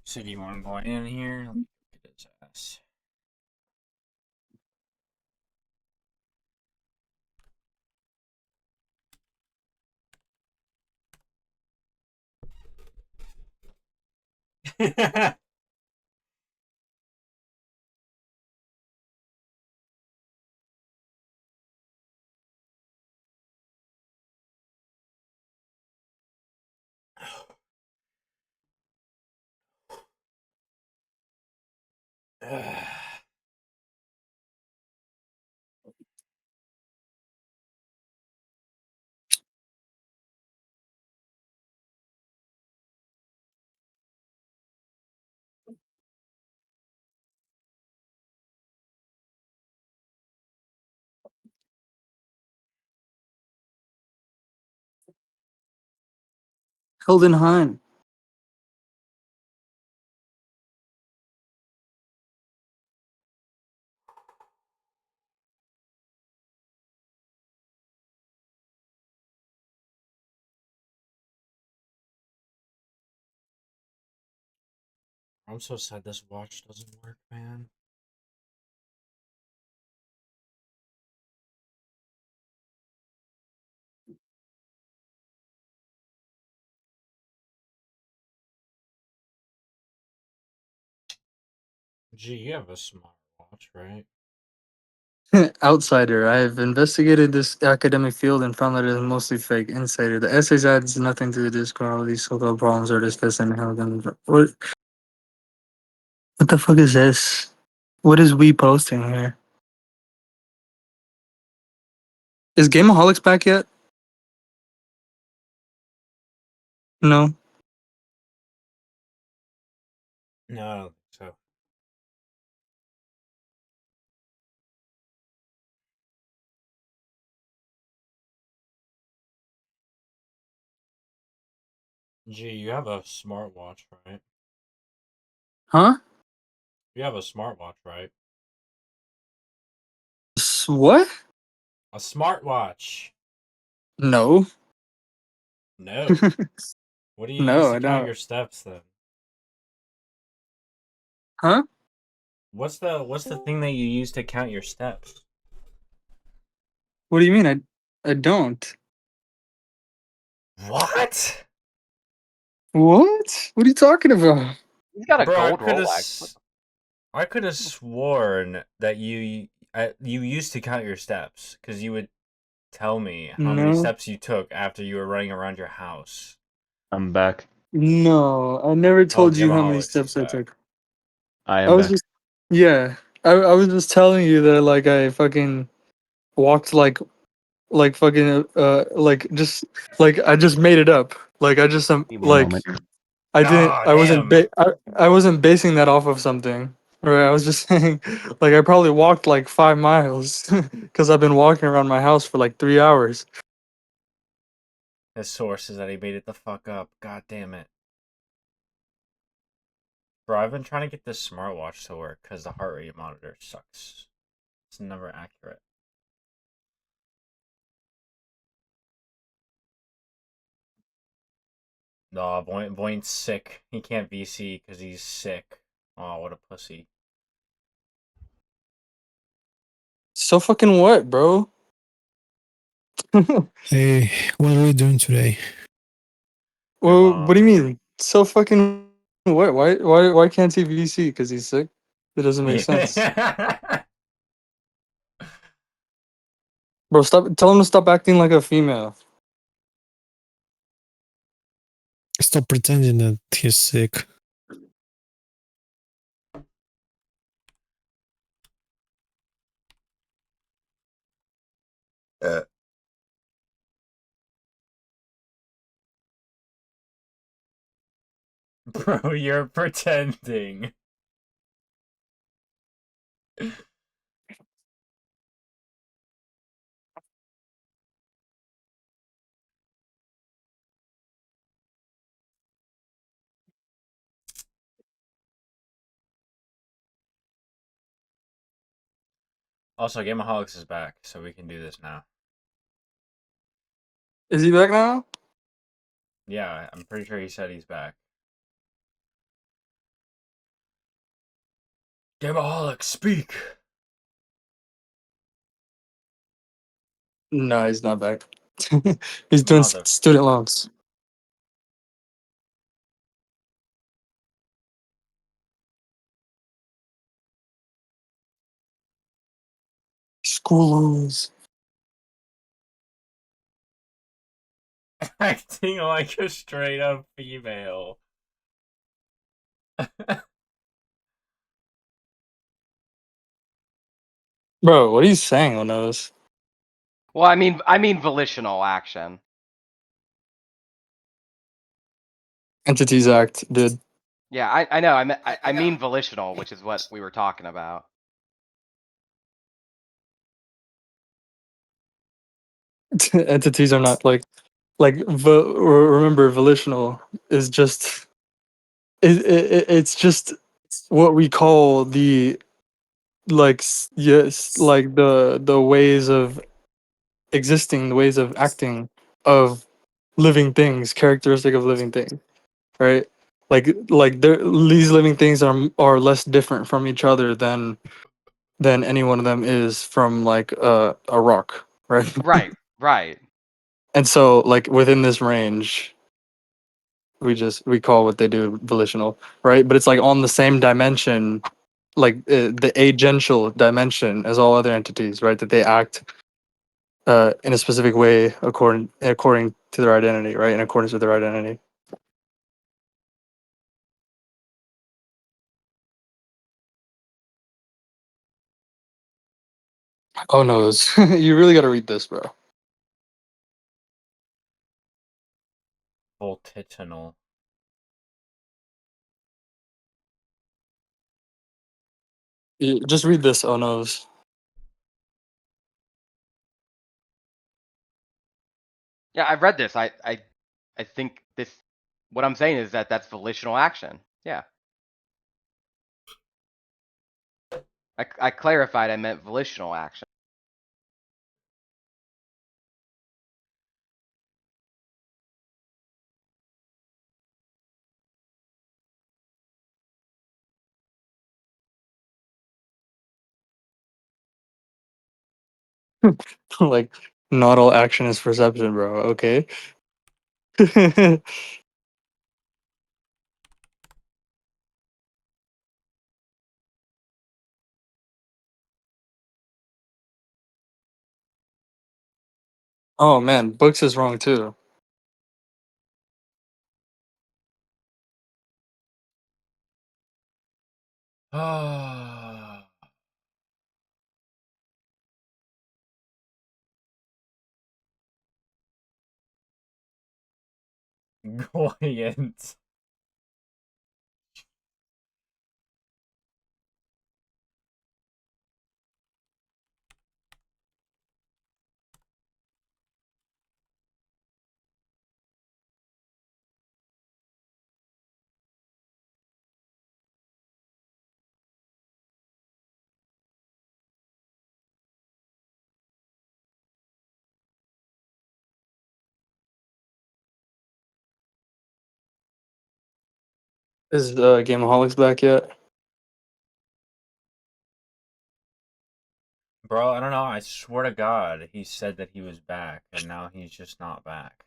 Speaker 3: So do you want to go in here? Let me get his ass.
Speaker 1: Hilden Hahn.
Speaker 3: I'm so sad this watch doesn't work, man. Gee, you have a smart watch, right?
Speaker 1: Outsider. I have investigated this academic field and found that it is mostly fake. Insider. The essays adds nothing to the Discord. All these so-called problems are discussed and held in. What the fuck is this? What is we posting here? Is Gameaholics back yet? No.
Speaker 3: No, I don't think so. Gee, you have a smartwatch, right?
Speaker 1: Huh?
Speaker 9: You have a smartwatch, right?
Speaker 1: What?
Speaker 9: A smartwatch.
Speaker 1: No.
Speaker 9: No. What do you use
Speaker 1: No,
Speaker 9: to
Speaker 1: I
Speaker 9: count
Speaker 1: don't.
Speaker 9: your steps then?
Speaker 1: Huh?
Speaker 9: What's the thing that you use to count your steps?
Speaker 1: What do you mean? I don't.
Speaker 9: What?
Speaker 1: What? What are you talking about?
Speaker 12: He's got a
Speaker 9: Bro,
Speaker 12: gold Rolex.
Speaker 9: I could have sworn that you used to count your steps because you would tell me how many
Speaker 1: No.
Speaker 9: steps you took after you were running around your house.
Speaker 2: I'm back.
Speaker 1: No, I never
Speaker 9: Oh,
Speaker 1: told you how many
Speaker 9: Gamaholics is
Speaker 1: steps I
Speaker 9: back.
Speaker 1: took.
Speaker 2: I
Speaker 1: I
Speaker 2: am
Speaker 1: was
Speaker 2: back.
Speaker 1: just, yeah. I was just telling you that like I fucking walked like fucking like just like I just made it up. Like I just
Speaker 2: Give me a
Speaker 1: like
Speaker 2: moment.
Speaker 9: Ah,
Speaker 1: I wasn't
Speaker 9: damn.
Speaker 1: I wasn't basing that off of something. Right? I was just saying like I probably walked like 5 miles because I've been walking around my house for like 3 hours.
Speaker 9: His source is that he made it the fuck up. God damn it. Bro, I've been trying to get this smartwatch to work because the heart rate monitor sucks. It's never accurate. Nah, Boyne's sick. He can't VC because he's sick. Oh, what a pussy.
Speaker 1: So fucking what, bro?
Speaker 10: Hey, what are we doing today?
Speaker 1: Well, what do you mean? So fucking what? Why can't he VC? Because he's sick? It doesn't make sense.
Speaker 9: Yeah.
Speaker 1: Bro, stop. Tell him to stop acting like a female.
Speaker 10: Stop pretending that he's sick.
Speaker 9: Bro, you're pretending. Also, Gamaholics is back, so we can do this now.
Speaker 1: Is he back now?
Speaker 9: Yeah, I'm pretty sure he said he's back. Gamaholics, speak!
Speaker 1: No, he's not back. He's doing
Speaker 9: Mother.
Speaker 1: student loans. School loans.
Speaker 9: Acting like a straight up female.
Speaker 1: Bro, what are you saying on those?
Speaker 12: Well, I mean volitional action.
Speaker 1: Entities Act, dude.
Speaker 12: Yeah, I know. I mean volitional, which is what we were talking about.
Speaker 1: Entities are not remember volitional is just it's just what we call the yes, like the ways of existing, the ways of acting of living things, characteristic of living things, right? These living things are less different from each other than any one of them is from like a rock, right?
Speaker 12: Right, right.
Speaker 1: And so like within this range, we call what they do volitional, right? But it's like on the same dimension, like the agential dimension as all other entities, right? That they act in a specific way according to their identity, right? In accordance with their identity. Oh no, you really got to read this, bro.
Speaker 9: Voltiginal.
Speaker 1: Just read this. Oh no's.
Speaker 12: Yeah, I've read this. I think this. What I'm saying is that that's volitional action. Yeah. I clarified I meant volitional action.
Speaker 1: Like, not all action is perception, bro. Okay. Oh man, books is wrong too.
Speaker 9: Ah, Goyant.
Speaker 1: Is Gameaholics back yet?
Speaker 9: Bro, I don't know. I swear to God, he said that he was back, and now he's just not back.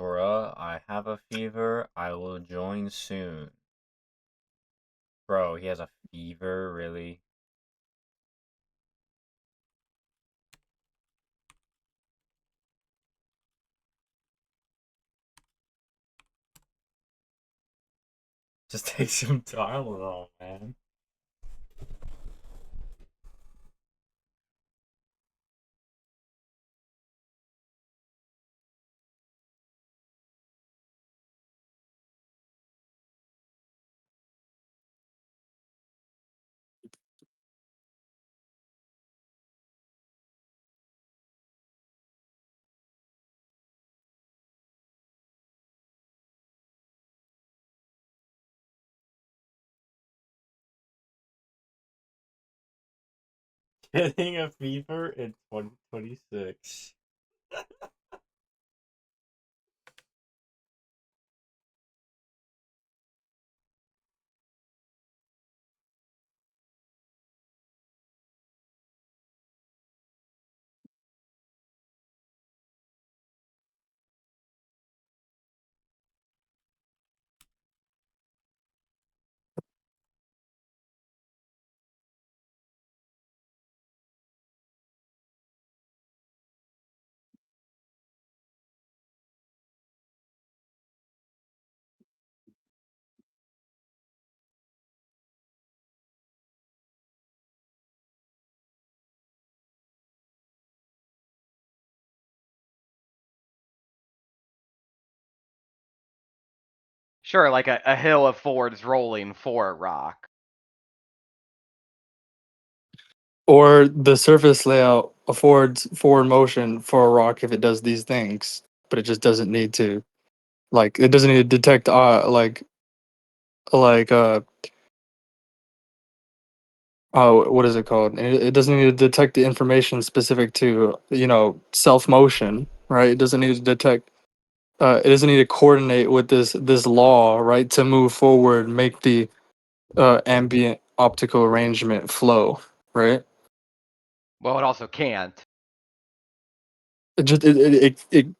Speaker 9: Bruh, I have a fever. I will join soon. Bro, he has a fever, really? Just take some Tylenol, man. Getting a fever in 2026.
Speaker 12: Sure, like a hill affords rolling for a rock.
Speaker 1: Or the surface layout affords forward motion for a rock if it does these things, but it just doesn't need to. Like, it doesn't need to detect like oh, what is it called? It doesn't need to detect the information specific to, self motion, right? It doesn't need to detect. It doesn't need to coordinate with this law, right, to move forward, make the ambient optical arrangement flow, right?
Speaker 12: Well, it also can't.
Speaker 1: It just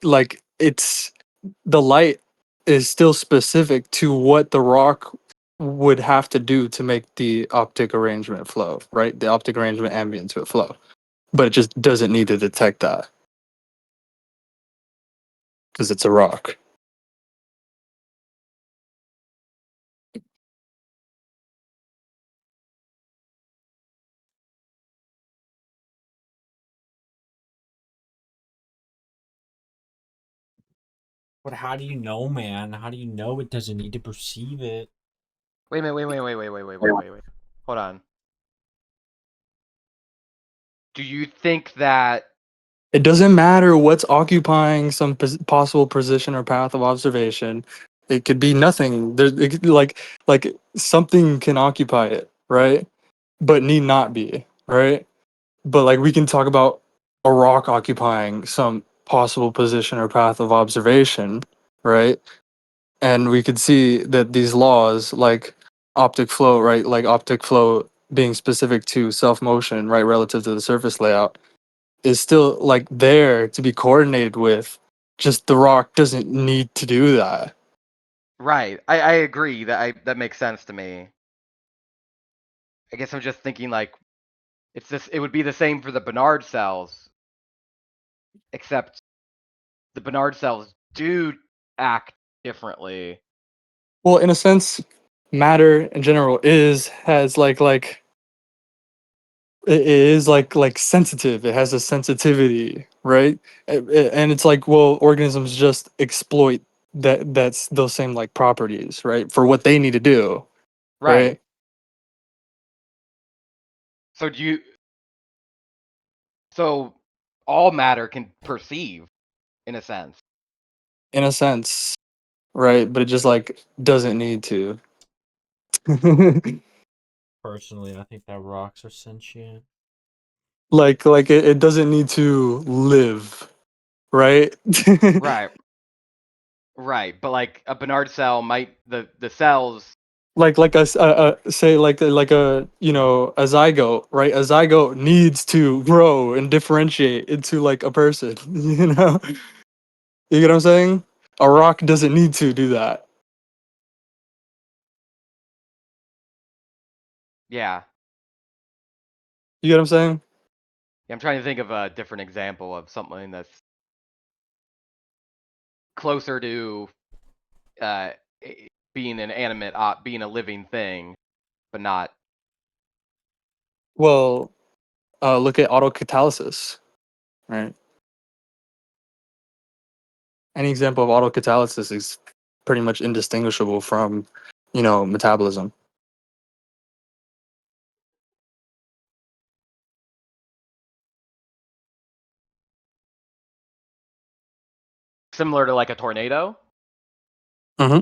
Speaker 1: like it's the light is still specific to what the rock would have to do to make the optic arrangement flow, right? The optic arrangement ambient to it flow, but it just doesn't need to detect that because it's a rock.
Speaker 9: But how do you know, man? How do you know it doesn't need to perceive it?
Speaker 12: Wait a minute, wait. Hold on. Do you think that
Speaker 1: It doesn't matter what's occupying some possible position or path of observation. It could be nothing. Like something can occupy it, right? But need not be, right? But like we can talk about a rock occupying some possible position or path of observation, right? And we could see that these laws, like optic flow, right? Like optic flow being specific to self motion, right, relative to the surface layout, is still like there to be coordinated with. Just the rock doesn't need to do that.
Speaker 12: right? I agree that makes sense to me. I guess I'm just thinking like it would be the same for the Bernard cells, except the Bernard cells do act differently.
Speaker 1: Well, in a sense, matter in general has it is like sensitive. It has a sensitivity, right? And it's like, well, organisms just exploit that's those same like properties, right, for what they need to do,
Speaker 12: Right.
Speaker 1: right?
Speaker 12: So so all matter can perceive in a sense.
Speaker 1: In a sense, right? But it just like doesn't need to.
Speaker 9: Personally, I think that rocks are sentient.
Speaker 1: Like it doesn't need to live, right?
Speaker 12: Right. Right. But like a Bernard cell might the cells.
Speaker 1: Like say like a a zygote, right? A zygote needs to grow and differentiate into like a person. You get what I'm saying? A rock doesn't need to do that.
Speaker 12: Yeah.
Speaker 1: You get what I'm saying?
Speaker 12: Yeah, I'm trying to think of a different example of something that's closer to uh, being an animate, being a living thing, but not.
Speaker 1: Well, look at autocatalysis, right? Any example of autocatalysis is pretty much indistinguishable from metabolism.
Speaker 12: Similar to like a tornado.
Speaker 1: Hmm.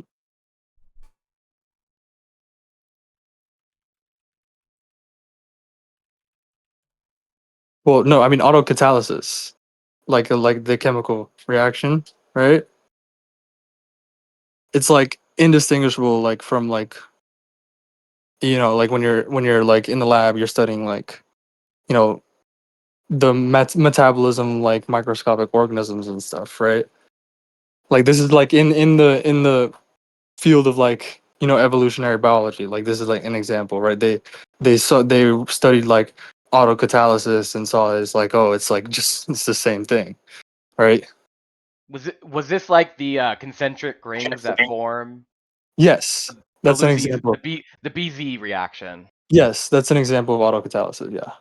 Speaker 1: Well, no, I mean autocatalysis, like the chemical reaction, right? It's like indistinguishable, like from like like when you're like in the lab, you're studying like you know the metabolism, like microscopic organisms and stuff, right? Like this is like in the field of like evolutionary biology. Like this is like an example, right? They studied like autocatalysis and saw it's like, oh, it's like just it's the same thing, right?
Speaker 12: Was this like the concentric rings that form
Speaker 1: Yes,
Speaker 12: the
Speaker 1: that's an example.
Speaker 12: the BZ reaction?
Speaker 1: Yes, that's an example of autocatalysis. Yeah.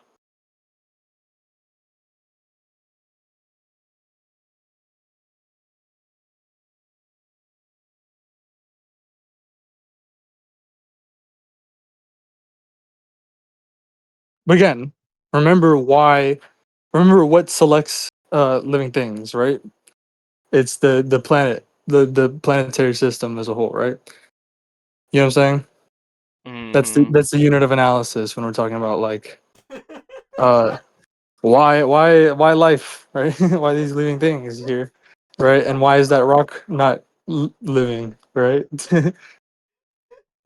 Speaker 1: But again, remember why. Remember what selects living things, right? It's the planet, the planetary system as a whole, right? You know what I'm saying?
Speaker 12: Mm-hmm.
Speaker 1: That's the unit of analysis when we're talking about like uh why life, right? Why these living things here, right? And why is that rock not living, right?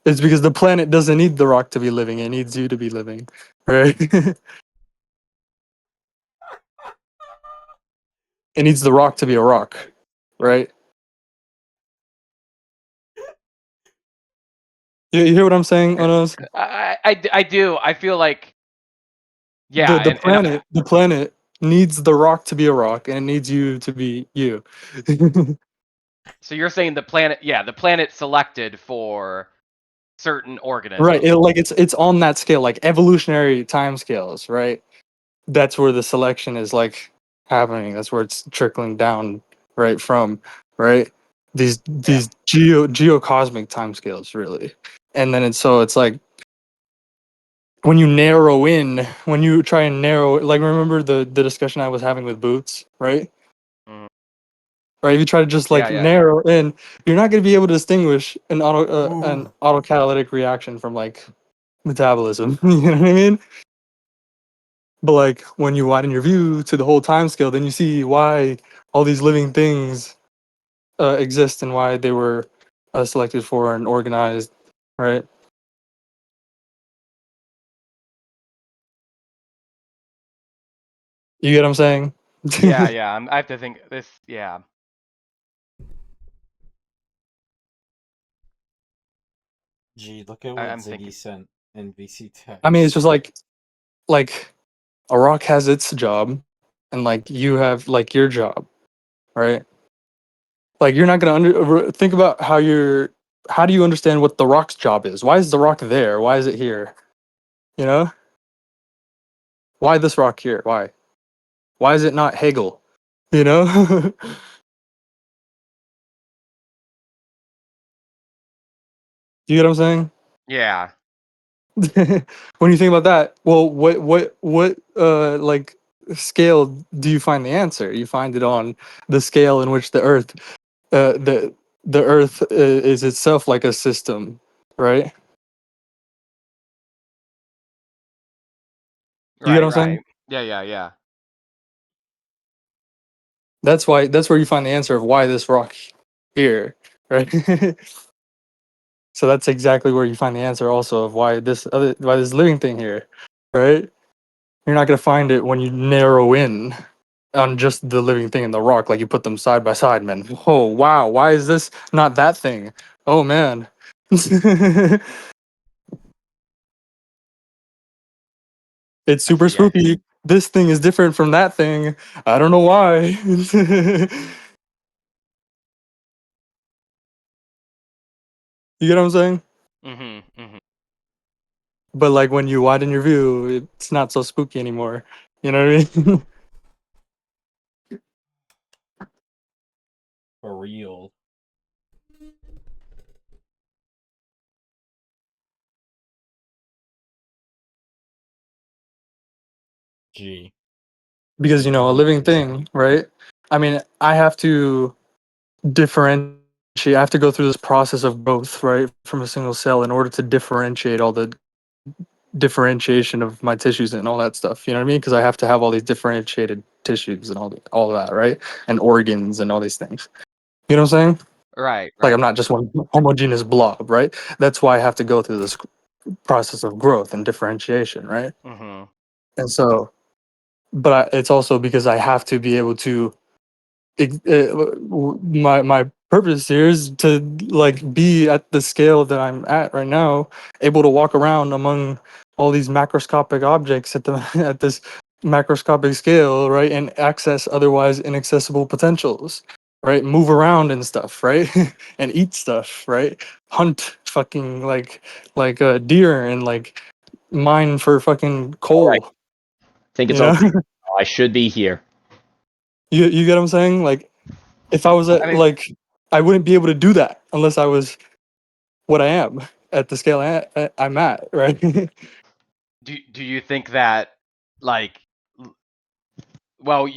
Speaker 1: It's because the planet doesn't need the rock to be living; it needs you to be living, right? It needs the rock to be a rock, right? You hear what I'm saying, Onos?
Speaker 12: I do. I feel like
Speaker 1: The
Speaker 12: yeah,
Speaker 1: the
Speaker 12: and
Speaker 1: planet the planet needs the rock to be a rock, and it needs you to be you.
Speaker 12: so you're saying the planet selected for certain
Speaker 1: Right.
Speaker 12: organisms.
Speaker 1: Like it's on that scale, like evolutionary time scales, right? That's where the selection is like happening. That's where it's trickling down right from, right? these geocosmic timescales, really. And then it's like when you narrow in, when you try and narrow, like remember the discussion I was having with Boots, right?
Speaker 12: Mhm.
Speaker 1: Right, if you try to just
Speaker 12: Yeah,
Speaker 1: like
Speaker 12: yeah.
Speaker 1: narrow in, you're not going to be able to distinguish an
Speaker 5: Ooh.
Speaker 1: autocatalytic reaction from like metabolism. You know what I mean? But like when you widen your view to the whole time scale, then you see why all these living things exist and why they were selected for and organized, right? You get what I'm saying?
Speaker 12: Yeah, yeah. I have to think this. Yeah.
Speaker 3: Gee, look at what
Speaker 12: I'm
Speaker 3: Ziggy
Speaker 12: thinking.
Speaker 3: sent in VC
Speaker 1: I mean, it's just
Speaker 3: text.
Speaker 1: like a rock has its job, and like you have like your job, right? Like you're not gonna think about how do you understand what the rock's job is? Why is the rock there? Why is it here? You know, why this rock here? Why? Why is it not Hegel? You know, you get what I'm saying?
Speaker 12: Yeah.
Speaker 1: When you think about that, well, what like scale do you find the answer? You find it on the scale in which the Earth, the Earth is itself like a system, right? You get what
Speaker 12: Right.
Speaker 1: I'm saying?
Speaker 12: Right. Yeah. Yeah. Yeah.
Speaker 1: That's where you find the answer of why this rock here, right? So that's exactly where you find the answer also of why this living thing here, right? You're not gonna find it when you narrow in on just the living thing and the rock, like you put them side by side, man. Oh wow, why is this not that thing? Oh man. It's
Speaker 12: I
Speaker 1: super
Speaker 12: see. I see.
Speaker 1: spooky. This thing is different from that thing. I don't know why. You get what I'm saying?
Speaker 12: Mhm. Mhm.
Speaker 1: But like when you widen your view, it's not so spooky anymore. You know what I mean?
Speaker 3: For real. Gee.
Speaker 1: Because you
Speaker 3: Super
Speaker 1: know, a living
Speaker 3: duper.
Speaker 1: thing, right? I mean, I have to differentiate. I have to go through this process of growth, right, from a single cell in order to differentiate all the differentiation of my tissues and all that stuff. You know what I mean? Because I have to have all these differentiated tissues and all that, right? And organs and all these things. You know what I'm saying?
Speaker 12: Right.
Speaker 1: Like I'm
Speaker 12: Right.
Speaker 1: not just one homogeneous blob, right? That's why I have to go through this process of growth and differentiation, right?
Speaker 12: Mhm.
Speaker 1: And so, but it's also because I have to be able to my purpose here is to like be at the scale that I'm at right now, able to walk around among all these macroscopic objects at the at this macroscopic scale, right, and access otherwise inaccessible potentials, right? Move around and stuff, right, and eat stuff, right? Hunt fucking like deer and like mine for fucking
Speaker 2: All right.
Speaker 1: coal,
Speaker 2: Think
Speaker 1: you
Speaker 2: it's
Speaker 1: know.
Speaker 2: over. I should be here.
Speaker 1: You get what I'm saying? Like if I was
Speaker 12: I
Speaker 1: at
Speaker 12: mean,
Speaker 1: like I wouldn't be able to do that unless I was what I am at the scale I'm at, right?
Speaker 12: do you think that like well,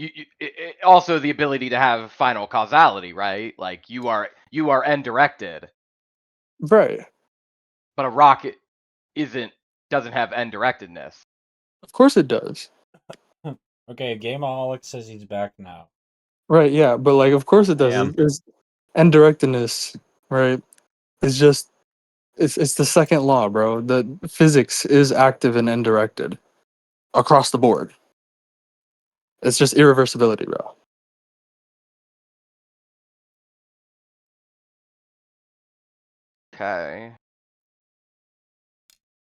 Speaker 12: also the ability to have final causality, right? Like you are end directed,
Speaker 1: Right.
Speaker 12: but a rocket isn't doesn't have end directedness.
Speaker 1: Of course it does.
Speaker 3: Okay, Gameaholic says he's back now.
Speaker 1: Right, yeah, but like of course it
Speaker 2: I
Speaker 1: does.
Speaker 2: am.
Speaker 1: It's and directedness, right? It's just it's the second law, bro. The physics is active and indirected across the board. It's just irreversibility, bro.
Speaker 12: Okay.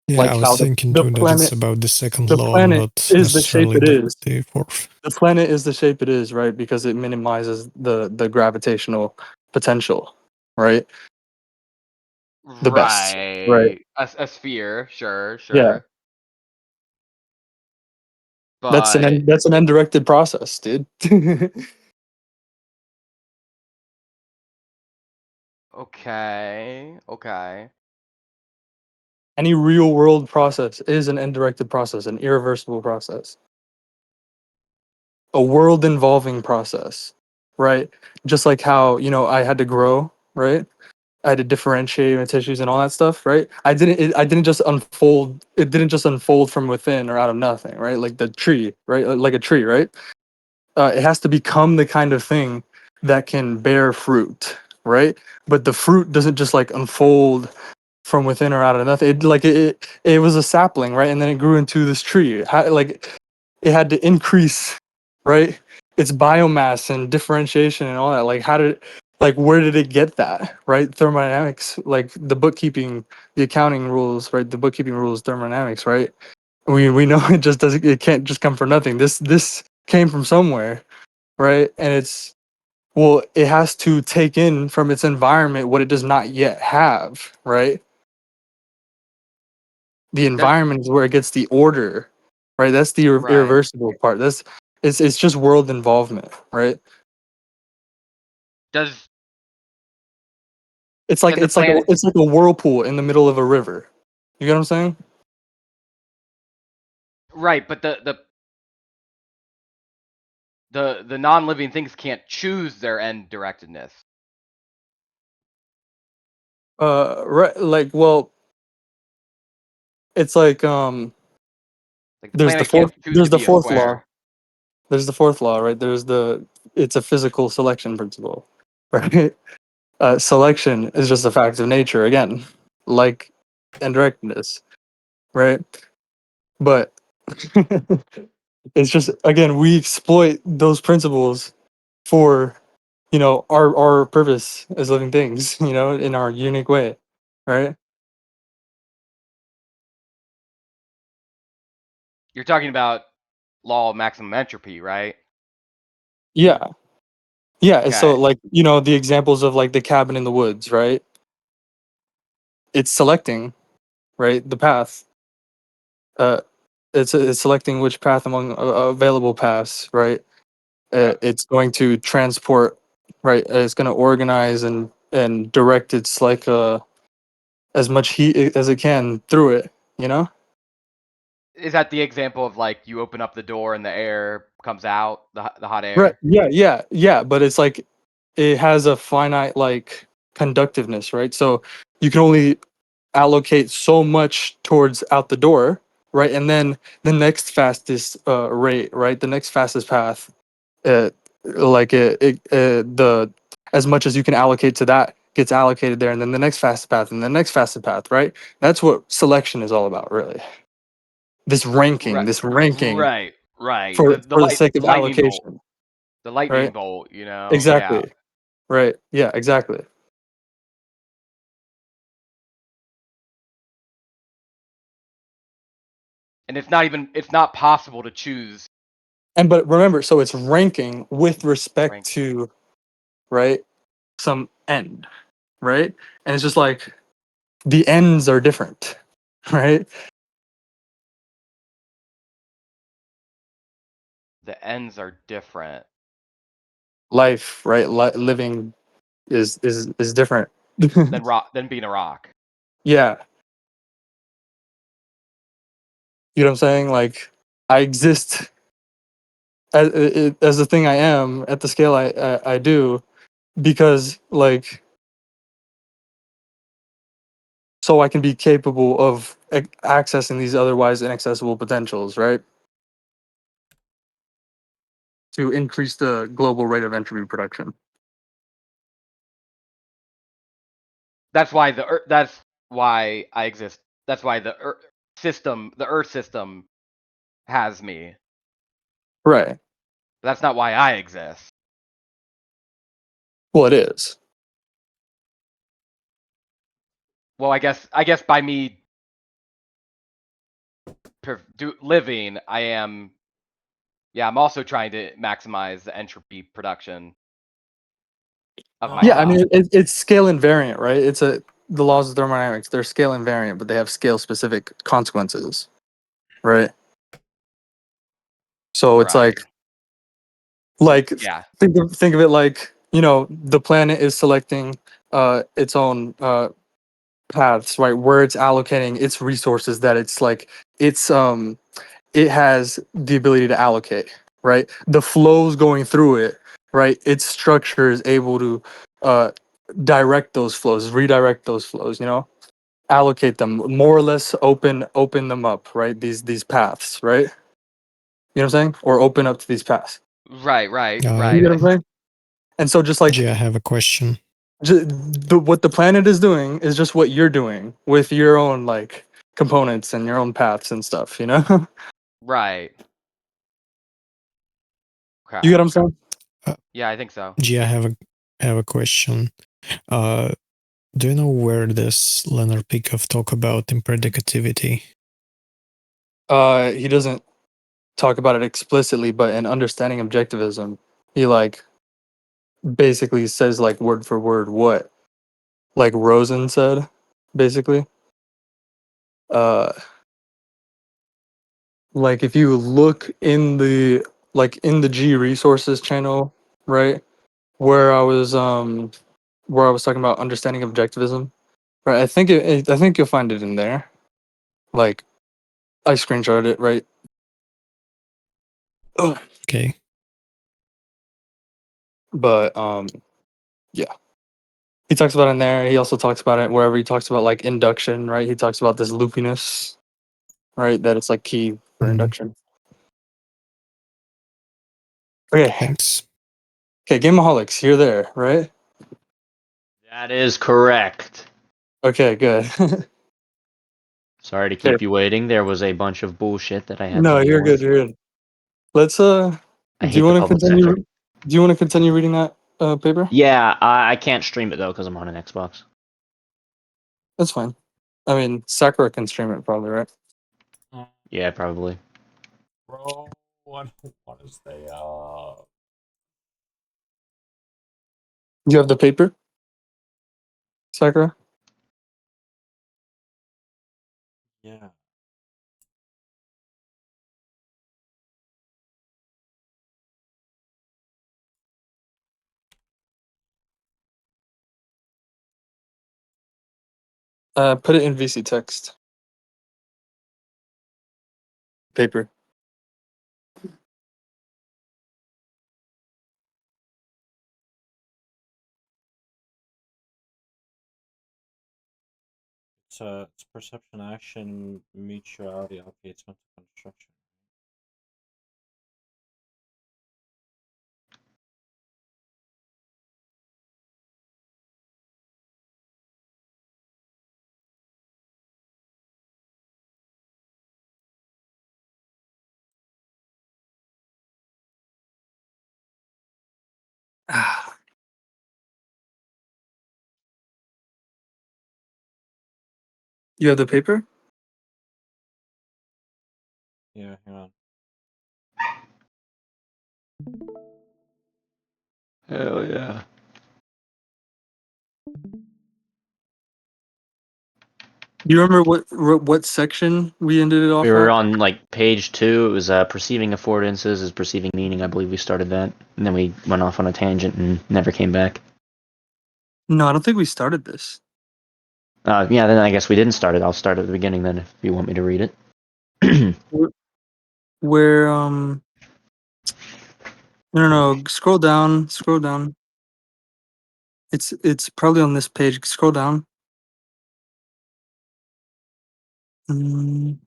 Speaker 10: Yeah, I
Speaker 1: Like how
Speaker 10: was thinking
Speaker 1: the
Speaker 10: too that it's
Speaker 1: planet
Speaker 10: about the second
Speaker 1: the
Speaker 10: law,
Speaker 1: planet
Speaker 10: not
Speaker 1: is the shape
Speaker 10: necessarily
Speaker 1: it is.
Speaker 10: the fourth.
Speaker 1: The planet is the shape it is, right? Because it minimizes the gravitational potential, right? The best, right?
Speaker 12: Right. A sphere, sure,
Speaker 1: Yeah,
Speaker 12: sure. But
Speaker 1: that's an undirected process, dude.
Speaker 12: Okay. Okay.
Speaker 1: Any real world process is an undirected process, an irreversible process, a world involving process, right? Just like how, I had to grow, right? I had to differentiate my tissues and all that stuff, right? I didn't just unfold. It didn't just unfold from within or out of nothing, right? Like the tree, right? Like a tree, right? It has to become the kind of thing that can bear fruit, right? But the fruit doesn't just like unfold from within or out of nothing. It was a sapling, right? And then it grew into this tree. It had to increase, right? Its biomass and differentiation and all that. Where did it get that, right? Thermodynamics, like the bookkeeping, the accounting rules, right? The bookkeeping rules, thermodynamics, right? We know it just doesn't. It can't just come from nothing. This came from somewhere, right? And it has to take in from its environment what it does not yet have, right? The
Speaker 12: Does
Speaker 1: environment is where it gets the order, right? That's the
Speaker 12: right.
Speaker 1: irreversible part. It's just world involvement, right?
Speaker 12: Does
Speaker 1: It's like
Speaker 12: can the
Speaker 1: it's like a,
Speaker 12: planet
Speaker 1: it's like a whirlpool in the middle of a river. You get what I'm saying?
Speaker 12: right, but the non-living things can't choose their end directedness.
Speaker 1: Right. It's like
Speaker 12: Like the planet can't choose
Speaker 1: there's
Speaker 12: to
Speaker 1: the
Speaker 12: be a
Speaker 1: fourth law.
Speaker 12: square.
Speaker 1: There's the fourth law, right? It's a physical selection principle, right? Selection is just a fact of nature again, like indirectness, right? But it's just again we exploit those principles for our purpose as living things, in our unique way, right?
Speaker 12: You're talking about law of maximum entropy, right?
Speaker 1: Yeah, yeah. And so
Speaker 12: Okay.
Speaker 1: like the examples of like the cabin in the woods, right? It's selecting, right, the path. Uh, it's selecting which path among available paths, right?
Speaker 12: Yep.
Speaker 1: It's going to transport, right? It's going to organize and direct its like as much heat as it can through it, you know?
Speaker 12: Is that the example of like you open up the door and the air comes out, the hot
Speaker 1: Right.
Speaker 12: air?
Speaker 1: Yeah, yeah, yeah. But it's like it has a finite like conductiveness, right? So you can only allocate so much towards out the door, right? And then the next fastest rate, right? The next fastest path, uh, the as much as you can allocate to that gets allocated there, and then the next fastest path, and the next fastest path, right? That's what selection is all about, really.
Speaker 12: Right.
Speaker 1: This ranking
Speaker 12: Right. Right.
Speaker 1: for the sake
Speaker 12: The
Speaker 1: of
Speaker 12: lightning bolt.
Speaker 1: allocation,
Speaker 12: The lightning
Speaker 1: right?
Speaker 12: bolt, you know? Yeah.
Speaker 1: Exactly. Right. Yeah, exactly.
Speaker 12: And it's not possible to choose
Speaker 1: And but remember, so it's ranking with respect
Speaker 12: rank.
Speaker 1: to, right, some end, right? And it's just like the ends are different, right?
Speaker 12: The ends are different.
Speaker 1: Life, right? Living is different.
Speaker 12: Than being a rock.
Speaker 1: Yeah, you know what I'm saying? Like I exist as the thing I am at the scale I do because like so I can be capable of accessing these otherwise inaccessible potentials, right? To increase the global rate of entropy production.
Speaker 12: That's why I exist. That's why the Earth system has me.
Speaker 1: Right.
Speaker 12: That's not why I exist.
Speaker 1: Well, it is.
Speaker 12: Well, I guess by me living, I am. Yeah, I'm also trying to maximize the entropy production of my
Speaker 1: Yeah, I mean
Speaker 12: system.
Speaker 1: it's scale invariant, right? The laws of thermodynamics. They're scale invariant, but they have scale specific consequences, right? So it's
Speaker 12: Right.
Speaker 1: like
Speaker 12: Yeah.
Speaker 1: think of it like the planet is selecting its own paths, right? Where it's allocating its resources that it's like it has the ability to allocate, right? The flows going through it, right? Its structure is able to direct those flows, redirect those flows, allocate them, more or less open them up, right? These paths, right? You know what I'm saying? Or open up to these paths.
Speaker 12: Right.
Speaker 1: You get what I'm saying? And so just like
Speaker 13: Yeah, I have a question.
Speaker 1: what the planet is doing is just what you're doing with your own like components and your own paths and stuff,
Speaker 12: Right.
Speaker 1: You
Speaker 12: Okay.
Speaker 1: get what I'm saying?
Speaker 12: Yeah, I think so.
Speaker 13: Yeah, I have a question. Uh, do you know where this Leonard Peikoff talk about impredicativity?
Speaker 1: He doesn't talk about it explicitly, but in understanding objectivism, he like basically says like word for word what like Rosen said, basically. Uh like if you look in the G resources channel, right? Where I was talking about understanding objectivism, right? I think you'll find it in there. Like I screenshotted it, right? Ugh.
Speaker 13: Okay.
Speaker 1: But yeah. He talks about it in there. He also talks about it wherever he talks about like induction, right? He talks about this loopiness, right? That it's like key for induction. Okay.
Speaker 13: Thanks.
Speaker 1: Okay, Gameaholics, you're there, right?
Speaker 2: That is correct.
Speaker 1: Okay, good.
Speaker 2: Sorry to
Speaker 1: Okay.
Speaker 2: keep you waiting. There was a bunch of bullshit that I had to
Speaker 1: No,
Speaker 2: deal
Speaker 1: you're good,
Speaker 2: with.
Speaker 1: you're good. Let's
Speaker 2: I
Speaker 1: do you
Speaker 2: hate the
Speaker 1: want to
Speaker 2: public
Speaker 1: continue
Speaker 2: sector.
Speaker 1: do you want to continue reading that paper?
Speaker 2: Yeah, I can't stream it though because I'm on an Xbox.
Speaker 1: That's fine. I mean, Sakura can stream it probably, right?
Speaker 2: Yeah, probably.
Speaker 9: Bro, I don't want to stay up.
Speaker 1: You have the paper? Sakura?
Speaker 9: Yeah.
Speaker 1: Put it in VC text. Paper.
Speaker 9: It's perception, action, mutuality, obviates, mental construction.
Speaker 1: You have the paper?
Speaker 9: Yeah, hang on.
Speaker 2: Hell yeah.
Speaker 1: Do you remember what section we ended it
Speaker 2: We
Speaker 1: off
Speaker 2: were
Speaker 1: at?
Speaker 2: on like page 2. It was perceiving affordances is perceiving meaning. I believe we started that, and then we went off on a tangent and never came back.
Speaker 1: No, I don't think we started this.
Speaker 2: Yeah, then I guess we didn't start it. I'll start at the beginning then if you want me to read it.
Speaker 1: Where no, scroll down, scroll down. It's probably on this page. Scroll down. Mm.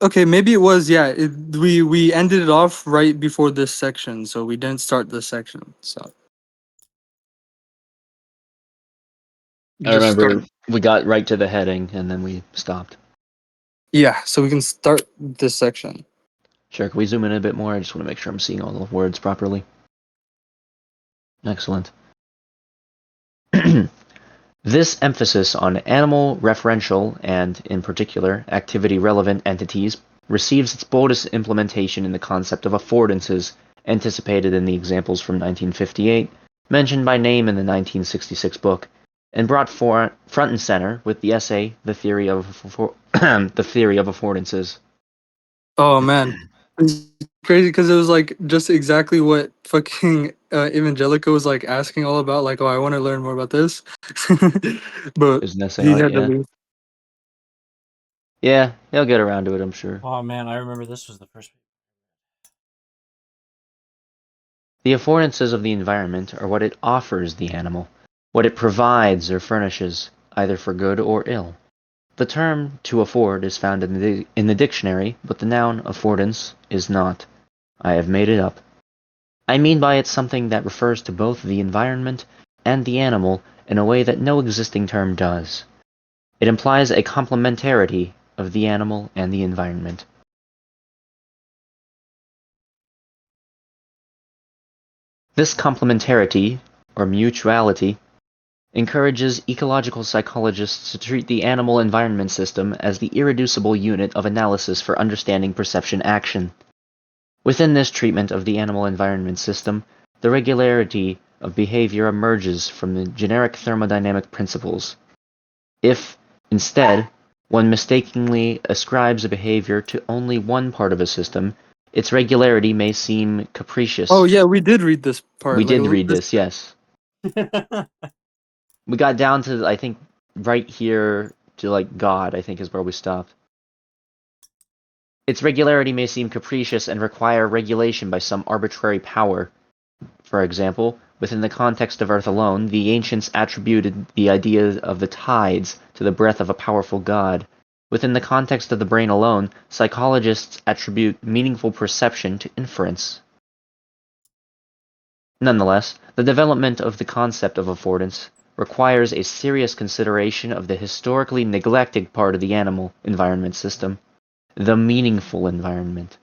Speaker 1: Okay, maybe it was. Yeah, we ended it off right before this section, so we didn't start this section. So
Speaker 2: I
Speaker 1: just start.
Speaker 2: remember we got right to the heading and then we stopped.
Speaker 1: Yeah, so we can start this section.
Speaker 2: Sure, can we zoom in a bit more? I just want to make sure I'm seeing all the words properly. Excellent. This emphasis on animal referential and, in particular, activity-relevant entities receives its boldest implementation in the concept of affordances anticipated in the examples from 1958, mentioned by name in the 1966 book, and brought front and center with the essay The Theory of Affordances.
Speaker 1: Oh man, It's crazy because it was like just exactly what fucking Evangelico was like asking all about. Like, oh, I want to learn more about this, but
Speaker 2: Isn't that
Speaker 1: he
Speaker 2: saying
Speaker 1: had to
Speaker 2: yeah?
Speaker 1: leave.
Speaker 2: Yeah, he'll get around to it, I'm sure.
Speaker 9: Oh man, I remember this was the first.
Speaker 2: The affordances of the environment are what it offers the animal, what it provides or furnishes, either for good or ill. The term to afford is found in the dictionary, but the noun affordance is not. I have made it up. I mean by it something that refers to both the environment and the animal in a way that no existing term does. It implies a complementarity of the animal and the environment. This complementarity, or mutuality, encourages ecological psychologists to treat the animal environment system as the irreducible unit of analysis for understanding perception action. Within this treatment of the animal environment system, the regularity of behavior emerges from the generic thermodynamic principles. If, instead, one mistakenly ascribes a behavior to only one part of a system, its regularity may seem capricious.
Speaker 1: Oh yeah, we did read this part.
Speaker 2: We
Speaker 1: like,
Speaker 2: did read this, yes. We got down to, I think, right here to like God, I think is where we stopped. Its regularity may seem capricious and require regulation by some arbitrary power. For example, within the context of Earth alone, the ancients attributed the idea of the tides to the breath of a powerful god. Within the context of the brain alone, psychologists attribute meaningful perception to inference. Nonetheless, the development of the concept of affordance requires a serious consideration of the historically neglected part of the animal environment system, the meaningful environment.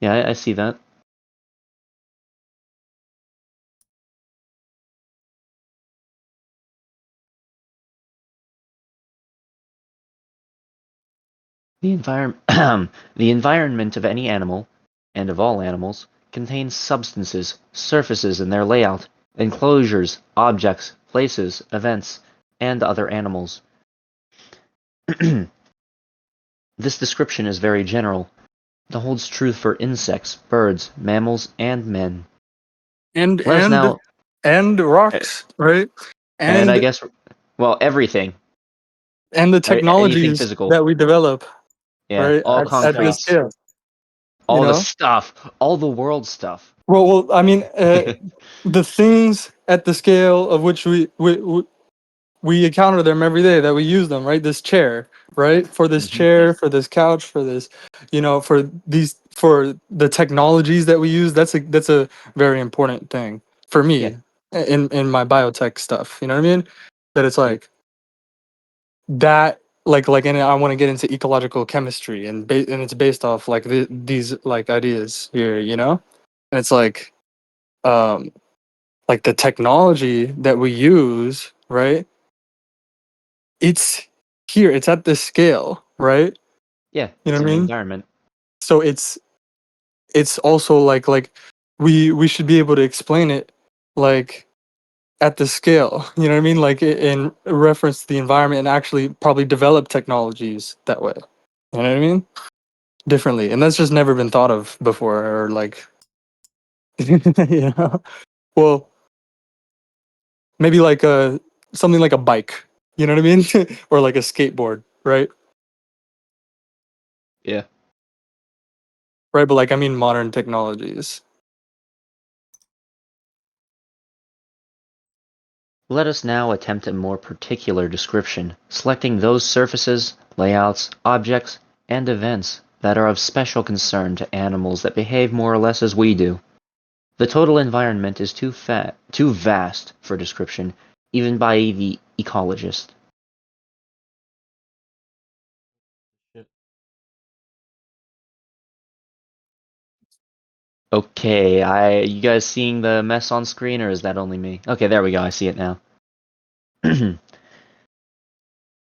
Speaker 2: Yeah, I see that. The environment of any animal, and of all animals, contains substances, surfaces in their layout, enclosures, objects, places, events, and other animals. This description is very general. It holds truth for insects, birds, mammals, and men.
Speaker 1: And
Speaker 2: Let us now,
Speaker 1: rocks, right?
Speaker 2: and I
Speaker 1: And
Speaker 2: guess, well, everything,
Speaker 1: the
Speaker 2: anything
Speaker 1: technologies
Speaker 2: physical.
Speaker 1: that we develop,
Speaker 2: Yeah,
Speaker 1: right?
Speaker 2: all
Speaker 1: At this
Speaker 2: concrete,
Speaker 1: scale, you
Speaker 2: all the
Speaker 1: know.
Speaker 2: stuff, all the world stuff.
Speaker 1: Well, I mean, the things at the scale of which we encounter them every day, that we use them, right? This chair, right? For this chair, for this couch, for this, for these, for the technologies that we use. That's a very important thing for
Speaker 2: Yeah.
Speaker 1: me in my biotech stuff. You know what I mean? That it's like that, and I want to get into ecological chemistry, and and it's based off like these like ideas here, and it's um like the technology that we use, right? It's here, it's at this scale, right?
Speaker 2: Yeah,
Speaker 1: You know
Speaker 2: it's
Speaker 1: what
Speaker 2: in
Speaker 1: I
Speaker 2: the
Speaker 1: mean?
Speaker 2: environment.
Speaker 1: So it's also like we should be able to explain it like at the scale, you know what I mean? Like in reference to the environment, and actually probably develop technologies that way. You know what I mean? Differently. And that's just never been thought of before, or like you know. Well, maybe like something like a bike, you know what I mean? Or like a skateboard, right?
Speaker 2: Yeah.
Speaker 1: Right, but like I mean modern technologies.
Speaker 2: Let us now attempt a more particular description, selecting those surfaces, layouts, objects, and events that are of special concern to animals that behave more or less as we do. The total environment is too vast for description, even by the ecologist. Okay, you guys seeing the mess on screen, or is that only me? Okay, there we go, I see it now.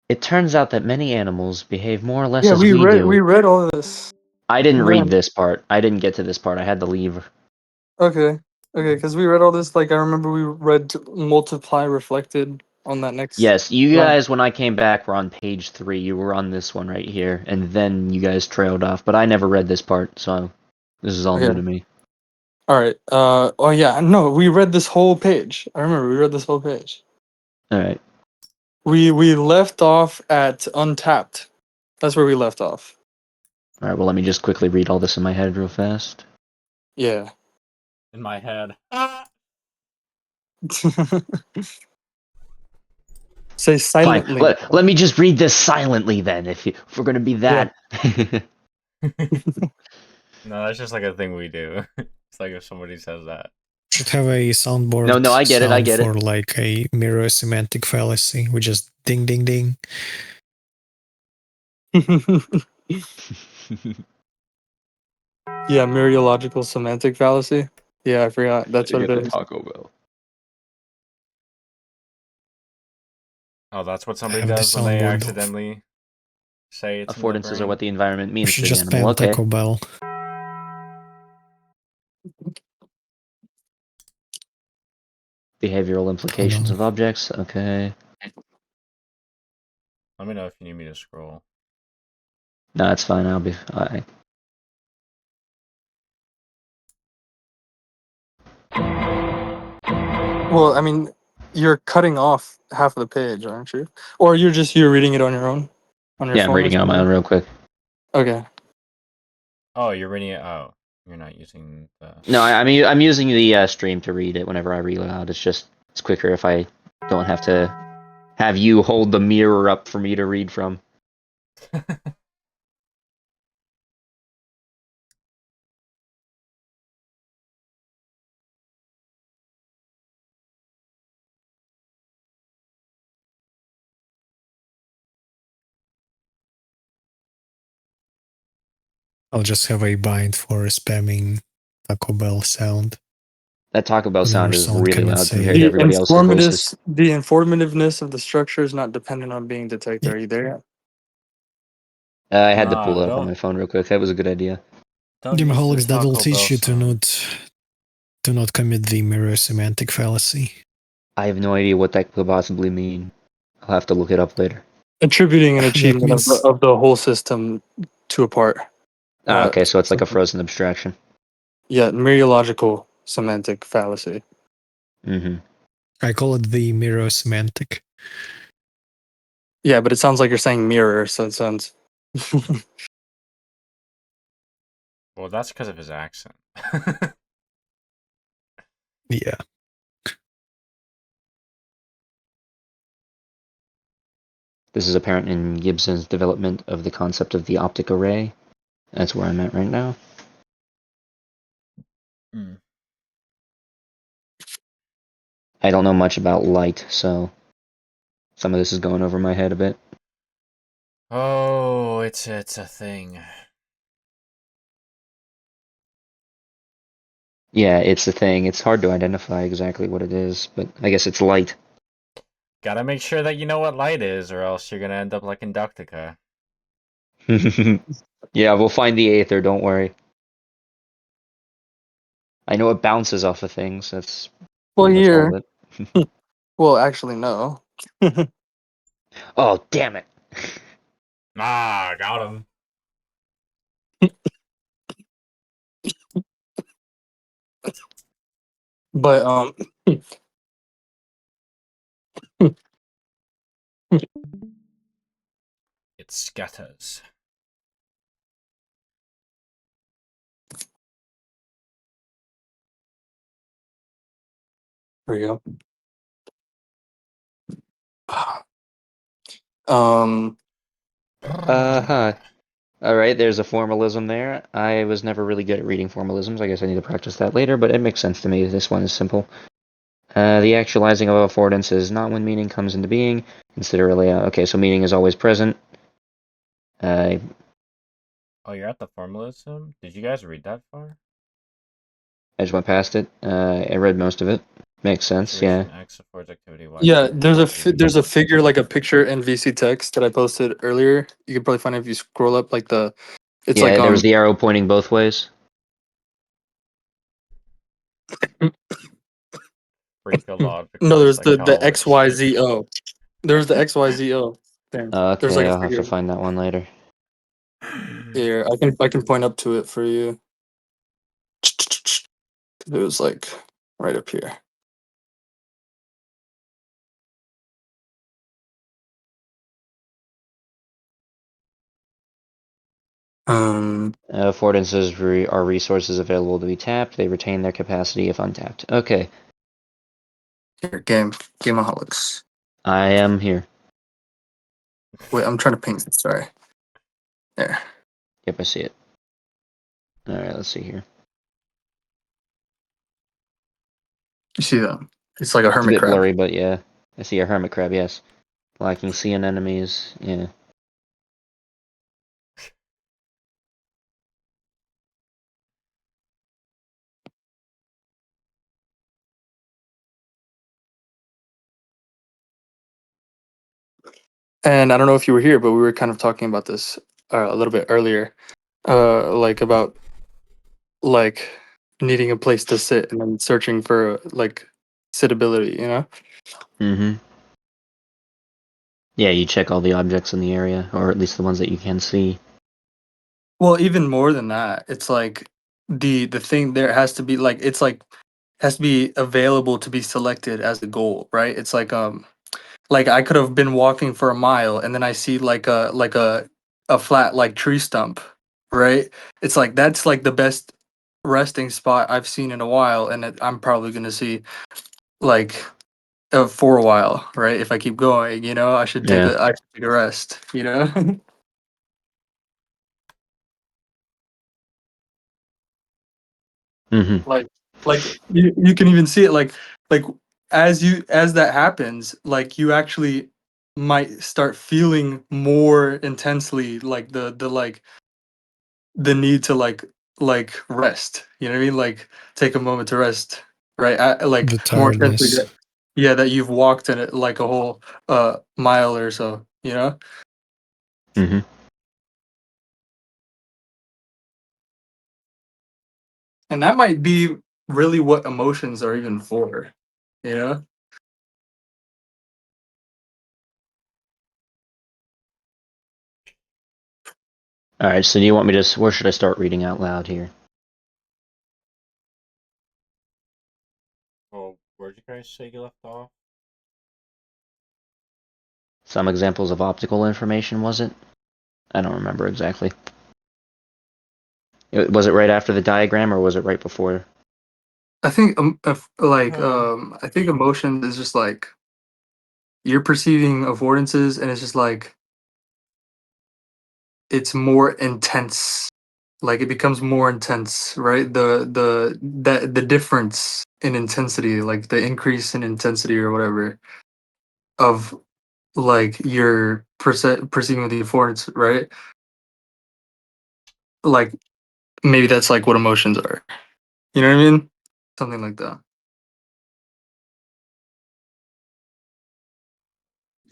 Speaker 2: It turns out that many animals behave more or less
Speaker 1: Yeah,
Speaker 2: as we
Speaker 1: we
Speaker 2: do.
Speaker 1: read all of this.
Speaker 2: I didn't read
Speaker 1: Man.
Speaker 2: this part. I didn't get to this part. I had to leave.
Speaker 1: Okay. Okay, because we read all this, like I remember we read multiply reflected, on that next.
Speaker 2: Yes, you
Speaker 1: line?
Speaker 2: guys, when I came back, were on page 3. You were on this one right here, and then you guys trailed off. But I never read this part, so this is all new
Speaker 1: Okay.
Speaker 2: to me.
Speaker 1: All right. Oh yeah. No, we read this whole page. I remember we read this whole page.
Speaker 2: All right.
Speaker 1: We left off at untapped. That's where we left off.
Speaker 2: All right. Well, let me just quickly read all this in my head real fast.
Speaker 1: Yeah.
Speaker 3: In my head.
Speaker 1: Say
Speaker 2: Fine.
Speaker 1: silently.
Speaker 2: Let me just read this silently then. If we're gonna be that.
Speaker 3: No, that's just like a thing we do. It's like if somebody says that.
Speaker 13: Should have a soundboard
Speaker 2: No, I get it. I
Speaker 13: sound
Speaker 2: get
Speaker 13: for
Speaker 2: it.
Speaker 13: like a mirror semantic fallacy. We just ding ding ding.
Speaker 1: Yeah, mereological semantic fallacy. Yeah, I forgot. That's what it is.
Speaker 2: Taco Bell.
Speaker 3: Oh, that's what
Speaker 13: I
Speaker 3: somebody
Speaker 13: have the
Speaker 3: does when they
Speaker 13: soundboard.
Speaker 3: accidentally say it's in their
Speaker 2: Affordances are
Speaker 3: brain.
Speaker 2: what the environment
Speaker 13: We
Speaker 2: means
Speaker 13: should
Speaker 2: to the
Speaker 13: just
Speaker 2: animal.
Speaker 13: spam
Speaker 2: Okay.
Speaker 13: Taco Bell.
Speaker 2: Behavioral implications of objects. Okay.
Speaker 3: Let me know if you need me to scroll.
Speaker 2: No, that's fine. I'll be.
Speaker 1: Well, I mean, you're cutting off half of the page, aren't you? Or you're reading it on your own, on your
Speaker 2: Yeah, I'm
Speaker 1: phone or
Speaker 2: reading it on my
Speaker 1: something.
Speaker 2: own real quick.
Speaker 1: Okay.
Speaker 3: Oh, you're reading it. Oh, you're not using the.
Speaker 2: No, I'm using the stream to read it whenever I read aloud. It's quicker if I don't have to have you hold the mirror up for me to read from.
Speaker 13: I'll just have a bind for spamming Taco Bell sound.
Speaker 2: That Taco Bell
Speaker 13: Whenever
Speaker 2: sound is
Speaker 13: someone
Speaker 2: really
Speaker 13: cannot
Speaker 2: loud compared to
Speaker 13: say
Speaker 2: everybody else's voices.
Speaker 1: The informativeness of the structure is not dependent on being detected.
Speaker 13: Yeah.
Speaker 1: Are you there yet?
Speaker 2: I had to
Speaker 3: Nah,
Speaker 2: pull it up on my phone real quick. That was a good idea.
Speaker 3: Don't use the
Speaker 13: Gamaholics, that will
Speaker 3: Taco Bell
Speaker 13: teach you to
Speaker 3: sound.
Speaker 13: not commit the mirror semantic fallacy.
Speaker 2: I have no idea what that could possibly mean. I'll have to look it up later.
Speaker 1: Attributing an
Speaker 13: That
Speaker 1: achievement
Speaker 13: means
Speaker 1: of the whole system to a part.
Speaker 2: Okay, so it's like a frozen abstraction.
Speaker 1: Yeah, mereological semantic fallacy.
Speaker 2: Mm-hmm.
Speaker 13: I call it the mirror semantic.
Speaker 1: Yeah, but it sounds like you're saying mirror, so it sounds.
Speaker 3: Well, that's because of his accent.
Speaker 13: Yeah.
Speaker 2: This is apparent in Gibson's development of the concept of the optic array. That's where I'm at right now. I don't know much about light, so some of this is going over my head a bit.
Speaker 3: Oh, it's a thing.
Speaker 2: Yeah, it's the thing. It's hard to identify exactly what it is, but I guess it's light.
Speaker 3: Gotta make sure that you know what light is, or else you're gonna end up like Inductica.
Speaker 2: Yeah, we'll find the aether, don't worry. I know it bounces off of things. That's
Speaker 1: Well,
Speaker 2: pretty much all
Speaker 1: here.
Speaker 2: of it.
Speaker 1: Well, actually, no.
Speaker 2: Oh, damn it.
Speaker 3: Ah, got him.
Speaker 1: But
Speaker 3: It scatters.
Speaker 1: there you go.
Speaker 2: Huh. Alright, there's a formalism there. I was never really good at reading formalisms. I guess I need to practice that later, but it makes sense to me. This one is simple. The actualizing of affordance is not when meaning comes into being. Consider a layout. Okay, so meaning is always present.
Speaker 3: Oh, you're at the formalism? Did you guys read that far?
Speaker 2: I just went past it. I read most of it. Makes sense, yeah.
Speaker 3: Iteration X affords activity Y.
Speaker 1: Yeah, there's a figure, like a picture in VC text that I posted earlier. You can probably find it if you scroll up, like it's
Speaker 2: Yeah,
Speaker 1: like
Speaker 2: there was the arrow pointing both ways.
Speaker 3: precological
Speaker 1: No, there's the
Speaker 3: psychology.
Speaker 1: XYZO. There's the XYZO thing. There's like
Speaker 2: Okay,
Speaker 1: a
Speaker 2: I'll have to
Speaker 1: figure.
Speaker 2: find that one later.
Speaker 1: Here, I can point up to it for you. It was like right up here.
Speaker 2: Affordances are resources available to be tapped. They retain their capacity if untapped. Okay,
Speaker 1: Here, Gameaholics.
Speaker 2: I am here.
Speaker 1: Wait, I'm trying to paint it. Sorry. There.
Speaker 2: Yep, I see it. All right, let's see here.
Speaker 1: You see that? It's like a
Speaker 2: It's a
Speaker 1: hermit
Speaker 2: bit
Speaker 1: crab.
Speaker 2: blurry, but yeah, I see a hermit crab. Yes, lacking sea anemones. Yeah.
Speaker 1: And I don't know if you were here, but we were kind of talking about this a little bit earlier, like about like needing a place to sit and then searching for like sittability. You know?
Speaker 2: Mm-hmm. Yeah, you check all the objects in the area, or at least the ones that you can see.
Speaker 1: Well, even more than that, it's like the thing there has to be like it's like has to be available to be selected as the goal, right? It's like I could have been walking for a mile and then I see like a flat like tree stump, right? It's like that's like the best resting spot I've seen in a while, and I'm probably gonna see like for a while, right? If I keep going,
Speaker 2: Yeah.
Speaker 1: I should take a rest,
Speaker 2: Mm-hmm.
Speaker 1: like you can even see it like as that happens, like you actually might start feeling more intensely like the need to like rest, you know what I mean, like take a moment to rest, right? Like
Speaker 13: The
Speaker 1: more intensely
Speaker 13: tiredness.
Speaker 1: yeah, that you've walked in it like a whole mile or so,
Speaker 2: Mm-hmm.
Speaker 1: and that might be really what emotions are even for, you know.
Speaker 2: All right. So do you want me to? Where should I start reading out loud here?
Speaker 3: Oh, where'd you guys say you left off?
Speaker 2: Some examples of optical information, was it? I don't remember exactly. Was it right after the diagram, or was it right before?
Speaker 1: I think
Speaker 3: Huh.
Speaker 1: I think emotion is just like you're perceiving affordances, and it's just like it's more intense. Like it becomes more intense, right? The difference in intensity, like the increase in intensity or whatever of like your perceiving the affordance, right? Like maybe that's like what emotions are. You know what I mean? Something like that.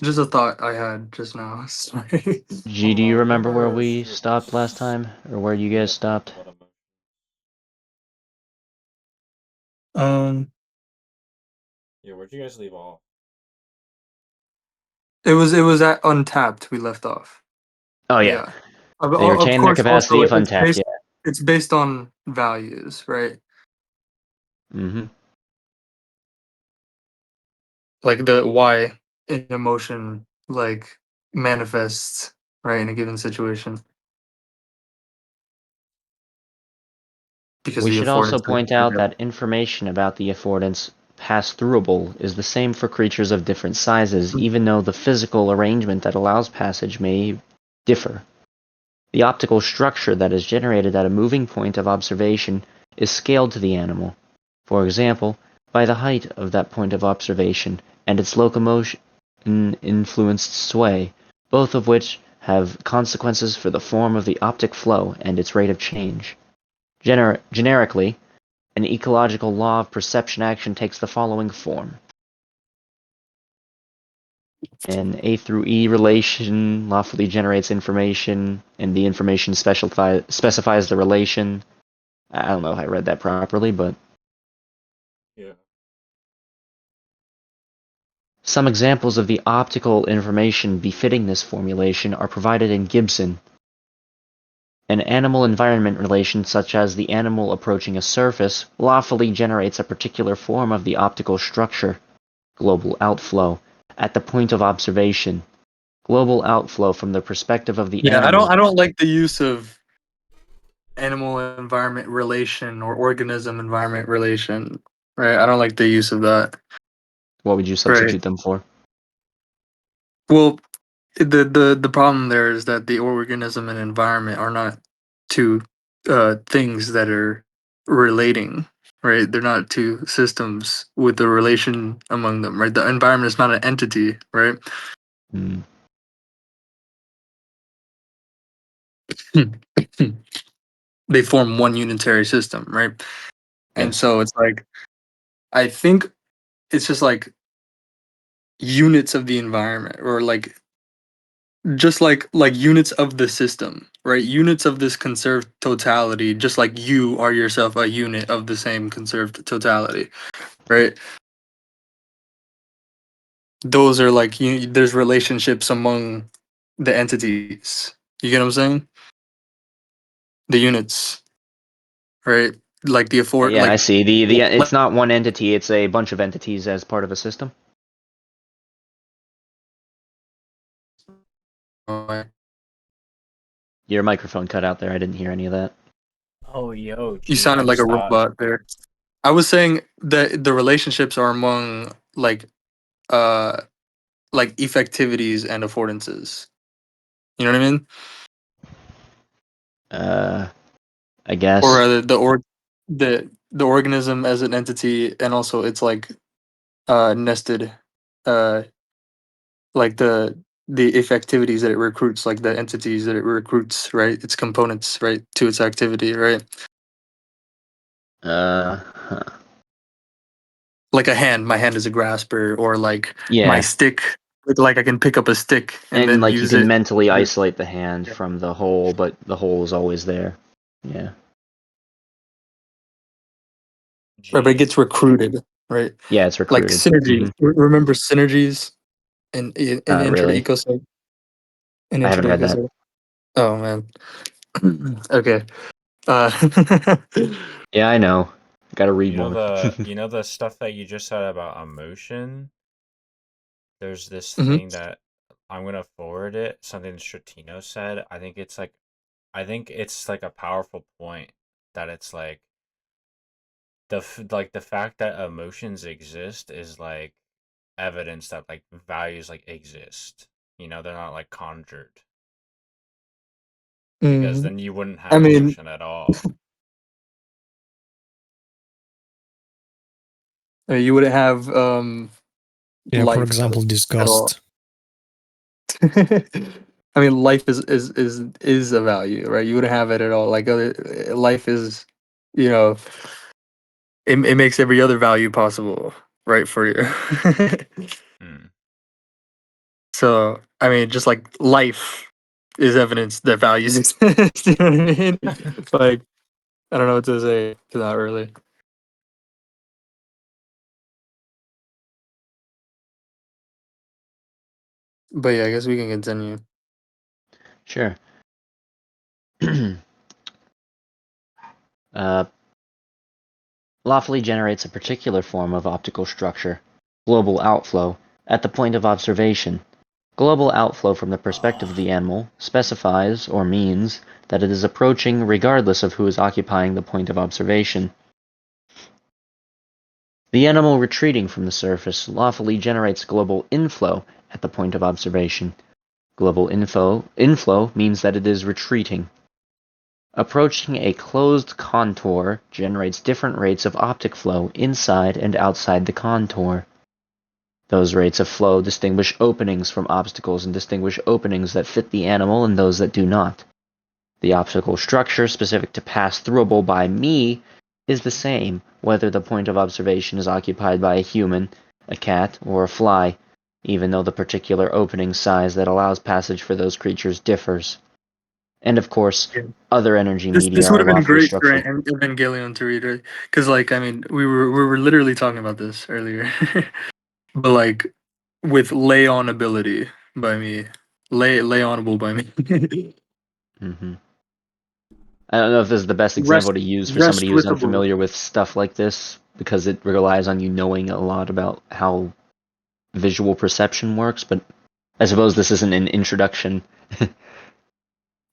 Speaker 1: Just a thought I had just now. Sorry.
Speaker 2: G, do
Speaker 3: Hold
Speaker 2: you
Speaker 3: on,
Speaker 2: remember where
Speaker 3: remember
Speaker 2: we stopped last time, or where you guys stopped?
Speaker 3: what emotion?
Speaker 1: Um,
Speaker 3: Yeah, where'd you guys leave off?
Speaker 1: it was at untapped we left off.
Speaker 2: Oh yeah,
Speaker 1: Yeah.
Speaker 2: they
Speaker 1: Of
Speaker 2: retain their
Speaker 1: course,
Speaker 2: capacity
Speaker 1: also
Speaker 2: if untapped. Yeah.
Speaker 1: it's based on values, right?
Speaker 2: Mm-hmm.
Speaker 1: Like the why an emotion like manifests right in a given situation because
Speaker 2: We
Speaker 1: the
Speaker 2: should also
Speaker 1: affordances.
Speaker 2: point out that information about the affordance pass-throughable is the same for creatures of different sizes, even though the physical arrangement that allows passage may differ. The optical structure that is generated at a moving point of observation is scaled to the animal, for example, by the height of that point of observation and its locomotion influenced sway, both of which have consequences for the form of the optic flow and its rate of change. Generically, an ecological law of perception action takes the following form. An A through E relation lawfully generates information, and the information specifies the relation. I don't know if I read that properly, but
Speaker 3: Yeah.
Speaker 2: Some examples of the optical information befitting this formulation are provided in Gibson. An animal-environment relation such as the animal approaching a surface lawfully generates a particular form of the optical structure, global outflow, at the point of observation. Global outflow from the perspective of the
Speaker 1: Yeah,
Speaker 2: animal.
Speaker 1: I don't like the use of animal environment relation or organism environment relation. Right? I don't like the use of that.
Speaker 2: What would you substitute them for?
Speaker 1: Well, the problem there is that the organism and environment are not two things that are relating, right? They're not two systems with the relation among them, right? The environment is not an entity, right?
Speaker 2: Hmm.
Speaker 1: They form one unitary system, right? And
Speaker 2: Yes.
Speaker 1: so it's like I think it's just like units of the environment or like just like units of the system, right? Units of this conserved totality, just like you are yourself a unit of the same conserved totality, right? Those are like there's relationships among the entities. You get what I'm saying? The units, right? Like the afford
Speaker 2: Yeah, I
Speaker 1: like
Speaker 2: see. The it's not one entity, it's a bunch of entities as part of a system. Your microphone cut out there. I didn't hear any of that.
Speaker 3: Oh, yo,
Speaker 1: you
Speaker 3: gee, I
Speaker 1: sounded like
Speaker 3: just
Speaker 1: a
Speaker 3: thought.
Speaker 1: robot there. I was saying that the relationships are among uh like effectivities and affordances. You know what I mean?
Speaker 2: I
Speaker 1: Or
Speaker 2: guess.
Speaker 1: rather the organism as an entity and also it's like nested uh like the effectivities that it recruits, like the entities that it recruits, right? Its components, right, to its activity, right?
Speaker 2: Huh.
Speaker 1: Like a hand, my hand is a grasper, or like my
Speaker 2: Yeah.
Speaker 1: stick, like I can pick up a stick and
Speaker 2: And
Speaker 1: then
Speaker 2: like you
Speaker 1: use
Speaker 2: can
Speaker 1: it.
Speaker 2: mentally isolate the hand
Speaker 1: Yeah.
Speaker 2: from the whole, but the whole is always there. Yeah.
Speaker 1: Right, but it
Speaker 3: Geez.
Speaker 1: gets recruited, right?
Speaker 2: Yeah, it's
Speaker 1: Like
Speaker 2: recruited.
Speaker 1: synergy.
Speaker 2: Hmm.
Speaker 1: Remember synergies in intro
Speaker 2: Really.
Speaker 1: ecosystem? In
Speaker 2: I haven't
Speaker 1: intro
Speaker 2: read that.
Speaker 1: ecosystem. Oh man. Okay. Uh,
Speaker 2: Yeah, I know. Gotta read
Speaker 3: You know
Speaker 2: more.
Speaker 3: the stuff that you just said about emotion? There's this
Speaker 1: mhm.
Speaker 3: thing that I'm gonna forward it, something Stratino said. I think it's like a powerful point that it's like the fact that emotions exist is like evidence that like values like exist. You know, they're not like conjured. Because
Speaker 1: Mhm.
Speaker 3: then you wouldn't
Speaker 1: I
Speaker 3: have
Speaker 1: mean,
Speaker 3: emotion at all.
Speaker 1: you wouldn't have
Speaker 13: Yeah, for
Speaker 1: life
Speaker 13: example,
Speaker 1: at all.
Speaker 13: disgust.
Speaker 1: I mean, life is a value, right? You wouldn't have it at all. Like life is, you know, it makes every other value possible, right, for you.
Speaker 3: Hmm.
Speaker 1: So, I mean, just like life is evidence that values exist. You know what I mean? Like, I don't know what to say to that really. But yeah, I guess we can continue.
Speaker 2: Sure. uh, Lawfully generates a particular form of optical structure, global outflow, at the point of observation. Global outflow from the perspective of the animal specifies or means that it is approaching regardless of who is occupying the point of observation. The animal retreating from the surface lawfully generates global inflow at the point of observation. Global inflow means that it is retreating. Approaching a closed contour generates different rates of optic flow inside and outside the contour. Those rates of flow distinguish openings from obstacles and distinguish openings that fit the animal and those that do not. The optical structure specific to pass throughable by me is the same whether the point of observation is occupied by a human, a cat, or a fly, even though the particular opening size that allows passage for those creatures differs. And of course,
Speaker 1: Yeah.
Speaker 2: other energy media
Speaker 1: This would
Speaker 2: are
Speaker 1: have been
Speaker 2: lawfully
Speaker 1: great for
Speaker 2: structured.
Speaker 1: Evangelion to read, right? Because like I mean, we were literally talking about this earlier, but like with lay on ability by me. Lay onable by me.
Speaker 2: Mm-hmm. I don't know if this is the best
Speaker 1: Rest
Speaker 2: example to use for somebody
Speaker 1: rest
Speaker 2: who's
Speaker 1: withable.
Speaker 2: unfamiliar with stuff like this, because it relies on you knowing a lot about how visual perception works, but I suppose this isn't an introduction.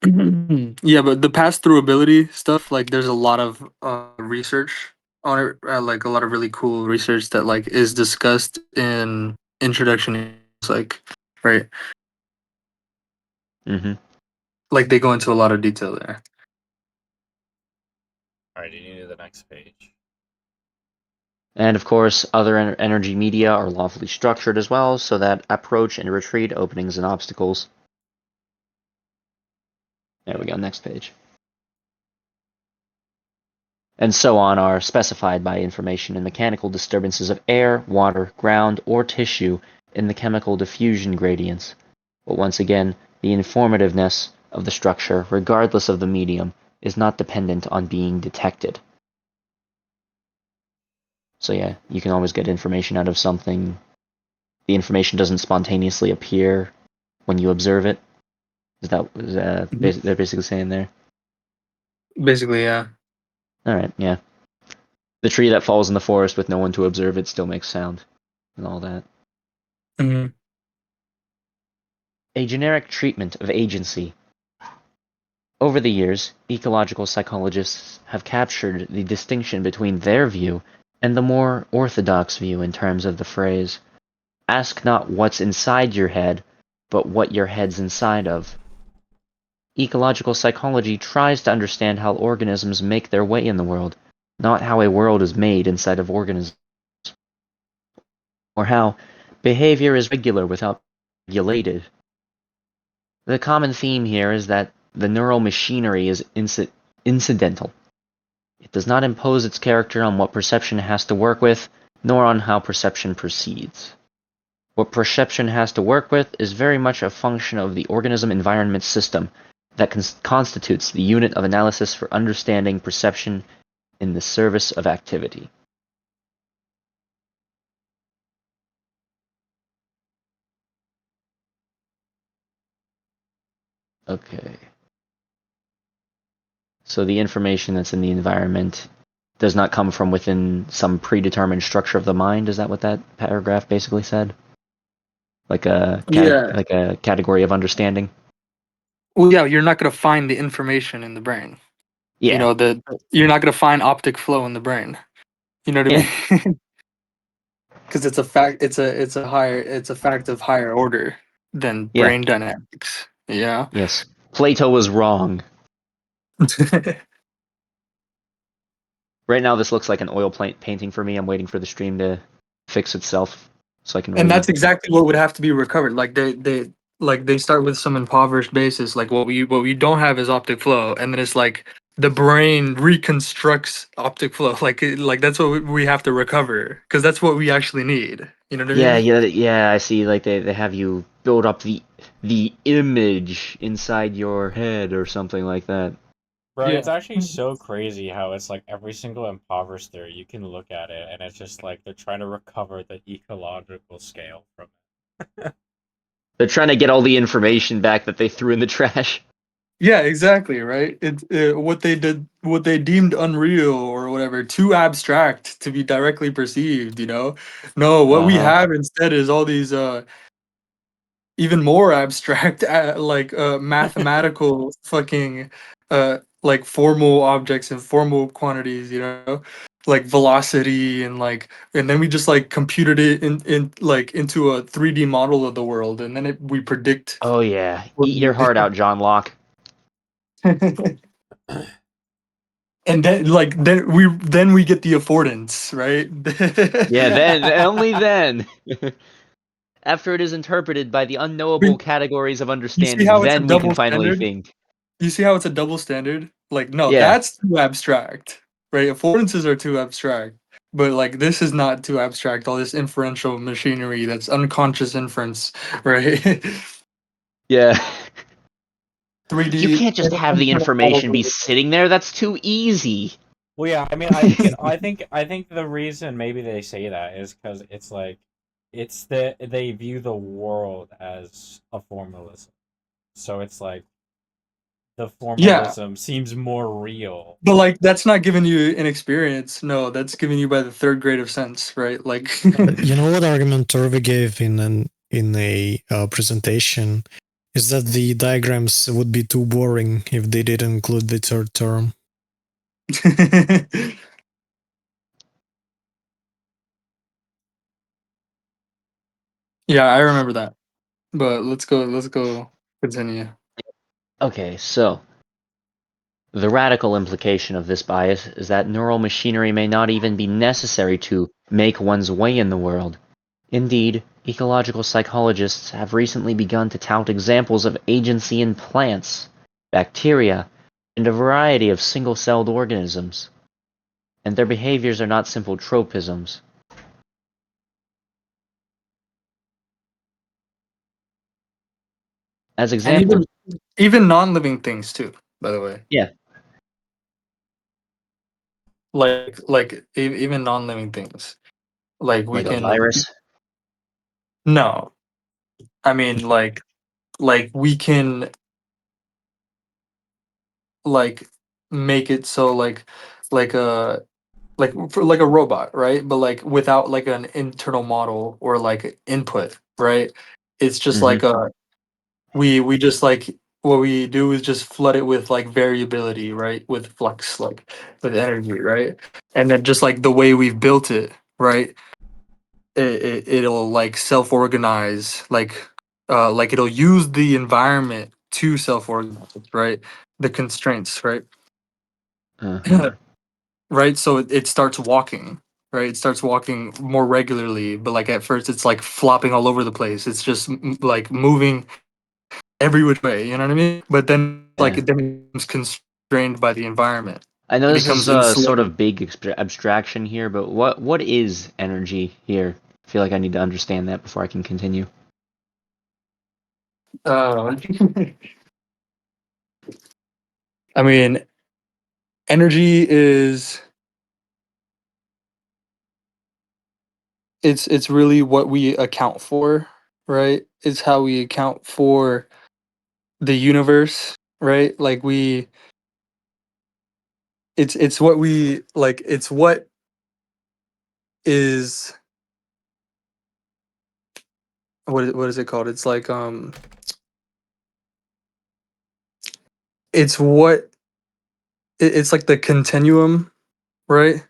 Speaker 1: Yeah, but the pass through ability stuff, like there's a lot of research on it, like a lot of really cool research that like is discussed in introduction. It's like, right,
Speaker 2: Mm-hmm.
Speaker 1: like they go into a lot of detail there.
Speaker 9: Alright, you need to do the next page.
Speaker 2: And of course, other energy media are lawfully structured as well, so that approach and retreat, openings and obstacles. There we go, next page. And so on are specified by information and mechanical disturbances of air, water, ground, or tissue in the chemical diffusion gradients. But once again, the informativeness of the structure, regardless of the medium, is not dependent on being detected. So yeah, you can always get information out of something. The information doesn't spontaneously appear when you observe it. Is that they're basically saying there?
Speaker 1: Basically, yeah.
Speaker 2: All right, yeah. The tree that falls in the forest with no one to observe it still makes sound, and all that.
Speaker 1: Mm-hmm.
Speaker 2: A generic treatment of agency. Over the years, ecological psychologists have captured the distinction between their view and the more orthodox view in terms of the phrase, "Ask not what's inside your head, but what your head's inside of." Ecological psychology tries to understand how organisms make their way in the world, not how a world is made inside of organisms, or how behavior is regular without regulated. The common theme here is that the neural machinery is incidental. It does not impose its character on what perception has to work with, nor on how perception proceeds. What perception has to work with is very much a function of the organism-environment system that constitutes the unit of analysis for understanding perception in the service of activity. Okay. So the information that's in the environment does not come from within some predetermined structure of the mind. Is that what that paragraph basically said? Like a
Speaker 1: Yeah.
Speaker 2: like a category of understanding.
Speaker 1: Well, yeah, you're not gonna find the information in the brain. You
Speaker 2: Yeah.
Speaker 1: know, you're not gonna find optic flow in the brain. You know what I mean? Because it's a fact. It's a fact of higher order than
Speaker 2: Yeah.
Speaker 1: brain dynamics. Yeah.
Speaker 2: Yes. Plato was wrong. Right now, this looks like an oil painting for me. I'm waiting for the stream to fix itself so I can
Speaker 1: And
Speaker 2: read.
Speaker 1: that's exactly what would have to be recovered. Like they start with some impoverished basis. Like what we don't have is optic flow, and then it's like the brain reconstructs optic flow. Like that's what we have to recover because that's what we actually need. You know what I
Speaker 2: Yeah,
Speaker 1: mean?
Speaker 2: yeah. I see. Like they have you build up the image inside your head or something like that.
Speaker 9: Bro,
Speaker 1: Yeah.
Speaker 9: it's actually so crazy how it's like every single impoverished theory, you can look at it and it's just like they're trying to recover the ecological scale from it.
Speaker 2: They're trying to get all the information back that they threw in the trash.
Speaker 1: Yeah, exactly, right? It's what they did, what they deemed unreal or whatever, too abstract to be directly perceived, you know? No, what we
Speaker 2: Uh-huh.
Speaker 1: have instead is all these even more abstract mathematical fucking like formal objects and formal quantities, you know? Like velocity and then we just like computed it in like into a 3D model of the world and then we predict
Speaker 2: Oh yeah.
Speaker 1: what
Speaker 2: Eat your
Speaker 1: we
Speaker 2: heart out, John Locke.
Speaker 1: and then we get the affordance, right?
Speaker 2: Yeah, then only then. After it is interpreted by the unknowable
Speaker 1: We-
Speaker 2: categories of
Speaker 1: you see
Speaker 2: understanding,
Speaker 1: how it's a
Speaker 2: then we can
Speaker 1: double
Speaker 2: finally
Speaker 1: standard?
Speaker 2: think.
Speaker 1: You see how it's a double standard? Like, no,
Speaker 2: Yeah.
Speaker 1: that's too abstract, right? Affordances are too abstract, but like this is not too abstract. All this inferential machinery that's unconscious inference, right?
Speaker 2: Yeah.
Speaker 1: 3D
Speaker 2: You can't just have the
Speaker 1: internal models
Speaker 2: information
Speaker 1: of
Speaker 2: be
Speaker 1: the
Speaker 2: sitting there. That's too easy.
Speaker 9: Well, yeah, I mean, I think the reason maybe they say that is because it's like it's that they view the world as a formalism. So it's like the
Speaker 1: Yeah,
Speaker 9: formalism seems more real.
Speaker 1: but like that's not giving you an experience. No, that's given you by the third grade of sense, right? Like,
Speaker 13: You know what argument Torvi gave in a presentation is that the diagrams would be too boring if they didn't include the third term.
Speaker 1: yeah, I remember that. But let's go continue.
Speaker 2: Okay, so the radical implication of this bias is that neural machinery may not even be necessary to make one's way in the world. Indeed, ecological psychologists have recently begun to tout examples of agency in plants, bacteria, and a variety of single-celled organisms, and their behaviors are not simple tropisms. As
Speaker 1: And
Speaker 2: examples,
Speaker 1: even non-living things too, by the way.
Speaker 2: yeah,
Speaker 1: Even non-living things. Like we
Speaker 2: like a
Speaker 1: can
Speaker 2: virus.
Speaker 1: no. I mean like we can like make it so like a like for like a robot, right? But like without like an internal model or like input, right? It's just
Speaker 2: Mm-hmm.
Speaker 1: like a we just like what we do is just flood it with like variability, right? With flux, like with energy, right? And then just like the way we've built it, right? It'll like self-organize, like it'll use the environment to self-organize, right? The constraints, right?
Speaker 2: Uh-huh.
Speaker 1: Right? So it starts walking, right? It starts walking more regularly, but like at first it's like flopping all over the place. It's just like moving every which way, you know what I mean? But then like
Speaker 2: Yeah.
Speaker 1: it then becomes constrained by the environment.
Speaker 2: I know
Speaker 1: It
Speaker 2: this is
Speaker 1: becomes
Speaker 2: a sort
Speaker 1: enslaved.
Speaker 2: of big abstraction here, but what is energy here? I feel like I need to understand that before I can continue.
Speaker 1: Uh, I mean, energy is it's really what we account for, right? It's how we account for the universe, right? Like we it's what we like it's what is what is it called? It's like it's what it's like the continuum, right?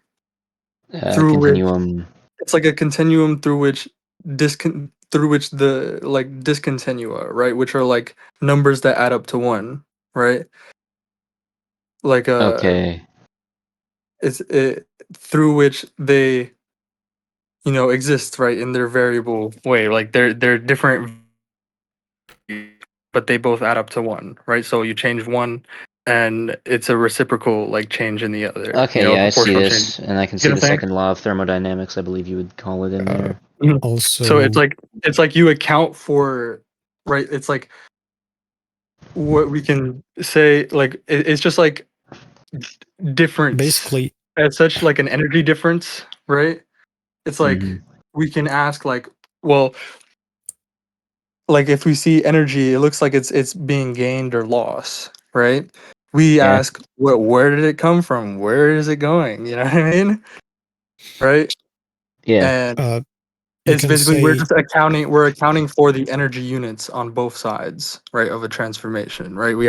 Speaker 1: Through which
Speaker 2: Continuum.
Speaker 1: it's like a continuum through which the like discontinua, right? Which are like numbers that add up to one, right? Like
Speaker 2: Okay.
Speaker 1: it's it through which they exist, right, in their variable way. Like they're different, but they both add up to one, right? So you change one, and it's a reciprocal like change in the other.
Speaker 2: Okay,
Speaker 1: A
Speaker 2: yeah, I see
Speaker 1: proportional change.
Speaker 2: this, and I can
Speaker 1: You
Speaker 2: see
Speaker 1: know
Speaker 2: the
Speaker 1: what I'm saying?
Speaker 2: second law of thermodynamics, I believe you would call it in there.
Speaker 1: Mhm. So
Speaker 13: Also,
Speaker 1: it's like you account for, right? It's like what we can say like it's just like difference
Speaker 13: basically,
Speaker 1: as such, like an energy difference, right? It's like
Speaker 2: Mm-hmm.
Speaker 1: we can ask like, well, like if we see energy, it looks like it's being gained or lost, right? We
Speaker 2: Yeah.
Speaker 1: ask, what where did it come from? Where is it going? You know what I mean? Right?
Speaker 2: Yeah.
Speaker 1: And
Speaker 13: you
Speaker 1: it's
Speaker 13: can
Speaker 1: basically we're
Speaker 13: say
Speaker 1: just accounting for the energy units on both sides, right, of a transformation, right? We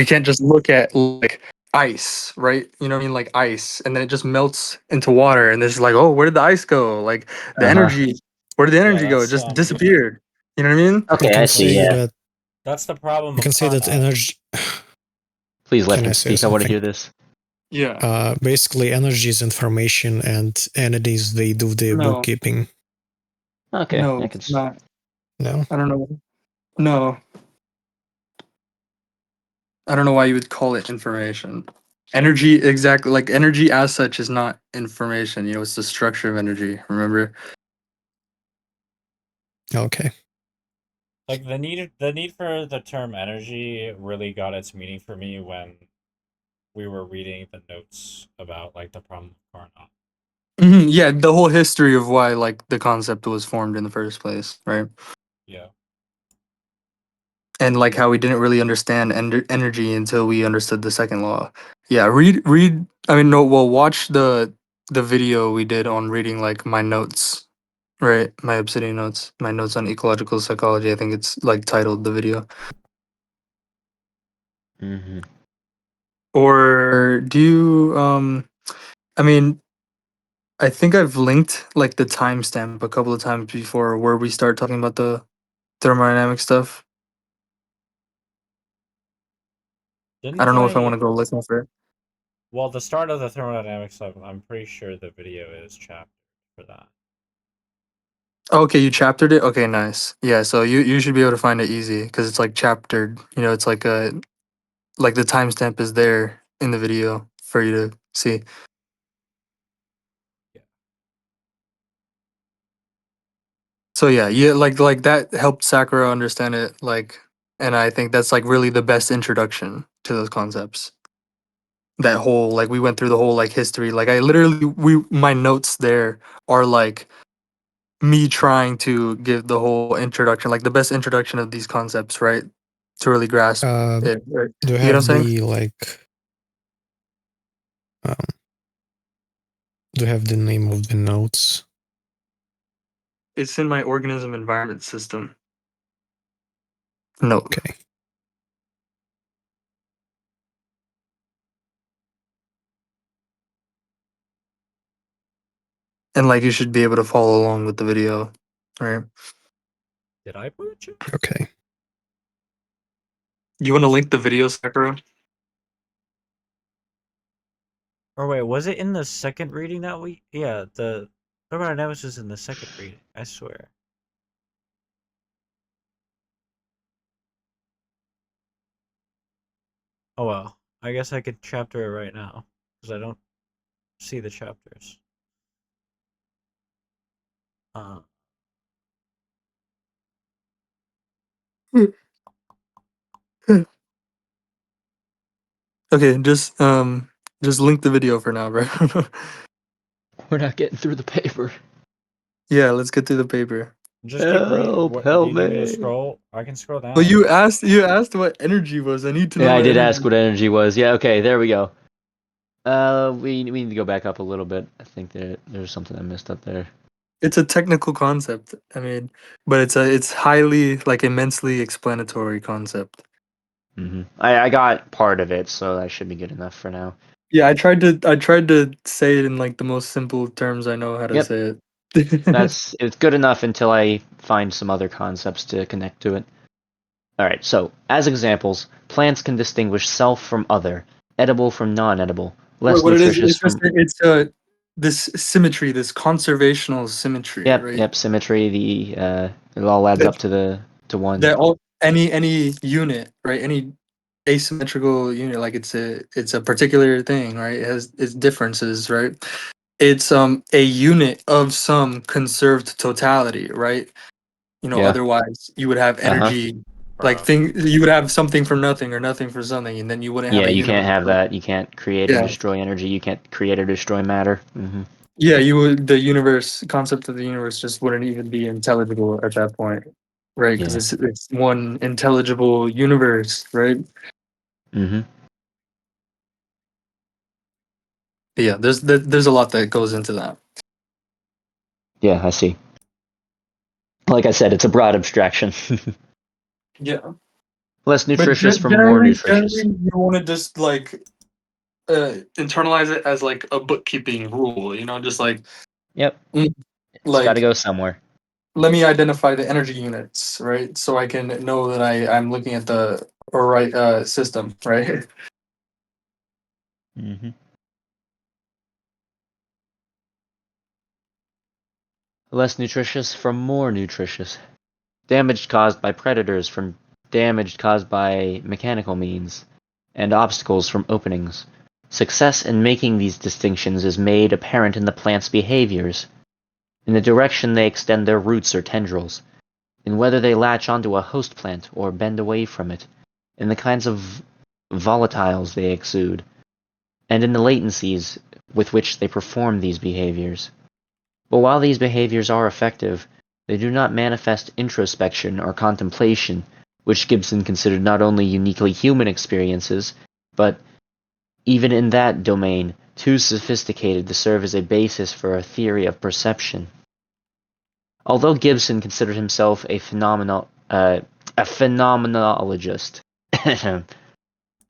Speaker 1: can't just look at like ice, right? You know what I mean? Like ice, and then it just melts into water, and this is like, oh, where did the ice go? Like the
Speaker 2: Uh-huh.
Speaker 1: energy, where did the
Speaker 9: Yeah,
Speaker 1: energy go? It
Speaker 9: that's
Speaker 1: just disappeared. You know what I mean?
Speaker 13: you
Speaker 2: Okay, I
Speaker 13: can
Speaker 2: see,
Speaker 13: say
Speaker 2: yeah.
Speaker 13: that
Speaker 9: that's the problem
Speaker 13: you
Speaker 9: of
Speaker 13: can say that
Speaker 9: Carnot.
Speaker 13: energy.
Speaker 2: Please let
Speaker 13: Can I
Speaker 2: him
Speaker 13: say
Speaker 2: speak, I want to
Speaker 13: something?
Speaker 2: hear this.
Speaker 1: Yeah.
Speaker 13: Basically, energy is information, and entities they do the
Speaker 1: No,
Speaker 13: bookkeeping.
Speaker 2: Okay,
Speaker 1: no,
Speaker 2: I
Speaker 1: it's
Speaker 2: can...
Speaker 1: not.
Speaker 13: No,
Speaker 1: I don't know. No, I don't know why you would call it information. Energy, exactly. Like energy as such is not information. It's the structure of energy. Remember?
Speaker 13: okay.
Speaker 9: Like the need for the term energy really got its meaning for me when we were reading the notes about like the problem of Carnot.
Speaker 1: Yeah, the whole history of why like the concept was formed in the first place, right?
Speaker 9: Yeah.
Speaker 1: And like how we didn't really understand energy until we understood the second law. Yeah, read. I mean, no. Well, watch the video we did on reading like my notes, right? My Obsidian notes, my notes on ecological psychology. I think it's like titled the video.
Speaker 2: Mm-hmm.
Speaker 1: Or do you? I mean, I think I've linked like the timestamp a couple of times before where we start talking about the thermodynamic stuff. I
Speaker 9: Didn't
Speaker 1: don't know if I want
Speaker 9: I?
Speaker 1: to go listen for it.
Speaker 9: Well, the start of the thermodynamics stuff, I'm pretty sure the video is chapter for that.
Speaker 1: Okay, you chaptered it. Okay, nice. Yeah, so you should be able to find it easy because it's like chaptered. You know, it's like the timestamp is there in the video for you to see.
Speaker 9: Yeah.
Speaker 1: So yeah, yeah, like that helped Sakura understand it. Like, and I think that's like really the best introduction to those concepts. That whole like we went through the whole like history. Like I literally we my notes there are like me trying to give the whole introduction, like the best introduction of these concepts, right? To really grasp it. Right?
Speaker 13: Do you
Speaker 1: You get what I'm
Speaker 13: have
Speaker 1: saying?
Speaker 13: the like? Um, do you have the name of the notes?
Speaker 1: It's in my organism environment system. No.
Speaker 13: Okay.
Speaker 1: And like you should be able to follow along with the video, right?
Speaker 9: Did I put you?
Speaker 13: Okay.
Speaker 1: You want to link the video, Sakura?
Speaker 9: Or wait, was it in the second reading that we? Yeah, the thermodynamics is in the second reading. I swear. Oh well, I guess I could chapter it right now because I don't see the chapters. Uh,
Speaker 1: Okay, just link the video for now, bro.
Speaker 2: We're not getting through the paper.
Speaker 1: Yeah, let's get through the paper.
Speaker 9: just keep reading.
Speaker 2: Help!
Speaker 9: What do
Speaker 2: Help
Speaker 9: you need me to
Speaker 2: me!
Speaker 9: scroll? I can scroll down
Speaker 1: Well,
Speaker 9: if you want.
Speaker 1: you asked what energy was. I need to know
Speaker 2: Yeah, I
Speaker 1: what
Speaker 2: did
Speaker 1: energy.
Speaker 2: ask what energy was. Yeah, okay, there we go. We need to go back up a little bit. I think there's something I missed up there.
Speaker 1: It's a technical concept. I mean, but it's highly like immensely explanatory concept.
Speaker 2: Mm-hmm. I got part of it, so that should be good enough for now.
Speaker 1: Yeah, I tried to say it in like the most simple terms I know how to
Speaker 2: Yep.
Speaker 1: say it.
Speaker 2: It's good enough until I find some other concepts to connect to it. Alright, so, as examples, plants can distinguish self from other, edible from non-edible, less
Speaker 1: What it is,
Speaker 2: nutritious
Speaker 1: it's just
Speaker 2: from...
Speaker 1: this symmetry, this conservational symmetry, right?
Speaker 2: Yep, symmetry, it all adds
Speaker 1: That
Speaker 2: up to one.
Speaker 1: that all any unit, right? Any asymmetrical unit, like it's a particular thing, right? It has its differences, right? It's a unit of some conserved totality, right? You know,
Speaker 2: Yeah,
Speaker 1: otherwise you would have
Speaker 2: uh-huh.
Speaker 1: energy like you would have something from nothing or nothing for something, and then you wouldn't have
Speaker 2: Yeah,
Speaker 1: a
Speaker 2: you can't
Speaker 1: universe.
Speaker 2: have that. You can't create or
Speaker 1: Yeah.
Speaker 2: destroy energy. You can't create or destroy matter. Mm-hmm.
Speaker 1: Yeah, you would the universe concept of the universe just wouldn't even be intelligible at that point, right? Because
Speaker 2: Yeah.
Speaker 1: it's one intelligible universe, right?
Speaker 2: Mm-hmm.
Speaker 1: Yeah, there's a lot that goes into that.
Speaker 2: Yeah, I see. Like I said, it's a broad abstraction.
Speaker 1: Yeah,
Speaker 2: Less
Speaker 1: but
Speaker 2: nutritious from more nutritious.
Speaker 1: generally, you want to just like internalize it as like a bookkeeping rule, you know, just like
Speaker 2: Yep.
Speaker 1: mm,
Speaker 2: It's got to
Speaker 1: like
Speaker 2: go somewhere.
Speaker 1: let me identify the energy units, right? So I can know that I'm looking at the right system, right?
Speaker 2: Mm-hmm. Less nutritious from more nutritious. Damage caused by predators from damage caused by mechanical means. And obstacles from openings. Success in making these distinctions is made apparent in the plant's behaviors, in the direction they extend their roots or tendrils, in whether they latch onto a host plant or bend away from it, in the kinds of volatiles they exude, and in the latencies with which they perform these behaviors. But while these behaviors are effective, they do not manifest introspection or contemplation, which Gibson considered not only uniquely human experiences, but, even in that domain, too sophisticated to serve as a basis for a theory of perception. Although Gibson considered himself a phenomenologist,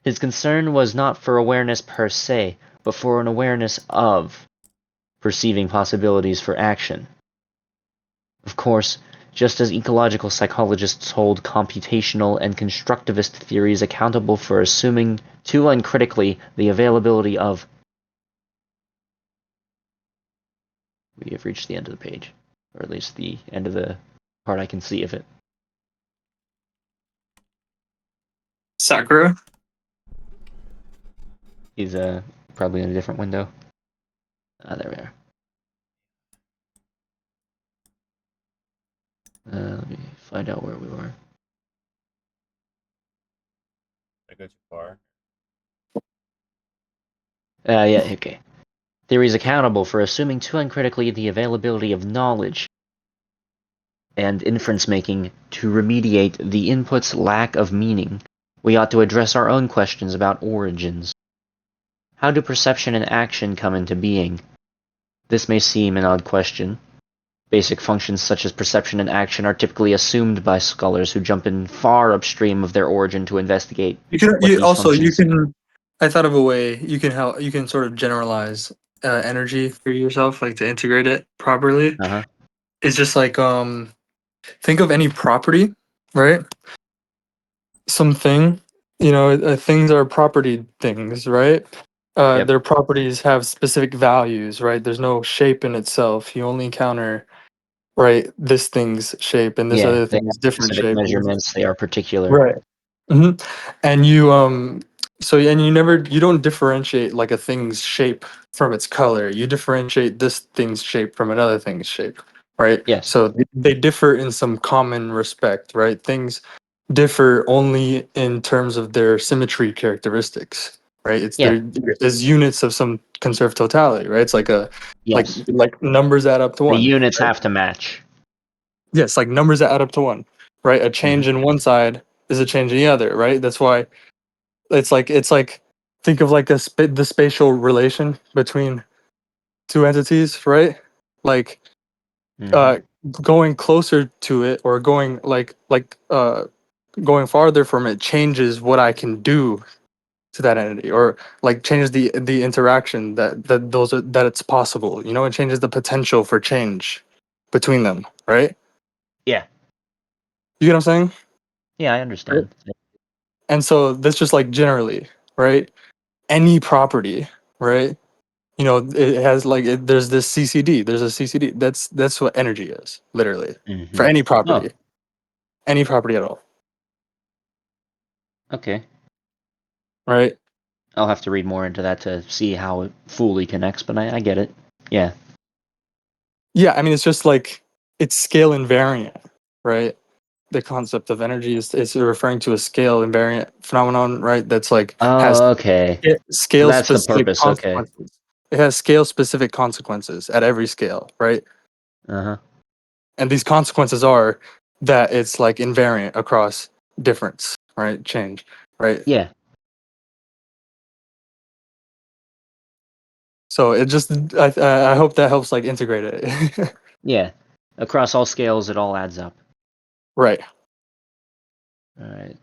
Speaker 2: his concern was not for awareness per se, but for an awareness of perceiving possibilities for action. Of course, just as ecological psychologists hold computational and constructivist theories accountable for assuming too uncritically the availability of... We have reached the end of the page, or at least the end of the part I can see of it.
Speaker 1: Sakura?
Speaker 2: He's probably in a different window. There we are. Let me find out where we were.
Speaker 9: I go too far.
Speaker 2: Yeah, okay. Theories accountable for assuming too uncritically the availability of knowledge and inference making to remediate the input's lack of meaning. We ought to address our own questions about origins. How do perception and action come into being? This may seem an odd question. Basic functions such as perception and action are typically assumed by scholars who jump in far upstream of their origin to investigate
Speaker 1: I thought of a way you can sort of generalize energy for yourself, like to integrate it properly. It's just like think of any property, right? Something, things are property things, right? Their properties have specific values, right? There's no shape in itself. You only encounter, right, this thing's shape and this other
Speaker 2: they
Speaker 1: thing's
Speaker 2: have
Speaker 1: different
Speaker 2: specific
Speaker 1: shape.
Speaker 2: measurements, they are particular.
Speaker 1: Right. And you don't differentiate like a thing's shape from its color. You differentiate this thing's shape from another thing's shape, right?
Speaker 2: Yes.
Speaker 1: So they differ in some common respect, right? Things differ only in terms of their symmetry characteristics, right? It's
Speaker 2: Yeah.
Speaker 1: as units of some conserved totality, right? It's like
Speaker 2: Yes.
Speaker 1: like numbers add up to
Speaker 2: The
Speaker 1: one.
Speaker 2: units
Speaker 1: right?
Speaker 2: have to match.
Speaker 1: Yes, like numbers that add up to one, right? A change in one side is a change in the other, right? That's why it's like think of like the spatial relation between two entities, right? Like going closer to it or going going farther from it changes what I can do to that entity, or like changes the interaction that it's possible. It changes the potential for change between them, right?
Speaker 2: Yeah.
Speaker 1: You get what I'm saying?
Speaker 2: Yeah, I
Speaker 1: Right?
Speaker 2: understand.
Speaker 1: And so that's just like generally, right? Any property, right? It has there's this CCD. There's a CCD. That's what energy is, literally, for any property, any property at all,
Speaker 2: Okay.
Speaker 1: right?
Speaker 2: I'll have to read more into that to see how it fully connects, but I get it. Yeah.
Speaker 1: Yeah, I mean, it's just like it's scale invariant, right? The concept of energy is referring to a scale invariant phenomenon, right? That's like has
Speaker 2: okay.
Speaker 1: scale
Speaker 2: That's the
Speaker 1: specific
Speaker 2: purpose. Okay.
Speaker 1: consequences. It has scale specific consequences at every scale, right? And these consequences are that it's like invariant across difference, right? Change, right?
Speaker 2: Yeah.
Speaker 1: So it just I hope that helps like integrate it.
Speaker 2: Yeah. Across all scales, it all adds up.
Speaker 1: Right.
Speaker 2: All right.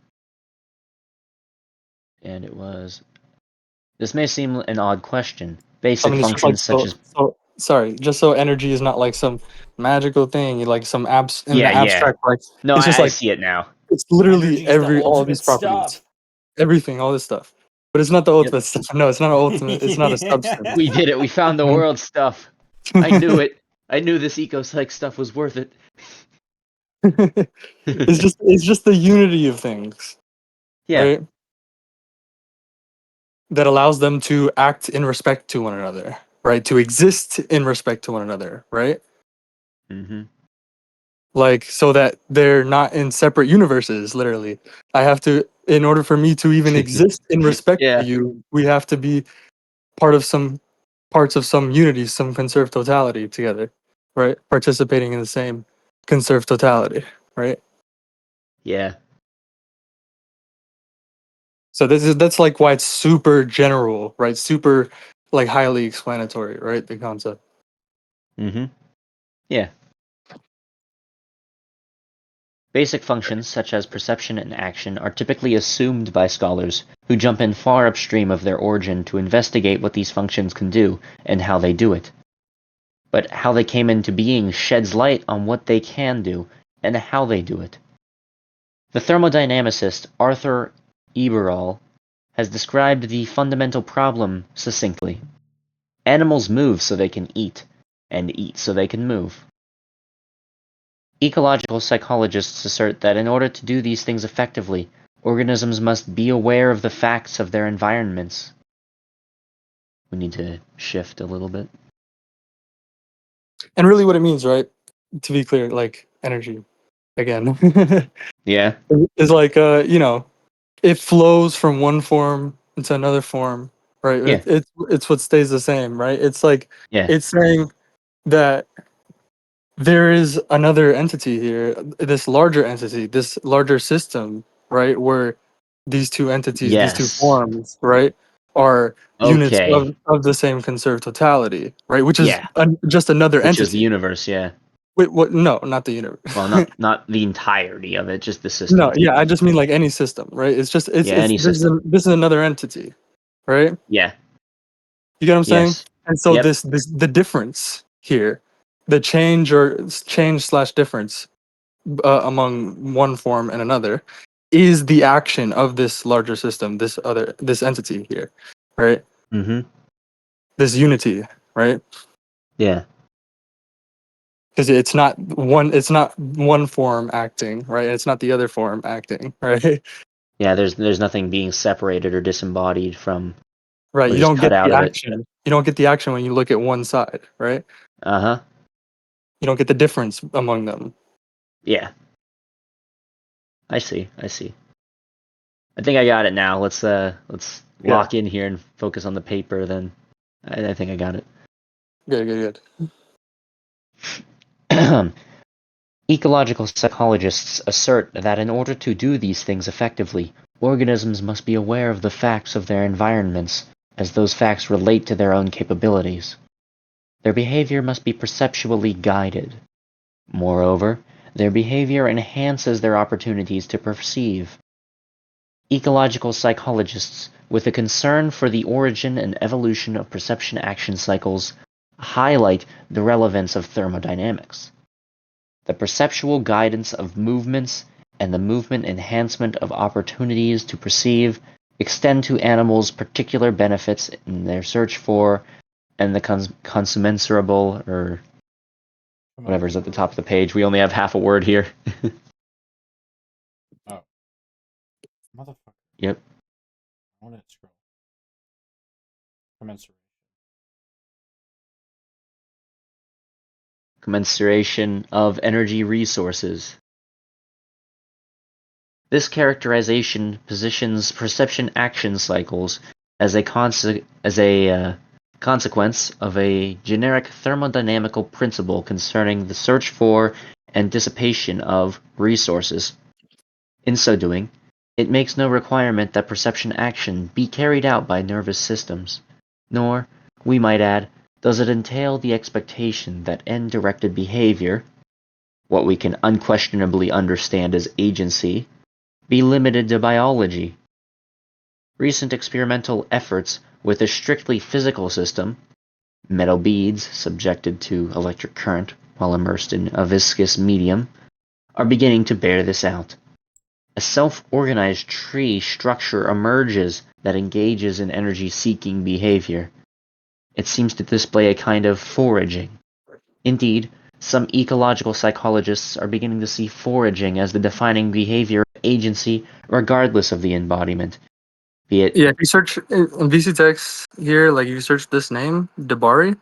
Speaker 2: And it was... This may seem an odd question. Basic
Speaker 1: It's just like
Speaker 2: functions such as...
Speaker 1: sorry, just so energy is not like some magical thing, like some in the
Speaker 2: Yeah.
Speaker 1: abstract, like
Speaker 2: No,
Speaker 1: it's just
Speaker 2: I
Speaker 1: like
Speaker 2: see it now.
Speaker 1: it's literally
Speaker 10: Energy's the
Speaker 1: all
Speaker 10: ultimate
Speaker 1: these properties,
Speaker 10: stuff.
Speaker 1: everything, all this stuff. But it's not the ultimate stuff. No, it's not an ultimate. It's not a substance.
Speaker 2: We did it. We found the world stuff. I knew it. I knew this eco-psych stuff was worth it.
Speaker 1: It's just the unity of things, right? That allows them to act in respect to one another, right? To exist in respect to one another, right? Like so that they're not in separate universes. Literally, I have to, in order for me to even exist in respect to you, we have to be part of some parts of some unity, some conserved totality together, right? Participating in the same conserved totality, right?
Speaker 2: Yeah.
Speaker 1: So that's like why it's super general, right? Super like highly explanatory, right? The concept.
Speaker 2: Mm-hmm. Yeah. Basic functions such as perception and action are typically assumed by scholars who jump in far upstream of their origin to investigate what these functions can do and how they do it. But how they came into being sheds light on what they can do and how they do it. The thermodynamicist Arthur Eberall has described the fundamental problem succinctly. Animals move so they can eat, and eat so they can move. Ecological psychologists assert that in order to do these things effectively, organisms must be aware of the facts of their environments. We need to shift a little bit.
Speaker 1: And really what it means, right? To be clear, like energy again.
Speaker 2: Yeah.
Speaker 1: Is like you know, it flows from one form into another form, right?
Speaker 2: Yeah.
Speaker 1: It's what stays the same, right? It's like
Speaker 2: Yeah.
Speaker 1: it's saying that there is another entity here, this larger entity, this larger system, right? Where these two entities, these two
Speaker 2: Yes.
Speaker 1: forms, right, are units
Speaker 2: Okay.
Speaker 1: of the same conserved totality, right? Which is
Speaker 2: Yeah.
Speaker 1: just another
Speaker 2: Which is the
Speaker 1: entity.
Speaker 2: universe, yeah.
Speaker 1: Wait, what? No, not the universe.
Speaker 2: Well, not the entirety of it, just the
Speaker 1: No,
Speaker 2: system.
Speaker 1: yeah, I just mean like any system, right? It's just
Speaker 2: Yeah,
Speaker 1: it's
Speaker 2: any system.
Speaker 1: this is another entity, right?
Speaker 2: Yeah.
Speaker 1: You get what I'm saying?
Speaker 2: Yes.
Speaker 1: And so
Speaker 2: Yep.
Speaker 1: this the difference here, the change slash difference among one form and another, is the action of this larger system, this entity here, right?
Speaker 2: Mm-hmm.
Speaker 1: This unity, right?
Speaker 2: Yeah.
Speaker 1: Because it's not one form acting, right? It's not the other form acting, right?
Speaker 2: Yeah, there's nothing being separated or disembodied from
Speaker 1: Right.
Speaker 2: or
Speaker 1: You
Speaker 2: just
Speaker 1: don't
Speaker 2: cut
Speaker 1: get
Speaker 2: out
Speaker 1: the
Speaker 2: of it.
Speaker 1: action. You don't get the action when you look at one side, right?
Speaker 2: Uh-huh.
Speaker 1: You don't get the difference among them.
Speaker 2: Yeah. I see. I see. I think I got it now. Let's
Speaker 1: Yeah.
Speaker 2: lock in here and focus on the paper then. I think I got it.
Speaker 1: Good.
Speaker 2: Ecological psychologists assert that in order to do these things effectively, organisms must be aware of the facts of their environments, as those facts relate to their own capabilities. Their behavior must be perceptually guided. Moreover, their behavior enhances their opportunities to perceive. Ecological psychologists, with a concern for the origin and evolution of perception action cycles, highlight the relevance of thermodynamics. The perceptual guidance of movements and the movement enhancement of opportunities to perceive extend to animals' particular benefits in their search for and the consummensurable, or whatever's at the top of the page. We only have half a word here.
Speaker 3: Oh. Motherfucker.
Speaker 2: Yep.
Speaker 3: I want to scroll. Commensurate.
Speaker 2: Commensuration of energy resources. This characterization positions perception action cycles as a consequence of a generic thermodynamical principle concerning the search for and dissipation of resources. In so doing, it makes no requirement that perception action be carried out by nervous systems, nor, we might add, does it entail the expectation that end-directed behavior, what we can unquestionably understand as agency, be limited to biology. Recent experimental efforts with a strictly physical system, metal beads subjected to electric current while immersed in a viscous medium, are beginning to bear this out. A self-organized tree structure emerges that engages in energy-seeking behavior. It seems to display a kind of foraging. Indeed, some ecological psychologists are beginning to see foraging as the defining behavior of agency regardless of the embodiment, be it...
Speaker 1: Yeah, if you search in VC text here, like you search this name, Debari,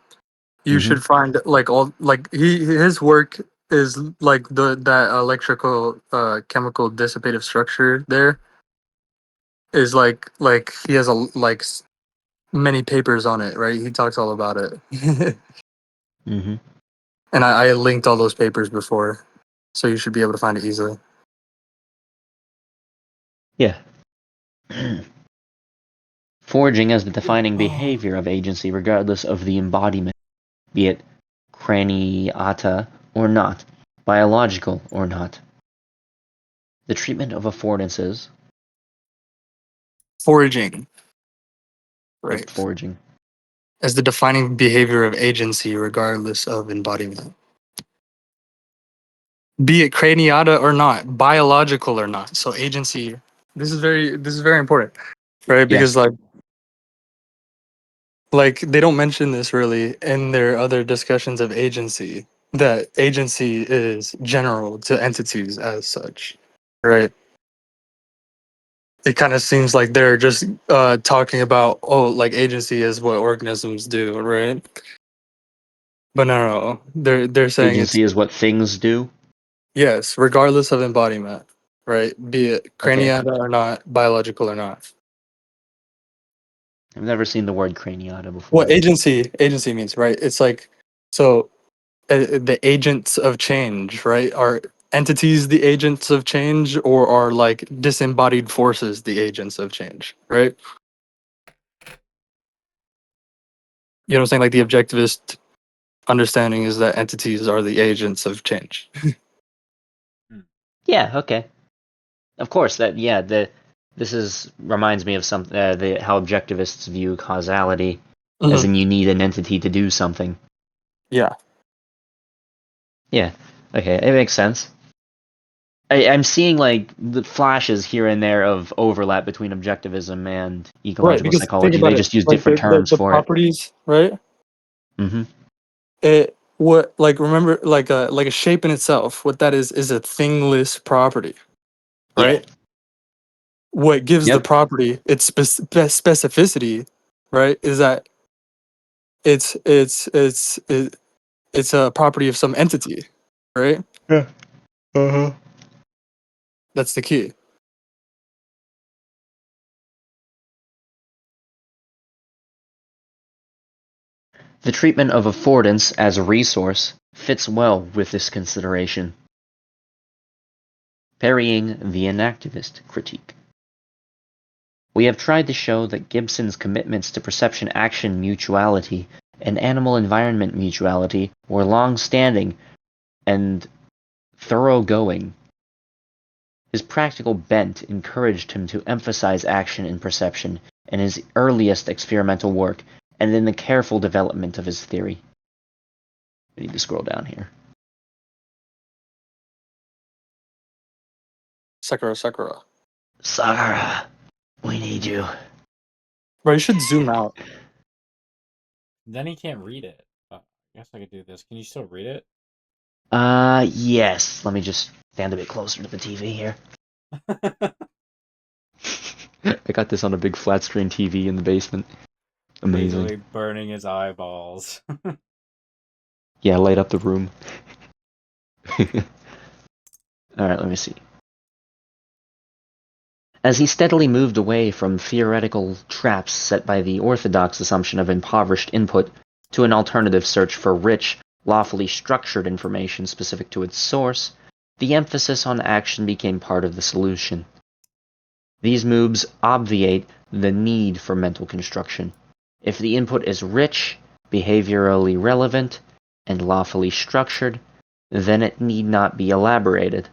Speaker 1: you
Speaker 2: Mhm.
Speaker 1: should find like all like his work is like that electrical chemical dissipative structure there is like he has a many papers on it, right? He talks all about it.
Speaker 2: Mm-hmm.
Speaker 1: And I linked all those papers before, so you should be able to find it easily.
Speaker 2: Yeah. Foraging as the defining behavior of agency regardless of the embodiment, be it craniata or not, biological or not. The treatment of affordances.
Speaker 1: Foraging,
Speaker 2: Yep,
Speaker 1: right?
Speaker 2: foraging.
Speaker 1: As the defining behavior of agency regardless of embodiment. Be it craniata or not, biological or not. So agency, this is very important, right?
Speaker 2: Yeah.
Speaker 1: Because like they don't mention this really in their other discussions of agency, that agency is general to entities as such, right? It kind of seems like they're just talking about, oh, like agency is what organisms do, right? But no, they're saying it's
Speaker 2: Agency is what things do.
Speaker 1: yes, regardless of embodiment, right? Be it
Speaker 2: Okay.
Speaker 1: craniata or not, biological or not.
Speaker 2: I've never seen the word craniata before.
Speaker 1: What agency means, right? It's like so the agents of change, right? Are entities the agents of change, or are like disembodied forces the agents of change, right? You know what I'm saying? Like the objectivist understanding is that entities are the agents of change.
Speaker 2: Yeah, okay. Of course, that yeah, this is reminds me of some how objectivists view causality, as in you need an entity to do something.
Speaker 1: Yeah.
Speaker 2: Yeah. Okay, it makes sense. I'm seeing like the flashes here and there of overlap between objectivism and
Speaker 1: Right,
Speaker 2: ecological
Speaker 1: because think
Speaker 2: psychology. They
Speaker 1: about it,
Speaker 2: just use
Speaker 1: like
Speaker 2: different terms
Speaker 1: the
Speaker 2: for it.
Speaker 1: properties, right?
Speaker 2: Mm-hmm.
Speaker 1: It what like remember like a shape in itself. What that is a thingless property,
Speaker 2: Yeah.
Speaker 1: right? What gives the
Speaker 2: Yep.
Speaker 1: property its specificity, right? Is that it's a property of some entity, right?
Speaker 2: Yeah. Uh-huh.
Speaker 1: That's the key.
Speaker 2: The treatment of affordance as a resource fits well with this consideration. Parrying the inactivist critique. We have tried to show that Gibson's commitments to perception-action mutuality and animal-environment mutuality were long-standing and thoroughgoing. His practical bent encouraged him to emphasize action and perception in his earliest experimental work and in the careful development of his theory. I need to scroll down here.
Speaker 1: Sakura.
Speaker 2: Sakura, we need you.
Speaker 1: Bro, you should zoom out.
Speaker 9: Then he can't read it. I guess I could do this. Can you still read it?
Speaker 2: Yes. Let me just stand a bit closer to the TV here. I got this on a big flat screen TV in the basement. Amazing.
Speaker 9: Basically burning his eyeballs.
Speaker 2: Yeah, light up the room. Alright, let me see. As he steadily moved away from theoretical traps set by the orthodox assumption of impoverished input to an alternative search for rich, lawfully structured information specific to its source, the emphasis on action became part of the solution. These moves obviate the need for mental construction. If the input is rich, behaviorally relevant, and lawfully structured, then it need not be elaborated.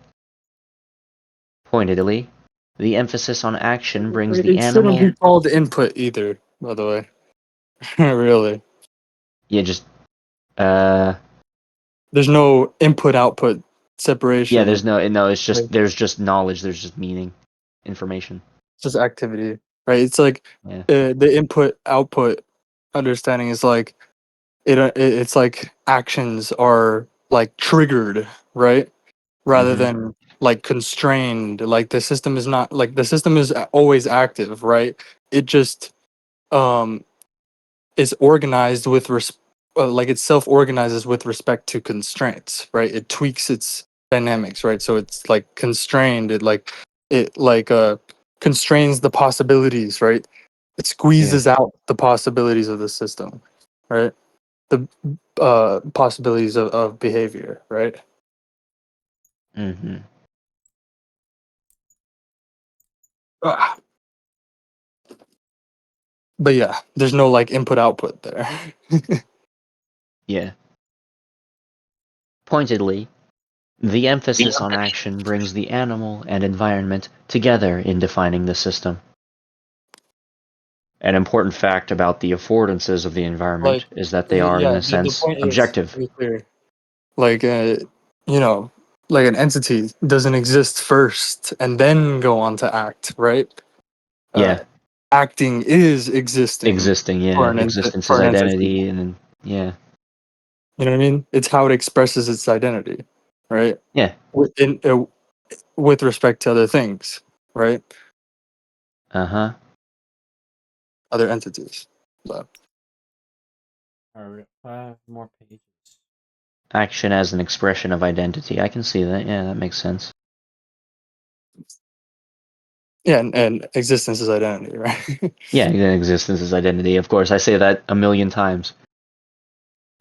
Speaker 2: Pointedly, the emphasis on action brings the
Speaker 1: It shouldn't
Speaker 2: animal...
Speaker 1: be called input either, by the way. Really.
Speaker 2: Yeah, just...
Speaker 1: There's no input output separation.
Speaker 2: Yeah, there's no, it's just, there's just knowledge, there's just meaning, information.
Speaker 1: It's just activity, right? It's like
Speaker 2: Yeah.
Speaker 1: the input output understanding is like it's like actions are like triggered, right? Rather than like constrained. Like the system is not like the system is always active, right? It just um is organized with like it self organizes with respect to constraints, right? It tweaks its dynamics, right? So it's like constrained. It like constrains the possibilities, right? It squeezes out the possibilities of the system, right? The possibilities of behavior, right?
Speaker 2: Mm-hmm.
Speaker 1: Ah. But yeah, there's no like input output there.
Speaker 2: Yeah. Pointedly, the emphasis on action brings the animal and environment together in defining the system. An important fact about the affordances of the environment is that they are, in
Speaker 1: Yeah,
Speaker 2: a
Speaker 1: the
Speaker 2: sense,
Speaker 1: point is,
Speaker 2: objective.
Speaker 1: to be clear, like you know, like an entity doesn't exist first and then go on to act, right?
Speaker 2: Yeah.
Speaker 1: Acting is existing
Speaker 2: Existing, yeah.
Speaker 1: for
Speaker 2: Existence
Speaker 1: for
Speaker 2: is
Speaker 1: an entity.
Speaker 2: identity, and then, yeah.
Speaker 1: You know what I mean? It's how it expresses its identity, right?
Speaker 2: Yeah.
Speaker 1: With respect to other things, right?
Speaker 2: Uh-huh.
Speaker 1: Other entities. But
Speaker 3: Alright, 5 more pages.
Speaker 2: Action as an expression of identity. I can see that. Yeah, that makes sense.
Speaker 1: yeah, and existence is identity, right?
Speaker 2: Yeah, existence is identity. Of course, I say that a million times.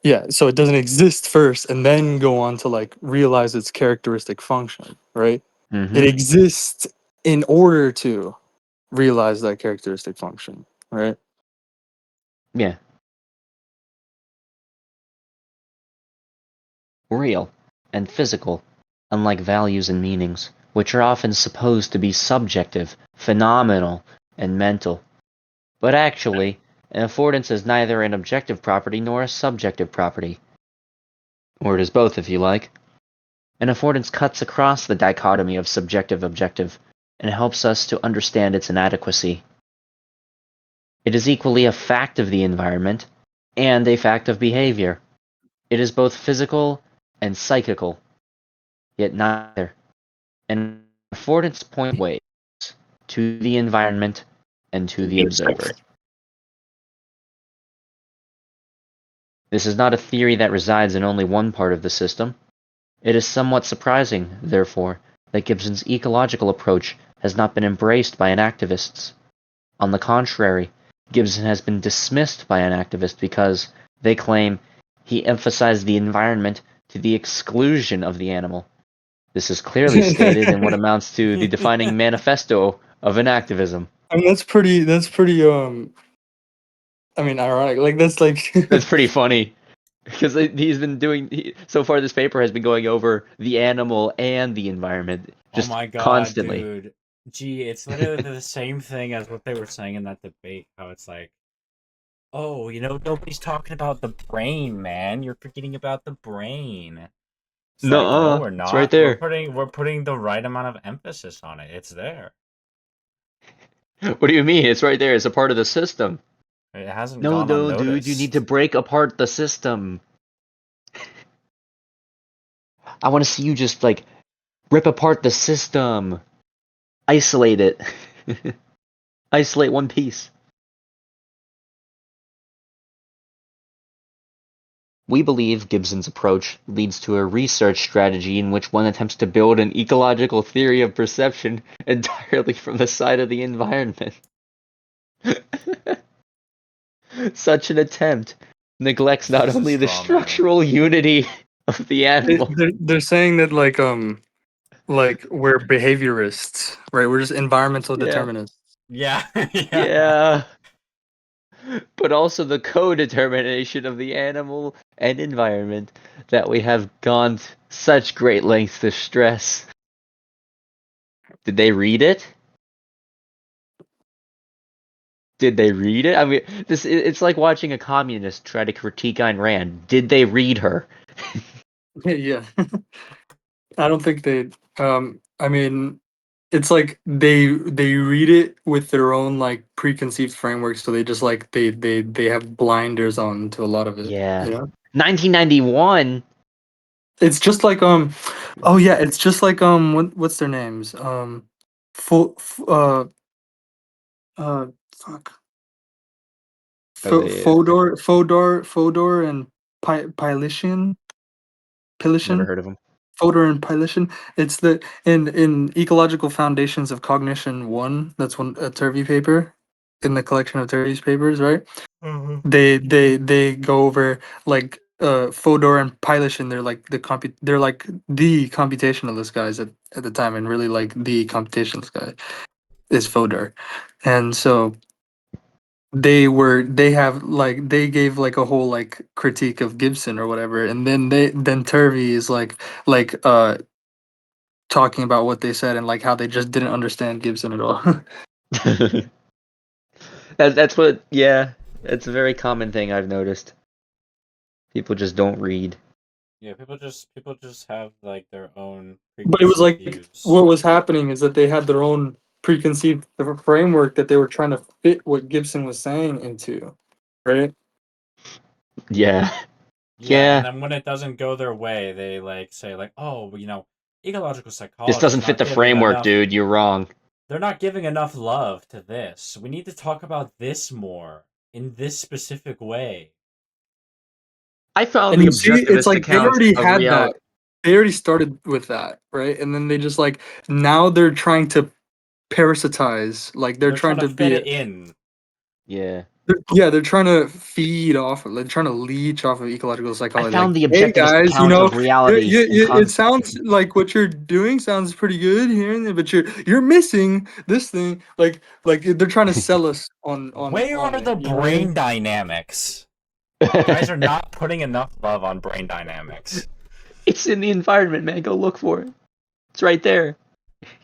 Speaker 1: Yeah, so it doesn't exist first and then go on to like realize its characteristic function, right?
Speaker 2: Mm-hmm.
Speaker 1: It exists in order to realize that characteristic function, right?
Speaker 2: Yeah. Real and physical, unlike values and meanings, which are often supposed to be subjective, phenomenal, and mental. But actually, an affordance is neither an objective property nor a subjective property. Or it is both, if you like. An affordance cuts across the dichotomy of subjective-objective and helps us to understand its inadequacy. It is equally a fact of the environment and a fact of behavior. It is both physical and psychical, yet neither. An affordance point ways to the environment and to the observer. This is not a theory that resides in only one part of the system. It is somewhat surprising, therefore, that Gibson's ecological approach has not been embraced by inactivists. On the contrary, Gibson has been dismissed by inactivists because, they claim, he emphasized the environment to the exclusion of the animal. This is clearly stated in what amounts to the defining manifesto of inactivism.
Speaker 1: I mean that's pretty I mean ironic. Like that's like
Speaker 2: That's pretty funny. Because he's been doing, so far this paper has been going over the animal and the environment,
Speaker 3: Oh
Speaker 2: just
Speaker 3: my god,
Speaker 2: constantly.
Speaker 3: dude. Gee, it's literally the same thing as what they were saying in that debate. How it's like, oh, nobody's talking about the brain, man. You're forgetting about the brain. It's like, no,
Speaker 2: Nuh-uh,
Speaker 3: we're
Speaker 2: it's right
Speaker 3: not.
Speaker 2: there.
Speaker 3: We're putting the right amount of emphasis on it. It's there.
Speaker 2: What do you mean? It's right there. It's a part of the system.
Speaker 3: It hasn't
Speaker 2: No,
Speaker 3: gone
Speaker 2: no, dude, you need to
Speaker 3: unnoticed.
Speaker 2: break apart the system. I want to see you just, like, rip apart the system. Isolate it. Isolate one piece. We believe Gibson's approach leads to a research strategy in which one attempts to build an ecological theory of perception entirely from the side of the environment. Such an attempt neglects not
Speaker 3: This is a
Speaker 2: only the
Speaker 3: straw man.
Speaker 2: structural unity of the animal.
Speaker 1: they're saying that like we're behaviorists, right? We're just environmental
Speaker 2: Yeah.
Speaker 1: determinists.
Speaker 3: Yeah.
Speaker 2: Yeah. But also the co-determination of the animal and environment that we have gone such great lengths to stress. Did they read it? Did they read it? I mean, it's like watching a communist try to critique Ayn Rand. Did they read her?
Speaker 1: Yeah. I don't think they I mean it's like they read it with their own like preconceived frameworks, so they just like they have blinders on to a lot of it.
Speaker 2: Yeah.
Speaker 1: You know?
Speaker 2: 1991?
Speaker 1: It's just like oh yeah, it's just like what's their names? Full fuck.
Speaker 2: Are they
Speaker 1: Fodor and Pilishin.
Speaker 2: never
Speaker 1: Pilishin.
Speaker 2: heard of them?
Speaker 1: Fodor and Pilishin. It's the in Ecological Foundations of Cognition 1. That's one a Turvey paper. in the collection of Turvey's papers, right?
Speaker 3: Mm-hmm.
Speaker 1: They go over like Fodor and Pylishin. They're like the computationalist guys at the time, and really like the computationalist guy is Fodor, and so they gave like a whole like critique of Gibson or whatever, and then Turvey is like talking about what they said and like how they just didn't understand Gibson at all.
Speaker 2: That's what, yeah, it's a very common thing I've noticed. People just don't read.
Speaker 3: Yeah, people just have like their own
Speaker 1: But it was
Speaker 3: preconceived
Speaker 1: like
Speaker 3: views.
Speaker 1: what was happening is that they had their own preconceived framework that they were trying to fit what Gibson was saying into, right?
Speaker 2: Yeah.
Speaker 3: Yeah, and
Speaker 2: Yeah.
Speaker 3: then when it doesn't go their way, they like say like, "Oh, ecological
Speaker 2: This
Speaker 3: psychology is
Speaker 2: doesn't fit
Speaker 3: not
Speaker 2: the
Speaker 3: giving
Speaker 2: framework,
Speaker 3: enough.
Speaker 2: dude. You're wrong.
Speaker 3: They're not giving enough love to this. We need to talk about this more in this specific way."
Speaker 2: I found
Speaker 1: And
Speaker 2: the
Speaker 1: you see, it's
Speaker 2: objectivist
Speaker 1: like they
Speaker 2: account
Speaker 1: already
Speaker 2: of
Speaker 1: had that.
Speaker 2: reality.
Speaker 1: They already started with that, right? And then they just like now they're trying to parasitize, like they're
Speaker 3: They're trying
Speaker 1: trying
Speaker 3: to
Speaker 1: to
Speaker 3: fit
Speaker 1: be
Speaker 3: it in.
Speaker 2: Yeah.
Speaker 1: they're trying to feed off they're trying to leech off of ecological
Speaker 2: I
Speaker 1: psychology. Like,
Speaker 2: found the
Speaker 1: hey
Speaker 2: objectivist
Speaker 1: guys,
Speaker 2: account of reality and
Speaker 1: it sounds like what you're doing sounds pretty good here and there, but you're missing this thing. Like they're trying to sell us
Speaker 3: Where
Speaker 1: on
Speaker 3: are
Speaker 1: it.
Speaker 3: the
Speaker 1: You know what I mean?
Speaker 3: brain dynamics? Guys are not putting enough love on brain dynamics.
Speaker 2: It's in the environment, man. Go look for it. It's right there.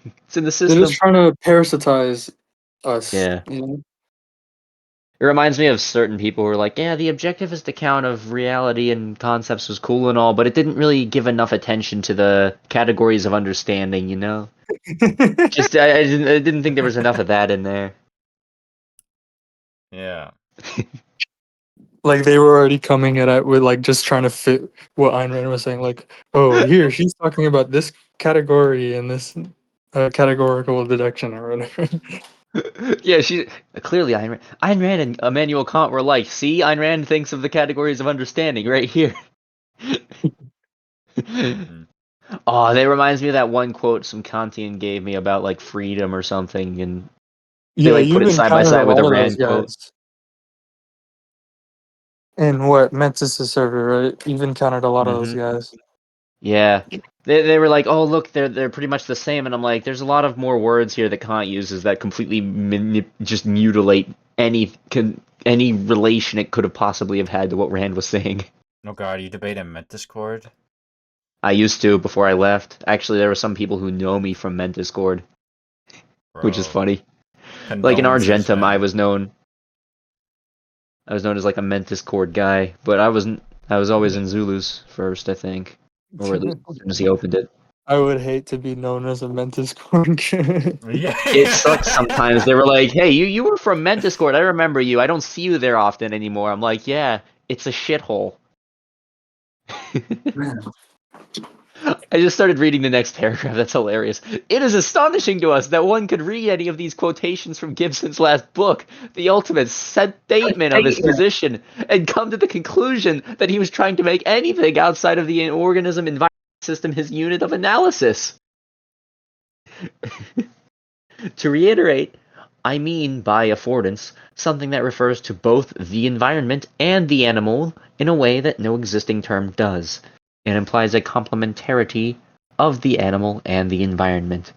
Speaker 2: It's in the
Speaker 1: They're
Speaker 2: system.
Speaker 1: just trying to parasitize us.
Speaker 2: Yeah.
Speaker 1: You know?
Speaker 2: It reminds me of certain people who are like, yeah, the objectivist account of reality and concepts was cool and all, but it didn't really give enough attention to the categories of understanding, you know? Just I didn't think there was enough of that in there.
Speaker 3: Yeah.
Speaker 1: Like they were already coming at it with like just trying to fit what Ayn Rand was saying. Like, oh, here she's talking about this category and this categorical deduction or whatever.
Speaker 2: Yeah, she clearly Ayn Rand and Immanuel Kant were like, see, Ayn Rand thinks of the categories of understanding right here. Oh, that reminds me of that one quote some Kantian gave me about like freedom or something, and they
Speaker 1: Yeah,
Speaker 2: like put
Speaker 1: you've
Speaker 2: it side by
Speaker 1: encountered a
Speaker 2: side with a
Speaker 1: lot of those
Speaker 2: Rand quote.
Speaker 1: guys. And what Mentis is server, right? You've encountered a lot of those guys.
Speaker 2: Yeah, they were like, oh look, they're pretty much the same, and I'm like, there's a lot of more words here that Kant uses that completely just mutilate any relation it could have possibly have had to what Rand was saying.
Speaker 3: Oh god, you debate in Discord?
Speaker 2: I used to before I left. Actually, there were some people who know me from Discord, which is funny. Like in
Speaker 3: Condolences,
Speaker 2: Argentum,
Speaker 3: man.
Speaker 2: I was known as like a Discord guy, but I wasn't. I was always in Zulus first, I think, or at least as soon as he opened it.
Speaker 1: I would hate to be known as a Mentis Corn.
Speaker 3: Yeah.
Speaker 2: It sucks sometimes. They were like, "Hey, you were from Discord. I remember you. I don't see you there often anymore." I'm like, "Yeah, it's a shithole." I just started reading the next paragraph. That's hilarious. It is astonishing to us that one could read any of these quotations from Gibson's last book, the ultimate statement of his position, and come to the conclusion that he was trying to make anything outside of the organism environment system his unit of analysis. To reiterate, I mean by affordance something that refers to both the environment and the animal in a way that no existing term does. It implies a complementarity of the animal and the environment.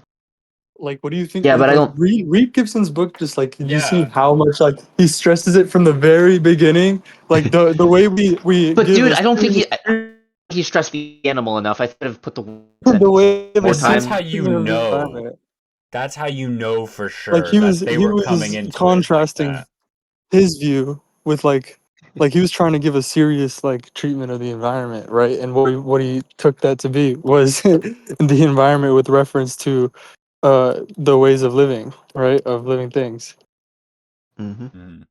Speaker 1: Like, what do you think?
Speaker 2: Yeah, but I
Speaker 1: Like,
Speaker 2: don't.
Speaker 1: read Gibson's book. Just like, did you see
Speaker 3: Yeah.
Speaker 1: how much like he stresses it from the very beginning? Like the way we
Speaker 2: But
Speaker 1: give
Speaker 2: dude,
Speaker 1: a
Speaker 2: I don't think
Speaker 1: serious
Speaker 2: he stressed the animal enough. I could have put the words in
Speaker 1: the way the
Speaker 2: more
Speaker 3: That's
Speaker 1: serious
Speaker 3: how
Speaker 2: time.
Speaker 3: you
Speaker 1: treatment of the
Speaker 3: know.
Speaker 1: environment.
Speaker 3: That's how you know for
Speaker 1: Like
Speaker 3: sure that they
Speaker 1: he
Speaker 3: were coming
Speaker 1: was
Speaker 3: into it like
Speaker 1: contrasting
Speaker 3: that.
Speaker 1: his view with like he was trying to give a serious like treatment of the environment, right? And what he took that to be was the environment with reference to the ways of living, right? Of living things.
Speaker 2: Mm-hmm.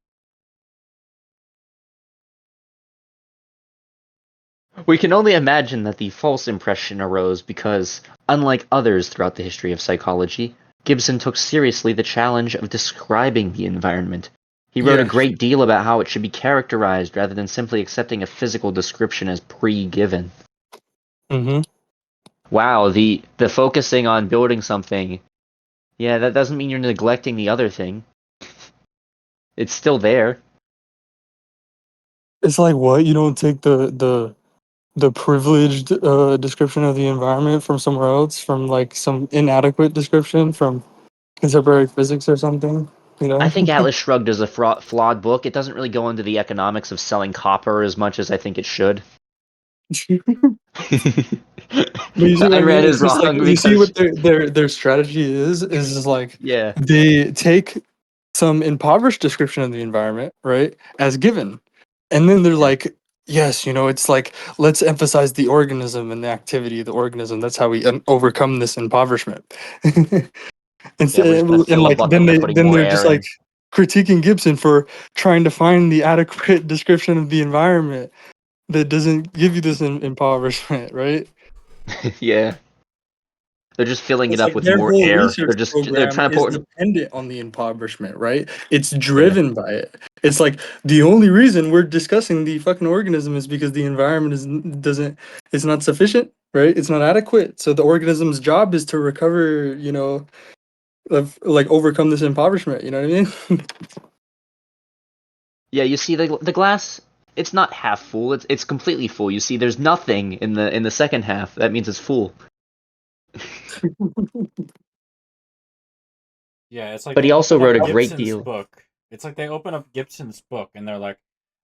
Speaker 2: We can only imagine that the false impression arose because, unlike others throughout the history of psychology, Gibson took seriously the challenge of describing the environment. He wrote a
Speaker 1: Yeah.
Speaker 2: great deal about how it should be characterized rather than simply accepting a physical description as pre-given.
Speaker 1: Mm-hmm.
Speaker 2: Wow, the focusing on building something, yeah, that doesn't mean you're neglecting the other thing. It's still there.
Speaker 1: It's like what? You don't take the privileged description of the environment from somewhere else, from like some inadequate description from contemporary physics or something, you
Speaker 2: I
Speaker 1: know?
Speaker 2: think Atlas Shrugged is a flawed book. It doesn't really go into the economics of selling copper as much as I think it should.
Speaker 1: But you see what I
Speaker 2: Ayn
Speaker 1: mean?
Speaker 2: Rand
Speaker 1: It's
Speaker 2: is
Speaker 1: just like
Speaker 2: wrong
Speaker 1: you see
Speaker 2: because
Speaker 1: what their strategy is just like
Speaker 2: yeah,
Speaker 1: they take some impoverished description of the environment, right, as given. And then they're
Speaker 2: yeah,
Speaker 1: like, yes, you know, it's like let's emphasize the organism and the activity of the organism. That's how we overcome this impoverishment. and,
Speaker 2: yeah. We're just gonna
Speaker 1: and
Speaker 2: fill a
Speaker 1: like
Speaker 2: bucket by putting
Speaker 1: then
Speaker 2: more
Speaker 1: they're just
Speaker 2: air
Speaker 1: like
Speaker 2: in.
Speaker 1: critiquing Gibson for trying to find the adequate description of the environment that doesn't give you this impoverishment, right?
Speaker 2: Yeah, they're just filling it
Speaker 1: It's
Speaker 2: up
Speaker 1: like
Speaker 2: with
Speaker 1: their
Speaker 2: more
Speaker 1: whole
Speaker 2: air.
Speaker 1: research
Speaker 2: They're
Speaker 1: program
Speaker 2: trying to
Speaker 1: is
Speaker 2: put
Speaker 1: dependent on the impoverishment, right? It's
Speaker 2: yeah.
Speaker 1: driven by it. It's like the only reason we're discussing the fucking organism is because the environment doesn't it's not sufficient, right? It's not adequate. So the organism's job is to recover, you know, of like overcome this impoverishment, you know what I mean?
Speaker 2: Yeah, you see the glass. It's not half full. It's completely full. You see, there's nothing in the second half. That means it's full.
Speaker 3: Yeah, it's like
Speaker 2: But
Speaker 3: they
Speaker 2: he also
Speaker 3: open
Speaker 2: wrote
Speaker 3: up
Speaker 2: a great
Speaker 3: Gibson's
Speaker 2: deal.
Speaker 3: book. It's like they open up Gibson's book and they're like,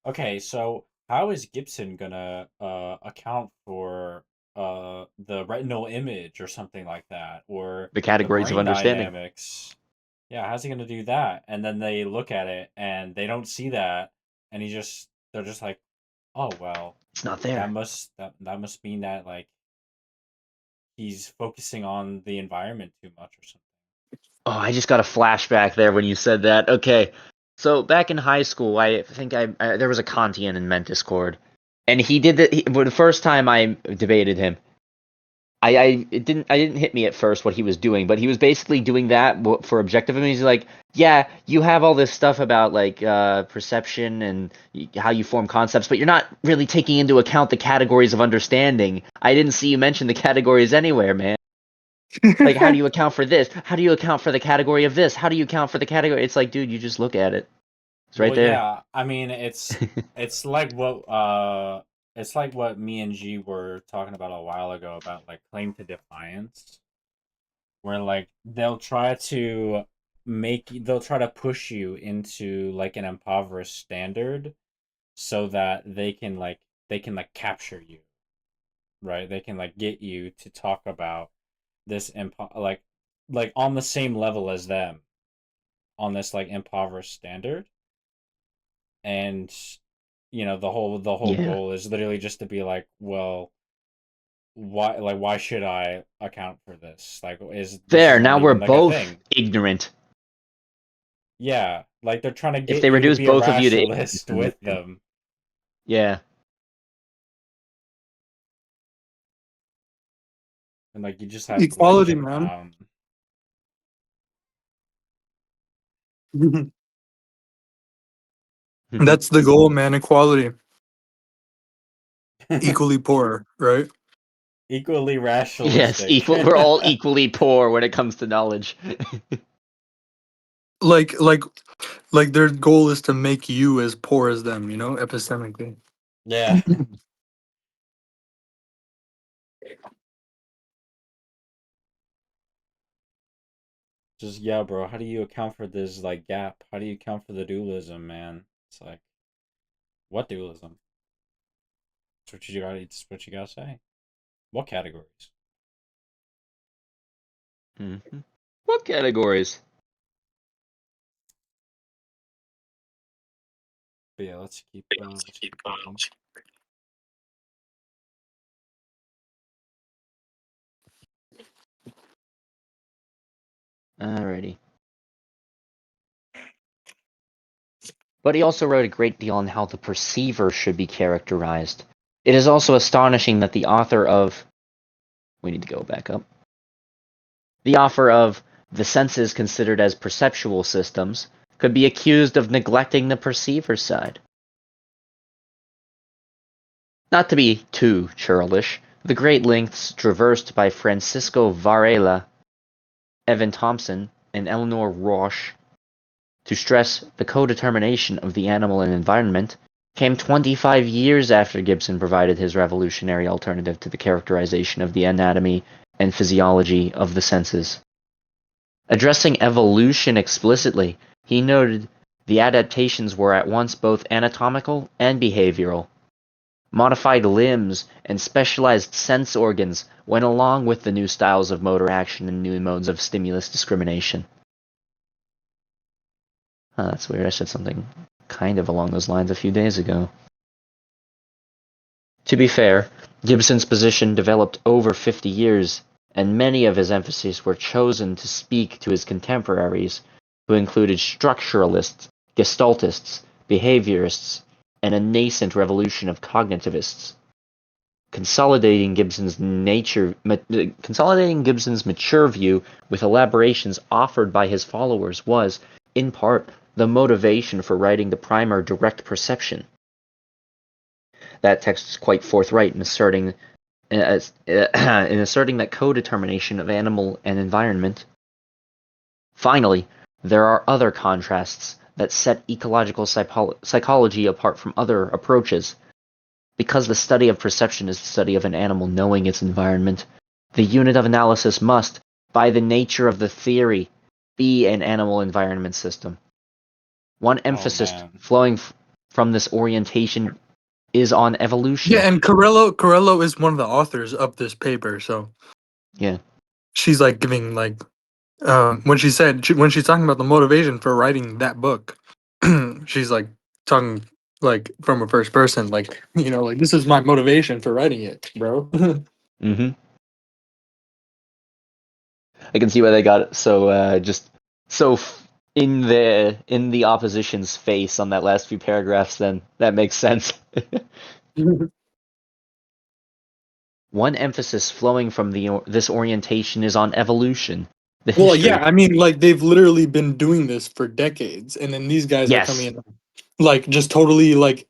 Speaker 3: okay, so how is Gibson gonna account for the retinal image or something like that, or
Speaker 2: The
Speaker 3: the
Speaker 2: categories of
Speaker 3: brain
Speaker 2: understanding.
Speaker 3: dynamics? Yeah, how's he gonna do that? And then they look at it and they don't see that, and they're just like, oh well,
Speaker 2: It's not there.
Speaker 3: that must mean that like he's focusing on the environment too much or something.
Speaker 2: Oh, I just got a flashback there when you said that. Okay, so back in high school, I think there was a Kantian in Ment Discord, and he did well, the first time I debated him. It didn't hit me at first what he was doing, but he was basically doing that for objectivism. He's like, yeah, you have all this stuff about like perception and how you form concepts, but you're not really taking into account the categories of understanding. I didn't see you mention the categories anywhere, man. Like, how do you account for this? How do you account for the category of this? How do you account for the category? It's like, dude, you just look at it. It's right
Speaker 3: Well,
Speaker 2: there.
Speaker 3: yeah, I mean, it's like it's like what me and G were talking about a while ago about like claim to defiance, where like they'll try to push you into like an impoverished standard so that they can like capture you, right? They can like get you to talk about this like on the same level as them on this like impoverished standard. And the whole
Speaker 2: Yeah.
Speaker 3: goal is literally just to be like, well, why should I account for this? Like, this
Speaker 2: There,
Speaker 3: is
Speaker 2: now
Speaker 3: not
Speaker 2: we're
Speaker 3: even like a
Speaker 2: both
Speaker 3: thing.
Speaker 2: ignorant.
Speaker 3: Yeah, like they're trying to
Speaker 2: If
Speaker 3: get
Speaker 2: they
Speaker 3: you to
Speaker 2: reduce
Speaker 3: be a
Speaker 2: both of you to
Speaker 3: rationalist with
Speaker 2: ignorance,
Speaker 3: them.
Speaker 2: yeah.
Speaker 3: And like you just have to like
Speaker 1: Equality,
Speaker 3: shut
Speaker 1: man.
Speaker 3: down.
Speaker 1: That's the goal, man. Equality. Equally poor, right?
Speaker 3: Equally
Speaker 2: Yes,
Speaker 3: rationalistic.
Speaker 2: equal. We're all equally poor when it comes to knowledge.
Speaker 1: Like their goal is to make you as poor as them, you know, epistemically.
Speaker 3: Yeah. Just yeah, bro. How do you account for this like gap? How do you account for the dualism, man? It's like what dualism? It's what you gotta say. What categories?
Speaker 2: What categories?
Speaker 3: But yeah, let's keep going.
Speaker 2: Alrighty. But he also wrote a great deal on how the perceiver should be characterized. It is also astonishing that the author of... We need to go back up. The author of The Senses Considered as Perceptual Systems could be accused of neglecting the perceiver side. Not to be too churlish, the great lengths traversed by Francisco Varela, Evan Thompson, and Eleanor Roche to stress the co-determination of the animal and environment came 25 years after Gibson provided his revolutionary alternative to the characterization of the anatomy and physiology of the senses. Addressing evolution explicitly, he noted the adaptations were at once both anatomical and behavioral. Modified limbs and specialized sense organs went along with the new styles of motor action and new modes of stimulus discrimination. That's weird. I said something kind of along those lines a few days ago. To be fair, Gibson's position developed over 50 years, and many of his emphases were chosen to speak to his contemporaries, who included structuralists, gestaltists, behaviorists, and a nascent revolution of cognitivists. Consolidating Gibson's mature view with elaborations offered by his followers was, in part, the motivation for writing the primer Direct Perception. That text is quite forthright in asserting that co-determination of animal and environment. Finally, there are other contrasts that set ecological psychology apart from other approaches. Because the study of perception is the study of an animal knowing its environment, the unit of analysis must, by the nature of the theory, be an animal environment system. One emphasis flowing from this orientation is on evolution.
Speaker 1: Yeah, and Corello is one of the authors of this paper, so
Speaker 2: yeah,
Speaker 1: she's like giving like when she's talking about the motivation for writing that book, she's like talking like from a first person, like, you know, like, this is my motivation for writing it, bro.
Speaker 2: Mm-hmm. I can see why they got it so in the opposition's face on that last few paragraphs. Then that makes sense. One emphasis flowing from this orientation is on evolution.
Speaker 1: Well, yeah, I mean, like, they've literally been doing this for decades, and then these guys are coming in, like, just totally like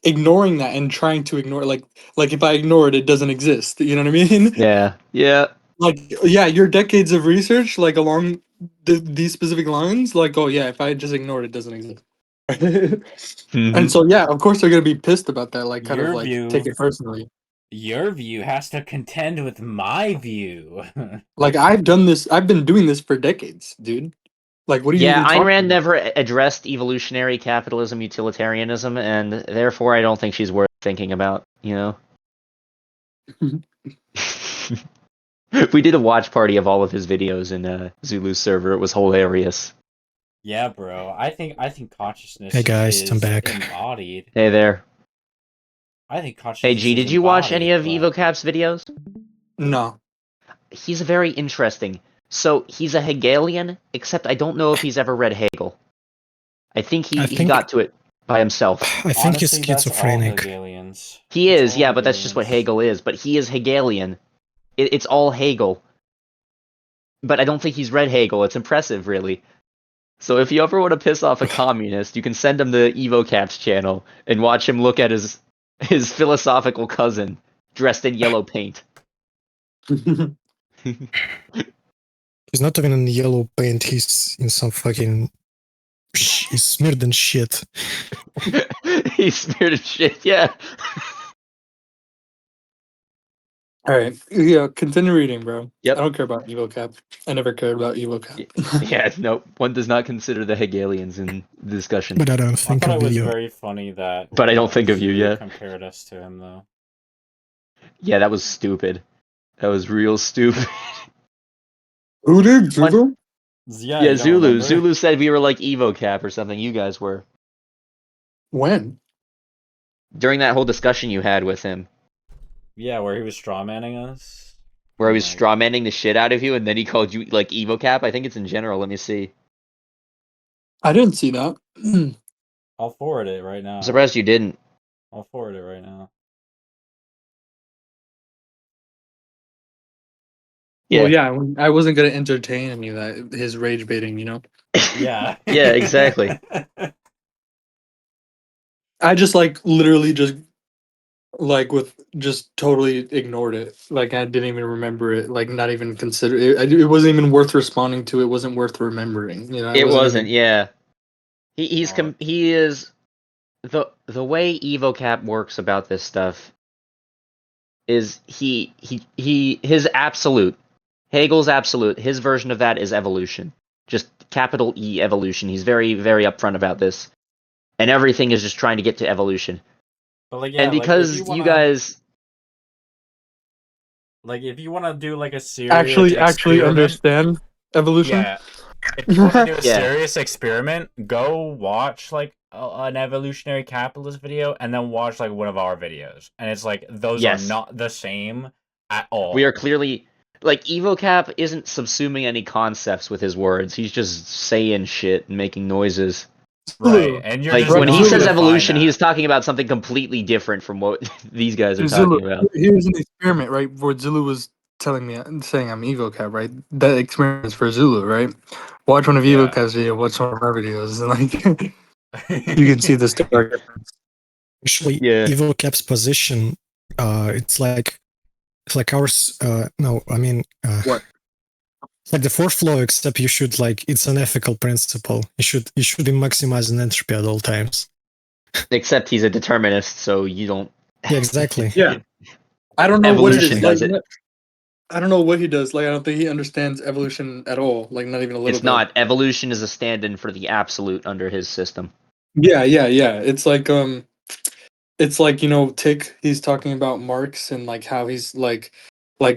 Speaker 1: ignoring that and trying to ignore, like if I ignore it, it doesn't exist. You know what I mean?
Speaker 2: Yeah.
Speaker 1: Like, yeah, your decades of research, like, along these specific lines, like, oh yeah, if I just ignore it, it doesn't exist. And so, yeah, of course they're gonna be pissed about that, like, kind of like take it personally.
Speaker 9: Your view has to contend with my view.
Speaker 1: Like, I've been doing this for decades, dude. Like, what are you even
Speaker 2: Ayn
Speaker 1: talking
Speaker 2: Rand
Speaker 1: about?
Speaker 2: never addressed evolutionary capitalism, utilitarianism, and therefore I don't think she's worth thinking about, you know? We did a watch party of all of his videos in Zulu's server. It was hilarious.
Speaker 9: Yeah, bro. I think consciousness
Speaker 13: Hey guys,
Speaker 9: is
Speaker 13: I'm back.
Speaker 9: embodied.
Speaker 2: Hey there.
Speaker 9: I think consciousness
Speaker 2: Hey G, did you watch any of EvoCap's videos?
Speaker 1: No.
Speaker 2: He's very interesting. So he's a Hegelian, except I don't know if he's ever read Hegel. I think he got to it by himself.
Speaker 13: I think he's schizophrenic.
Speaker 2: He is, yeah, but that's just what Hegel is. But he is Hegelian. It's all Hegel. But I don't think he's read Hegel. It's impressive, really. So if you ever want to piss off a communist, you can send him to EvoCap's channel and watch him look at his philosophical cousin dressed in yellow paint.
Speaker 13: He's not even in yellow paint, he's in some fucking... He's smeared in shit.
Speaker 2: He's smeared in shit, yeah.
Speaker 1: Alright, yeah, continue reading, bro.
Speaker 2: Yep.
Speaker 1: I don't care about EvoCap. I never cared about EvoCap.
Speaker 2: Yeah, no, one does not consider the Hegelians in the discussion.
Speaker 13: But I don't think
Speaker 9: I thought
Speaker 13: of
Speaker 9: it was
Speaker 13: you.
Speaker 9: very funny that.
Speaker 2: But I don't think of you,
Speaker 9: Zulu
Speaker 2: yeah.
Speaker 9: compared us to him, though.
Speaker 2: Yeah, that was stupid. That was real stupid.
Speaker 1: Who did, Zulu?
Speaker 9: Yeah,
Speaker 2: Yeah,
Speaker 9: you don't
Speaker 2: Zulu.
Speaker 9: remember?
Speaker 2: Zulu said we were like EvoCap or something. You guys were.
Speaker 1: When?
Speaker 2: During that whole discussion you had with him.
Speaker 9: Yeah, where he was strawmanning us.
Speaker 2: Where he was strawmanning the shit out of you, and then he called you like EvoCap. I think it's in general. Let me see.
Speaker 1: I didn't see that.
Speaker 9: I'll forward it right now.
Speaker 2: I'm surprised you didn't.
Speaker 9: I'll forward it right now.
Speaker 2: Yeah.
Speaker 1: Well, yeah, I wasn't gonna entertain any of that, his rage baiting, you know?
Speaker 9: Yeah.
Speaker 2: Yeah, exactly.
Speaker 1: I just, like, literally just like with just totally ignored it. Like I didn't even remember it. Like not even consider it. It wasn't even worth responding to. It wasn't worth remembering. You know,
Speaker 2: It
Speaker 1: wasn't
Speaker 2: wasn't.
Speaker 1: even.
Speaker 2: Yeah, he's
Speaker 3: Oh.
Speaker 2: he is the way EvoCap works about this stuff is his absolute, Hegel's absolute, his version of that is evolution. Just capital E evolution. He's very, very upfront about this. And everything is just trying to get to evolution.
Speaker 3: But like, yeah,
Speaker 2: And
Speaker 3: like if
Speaker 2: because
Speaker 3: you
Speaker 2: you
Speaker 3: wanna,
Speaker 2: guys
Speaker 3: like if you wanna do like a serious
Speaker 1: Actually
Speaker 3: experiment,
Speaker 1: understand evolution.
Speaker 3: yeah, if you wanna do a
Speaker 2: Yeah.
Speaker 3: serious experiment, go watch like an evolutionary capitalist video, and then watch like one of our videos, and it's like those are
Speaker 2: Yes.
Speaker 3: not the same at all.
Speaker 2: We are clearly like EvoCap isn't subsuming any concepts with his words. He's just saying shit and making noises.
Speaker 3: Right, and you're
Speaker 2: Like
Speaker 3: just
Speaker 2: when he
Speaker 3: not
Speaker 2: says
Speaker 3: gonna
Speaker 2: evolution,
Speaker 3: find
Speaker 2: he's
Speaker 3: that.
Speaker 2: talking about something completely different from what these guys are
Speaker 1: Zulu,
Speaker 2: talking about.
Speaker 1: here's an experiment, right? Where Zulu was telling me, saying I'm EvoCap, right? That experiment is for Zulu, right? Watch one of
Speaker 3: Yeah.
Speaker 1: EvoCap's video, watch one of our videos, and like you can see the stark difference.
Speaker 13: Actually,
Speaker 2: Yeah.
Speaker 13: EvoCap's position, it's like ours. No, I mean,
Speaker 1: What?
Speaker 13: it's like the fourth law, except you should like it's an ethical principle. You should be maximizing entropy at all times.
Speaker 2: Except he's a determinist, so you don't.
Speaker 13: Yeah, exactly.
Speaker 1: Yeah. I don't know what it
Speaker 2: Evolution
Speaker 1: is.
Speaker 2: does
Speaker 1: Like,
Speaker 2: it.
Speaker 1: I don't know what he does. Like, I don't think he understands evolution at all. Like, not even a little
Speaker 2: It's
Speaker 1: bit.
Speaker 2: not. Evolution is a stand-in for the absolute under his system.
Speaker 1: Yeah. It's like Tick. He's talking about Marx and like how he's like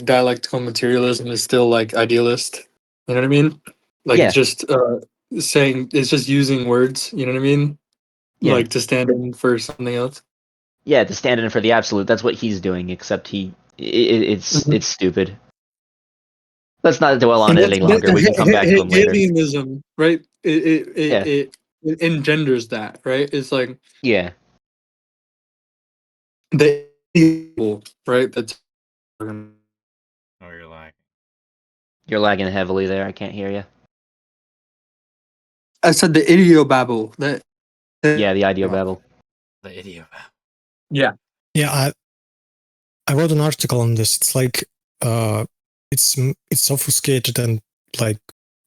Speaker 1: dialectical materialism is still like idealist. You know what I mean? Like
Speaker 2: Yeah.
Speaker 1: it's just saying it's just using words. You know what I mean?
Speaker 2: Yeah.
Speaker 1: Like to stand in for something else.
Speaker 2: Yeah, to stand in for the absolute. That's what he's doing. Except it's stupid. Let's not dwell on
Speaker 1: And
Speaker 2: it
Speaker 1: that's
Speaker 2: any longer. We can come back to him later.
Speaker 1: Hegelianism, right?
Speaker 2: Yeah.
Speaker 1: It engenders that, right? It's like
Speaker 2: Yeah.
Speaker 1: the evil, right? That's
Speaker 3: Oh, you're lagging.
Speaker 2: You're lagging heavily there. I can't hear you.
Speaker 1: I said the idiobabble.
Speaker 2: Yeah, the ideobabble.
Speaker 3: The idiot.
Speaker 1: Yeah.
Speaker 13: Yeah, I wrote an article on this. It's like it's obfuscated and like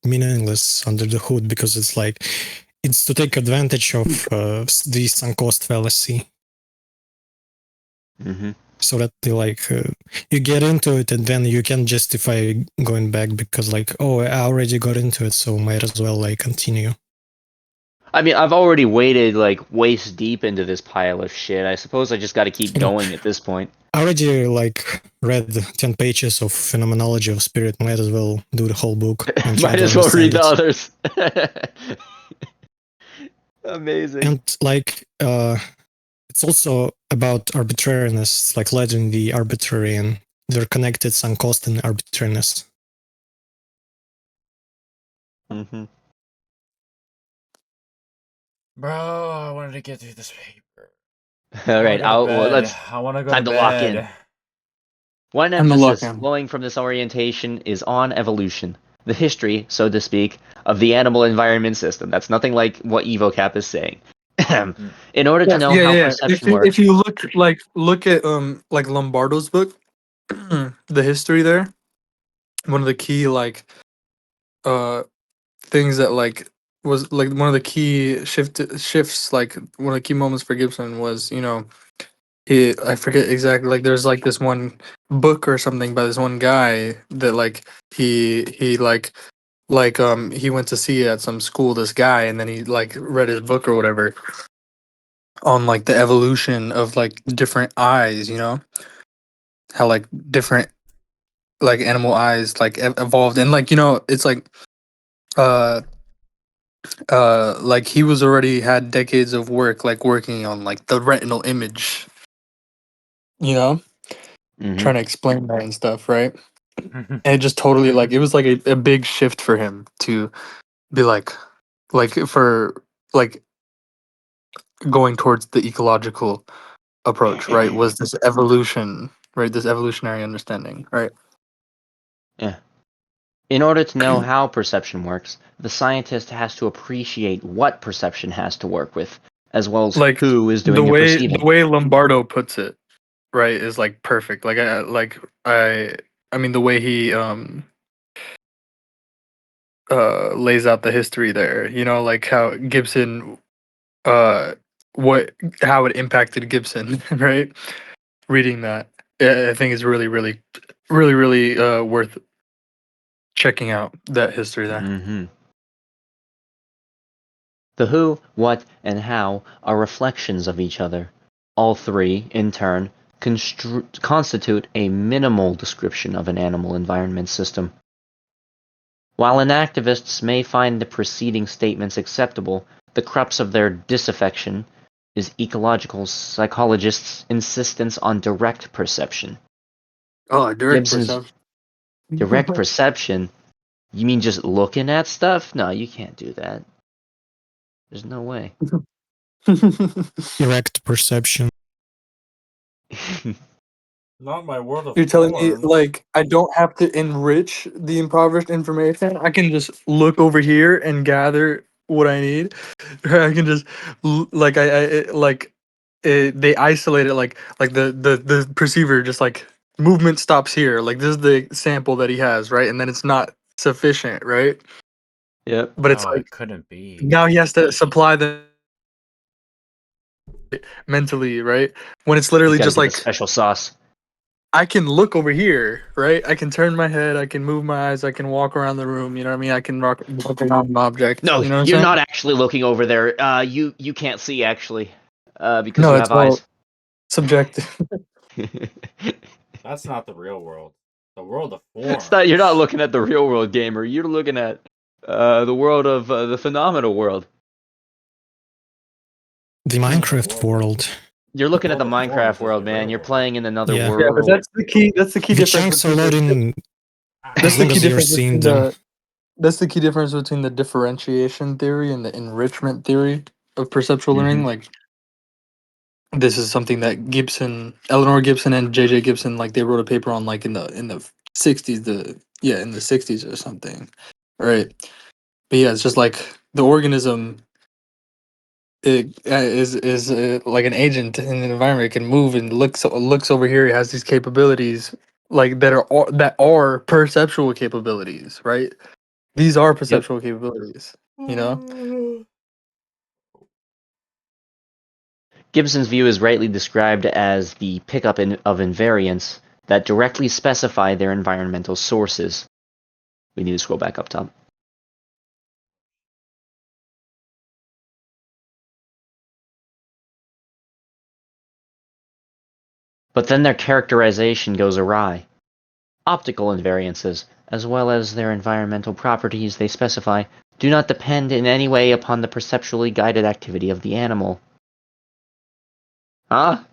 Speaker 13: meaningless under the hood because it's like it's to take advantage of the sunk cost fallacy.
Speaker 2: Mm-hmm.
Speaker 13: So that they you get into it and then you can justify going back because like, oh, I already got into it, so might as well like continue.
Speaker 2: I mean, I've already waded like waist deep into this pile of shit. I suppose I just got to keep going at this point.
Speaker 13: I already like read 10 pages of phenomenology of spirit. Might as well do the whole book. And try
Speaker 2: Might
Speaker 13: to
Speaker 2: as well read
Speaker 13: understand
Speaker 2: the
Speaker 13: it.
Speaker 2: others. Amazing.
Speaker 13: And like it's also about arbitrariness, like letting the arbitrary and they're connected sunk cost and arbitrariness.
Speaker 2: Mm-hmm.
Speaker 3: Bro, I wanted to get through this paper.
Speaker 2: All right, let's.
Speaker 3: I want to go
Speaker 2: Time
Speaker 3: to
Speaker 2: to
Speaker 3: bed.
Speaker 2: lock in. One
Speaker 1: Time to lock
Speaker 2: emphasis
Speaker 1: in.
Speaker 2: flowing from this orientation is on evolution, the history, so to speak, of the animal environment system. That's nothing like what EvoCap is saying. In order to know how perception works.
Speaker 1: If you look at like Lombardo's book, the history there, one of the key things that was like one of the key shifts, like one of the key moments for Gibson was I forget exactly, like there's like this one book or something by this one guy that he went to see at some school, this guy, and then he like read his book or whatever on like the evolution of like different eyes, how like different like animal eyes like evolved, and like it's like uh like he was already had decades of work like working on like the retinal image,
Speaker 2: Mm-hmm.
Speaker 1: trying to explain that and stuff, right? And it just totally like it was like a big shift for him to be like for like going towards the ecological approach, right? Was this evolution, right? This evolutionary understanding, right?
Speaker 2: Yeah. In order to know how perception works, the scientist has to appreciate what perception has to work with, as well as
Speaker 1: Like
Speaker 2: who is
Speaker 1: the
Speaker 2: doing the
Speaker 1: way
Speaker 2: perceiving.
Speaker 1: Lombardo puts it, right, is like perfect. I mean the way he lays out the history there, you know, like how Gibson uh what how it impacted Gibson, right? Reading that, I think is really worth checking out that history there.
Speaker 2: Mm-hmm. The who, what, and how are reflections of each other. All three, in turn, constitute a minimal description of an animal environment system. While inactivists may find the preceding statements acceptable, the crux of their disaffection is ecological psychologists' insistence on direct perception.
Speaker 1: Oh, direct
Speaker 2: Gibson's
Speaker 1: perception.
Speaker 2: direct perception? You mean just looking at stuff? No, you can't do that. There's no way.
Speaker 13: Direct perception.
Speaker 3: Not my world of
Speaker 1: You're telling me
Speaker 3: forms.
Speaker 1: like I don't have to enrich the impoverished information. I can just look over here and gather what I need. I can just like they isolate it like the perceiver just like movement stops here. Like this is the sample that he has, right? And then it's not sufficient, right?
Speaker 2: Yep.
Speaker 1: But it's
Speaker 3: No,
Speaker 1: like
Speaker 3: it couldn't be.
Speaker 1: now he has to supply them mentally, right? When it's
Speaker 2: He's
Speaker 1: literally
Speaker 2: got to
Speaker 1: just
Speaker 2: get the
Speaker 1: like
Speaker 2: special sauce.
Speaker 1: I can look over here, right? I can turn my head, I can move my eyes, I can walk around the room, you know what I mean? I can walk around an object,
Speaker 2: No,
Speaker 1: you know what I'm
Speaker 2: you're
Speaker 1: saying?
Speaker 2: not actually looking over there. You can't see actually, because
Speaker 1: No,
Speaker 2: you
Speaker 1: it's
Speaker 2: have
Speaker 1: all
Speaker 2: eyes.
Speaker 1: subjective.
Speaker 3: That's not the real world. The world of
Speaker 2: It's
Speaker 3: forms.
Speaker 2: not. You're not looking at the real world, gamer. You're looking at the world of the phenomenal world.
Speaker 13: The Minecraft world.
Speaker 2: You're looking at
Speaker 3: World
Speaker 2: the
Speaker 3: of forms
Speaker 2: Minecraft
Speaker 3: is the
Speaker 2: world, man.
Speaker 3: real
Speaker 2: You're
Speaker 3: world.
Speaker 2: playing in another
Speaker 13: Yeah.
Speaker 1: Yeah, but
Speaker 2: world.
Speaker 1: that's the key
Speaker 13: The
Speaker 1: difference
Speaker 13: chunks are
Speaker 1: between
Speaker 13: loading
Speaker 1: that's
Speaker 13: as
Speaker 1: the
Speaker 13: long
Speaker 1: key
Speaker 13: as you're
Speaker 1: difference
Speaker 13: seeing
Speaker 1: between
Speaker 13: them.
Speaker 1: that's the key difference between the differentiation theory and the enrichment theory of perceptual learning.
Speaker 2: Mhm.
Speaker 1: Like this is something that Eleanor Gibson and JJ Gibson like they wrote a paper on like in the 60s in the 60s or something. Right. But yeah, it's just like the organism is like an agent in the environment. It can move and looks over here. It has these capabilities like that are perceptual capabilities, right? These are
Speaker 2: Yep.
Speaker 1: perceptual capabilities. You know.
Speaker 2: Gibson's view is rightly described as the pickup of invariants that directly specify their environmental sources. We need to scroll back up top. But then their characterization goes awry. Optical invariances, as well as their environmental properties they specify, do not depend in any way upon the perceptually guided activity of the animal. Huh?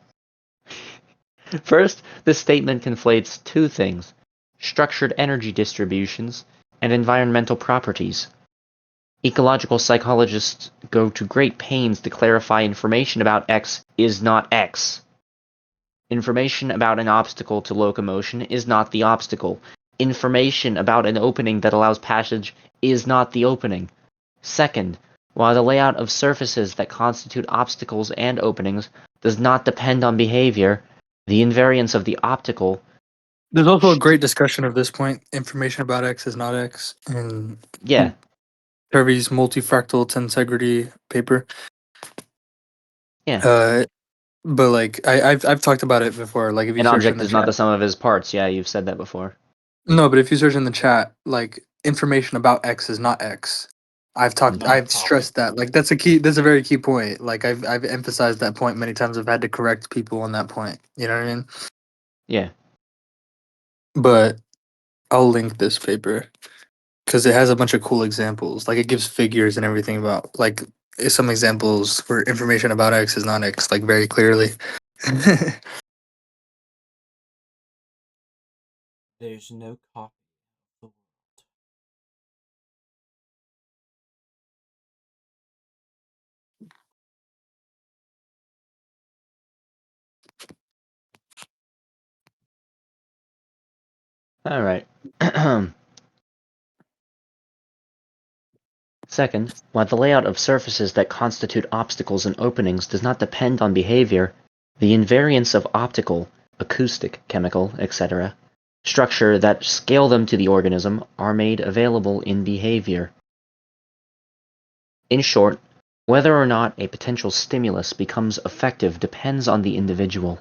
Speaker 2: First, this statement conflates two things: structured energy distributions and environmental properties. Ecological psychologists go to great pains to clarify information about X is not X. Information about an obstacle to locomotion is not the obstacle. Information about an opening that allows passage is not the opening. Second, while the layout of surfaces that constitute obstacles and openings does not depend on behavior, the invariance of the optical.
Speaker 1: There's also a great discussion of this point. Information about X is not X, in
Speaker 2: Yeah.
Speaker 1: Hervey's multifractal tensegrity paper.
Speaker 2: Yeah.
Speaker 1: But like I've talked about it before. Like if you
Speaker 2: An
Speaker 1: search in
Speaker 2: object
Speaker 1: the
Speaker 2: is not
Speaker 1: chat.
Speaker 2: the sum of his parts. Yeah, you've said that before.
Speaker 1: No, but if you search in the chat, like information about X is not X. I've stressed that. Like that's a very key point. Like I've emphasized that point many times. I've had to correct people on that point. You know what I mean?
Speaker 2: Yeah.
Speaker 1: But I'll link this paper because it has a bunch of cool examples. Like it gives figures and everything about like some examples where information about X is not X, like very clearly.
Speaker 3: There's no copy of the world.
Speaker 2: All right. Second, while the layout of surfaces that constitute obstacles and openings does not depend on behavior, the invariance of optical acoustic, chemical, etc., structure that scale them to the organism are made available in behavior. In short, whether or not a potential stimulus becomes effective depends on the individual.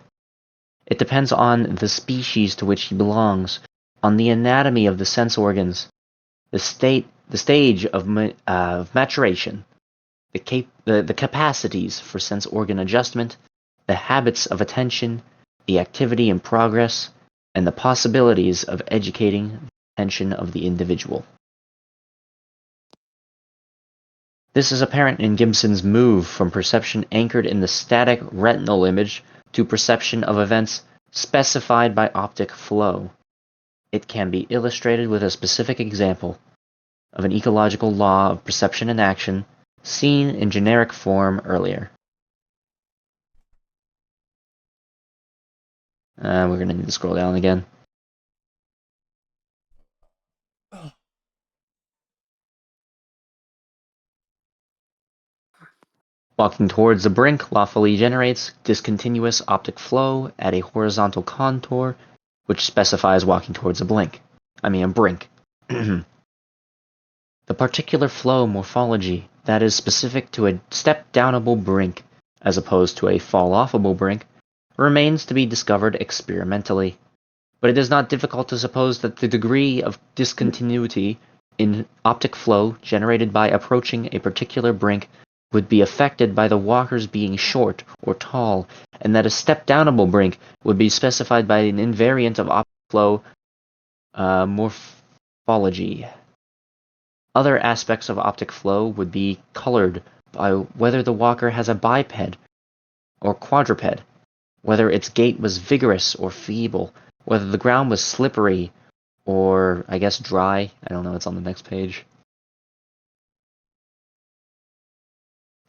Speaker 2: It depends on the species to which he belongs, on the anatomy of the sense organs, the stage of maturation, the capacities for sense organ adjustment, the habits of attention, the activity and progress, and the possibilities of educating the attention of the individual. This is apparent in Gibson's move from perception anchored in the static retinal image to perception of events specified by optic flow. It can be illustrated with a specific example of an ecological law of perception and action seen in generic form earlier. We're going to need to scroll down again. Walking towards a brink lawfully generates discontinuous optic flow at a horizontal contour, which specifies walking towards a brink. The particular flow morphology that is specific to a step-downable brink, as opposed to a fall-offable brink, remains to be discovered experimentally. But it is not difficult to suppose that the degree of discontinuity in optic flow generated by approaching a particular brink would be affected by the walker's being short or tall, and that a step-downable brink would be specified by an invariant of optic flow morphology. Other aspects of optic flow would be colored by whether the walker has a biped or quadruped, whether its gait was vigorous or feeble, whether the ground was slippery or, I guess, dry. I don't know, it's on the next page.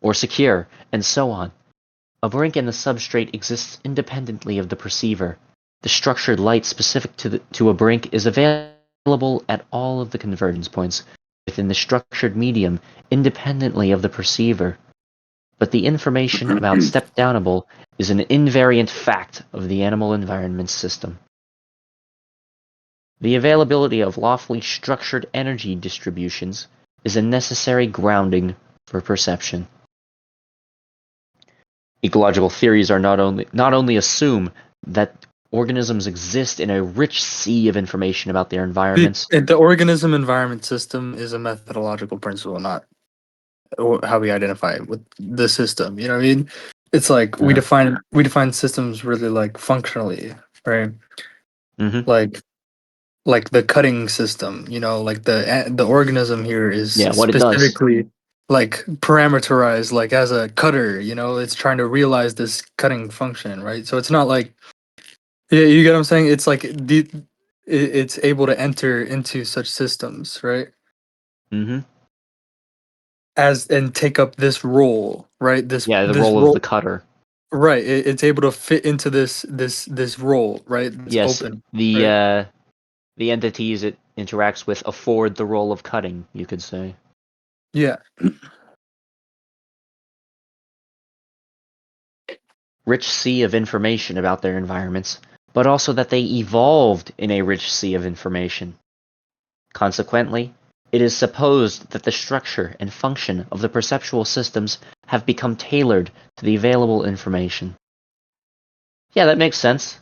Speaker 2: Or secure, and so on. A brink in the substrate exists independently of the perceiver. The structured light specific to a brink is available at all of the convergence points within the structured medium independently of the perceiver. But the information about step-downable is an invariant fact of the animal environment system. The availability of lawfully structured energy distributions is a necessary grounding for perception. Ecological theories are not only assume that organisms exist in a rich sea of information about their environments.
Speaker 1: The organism environment system is a methodological principle, not how we identify it with the system. You know what I mean? It's like we define systems really like functionally, right? Like the cutting system. You know, like the organism here is
Speaker 2: what it does.
Speaker 1: specifically like parameterized, like as a cutter. You know, it's trying to realize this cutting function, right? So it's not like, yeah, you get what I'm saying? It's like it's able to enter into such systems, right?
Speaker 2: Mm-hmm.
Speaker 1: And take up this role, right? This
Speaker 2: role of the cutter.
Speaker 1: Right. It's able to fit into this role, right? It's
Speaker 2: yes,
Speaker 1: open.
Speaker 2: The entities it interacts with afford the role of cutting, you could say.
Speaker 1: Yeah.
Speaker 2: Rich sea of information about their environments, but also that they evolved in a rich sea of information. Consequently, it is supposed that the structure and function of the perceptual systems have become tailored to the available information. Yeah, that makes sense.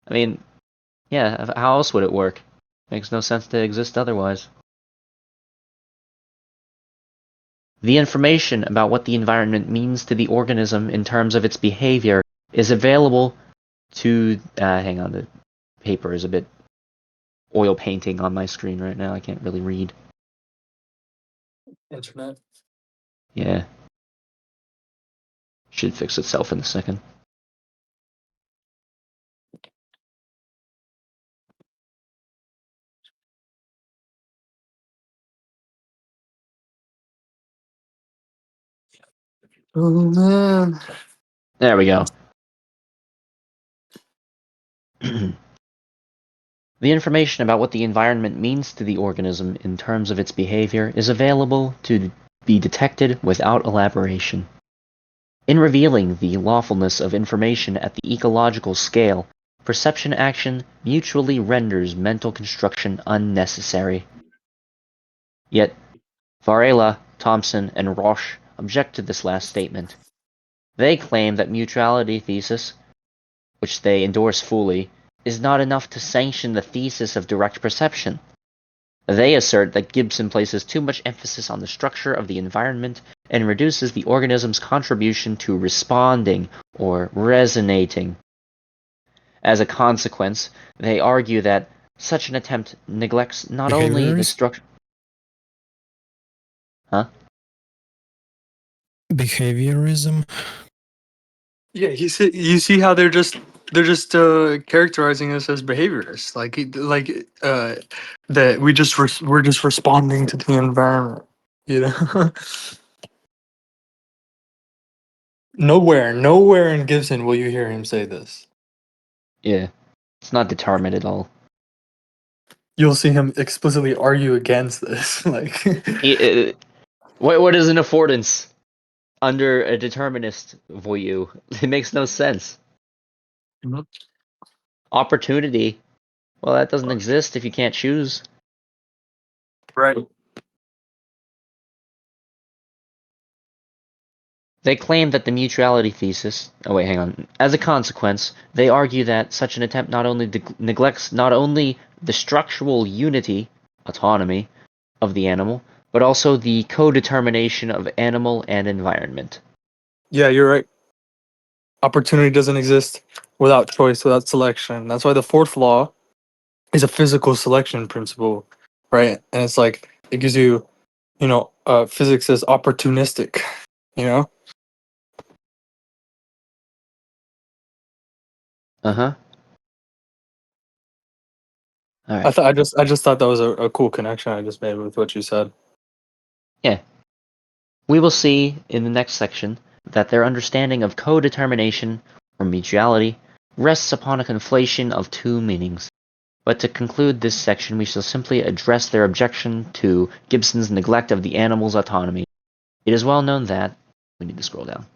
Speaker 2: I mean, yeah, how else would it work? Makes no sense to exist otherwise. The information about what the environment means to the organism in terms of its behavior is available to... hang on, the paper is a bit oil painting on my screen right now. I can't really read.
Speaker 1: Internet.
Speaker 2: Yeah. Should fix itself in a second.
Speaker 1: Oh man.
Speaker 2: There we go. The information about what the environment means to the organism in terms of its behavior is available to be detected without elaboration. In revealing the lawfulness of information at the ecological scale, perception action mutually renders mental construction unnecessary. Yet, Varela, Thompson, and Roche object to this last statement. They claim that mutuality thesis, which they endorse fully, is not enough to sanction the thesis of direct perception. They assert that Gibson places too much emphasis on the structure of the environment and reduces the organism's contribution to responding or resonating. As a consequence, they argue that such an attempt neglects not only the
Speaker 13: Behaviorism?
Speaker 2: structure. Huh?
Speaker 13: Behaviorism?
Speaker 1: Yeah, you see how they're just characterizing us as behaviorists, that we're just responding to the environment, you know. Nowhere in Gibson will you hear him say this.
Speaker 2: Yeah. It's not determined at all.
Speaker 1: You'll see him explicitly argue against this. Like,
Speaker 2: What is an affordance under a determinist view? It makes no sense.
Speaker 1: Mhm.
Speaker 2: Opportunity, well, that doesn't exist if you can't choose.
Speaker 1: Right.
Speaker 2: They claim that the mutuality thesis. Oh wait, hang on. As a consequence, they argue that such an attempt not only neglects not only the structural unity, autonomy, of the animal, but also the co-determination of animal and environment.
Speaker 1: Yeah, you're right. Opportunity doesn't exist without choice, without selection. That's why the fourth law is a physical selection principle, right? And it's like it gives you, physics is opportunistic, you know.
Speaker 2: Uh-huh. All
Speaker 1: I
Speaker 2: right.
Speaker 1: thought I just thought that was a cool connection I just made with what you said.
Speaker 2: Yeah. We will see in the next section that their understanding of co-determination or mutuality rests upon a conflation of two meanings. But to conclude this section, we shall simply address their objection to Gibson's neglect of the animal's autonomy. It is well known that we need to scroll down.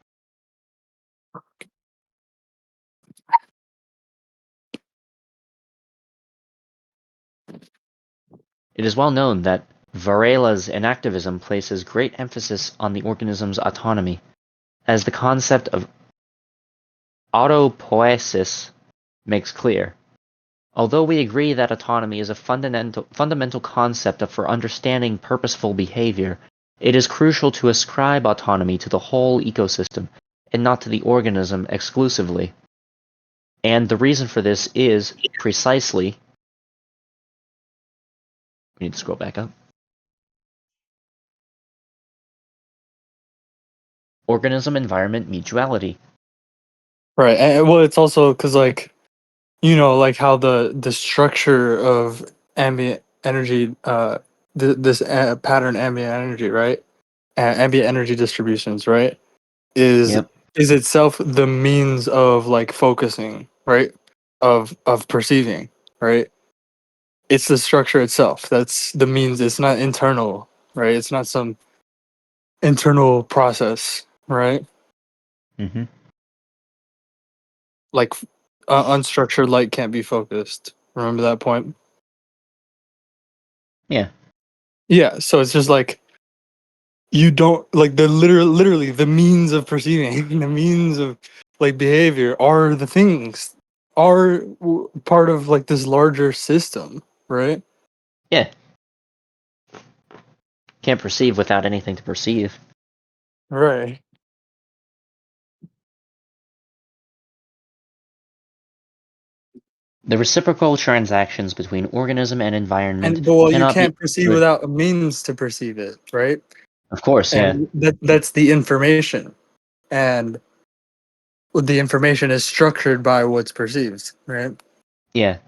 Speaker 2: It is well known that Varela's inactivism places great emphasis on the organism's autonomy, as the concept of autopoiesis makes clear. Although we agree that autonomy is a fundamental concept for understanding purposeful behavior, it is crucial to ascribe autonomy to the whole ecosystem and not to the organism exclusively. And the reason for this is precisely. We need to scroll back up. Organism environment mutuality.
Speaker 1: Right. And well, it's also because like how the structure of ambient energy, this pattern ambient energy, right? Ambient energy distributions, right? Is
Speaker 2: Yep.
Speaker 1: is itself the means of like focusing, right? Of perceiving, right? It's the structure itself. That's the means. It's not internal, right? It's not some internal process, right?
Speaker 2: Mm-hmm.
Speaker 1: Like unstructured light can't be focused. Remember that point?
Speaker 2: Yeah.
Speaker 1: Yeah. So it's just like you don't like the literally the means of perceiving, the means of like behavior are the things are part of like this larger system, right?
Speaker 2: Yeah. Can't perceive without anything to perceive.
Speaker 1: Right.
Speaker 2: The reciprocal transactions between organism and environment
Speaker 1: And but well, you
Speaker 2: cannot be.
Speaker 1: can't perceive without a means to perceive it, right?
Speaker 2: Of course, yeah.
Speaker 1: And that's the information, and the information is structured by what's perceived, right?
Speaker 2: Yeah.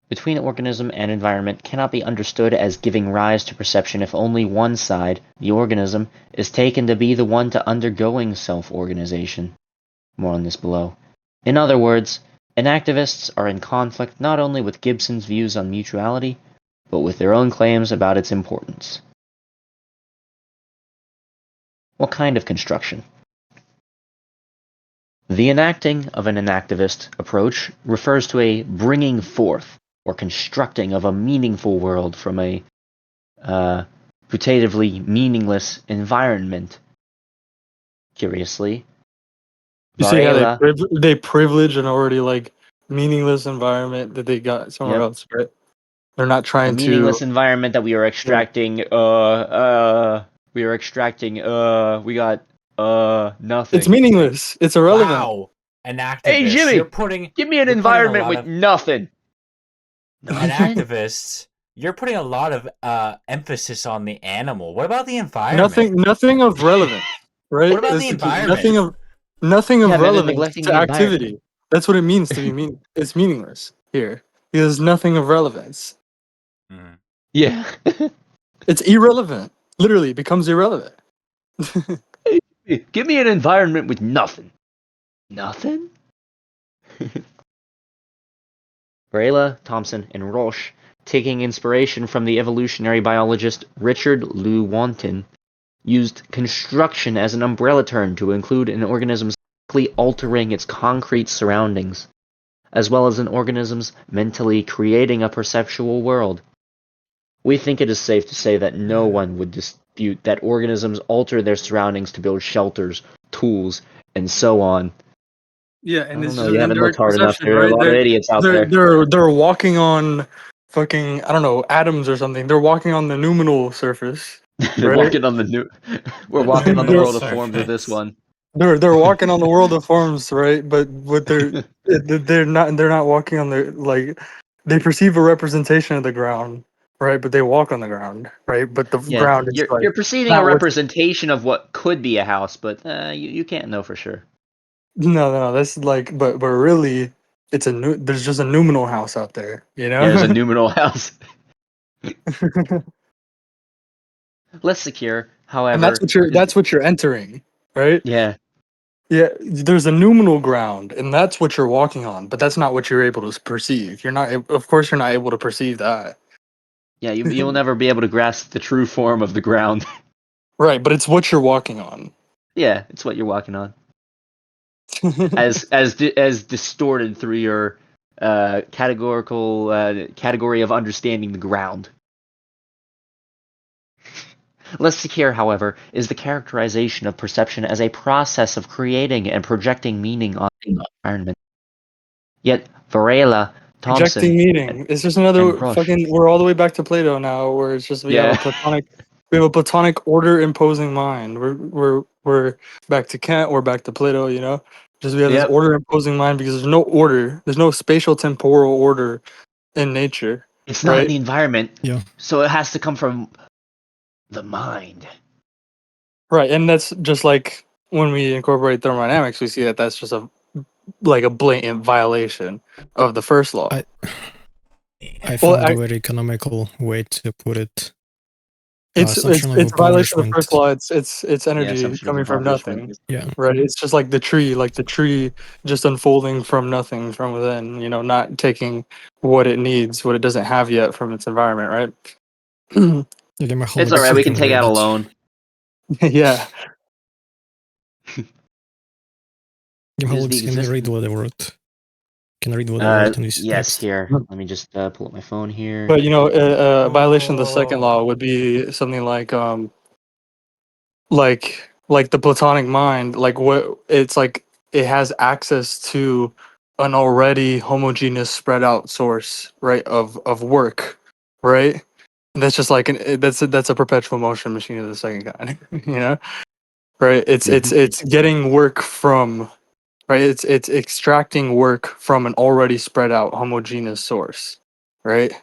Speaker 2: Between organism and environment cannot be understood as giving rise to perception if only one side, the organism, is taken to be the one to undergoing self-organization. More on this below. In other words, inactivists are in conflict not only with Gibson's views on mutuality, but with their own claims about its importance. What kind of construction? The enacting of an enactivist approach refers to a bringing forth or constructing of a meaningful world from a putatively meaningless environment. Curiously,
Speaker 1: You see how
Speaker 2: Varela,
Speaker 1: they privilege an already like meaningless environment that they got somewhere
Speaker 2: yep,
Speaker 1: else, right? They're not
Speaker 2: a
Speaker 1: trying to.
Speaker 2: meaningless environment that we are
Speaker 1: Yeah.
Speaker 2: extracting. We got nothing.
Speaker 1: It's meaningless. It's irrelevant.
Speaker 3: Wow, an activist.
Speaker 2: Hey Jimmy,
Speaker 3: you're putting
Speaker 2: give me an
Speaker 3: you're putting a
Speaker 2: environment
Speaker 3: lot
Speaker 2: with
Speaker 3: of
Speaker 2: nothing.
Speaker 3: an
Speaker 2: Nothing.
Speaker 3: activist. You're putting a lot of emphasis on the animal. What about the environment?
Speaker 1: Nothing of relevance, right?
Speaker 3: What about
Speaker 1: That's
Speaker 3: the
Speaker 1: the key.
Speaker 3: environment?
Speaker 1: Nothing
Speaker 2: Yeah,
Speaker 1: of
Speaker 2: man, they're
Speaker 1: relevance
Speaker 2: neglecting
Speaker 1: to
Speaker 2: the environment.
Speaker 1: activity. That's what it means to be mean. It's meaningless here because nothing of relevance.
Speaker 3: Mhm.
Speaker 2: Yeah.
Speaker 1: It's irrelevant. Literally, it becomes irrelevant.
Speaker 2: Give me an environment with nothing. Nothing? Varela, Thompson, and Roche, taking inspiration from the evolutionary biologist Richard Lewontin, used construction as an umbrella term to include an organism's physically altering its concrete surroundings, as well as an organism's mentally creating a perceptual world. We think it is safe to say that no one would dispute that organisms alter their surroundings to build shelters, tools, and so on.
Speaker 1: Yeah,
Speaker 2: I
Speaker 1: and
Speaker 2: don't
Speaker 1: it's
Speaker 2: know,
Speaker 1: just
Speaker 2: you haven't looked
Speaker 1: indirect
Speaker 2: hard enough.
Speaker 1: perception,
Speaker 2: There are a
Speaker 1: right?
Speaker 2: lot of idiots out there.
Speaker 1: They're walking on fucking I don't know atoms or something. They're walking on the noumenal surface,
Speaker 2: They're
Speaker 1: right?
Speaker 2: walking on the new. We're
Speaker 3: The
Speaker 2: walking on the
Speaker 1: they're,
Speaker 3: noumenal
Speaker 2: world of forms with this
Speaker 3: surface.
Speaker 2: one.
Speaker 1: they're walking on the world of forms, right? But what they're not walking on the like they perceive a representation of the ground, right? But they walk on the ground, right? But the
Speaker 2: Yeah,
Speaker 1: ground is like
Speaker 2: you're perceiving a
Speaker 1: not what's
Speaker 2: representation of what could be a house, but you can't know for sure.
Speaker 1: no, that's like but really it's there's just a noumenal house out there, you
Speaker 2: Yeah, there's a
Speaker 1: know?
Speaker 2: noumenal house. Less secure,
Speaker 1: And that's
Speaker 2: however,
Speaker 1: what you're
Speaker 2: is
Speaker 1: that's what you're entering, right?
Speaker 2: yeah,
Speaker 1: Yeah, there's a noumenal ground, and that's what you're walking on, but that's not what you're able to perceive. You're not, of course, you're not able to perceive that.
Speaker 2: yeah. You'll never be able to grasp the true form of the ground.
Speaker 1: Right, but it's what you're walking on.
Speaker 2: Yeah, it's what you're walking on, as distorted through your categorical category of understanding the ground. Less secure, however, is the characterization of perception as a process of creating and projecting meaning on the environment. Yet Varela,
Speaker 1: Projecting
Speaker 2: Thompson,
Speaker 1: meaning. It's just
Speaker 2: and
Speaker 1: another
Speaker 2: Rush.
Speaker 1: fucking. We're all the way back to Plato now, where it's just we have a
Speaker 2: Yeah.
Speaker 1: platonic, we have a platonic order imposing mind. We're back to Kant. We're back to Plato. You know, just we have this
Speaker 2: Yep.
Speaker 1: order imposing mind because there's no order. There's no spatial temporal order in nature,
Speaker 2: It's not in
Speaker 1: right?
Speaker 2: the environment,
Speaker 13: Yeah.
Speaker 2: so it has to come from the mind.
Speaker 1: Right, and that's just like when we incorporate thermodynamics, we see that that's just a blatant violation of the first law.
Speaker 13: I
Speaker 1: Well,
Speaker 13: found a very economical way to put it.
Speaker 1: it's
Speaker 13: Assumption of
Speaker 1: it's a violation of the first
Speaker 13: accomplishment.
Speaker 1: law. It's
Speaker 2: Yeah,
Speaker 1: energy
Speaker 2: assumption of
Speaker 1: coming from
Speaker 2: accomplishment.
Speaker 1: nothing.
Speaker 13: Yeah.
Speaker 1: Right. It's just like the tree just unfolding from nothing from within. You know, not taking what it needs, what it doesn't have yet from its environment. Right.
Speaker 13: The
Speaker 2: It's
Speaker 13: Gamaholics
Speaker 2: alright, we can
Speaker 13: can
Speaker 2: take
Speaker 13: read
Speaker 2: out a
Speaker 13: it.
Speaker 2: loan.
Speaker 1: Yeah.
Speaker 2: It is the
Speaker 13: Gamaholics can read
Speaker 2: existence.
Speaker 13: what I wrote. Can read what I wrote in this
Speaker 2: Yes,
Speaker 13: text.
Speaker 2: here. Let me just pull up my phone here.
Speaker 1: But you know, a violation of the second
Speaker 3: Oh.
Speaker 1: law would be something like the platonic mind, like what it's like it has access to an already homogeneous spread out source, right, of work, right? And that's just like that's a perpetual motion machine of the second kind. You know, right? It's getting work from, right, it's extracting work from an already spread out homogeneous source, right? So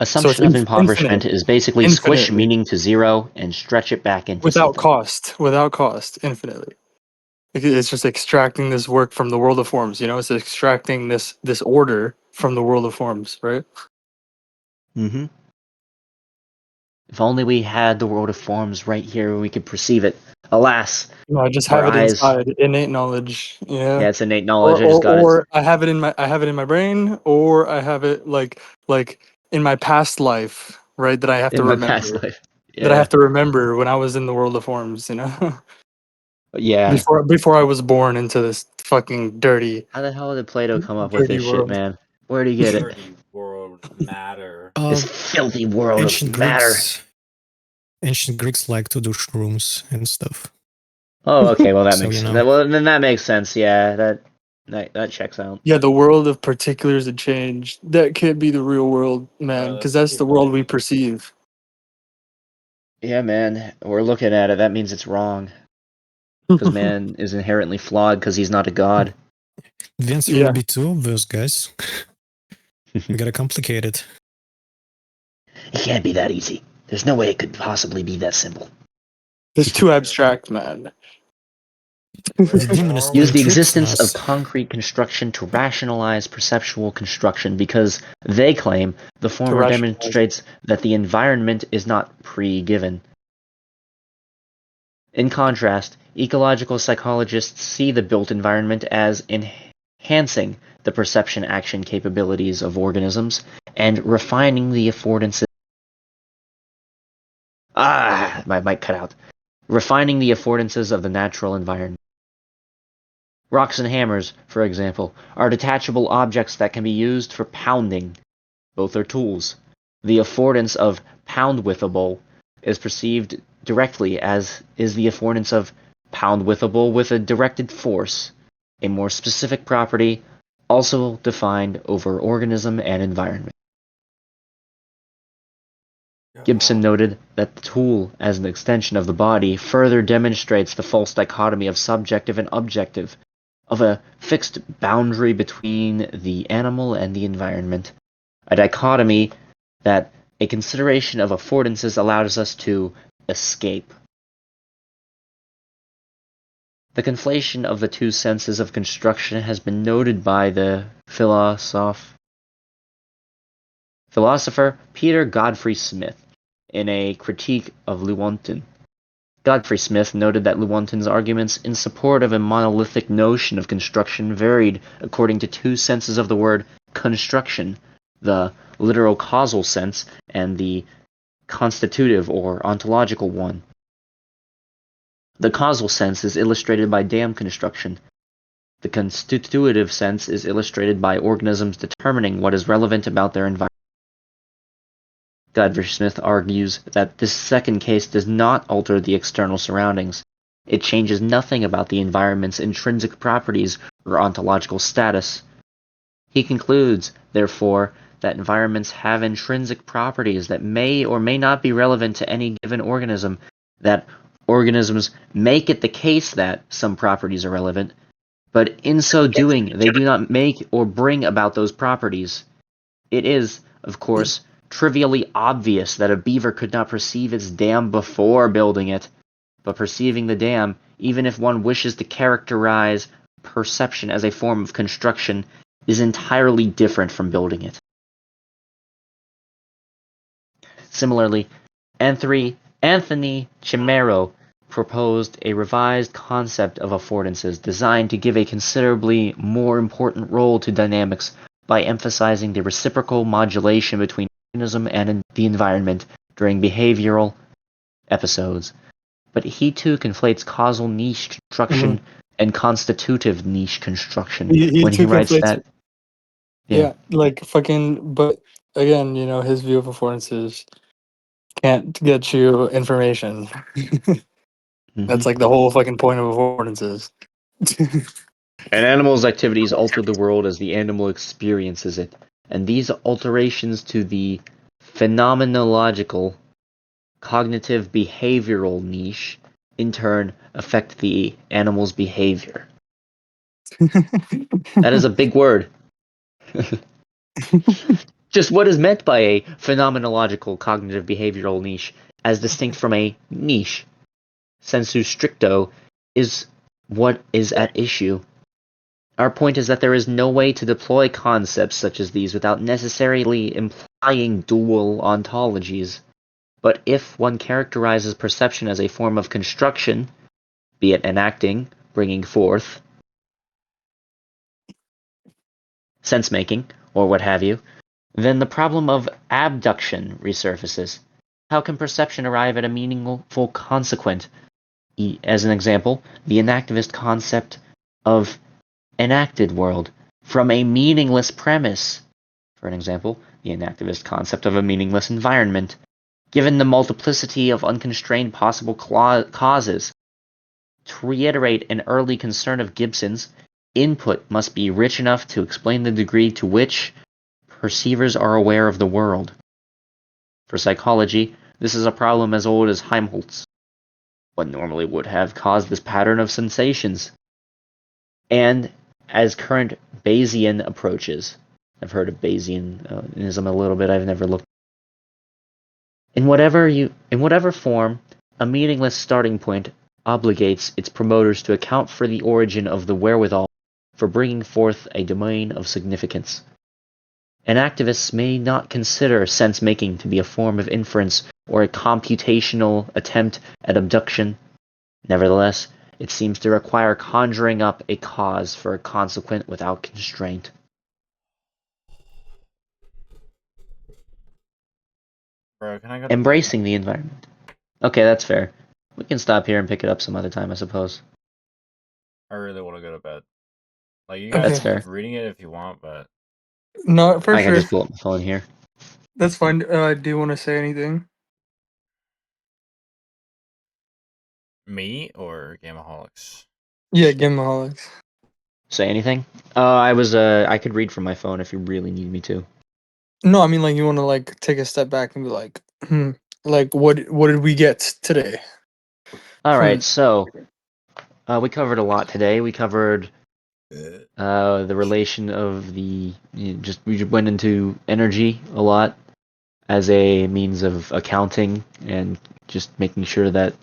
Speaker 1: it's
Speaker 2: Assumption of
Speaker 1: infinite,
Speaker 2: impoverishment is basically squish
Speaker 1: infinitely,
Speaker 2: meaning to zero and stretch it back into
Speaker 1: without
Speaker 2: something.
Speaker 1: cost, infinitely. It's just extracting this work from the world of forms. You know, it's extracting this order from the world of forms, right?
Speaker 2: Mm-hmm. If only we had the world of forms right here, we could perceive it. Alas,
Speaker 1: No, I just have
Speaker 2: our
Speaker 1: it
Speaker 2: eyes.
Speaker 1: inside, innate knowledge. Yeah,
Speaker 2: Yeah, it's innate knowledge. I just got it
Speaker 1: or I have it in my brain, or I have it like in my past life, right? That I have to
Speaker 2: in my past
Speaker 1: remember.
Speaker 2: life.
Speaker 1: that I
Speaker 2: Yeah.
Speaker 1: have to remember when I was in the world of forms, you know?
Speaker 2: Yeah.
Speaker 1: Before I was born into this fucking dirty
Speaker 2: How the hell did Plato come up with this shit,
Speaker 1: world.
Speaker 2: man? Where'd he get it?
Speaker 3: Dirty world matter.
Speaker 2: This filthy world of
Speaker 13: Ancient
Speaker 2: matter.
Speaker 13: Greeks like to do shrooms and stuff.
Speaker 2: Oh, okay. Well, that
Speaker 13: So,
Speaker 2: makes
Speaker 13: you
Speaker 2: sense.
Speaker 13: know.
Speaker 2: Well, then that makes sense. Yeah, that checks out.
Speaker 1: Yeah, the world of particulars that change. That can't be the real world, man, because
Speaker 3: Let's
Speaker 1: that's the
Speaker 3: keep
Speaker 1: world we
Speaker 3: going.
Speaker 1: perceive.
Speaker 2: Yeah, man. We're looking at it. That means it's wrong. Because man is inherently flawed because he's not a god.
Speaker 13: The answer
Speaker 1: Yeah.
Speaker 13: would be too obvious, guys. We gotta complicate it.
Speaker 2: It can't be that easy. There's no way it could possibly be that simple.
Speaker 1: It's too abstract, man.
Speaker 13: The demon is
Speaker 2: Use
Speaker 13: playing
Speaker 2: the
Speaker 13: tricks on
Speaker 2: existence of
Speaker 13: us.
Speaker 2: concrete construction to rationalize perceptual construction because they claim the former
Speaker 1: rationalize.
Speaker 2: demonstrates that the environment is not pre-given. In contrast, ecological psychologists see the built environment as enhancing the perception action capabilities of organisms and refining the affordances. My mic cut out. Refining the affordances of the natural environment. Rocks and hammers, for example, are detachable objects that can be used for pounding. Both are tools. The affordance of pound-withable is perceived directly as is the affordance of pound-withable with a directed force, a more specific property also defined over organism and environment. Gibson noted that the tool, as an extension of the body, further demonstrates the false dichotomy of subjective and objective, of a fixed boundary between the animal and the environment, a dichotomy that a consideration of affordances allows us to escape. The conflation of the two senses of construction has been noted by the philosopher Peter Godfrey Smith in a critique of Lewontin. Godfrey Smith noted that Lewontin's arguments in support of a monolithic notion of construction varied according to two senses of the word construction, the literal causal sense and the constitutive or ontological one. The causal sense is illustrated by dam construction. The constitutive sense is illustrated by organisms determining what is relevant about their environment. Godfrey Smith argues that this second case does not alter the external surroundings. It changes nothing about the environment's intrinsic properties or ontological status. He concludes, therefore, that environments have intrinsic properties that may or may not be relevant to any given organism, that organisms make it the case that some properties are relevant, but in so doing, they do not make or bring about those properties. It is, of course, trivially obvious that a beaver could not perceive its dam before building it, but perceiving the dam, even if one wishes to characterize perception as a form of construction, is entirely different from building it. Similarly, Anthony Chimero proposed a revised concept of affordances designed to give a considerably more important role to dynamics by emphasizing the reciprocal modulation between organism and the environment during behavioral episodes. But he too conflates causal niche construction and constitutive niche construction
Speaker 1: He
Speaker 2: when he
Speaker 1: too
Speaker 2: writes
Speaker 1: conflates.
Speaker 2: that.
Speaker 1: Yeah, like fucking. But again, you know, his view of affordances can't get you information. That's like the whole fucking point of affordances.
Speaker 2: An animal's activities alter the world as the animal experiences it, and these alterations to the phenomenological, cognitive behavioral niche in turn affect the animal's behavior. That is a big word. Just what is meant by a phenomenological cognitive behavioral niche as distinct from a niche, sensu stricto, is what is at issue. Our point is that there is no way to deploy concepts such as these without necessarily implying dual ontologies. But if one characterizes perception as a form of construction, be it enacting, bringing forth, sense-making, or what have you, then the problem of abduction resurfaces. How can perception arrive at a meaningful consequent? As an example, the enactivist concept of enacted world from a meaningless premise. For an example, the enactivist concept of a meaningless environment. Given the multiplicity of unconstrained possible causes, to reiterate an early concern of Gibson's, input must be rich enough to explain the degree to which perceivers are aware of the world. For psychology, this is a problem as old as Helmholtz. What normally would have caused this pattern of sensations? And as current Bayesian approaches, I've heard of Bayesianism a little bit, I've never looked. In whatever form, a meaningless starting point obligates its promoters to account for the origin of the wherewithal for bringing forth a domain of significance. And activists may not consider sense-making to be a form of inference or a computational attempt at abduction. Nevertheless, it seems to require conjuring up a cause for a consequent without constraint.
Speaker 3: Bro, can I go to bed?
Speaker 2: Embracing the environment. Okay, that's fair. We can stop here and pick it up some other time, I suppose.
Speaker 3: I really want to go to bed. Like, you
Speaker 1: Okay.
Speaker 3: guys
Speaker 2: That's fair.
Speaker 3: keep reading it if you want, but
Speaker 1: No, for
Speaker 2: I can
Speaker 1: sure.
Speaker 2: just pull up my phone here.
Speaker 1: That's fine. Do you want to say anything?
Speaker 3: me or Gamaholics?
Speaker 1: Yeah, Gamaholics.
Speaker 2: Say anything? I could read from my phone if you really need me to.
Speaker 1: No, I mean like you want to like take a step back and be like, like what did we get today?
Speaker 2: All
Speaker 1: Hmm.
Speaker 2: right, so we covered a lot today. We covered the relation of we just went into energy a lot as a means of accounting and just making sure that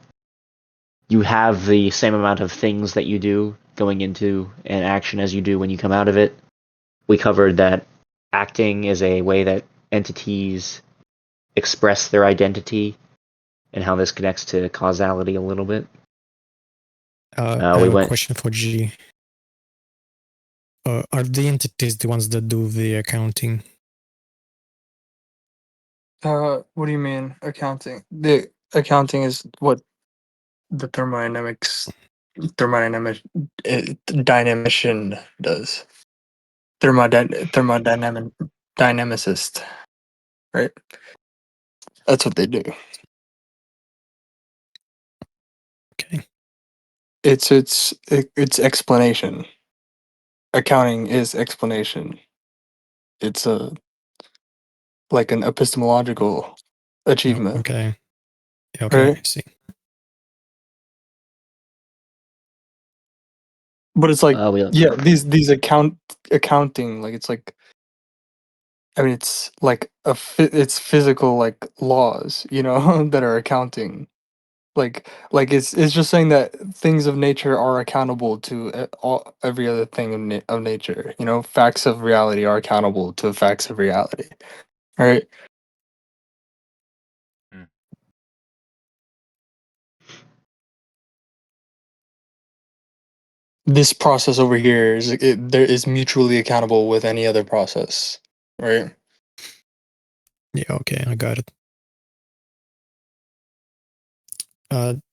Speaker 2: you have the same amount of things that you do going into an action as you do when you come out of it. We covered that acting is a way that entities express their identity and how this connects to causality a little bit.
Speaker 13: I
Speaker 2: We
Speaker 13: have a
Speaker 2: went.
Speaker 13: question for G. Are the entities the ones that do the accounting?
Speaker 1: What do you mean accounting? The accounting is what the dynamician does. Thermodynamicist, right? That's what they do.
Speaker 13: Okay.
Speaker 1: It's explanation. Accounting is explanation. It's like an epistemological achievement,
Speaker 13: Okay. Okay,
Speaker 1: right?
Speaker 13: I see.
Speaker 1: But it's like
Speaker 2: We
Speaker 1: these accounting, like it's like, I mean it's like it's physical like laws, you know, that are accounting. Like it's just saying that things of nature are accountable to every other thing of nature. You know, facts of reality are accountable to facts of reality. Right?
Speaker 3: Hmm.
Speaker 1: This process over here there is mutually accountable with any other process. Right?
Speaker 13: Yeah, okay, I got it.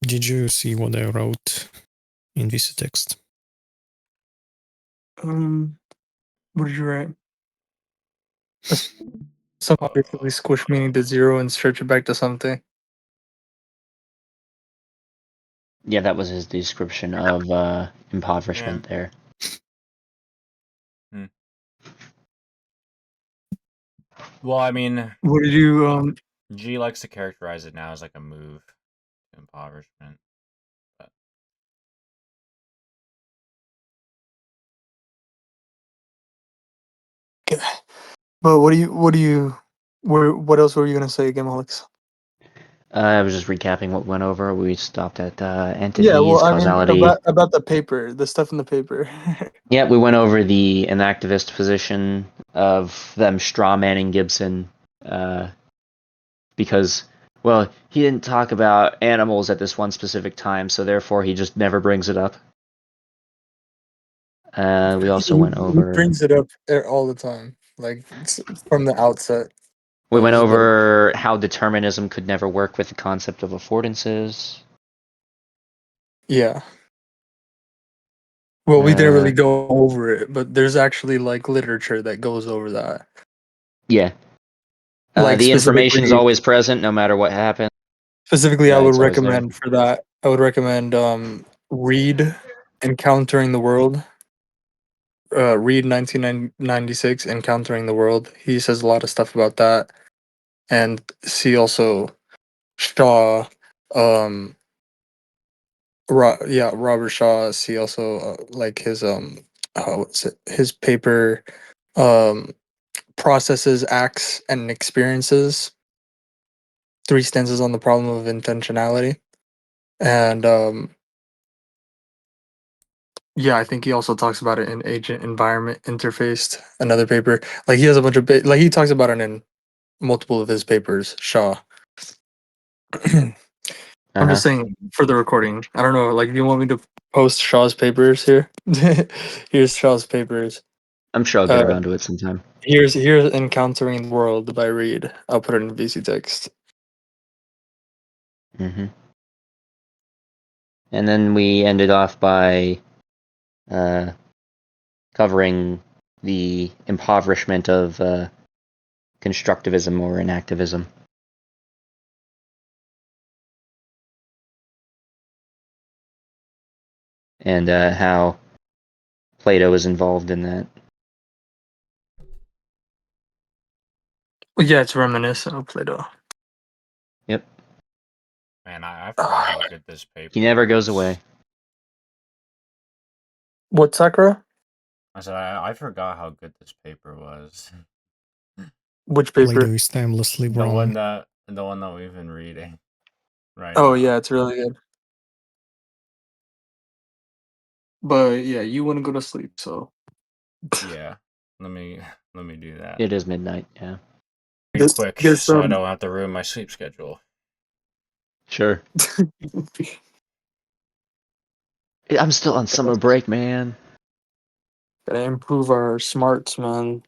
Speaker 13: Did you see what I wrote in this text?
Speaker 1: What did you write? Somehow basically squish meaning to zero and stretch it back to something.
Speaker 2: Yeah, that was his description of impoverishment there.
Speaker 3: Well, I mean,
Speaker 1: What did you
Speaker 3: G likes to characterize it now as like a move to impoverishment. But
Speaker 1: But what else were you gonna say again, Alex?
Speaker 2: I was just recapping what went over. We stopped at entities,
Speaker 1: Yeah, well, I mean
Speaker 2: causality.
Speaker 1: about the paper, the stuff in the paper.
Speaker 2: Yeah, we went over an activist position of them straw manning Gibson because, well, he didn't talk about animals at this one specific time, so therefore he just never brings it up. We also went
Speaker 1: He
Speaker 2: over.
Speaker 1: brings it up all the time, like from the outset.
Speaker 2: We went
Speaker 1: of the
Speaker 2: over how determinism could never work with the concept of affordances.
Speaker 1: yeah. Well, we didn't really
Speaker 2: Uh,
Speaker 1: go over it, but there's actually like literature that goes over that.
Speaker 2: yeah.
Speaker 1: Like
Speaker 2: The information's
Speaker 1: specifically,
Speaker 2: always present no matter what happens.
Speaker 1: I would
Speaker 2: It's always there.
Speaker 1: recommend for that. I would recommend read Encountering the World. Read 1996 Encountering the World. He says a lot of stuff about that. And see also Shaw, um, Robert Shaw. See also like his what's it? His paper, um, processes, acts, and experiences. Three stanzas on the problem of intentionality, and yeah, I think he also talks about it in Agent Environment Interfaced, another paper. Like he has a bunch of like he talks about it in multiple of his papers. Shaw. I'm
Speaker 2: Uh-huh.
Speaker 1: just saying for the recording. I don't know. Like, do you want me to post Shaw's papers here? Here's Shaw's papers.
Speaker 2: I'm sure I'll get
Speaker 1: Uh,
Speaker 2: around to it sometime.
Speaker 1: here's Encountering the World by Reed. I'll put it in VC text.
Speaker 2: Mm-hmm. And then we ended off by covering the impoverishment of constructivism or inactivism. And how Plato is involved in that.
Speaker 1: Well, yeah, it's reminiscent of Plato.
Speaker 2: Yep.
Speaker 3: Man, I forgot how good this paper
Speaker 2: He never goes
Speaker 3: was.
Speaker 2: away.
Speaker 1: What, Sakura?
Speaker 3: I said I forgot how good this paper was.
Speaker 1: Which
Speaker 13: Plato
Speaker 1: paper?
Speaker 13: is timelessly
Speaker 3: The
Speaker 13: wrong.
Speaker 3: one that we've been reading right
Speaker 1: Oh
Speaker 3: now.
Speaker 1: yeah, it's really good. But yeah, you want to go to sleep, so
Speaker 3: Yeah. Let me do that.
Speaker 2: It is midnight, yeah.
Speaker 3: Be quick,
Speaker 1: get
Speaker 3: so I
Speaker 1: some.
Speaker 3: don't have to ruin my sleep schedule.
Speaker 2: Sure. I'm still on summer break, man.
Speaker 1: Gotta improve our smarts, man.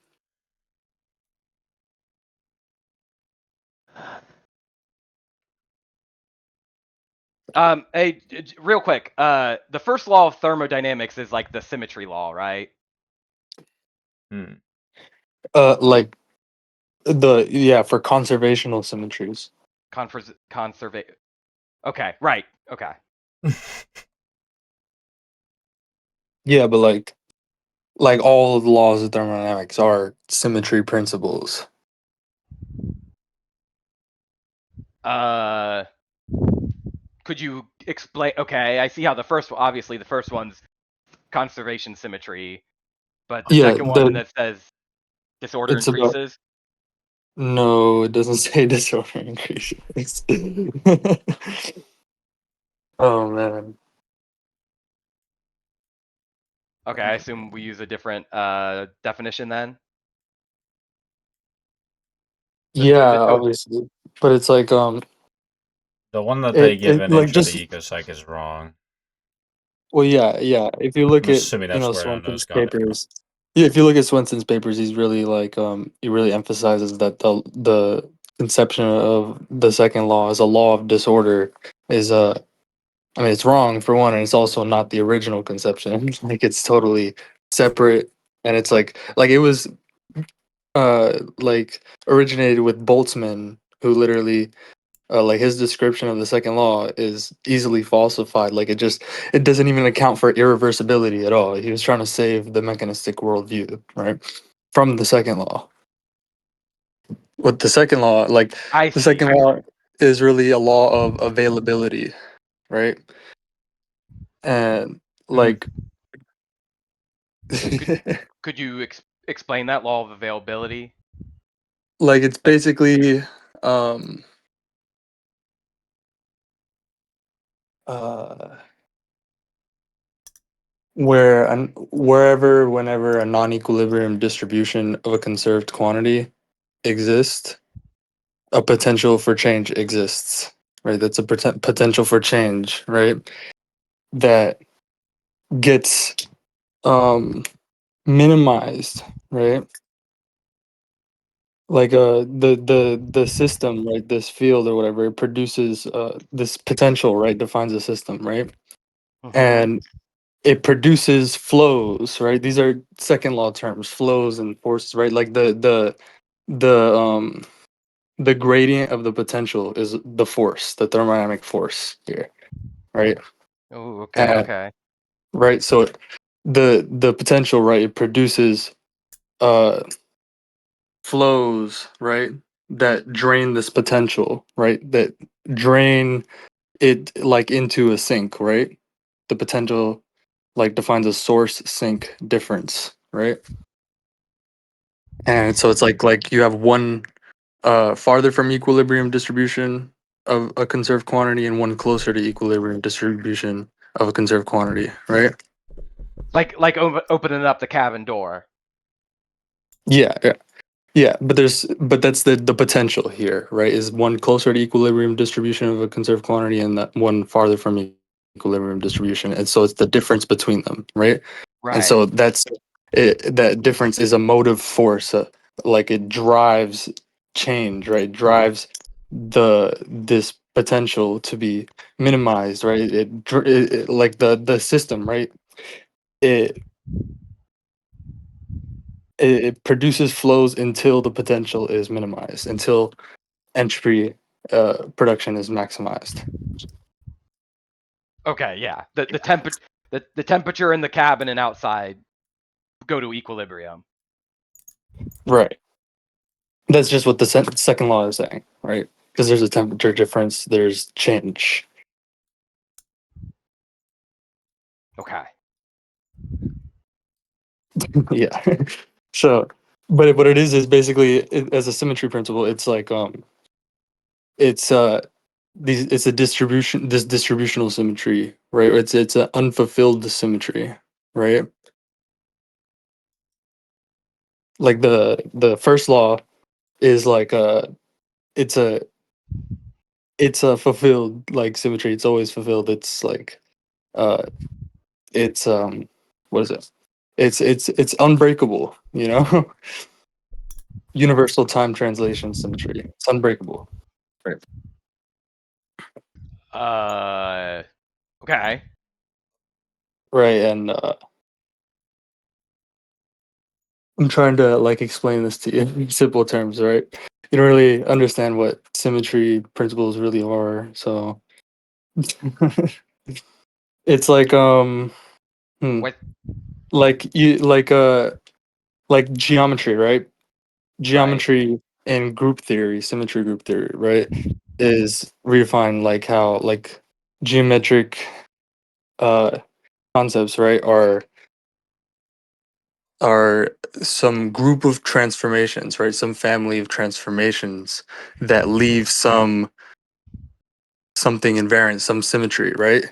Speaker 12: Hey, real quick. The first law of thermodynamics is like the symmetry law, right?
Speaker 3: Hmm.
Speaker 1: Like for conservational symmetries.
Speaker 12: Conservate. Okay, right. Okay.
Speaker 1: Yeah, but like all of the laws of thermodynamics are symmetry principles.
Speaker 12: Uh, could you explain? Okay, I see how obviously the first one's conservation symmetry, but the
Speaker 1: Yeah,
Speaker 12: second one that says disorder
Speaker 1: it's about
Speaker 12: increases.
Speaker 1: no, it doesn't say disorder increases. Oh man.
Speaker 12: Okay, I assume we use a different definition then.
Speaker 1: Yeah, obviously. But it's like
Speaker 3: The one that they give
Speaker 1: it
Speaker 3: in
Speaker 1: like
Speaker 3: Intro to
Speaker 1: just
Speaker 3: Ecopsych is wrong.
Speaker 1: well yeah. If you look
Speaker 3: I'm
Speaker 1: at,
Speaker 3: assuming that's where Unknown's
Speaker 1: Swenson's
Speaker 3: got it from.
Speaker 1: papers, yeah, if you look at Swenson's papers, he's really like he really emphasizes that the conception of the second law as a law of disorder is I mean it's wrong for one, and it's also not the original conception. Like it's totally separate, and it's like it was like originated with Boltzmann, who literally like his description of the second law is easily falsified. Like it doesn't even account for irreversibility at all. He was trying to save the mechanistic worldview, right, from the second law. With the second law, like
Speaker 12: I
Speaker 1: the
Speaker 12: see.
Speaker 1: second law is really a law of availability, right? And like
Speaker 12: Could you explain that law of availability?
Speaker 1: like it's
Speaker 12: Like,
Speaker 1: basically um uh whenever a non-equilibrium distribution of a conserved quantity exists, a potential for change exists, right? That's a potential for change, right? That gets minimized, right? like the system, right, this field or whatever, it produces this potential, right, defines a system, right,
Speaker 12: Mm-hmm.
Speaker 1: and it produces flows, right, these are second law terms, flows and forces, right, like the gradient of the potential is the force, the thermodynamic force here, right,
Speaker 12: Oh, okay,
Speaker 1: and
Speaker 12: okay.
Speaker 1: right, so the potential, right, it produces uh flows, right, that drain this potential, right, that drain it like into a sink, right, the potential like defines a source sink difference, right, and so it's like you have one farther from equilibrium distribution of a conserved quantity and one closer to equilibrium distribution of a conserved quantity, right.
Speaker 12: Like opening up the cabin door.
Speaker 1: Yeah, yeah. Yeah, but that's the potential here, right? Is one closer to equilibrium distribution of a conserved quantity and that one farther from equilibrium distribution, and so it's the difference between them, right? And
Speaker 12: Right.
Speaker 1: so that's it, that difference is a motive force, like it drives change, right? Drives this potential to be minimized, right? Like the system, right? It it produces flows until the potential is minimized, until entropy production is maximized.
Speaker 12: Okay, yeah. The temperature in the cabin and outside go to equilibrium.
Speaker 1: Right. That's just what the second law is saying, right? Because there's a temperature difference, there's change.
Speaker 12: Okay.
Speaker 1: Yeah. So, but what it is basically as a symmetry principle. It's like it's it's a distribution, this distributional symmetry, right? It's an unfulfilled symmetry, right? Like the first law is like it's a it's a fulfilled like symmetry. It's always fulfilled. It's like uh it's what is it? It's unbreakable, you know? Universal time translation symmetry. It's unbreakable. Right.
Speaker 12: Uh okay.
Speaker 1: Right, and I'm trying to like explain this to you in simple terms, right? You don't really understand what symmetry principles really are, so it's like hmm,
Speaker 12: What
Speaker 1: like you like geometry, right?
Speaker 12: right.
Speaker 1: Geometry and group theory, symmetry group theory, right, is redefined like how like geometric uh concepts, right, are some group of transformations, right? Some family of transformations that leave something invariant, some symmetry, right?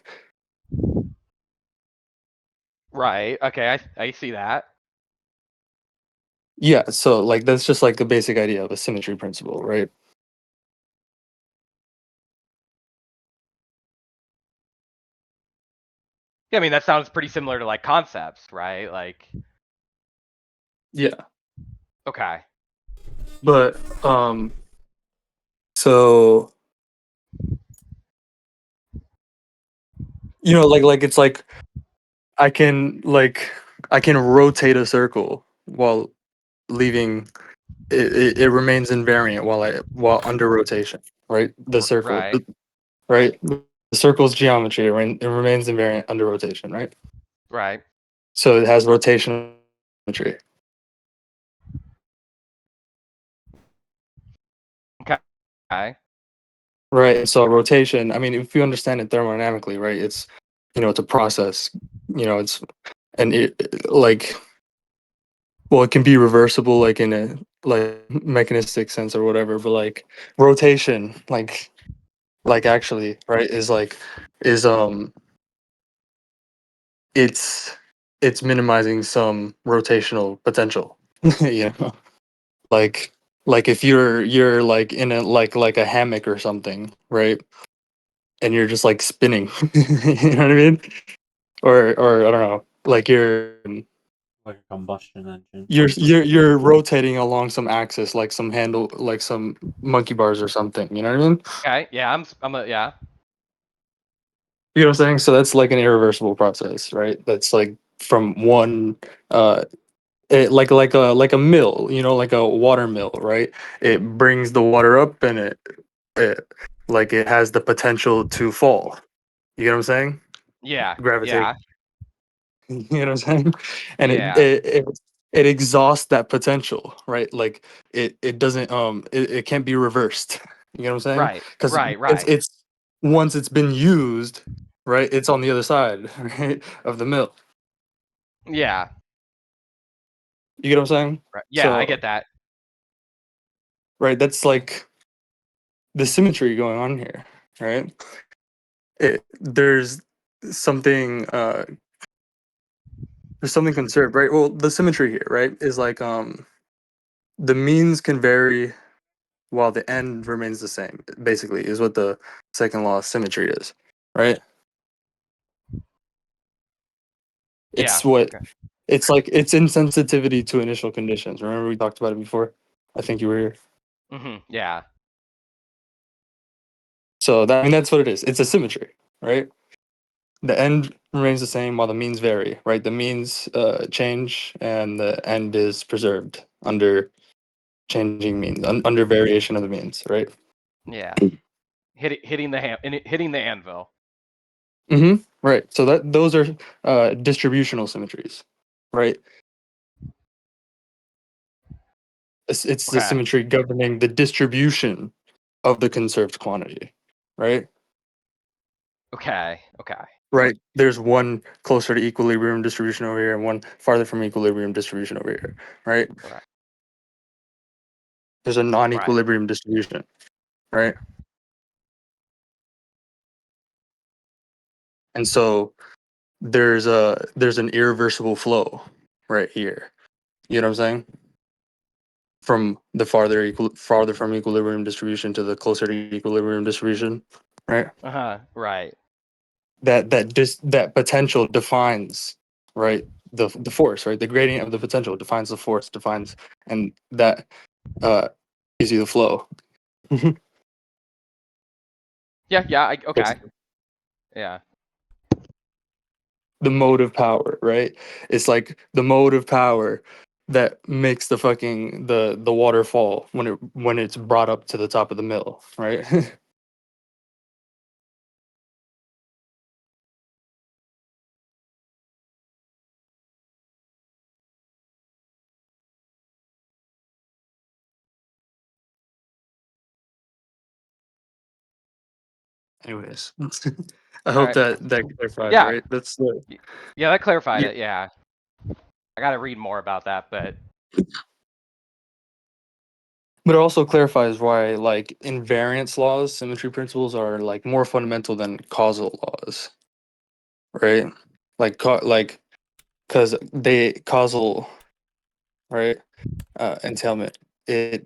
Speaker 12: Right. Okay, I see that.
Speaker 1: Yeah, so like that's just like the basic idea of a symmetry principle, right?
Speaker 12: Yeah, I mean that sounds pretty similar to like concepts, right? Like
Speaker 1: Yeah.
Speaker 12: okay.
Speaker 1: But so like it's like I can like I can rotate a circle while leaving it remains invariant while under rotation, right? The circle,
Speaker 12: Right.
Speaker 1: right? The circle's geometry, right? It remains invariant under rotation, right?
Speaker 12: Right.
Speaker 1: So it has rotational geometry,
Speaker 12: Okay. Okay.
Speaker 1: right? So rotation, I mean, if you understand it thermodynamically, right? It's it's a process. It's and like well, it can be reversible, like in a like mechanistic sense or whatever, but like rotation, like actually, right, is it's it's minimizing some rotational potential. you know like if you're like in a like a hammock or something, right, and you're just like spinning. You know what I mean? Or I don't know, like you're
Speaker 9: like a combustion engine.
Speaker 1: You're rotating along some axis, like some handle, like some monkey bars or something. You know what I mean?
Speaker 12: Okay, yeah, yeah.
Speaker 1: You know what I'm saying? So that's like an irreversible process, right? That's like from one like a mill, like a water mill, right? It brings the water up and it like it has the potential to fall. You get what I'm saying?
Speaker 12: Yeah,
Speaker 1: Gravitate.
Speaker 12: yeah,
Speaker 1: You know what I'm saying? And
Speaker 12: yeah.
Speaker 1: it exhausts that potential, right? Like it doesn't it can't be reversed. You know what I'm saying?
Speaker 12: Right,
Speaker 1: Because
Speaker 12: right,
Speaker 1: it's
Speaker 12: right.
Speaker 1: it's once it's been used, right? It's on the other side, right, of the mill.
Speaker 12: Yeah,
Speaker 1: You get what I'm saying?
Speaker 12: right. Yeah, I
Speaker 1: So
Speaker 12: get that.
Speaker 1: right, that's like the symmetry going on here, right? There's something conserved, right? Well, the symmetry here, right, is like the means can vary while the end remains the same. Basically, is what the second law of symmetry is, right?
Speaker 12: Yeah.
Speaker 1: It's what
Speaker 12: Okay.
Speaker 1: it's like. It's insensitivity to initial conditions. Remember we talked about it before. I think you were here.
Speaker 12: Yeah.
Speaker 1: So that, I mean, that's what it is. It's a symmetry, right? The end remains the same while the means vary, right? The means change and the end is preserved under changing means, under variation of the means, right?
Speaker 12: Yeah. Hitting the anvil.
Speaker 1: Right. So those are distributional symmetries, right? It's the
Speaker 12: Okay.
Speaker 1: symmetry governing the distribution of the conserved quantity, right?
Speaker 12: Okay. Okay.
Speaker 1: Right. There's one closer to equilibrium distribution over here and one farther from equilibrium distribution over here, right?
Speaker 12: Right.
Speaker 1: There's a
Speaker 12: Right.
Speaker 1: non-equilibrium distribution, right? And so there's an irreversible flow right here. You know what I'm saying? From the farther from equilibrium distribution to the closer to equilibrium distribution, right?
Speaker 12: Right.
Speaker 1: That potential defines, right, the force, right? The gradient of the potential defines the force, defines, and that gives you the flow.
Speaker 12: Yeah. Yeah. Okay.
Speaker 1: Basically.
Speaker 12: Yeah.
Speaker 1: The mode of power, right? It's like the mode of power that makes the fucking the waterfall when it's brought up to the top of the mill, right? Anyways, I
Speaker 12: All
Speaker 1: hope
Speaker 12: right.
Speaker 1: that clarifies,
Speaker 12: Yeah.
Speaker 1: right? That's the
Speaker 12: Yeah. That clarified
Speaker 1: yeah,
Speaker 12: it. Yeah. I got to read more about that, but
Speaker 1: but it also clarifies why, like, invariance laws, symmetry principles are like more fundamental than causal laws, right? Like because they causal, right? Entailment, it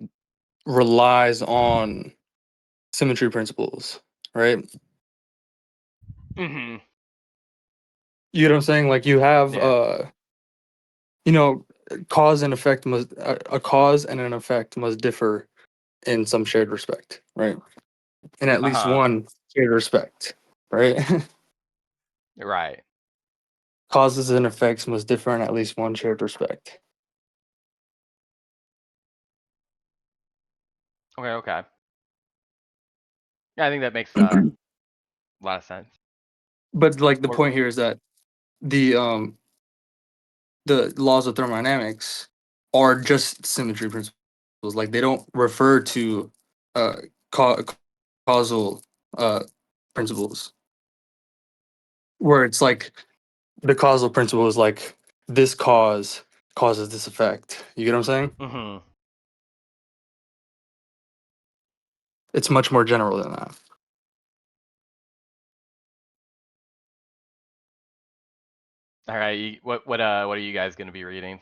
Speaker 1: relies on symmetry principles, right?
Speaker 12: hmm
Speaker 1: You know what I'm saying? Like you have
Speaker 12: yeah.
Speaker 1: you know, cause and effect must a cause and an effect must differ in some shared respect, right? In at least one shared respect, right?
Speaker 12: Right.
Speaker 1: Causes and effects must differ in at least one shared respect.
Speaker 12: Okay. Okay. Yeah, I think that makes a lot of sense.
Speaker 1: But like the
Speaker 12: Or
Speaker 1: point here is that the um the laws of thermodynamics are just symmetry principles. Like they don't refer to uh ca- causal principles where it's like the causal principle is like this cause causes this effect. You get what I'm saying?
Speaker 12: hmm
Speaker 1: It's much more general than that.
Speaker 12: All right. What are you guys going to be reading?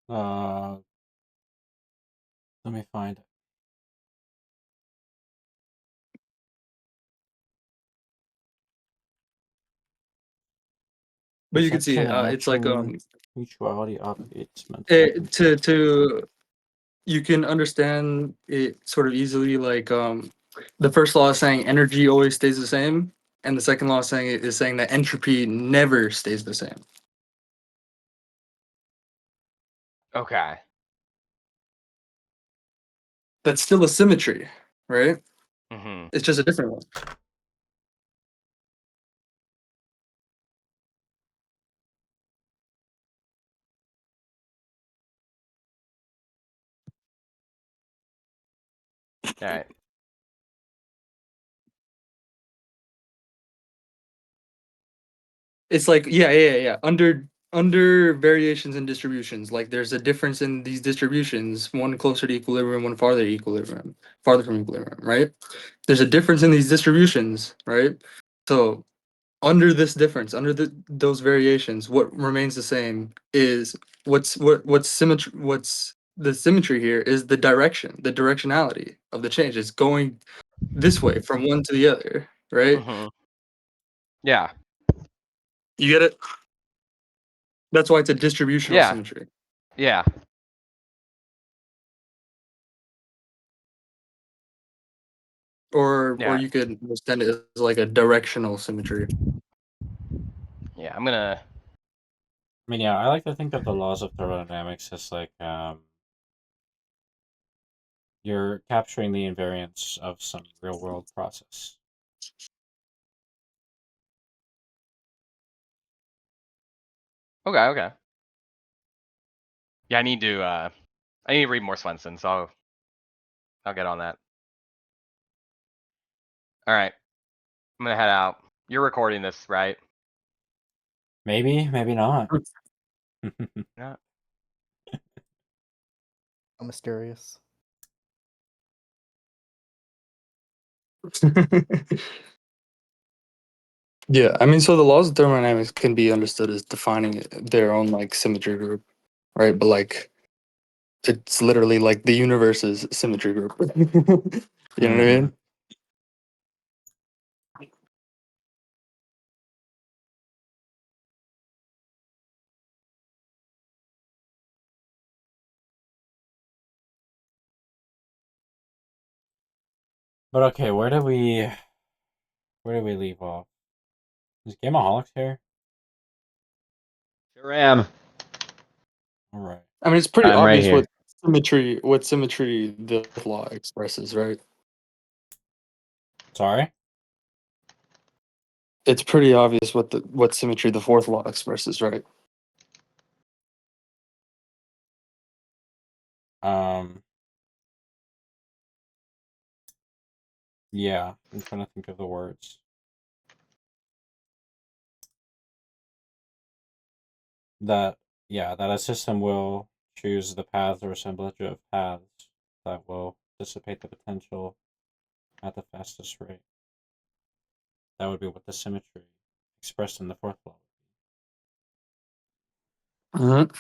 Speaker 9: Uh, let me find it.
Speaker 1: But you can see
Speaker 3: Perception,
Speaker 1: it. It's like
Speaker 3: action, mutuality, obviates, mental.
Speaker 1: to you can understand it sort of easily. Like the first law is saying energy always stays the same, and the second law is saying that entropy never stays the same.
Speaker 12: Okay.
Speaker 1: That's still a symmetry, right?
Speaker 12: Mm-hmm.
Speaker 1: It's just a different one.
Speaker 12: All right.
Speaker 1: It's like yeah. Under variations and distributions, like there's a difference in these distributions, one closer to equilibrium, one farther from equilibrium, right? There's a difference in these distributions, right? So under this difference, under those variations, what remains the same is what's the symmetry here is the directionality of the change. It's going this way from one to the other, right?
Speaker 12: Mm-hmm. Yeah.
Speaker 1: You get it? That's why it's a distributional
Speaker 12: Yeah.
Speaker 1: symmetry.
Speaker 12: Yeah.
Speaker 1: Or
Speaker 12: Yeah.
Speaker 1: you could understand it as like a directional symmetry.
Speaker 12: Yeah. I'm gonna.
Speaker 3: I mean, yeah, I like to think of the laws of thermodynamics as like you're capturing the invariance of some real world process.
Speaker 12: Okay. Okay. Yeah. I need to read more Swenson, so I'll get on that. All right. I'm gonna head out. You're recording this, right?
Speaker 3: Maybe, maybe not.
Speaker 12: Yeah.
Speaker 6: How mysterious.
Speaker 1: Yeah, I mean, so the laws of thermodynamics can be understood as defining their own like symmetry group, right? But like it's literally like the universe's symmetry group. You know what I mean?
Speaker 3: But okay, where did we leave off? Is Gameaholics here?
Speaker 2: Sure am.
Speaker 3: All right.
Speaker 1: I mean, it's pretty
Speaker 2: I'm right
Speaker 1: obvious
Speaker 2: here.
Speaker 1: what symmetry the law expresses, right?
Speaker 3: Sorry.
Speaker 1: It's pretty obvious what symmetry the fourth law expresses, right?
Speaker 3: Um. Yeah, I'm trying to think of the words. That that a system will choose the paths or assemblage of paths that will dissipate the potential at the fastest rate. That would be what the symmetry expressed in the fourth law.
Speaker 1: Mm-hmm.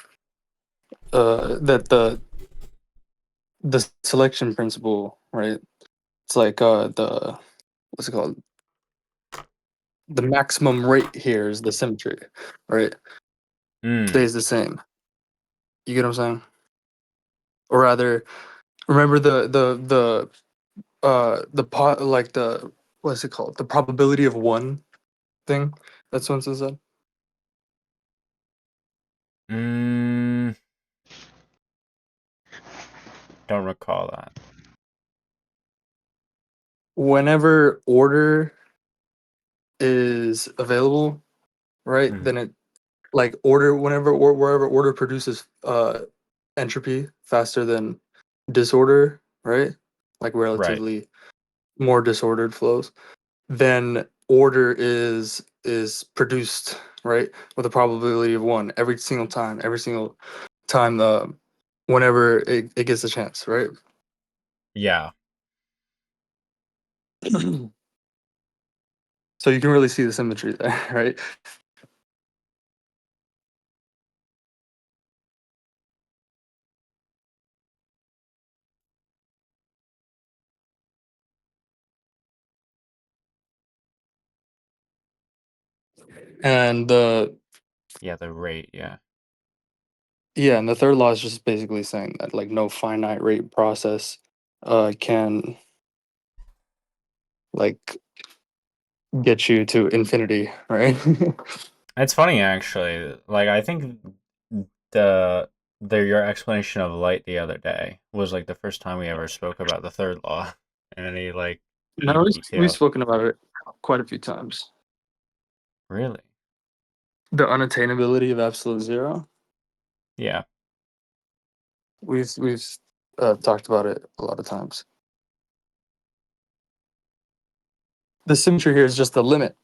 Speaker 1: That the selection principle, right? It's like the what's it called? The maximum rate here is the symmetry, right? Stays the same. You get what I'm saying? Or rather, remember like the what's it called? The probability of one thing. That's what it said.
Speaker 3: Don't recall that.
Speaker 1: Whenever order is available, right? Then it like order whenever or wherever order produces entropy faster than disorder, right? Like
Speaker 3: Right.
Speaker 1: relatively more disordered flows, then order is produced, right, with a probability of one every single time whenever it gets a chance, right?
Speaker 3: Yeah.
Speaker 1: So you can really see the symmetry there, right? And
Speaker 3: Yeah, the rate. Yeah.
Speaker 1: Yeah, and the third law is just basically saying that like no finite rate process can like get you to infinity, right?
Speaker 3: It's funny actually. Like I think the your explanation of light the other day was like the first time we ever spoke about the third law in any like
Speaker 1: No,
Speaker 3: deep
Speaker 1: we've
Speaker 3: detail.
Speaker 1: spoken about it quite a few times.
Speaker 3: Really?
Speaker 1: The unattainability of absolute zero.
Speaker 3: Yeah.
Speaker 1: We've talked about it a lot of times. The symmetry here is just the limit.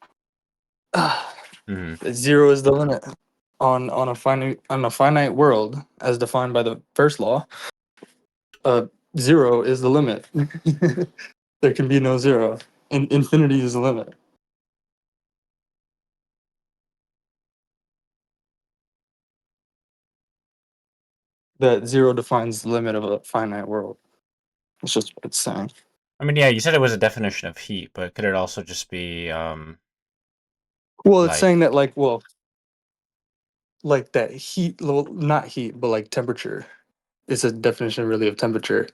Speaker 3: Mm-hmm.
Speaker 1: Zero is the limit on a finite world as defined by the first law. Zero is the limit. There can be no zero. And infinity is the limit. That zero defines the limit of a finite world. It's just what it's saying.
Speaker 3: I mean, yeah, you said it was a definition of heat, but could it also just be
Speaker 1: Well, it's
Speaker 3: like
Speaker 1: saying that like that heat, well, not heat, but like temperature. It's a definition really of temperature.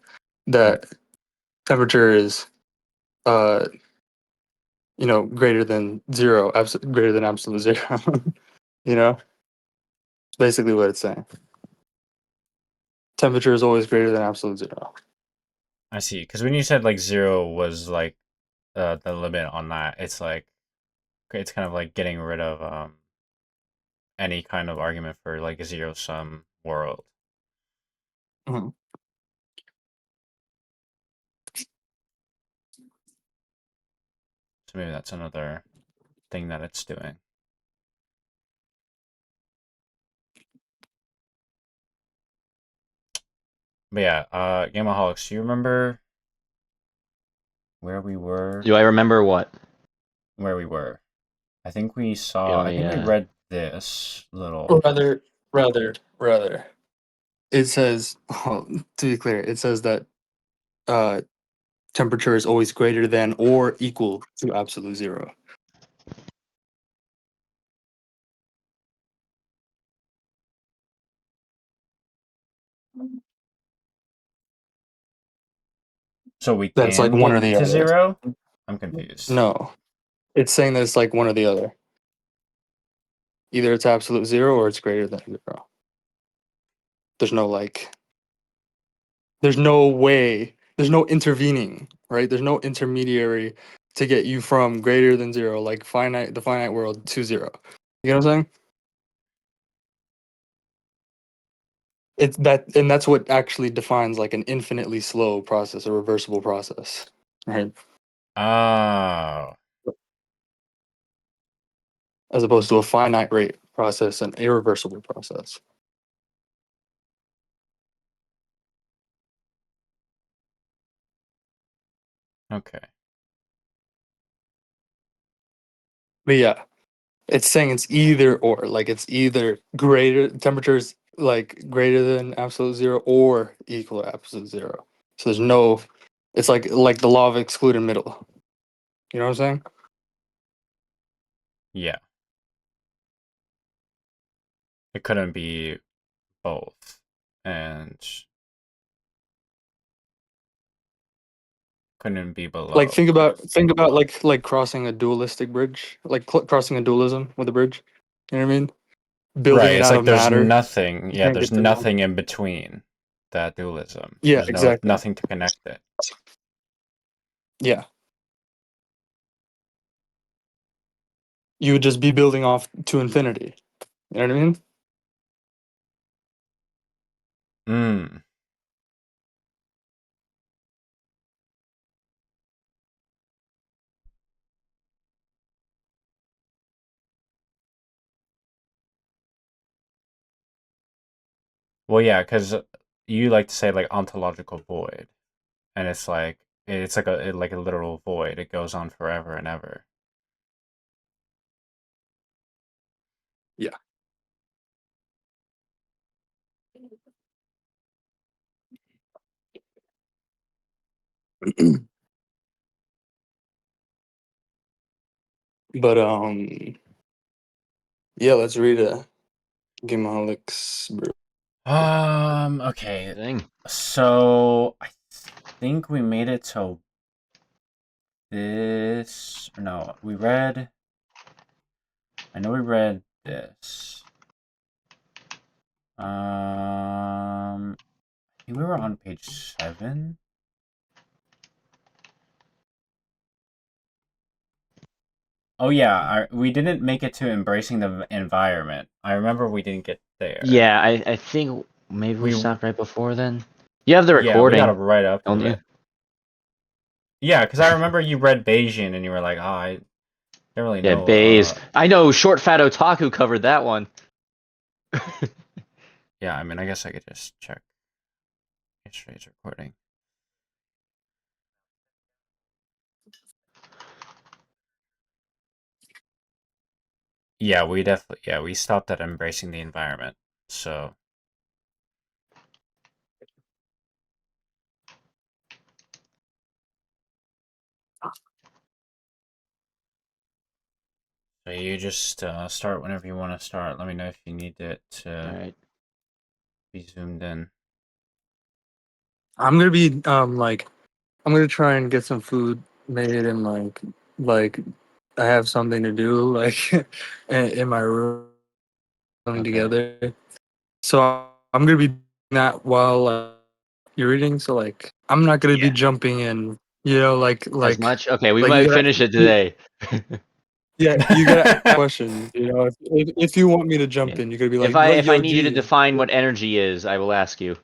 Speaker 1: That temperature is uh greater than zero, greater than absolute zero. It's basically what it's saying. Temperature is always greater than absolute zero.
Speaker 3: I see. Because when you said like zero was like the limit on that, it's like it's kind of like getting rid of any kind of argument for like a zero sum world.
Speaker 1: Mhm.
Speaker 3: So maybe that's another thing that it's doing. But yeah, Gamaholics, do you remember where we were?
Speaker 2: Do I remember what?
Speaker 3: Where we were? I think we saw.
Speaker 2: Give
Speaker 3: I think
Speaker 2: me
Speaker 3: we read this
Speaker 1: Or
Speaker 3: little.
Speaker 1: rather, it says, well, to be clear, it says that uh, temperature is always greater than or equal to absolute zero.
Speaker 3: So we
Speaker 1: That it's like
Speaker 3: can
Speaker 1: one or
Speaker 3: get
Speaker 1: the
Speaker 3: to
Speaker 1: other.
Speaker 3: zero? I'm confused.
Speaker 1: No, it's saying that it's like one or the other. Either it's absolute zero or it's greater than zero. There's no there's no way, there's no intervening, right? There's no intermediary to get you from greater than zero, like the finite world, to zero. You know what I'm saying? It's that, and that's what actually defines like an infinitely slow process, a reversible process, right?
Speaker 3: Oh,
Speaker 1: As opposed to a finite rate process, an irreversible process.
Speaker 3: okay.
Speaker 1: But yeah, it's saying it's either or, like it's either greater temperatures like greater than absolute zero or equal to absolute zero. So there's no, it's like the law of excluded middle. You know what I'm
Speaker 3: Yeah. It couldn't be both. And couldn't be
Speaker 1: like
Speaker 3: below.
Speaker 1: think about like crossing a dualistic bridge, like crossing a dualism with a bridge. You know what I mean? Building
Speaker 3: Right,
Speaker 1: it
Speaker 3: it's
Speaker 1: out
Speaker 3: like
Speaker 1: of matter. You can't
Speaker 3: there's
Speaker 1: get to matter.
Speaker 3: nothing in between that dualism.
Speaker 1: Yeah,
Speaker 3: There's
Speaker 1: exactly.
Speaker 3: nothing to connect it.
Speaker 1: Yeah, you would just be building off to infinity. You know what I mean?
Speaker 3: Mm. Well, yeah, because you like to say like ontological void, and it's like a literal void. It goes on forever and ever.
Speaker 1: Yeah. But yeah, let's read it. Gamaholics, bro.
Speaker 3: Okay.
Speaker 2: Thing.
Speaker 3: So I think we made it to this. No, we read. I know we read this. I think we were on page 7. Oh yeah, we didn't make it to embracing the environment. I remember we didn't get there.
Speaker 2: Yeah, I think maybe we
Speaker 3: We-
Speaker 2: stopped right before then. You have the
Speaker 3: Yeah, we
Speaker 2: recording,
Speaker 3: got it right up
Speaker 2: don't
Speaker 3: to
Speaker 2: you?
Speaker 3: it. Yeah, because I remember you read Bayesian and you were like, oh, I don't really
Speaker 2: Yeah,
Speaker 3: know.
Speaker 2: Bays. I know Short Fat Otaku covered that one.
Speaker 3: Yeah, I mean, I guess I could just check yesterday's recording. Yeah, we stopped at embracing the environment. So you just start whenever you want to start. Let me know if you need it to
Speaker 2: Alright.
Speaker 3: be zoomed in.
Speaker 1: I'm gonna be I'm gonna try and get some food made and like I have something to do like in my room together. So I'm gonna be doing that while you're reading. So like I'm not gonna be jumping in. You know,
Speaker 2: As much? Okay, we
Speaker 1: like
Speaker 2: might
Speaker 1: you gotta,
Speaker 2: finish it today.
Speaker 1: yeah, you gotta ask questions. You know, if you want me to jump in, you gotta be like,
Speaker 2: If I
Speaker 1: yo,
Speaker 2: need you to
Speaker 1: G.
Speaker 2: define what energy is, I will ask you.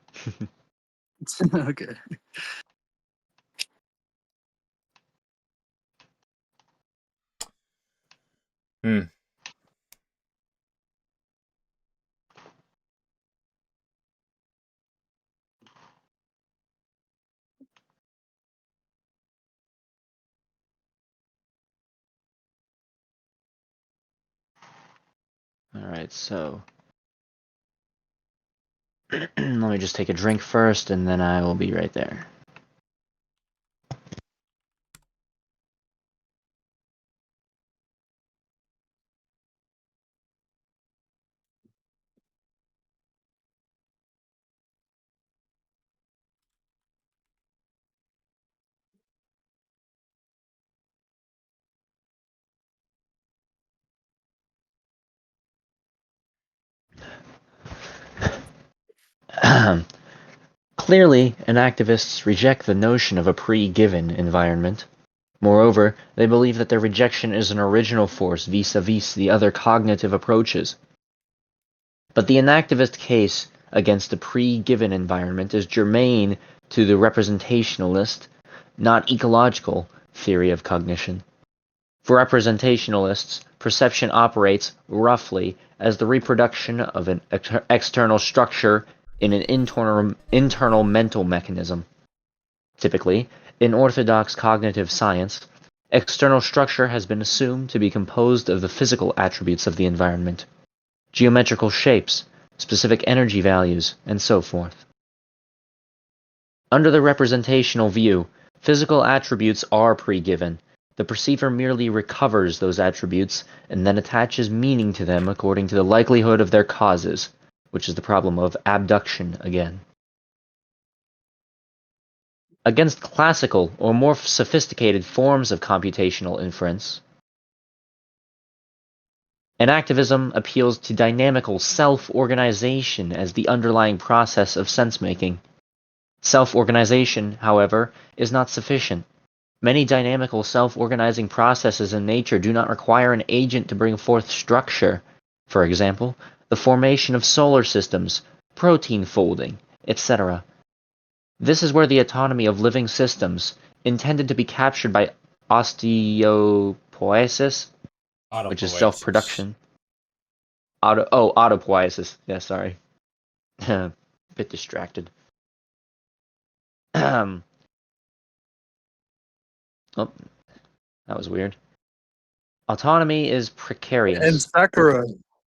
Speaker 1: Okay.
Speaker 3: Hmm.
Speaker 2: Alright, so let me just take a drink first and then I will be right there. Clearly, enactivists reject the notion of a pre-given environment. Moreover, they believe that their rejection is an original force vis-a-vis the other cognitive approaches. But the enactivist case against a pre-given environment is germane to the representationalist, not ecological, theory of cognition. For representationalists, perception operates, roughly, as the reproduction of an external structure in an internal mental mechanism. Typically, in orthodox cognitive science, external structure has been assumed to be composed of the physical attributes of the environment, geometrical shapes, specific energy values, and so forth. Under the representational view, physical attributes are pre-given. The perceiver merely recovers those attributes and then attaches meaning to them according to the likelihood of their causes, which is the problem of abduction again. Against classical or more sophisticated forms of computational inference, enactivism appeals to dynamical self-organization as the underlying process of sense-making. Self-organization, however, is not sufficient. Many dynamical self-organizing processes in nature do not require an agent to bring forth structure. For example, the formation of solar systems, protein folding, etc. This is where the autonomy of living systems, intended to be captured by osteopoiesis, which is self-production. Autopoiesis. Yeah, sorry. Bit distracted. Oh, that was weird. Autonomy is
Speaker 1: And
Speaker 2: precarious.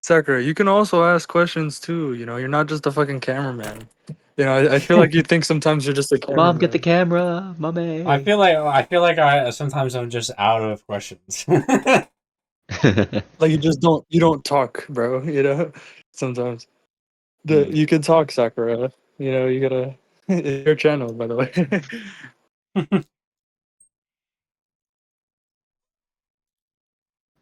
Speaker 1: Sakura, you can also ask questions too. You know, you're not just a fucking cameraman. You know, I feel like you think sometimes you're just a
Speaker 2: Mom, get the
Speaker 1: cameraman.
Speaker 2: camera, mommy.
Speaker 3: I feel like I sometimes I'm just out of questions.
Speaker 1: Like you don't talk, bro. You know. sometimes.
Speaker 3: Hmm.
Speaker 1: You can talk, Sakura. You know, you gotta. It's your channel, by the way.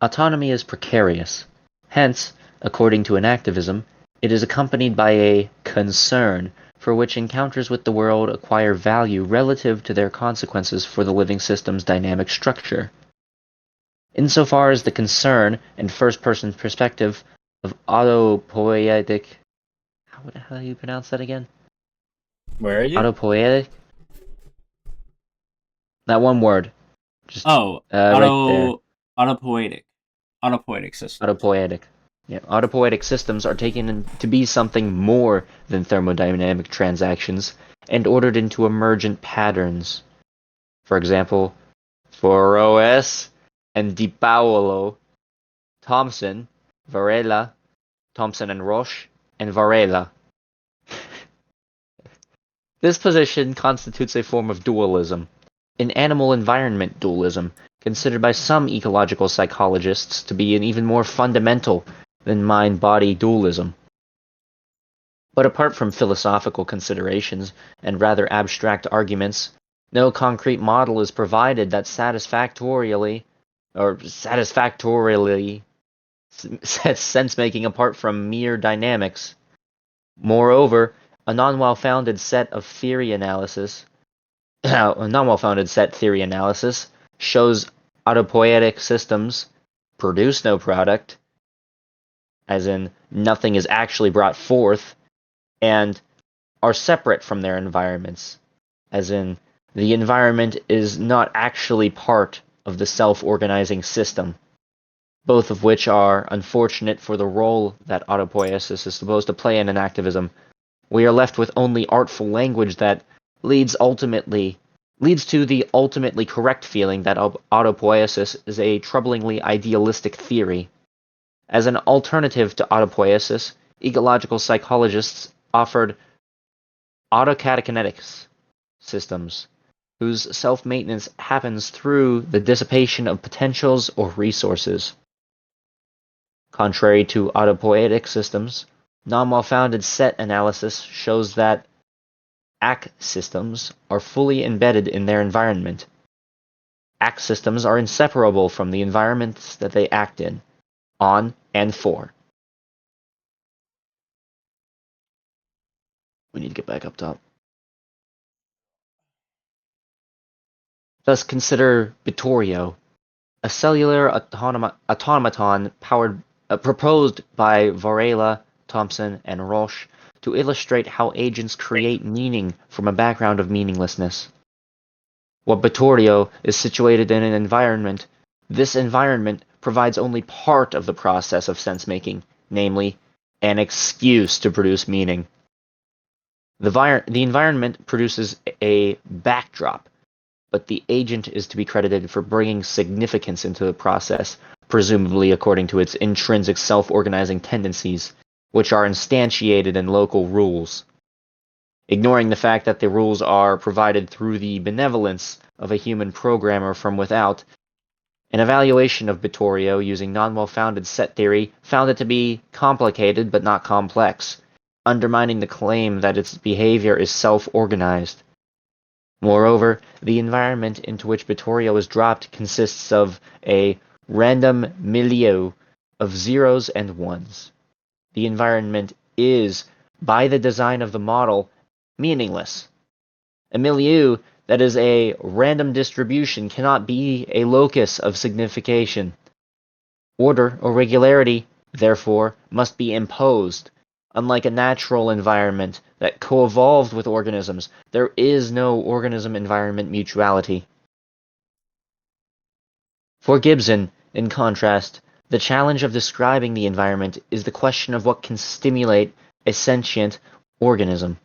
Speaker 2: Autonomy is precarious. Hence, according to Enactivism, it is accompanied by a concern for which encounters with the world acquire value relative to their consequences for the living system's dynamic structure. Insofar as the concern and first-person perspective of autopoietic... How do you pronounce that again?
Speaker 3: Where are you?
Speaker 2: Autopoietic? That one word. Just
Speaker 3: Oh,
Speaker 2: right there.
Speaker 3: autopoietic system.
Speaker 2: Autopoietic. Yeah, autopoietic systems are taken to be something more than thermodynamic transactions and ordered into emergent patterns. For example, for OS and Di Paolo, Thomson, Varela, Thomson and Roche, and Varela. This position constitutes a form of dualism, an animal environment dualism, considered by some ecological psychologists to be an even more fundamental than mind-body dualism. But apart from philosophical considerations and rather abstract arguments, no concrete model is provided that satisfactorily sets sense-making apart from mere dynamics. Moreover, a non-well-founded set theory analysis shows autopoietic systems produce no product, as in nothing is actually brought forth, and are separate from their environments, as in the environment is not actually part of the self-organizing system, both of which are unfortunate for the role that autopoiesis is supposed to play in Enactivism. We are left with only artful language that leads to the ultimately correct feeling that autopoiesis is a troublingly idealistic theory. As an alternative to autopoiesis, ecological psychologists offered autocatakinetics systems, whose self-maintenance happens through the dissipation of potentials or resources. Contrary to autopoietic systems, non-well-founded set analysis shows that ACK systems are fully embedded in their environment. ACK systems are inseparable from the environments that they act in, on, and for. We need to get back up top. Thus consider Vittorio, a cellular automaton proposed by Varela, Thomson, and Roche to illustrate how agents create meaning from a background of meaninglessness. What Vittorio is situated in an environment, this environment provides only part of the process of sense-making, namely, an excuse to produce meaning. The environment produces a backdrop, but the agent is to be credited for bringing significance into the process, presumably according to its intrinsic self-organizing tendencies, which are instantiated in local rules. Ignoring the fact that the rules are provided through the benevolence of a human programmer from without, an evaluation of Vittorio using non-well-founded set theory found it to be complicated but not complex, undermining the claim that its behavior is self-organized. Moreover, the environment into which Vittorio is dropped consists of a random milieu of zeros and ones. The environment is, by the design of the model, meaningless. A milieu that is a random distribution cannot be a locus of signification. Order or regularity, therefore, must be imposed. Unlike a natural environment that co-evolved with organisms, there is no organism-environment mutuality. For Gibson, in contrast, the challenge of describing the environment is the question of what can stimulate a sentient organism.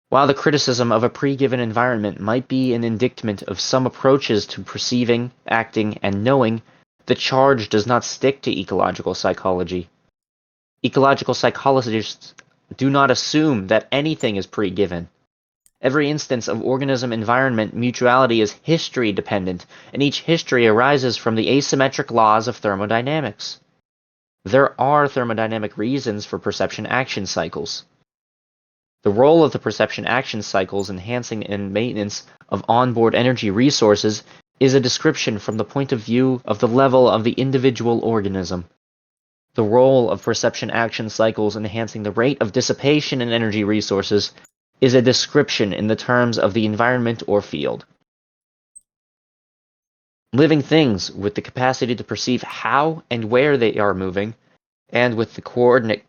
Speaker 2: While the criticism of a pre-given environment might be an indictment of some approaches to perceiving, acting, and knowing, the charge does not stick to ecological psychology. Ecological psychologists do not assume that anything is pre-given. Every instance of organism-environment mutuality is history-dependent, and each history arises from the asymmetric laws of thermodynamics. There are thermodynamic reasons for perception action cycles. The role of the perception action cycles enhancing and maintenance of onboard energy resources is a description from the point of view of the level of the individual organism. The role of perception action cycles enhancing the rate of dissipation in energy resources is a description in the terms of the environment or field. Living things with the capacity to perceive how and where they are moving, and with the coordinate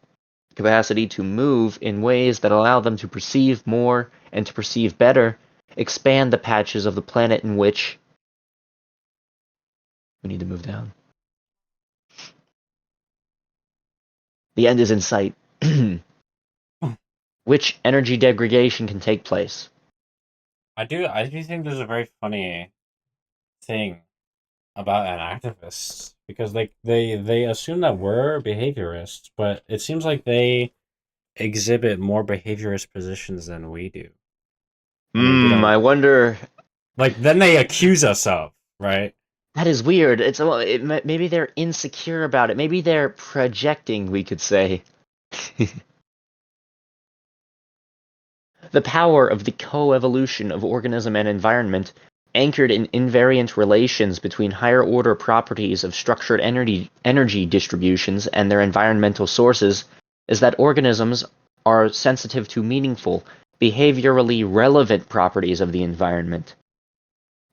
Speaker 2: capacity to move in ways that allow them to perceive more and to perceive better, expand the patches of the planet in which we need to move down. The end is in sight. Which energy degradation can take place?
Speaker 9: I do think there's a very funny thing about activists because they assume that we're behaviorists, but it seems like they exhibit more behaviorist positions than we do. I mean, we don't.
Speaker 2: I wonder.
Speaker 9: Like, then they accuse us of, right?
Speaker 2: That is weird. Maybe they're insecure about it. Maybe they're projecting, we could say. The power of the coevolution of organism and environment, anchored in invariant relations between higher-order properties of structured energy distributions and their environmental sources, is that organisms are sensitive to meaningful, behaviorally relevant properties of the environment.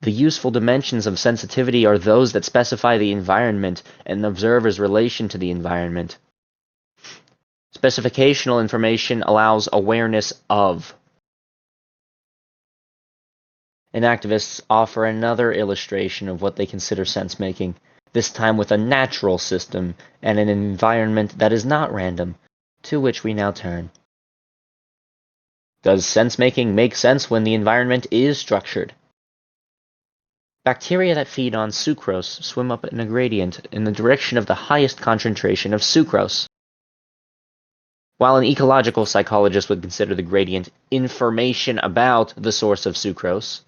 Speaker 2: The useful dimensions of sensitivity are those that specify the environment and the observer's relation to the environment. Specificational information allows awareness of. And activists offer another illustration of what they consider sense-making, this time with a natural system and an environment that is not random, to which we now turn. Does sense-making make sense when the environment is structured? Bacteria that feed on sucrose swim up in a gradient in the direction of the highest concentration of sucrose. While an ecological psychologist would consider the gradient information about the source of sucrose,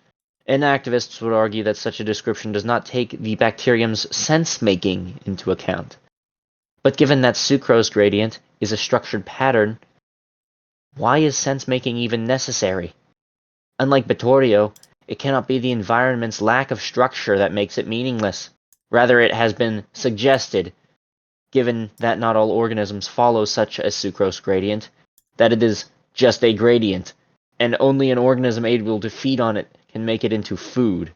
Speaker 2: activists would argue that such a description does not take the bacterium's sense-making into account. But given that sucrose gradient is a structured pattern, why is sense-making even necessary? Unlike Vittorio, it cannot be the environment's lack of structure that makes it meaningless. Rather, it has been suggested, given that not all organisms follow such a sucrose gradient, that it is just a gradient, and only an organism able to feed on it can make it into food.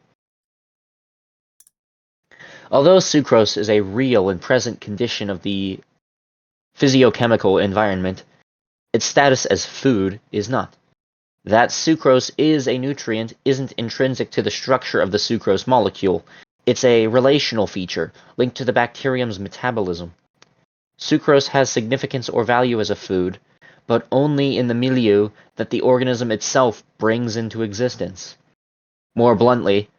Speaker 2: Although sucrose is a real and present condition of the physiochemical environment, its status as food is not. That sucrose is a nutrient isn't intrinsic to the structure of the sucrose molecule. It's a relational feature linked to the bacterium's metabolism. Sucrose has significance or value as a food, but only in the milieu that the organism itself brings into existence. More bluntly,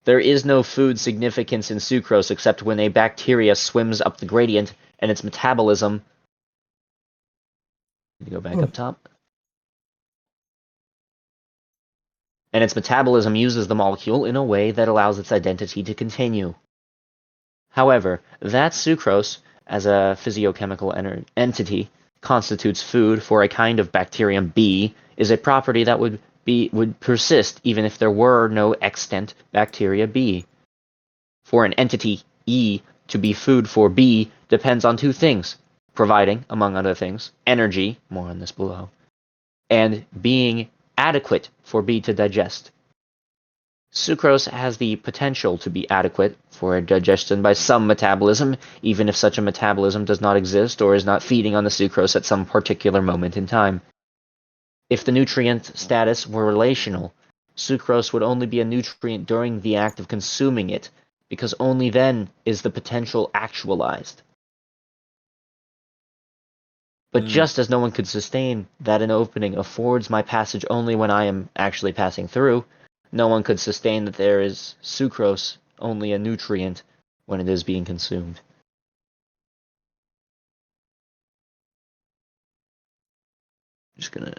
Speaker 2: there is no food significance in sucrose except when a bacteria swims up the gradient and its metabolism. Go back up top. And its metabolism uses the molecule in a way that allows its identity to continue. However, that sucrose, as a physiochemical entity, constitutes food for a kind of bacterium B, is a property that would persist even if there were no extant bacteria B. For an entity E to be food for B depends on two things, providing, among other things, energy, more on this below, and being adequate for B to digest. Sucrose has the potential to be adequate for digestion by some metabolism, even if such a metabolism does not exist or is not feeding on the sucrose at some particular moment in time. If the nutrient status were relational, sucrose would only be a nutrient during the act of consuming it, because only then is the potential actualized. But just as no one could sustain that an opening affords my passage only when I am actually passing through, no one could sustain that there is sucrose only a nutrient when it is being consumed. Just gonna...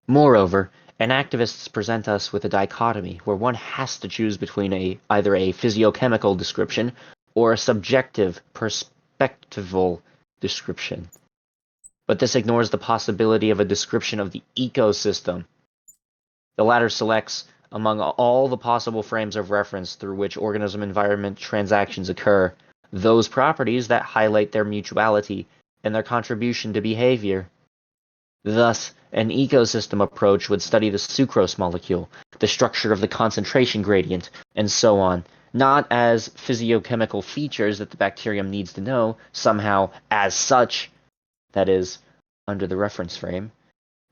Speaker 2: Moreover, Enactivists present us with a dichotomy where one has to choose between either a physiochemical description or a subjective, perspectival description. But this ignores the possibility of a description of the ecosystem. The latter selects among all the possible frames of reference through which organism-environment transactions occur, those properties that highlight their mutuality and their contribution to behavior. Thus, an ecosystem approach would study the sucrose molecule, the structure of the concentration gradient, and so on, not as physiochemical features that the bacterium needs to know, somehow as such, that is, under the reference frame,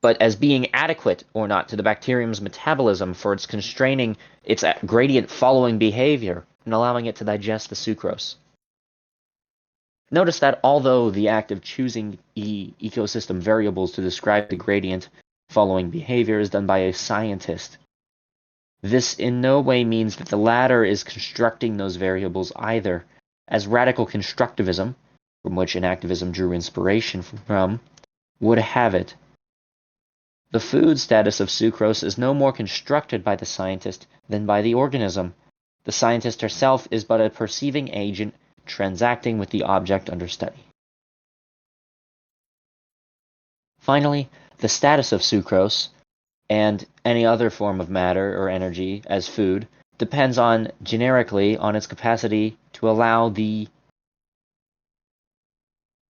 Speaker 2: but as being adequate or not to the bacterium's metabolism for its constraining its gradient-following behavior and allowing it to digest the sucrose. Notice that although the act of choosing ecosystem variables to describe the gradient-following behavior is done by a scientist, this in no way means that the latter is constructing those variables either, as radical constructivism, from which enactivism drew inspiration from, would have it. The food status of sucrose is no more constructed by the scientist than by the organism. The scientist herself is but a perceiving agent transacting with the object under study. Finally, the status of sucrose, and any other form of matter or energy as food, depends generically on its capacity to allow the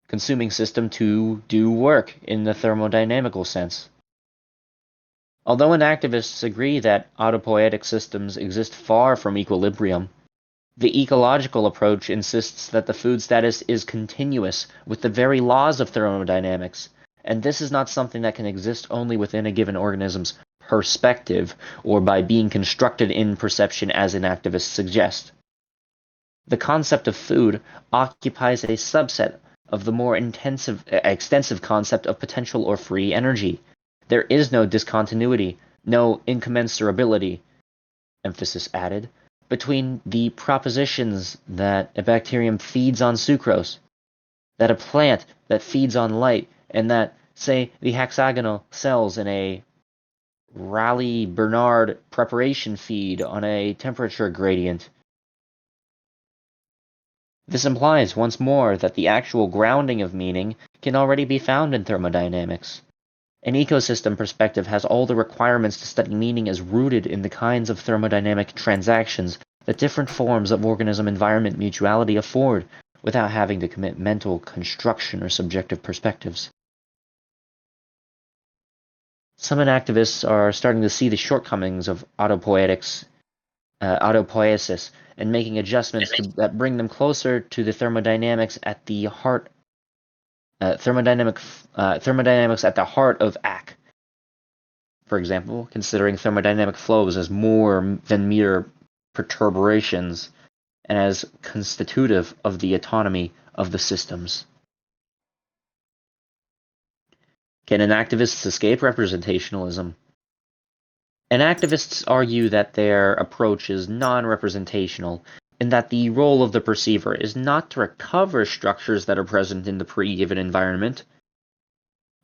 Speaker 2: consuming system to do work in the thermodynamical sense. Although enactivists agree that autopoietic systems exist far from equilibrium, the ecological approach insists that the food status is continuous with the very laws of thermodynamics, and this is not something that can exist only within a given organism's perspective or by being constructed in perception as enactivists suggest. The concept of food occupies a subset of the more extensive concept of potential or free energy. There is no discontinuity, no incommensurability, emphasis added, between the propositions that a bacterium feeds on sucrose, that a plant that feeds on light, and that, say, the hexagonal cells in a Rayleigh-Bernard preparation feed on a temperature gradient. This implies, once more, that the actual grounding of meaning can already be found in thermodynamics. An ecosystem perspective has all the requirements to study meaning as rooted in the kinds of thermodynamic transactions that different forms of organism-environment mutuality afford, without having to commit mental construction or subjective perspectives. Some enactivists are starting to see the shortcomings of autopoiesis, and making adjustments that bring them closer to the thermodynamics at the heart. Thermodynamics at the heart of AC. For example, considering thermodynamic flows as more than mere perturbations and as constitutive of the autonomy of the systems. Can enactivists escape representationalism? Enactivists argue that their approach is non-representational, and that the role of the perceiver is not to recover structures that are present in the pre-given environment.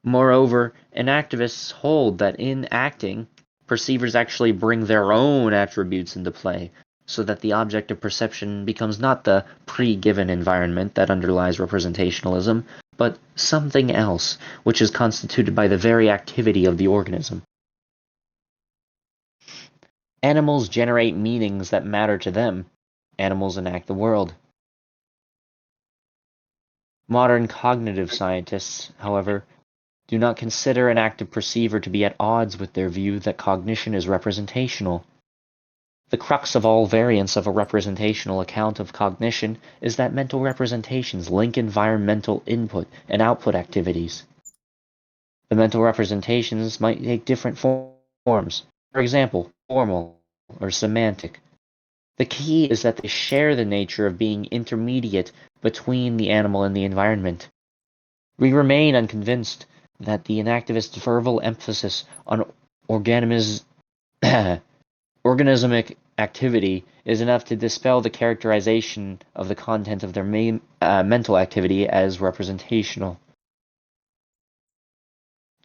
Speaker 2: Moreover, enactivists hold that in acting, perceivers actually bring their own attributes into play, so that the object of perception becomes not the pre-given environment that underlies representationalism, but something else, which is constituted by the very activity of the organism. Animals generate meanings that matter to them. Animals enact the world. Modern cognitive scientists, however, do not consider an active perceiver to be at odds with their view that cognition is representational. The crux of all variants of a representational account of cognition is that mental representations link environmental input and output activities. The mental representations might take different forms, for example, formal or semantic. The key is that they share the nature of being intermediate between the animal and the environment. We remain unconvinced that the enactivist verbal emphasis on organismic activity is enough to dispel the characterization of the content of their mental activity as representational.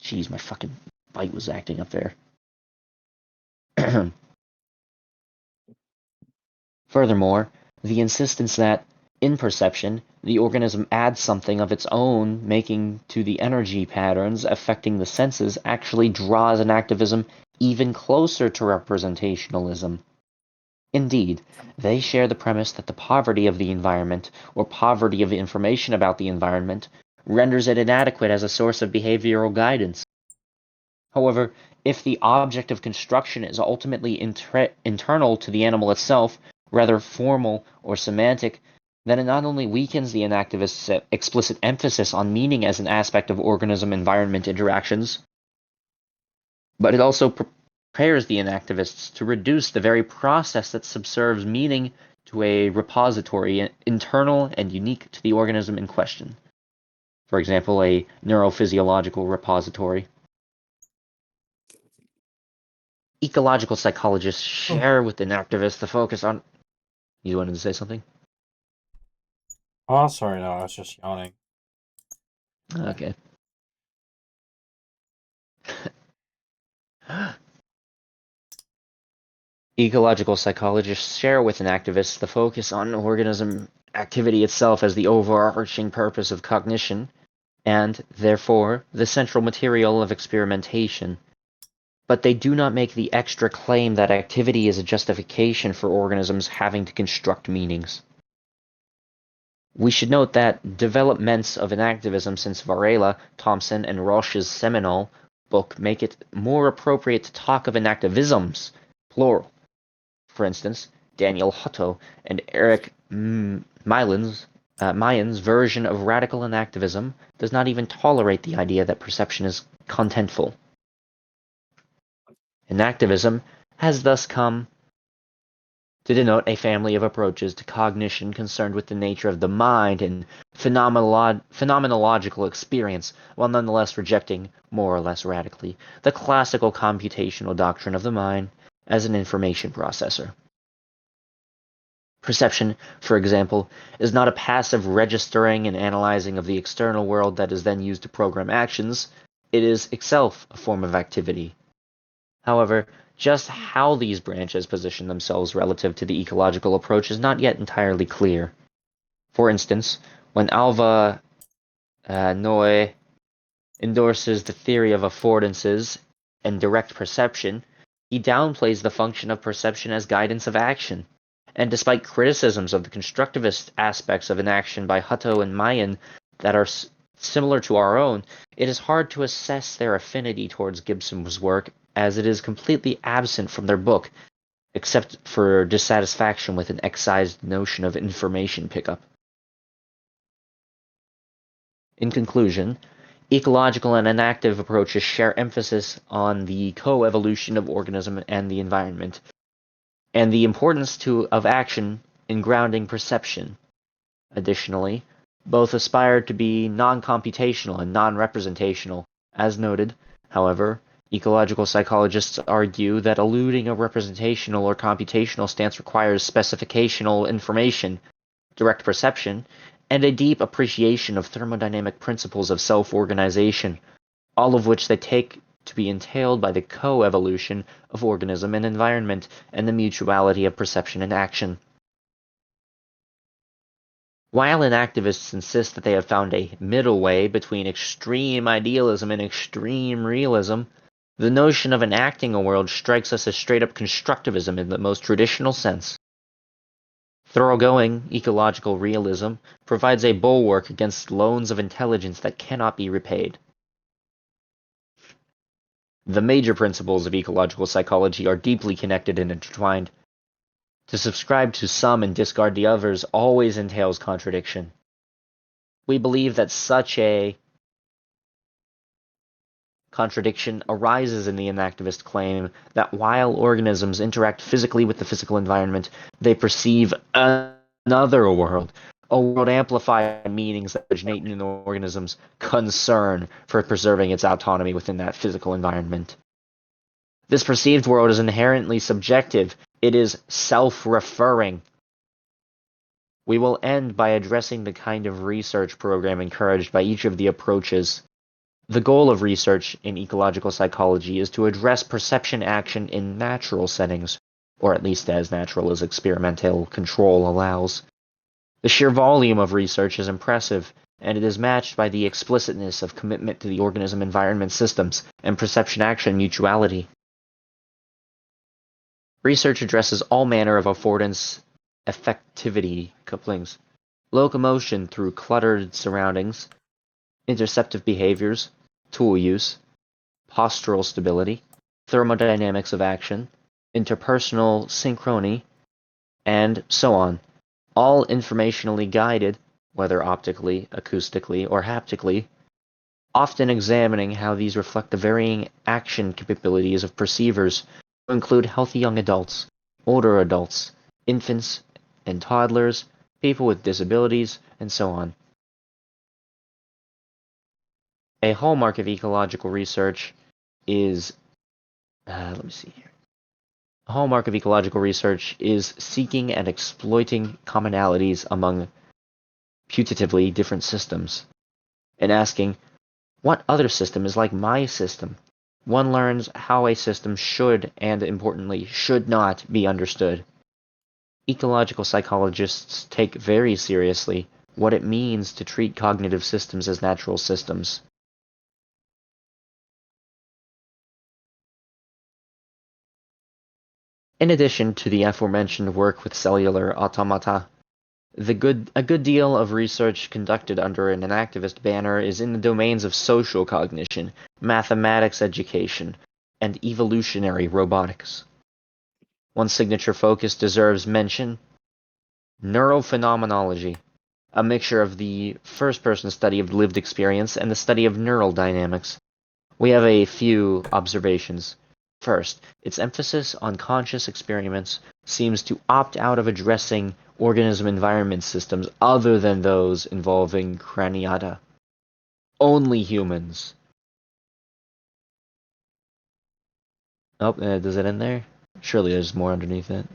Speaker 2: Jeez, my fucking bite was acting up there. Furthermore, the insistence that, in perception, the organism adds something of its own, making to the energy patterns affecting the senses, actually draws an activism even closer to representationalism. Indeed, they share the premise that the poverty of the environment, or poverty of information about the environment, renders it inadequate as a source of behavioral guidance. However, if the object of construction is ultimately internal to the animal itself, rather formal or semantic, then it not only weakens the enactivist's explicit emphasis on meaning as an aspect of organism-environment interactions, but it also prepares the enactivists to reduce the very process that subserves meaning to a repository internal and unique to the organism in question. For example, a neurophysiological repository. Ecological psychologists share with enactivists the focus on... You wanted to say something?
Speaker 9: Oh, sorry, no, I was just yawning.
Speaker 2: Okay. Ecological psychologists share with enactivists the focus on organism activity itself as the overarching purpose of cognition, and, therefore, the central material of experimentation. But they do not make the extra claim that activity is a justification for organisms having to construct meanings. We should note that developments of enactivism since Varela, Thompson, and Roche's seminal book make it more appropriate to talk of enactivisms, plural. For instance, Daniel Hutto and Eric Mayen's version of radical enactivism does not even tolerate the idea that perception is contentful. Enactivism has thus come to denote a family of approaches to cognition concerned with the nature of the mind and phenomenological experience, while nonetheless rejecting, more or less radically, the classical computational doctrine of the mind as an information processor. Perception, for example, is not a passive registering and analyzing of the external world that is then used to program actions. It is itself a form of activity. However, just how these branches position themselves relative to the ecological approach is not yet entirely clear. For instance, when Alva Noe endorses the theory of affordances and direct perception, he downplays the function of perception as guidance of action. And despite criticisms of the constructivist aspects of inaction by Hutto and Mayen that are similar to our own, it is hard to assess their affinity towards Gibson's work, as it is completely absent from their book, except for dissatisfaction with an excised notion of information pickup. In conclusion, ecological and enactive approaches share emphasis on the co-evolution of organism and the environment, and the importance of action in grounding perception. Additionally, both aspire to be non-computational and non-representational. As noted, however, ecological psychologists argue that eluding a representational or computational stance requires specificational information, direct perception, and a deep appreciation of thermodynamic principles of self-organization, all of which they take to be entailed by the co-evolution of organism and environment and the mutuality of perception and action. While enactivists insist that they have found a middle way between extreme idealism and extreme realism, the notion of enacting a world strikes us as straight-up constructivism in the most traditional sense. Thoroughgoing ecological realism provides a bulwark against loans of intelligence that cannot be repaid. The major principles of ecological psychology are deeply connected and intertwined. To subscribe to some and discard the others always entails contradiction. We believe that such a contradiction arises in the enactivist claim that while organisms interact physically with the physical environment, they perceive another world, a world amplified by meanings that originate in an organism's concern for preserving its autonomy within that physical environment. This perceived world is inherently subjective. It is self-referring. We will end by addressing the kind of research program encouraged by each of the approaches. The goal of research in ecological psychology is to address perception action in natural settings, or at least as natural as experimental control allows. The sheer volume of research is impressive, and it is matched by the explicitness of commitment to the organism environment systems and perception action mutuality. Research addresses all manner of affordance effectivity couplings, locomotion through cluttered surroundings, interceptive behaviors, tool use, postural stability, thermodynamics of action, interpersonal synchrony, and so on, all informationally guided, whether optically, acoustically, or haptically, often examining how these reflect the varying action capabilities of perceivers, to include healthy young adults, older adults, infants and toddlers, people with disabilities, and so on. A hallmark of ecological research is, let me see here. A hallmark of ecological research is seeking and exploiting commonalities among putatively different systems, and asking, what other system is like my system? One learns how a system should, and importantly, should not be understood. Ecological psychologists take very seriously what it means to treat cognitive systems as natural systems. In addition to the aforementioned work with cellular automata, a good deal of research conducted under an activist banner is in the domains of social cognition, mathematics education, and evolutionary robotics. One signature focus deserves mention: neurophenomenology, a mixture of the first-person study of lived experience and the study of neural dynamics. We have a few observations. First, its emphasis on conscious experiments seems to opt out of addressing organism environment systems other than those involving craniata. Only humans. Oh, does it end there? Surely there's more underneath it.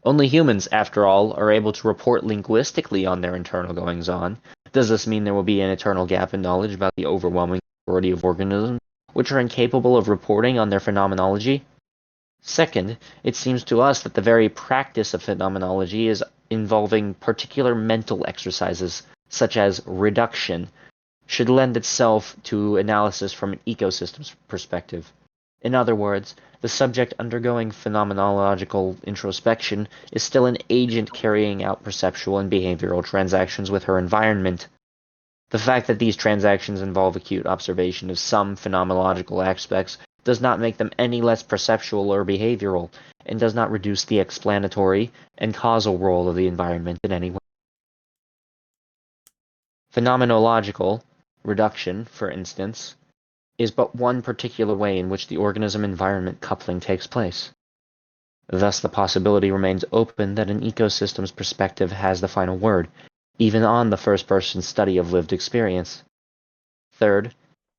Speaker 2: Only humans, after all, are able to report linguistically on their internal goings-on. Does this mean there will be an eternal gap in knowledge about the overwhelming majority of organisms, which are incapable of reporting on their phenomenology? Second, it seems to us that the very practice of phenomenology is involving particular mental exercises, such as reduction, should lend itself to analysis from an ecosystem's perspective. In other words, the subject undergoing phenomenological introspection is still an agent carrying out perceptual and behavioral transactions with her environment. The fact that these transactions involve acute observation of some phenomenological aspects does not make them any less perceptual or behavioral, and does not reduce the explanatory and causal role of the environment in any way. Phenomenological reduction, for instance, is but one particular way in which the organism-environment coupling takes place. Thus, the possibility remains open that an ecosystem's perspective has the final word, even on the first-person study of lived experience. Third,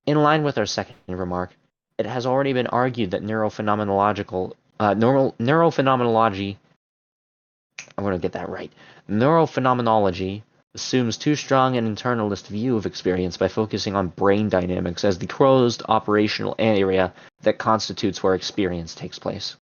Speaker 2: in line with our second remark, it has already been argued that neurophenomenology, I'm going to get that right, neurophenomenology assumes too strong an internalist view of experience by focusing on brain dynamics as the closed operational area that constitutes where experience takes place.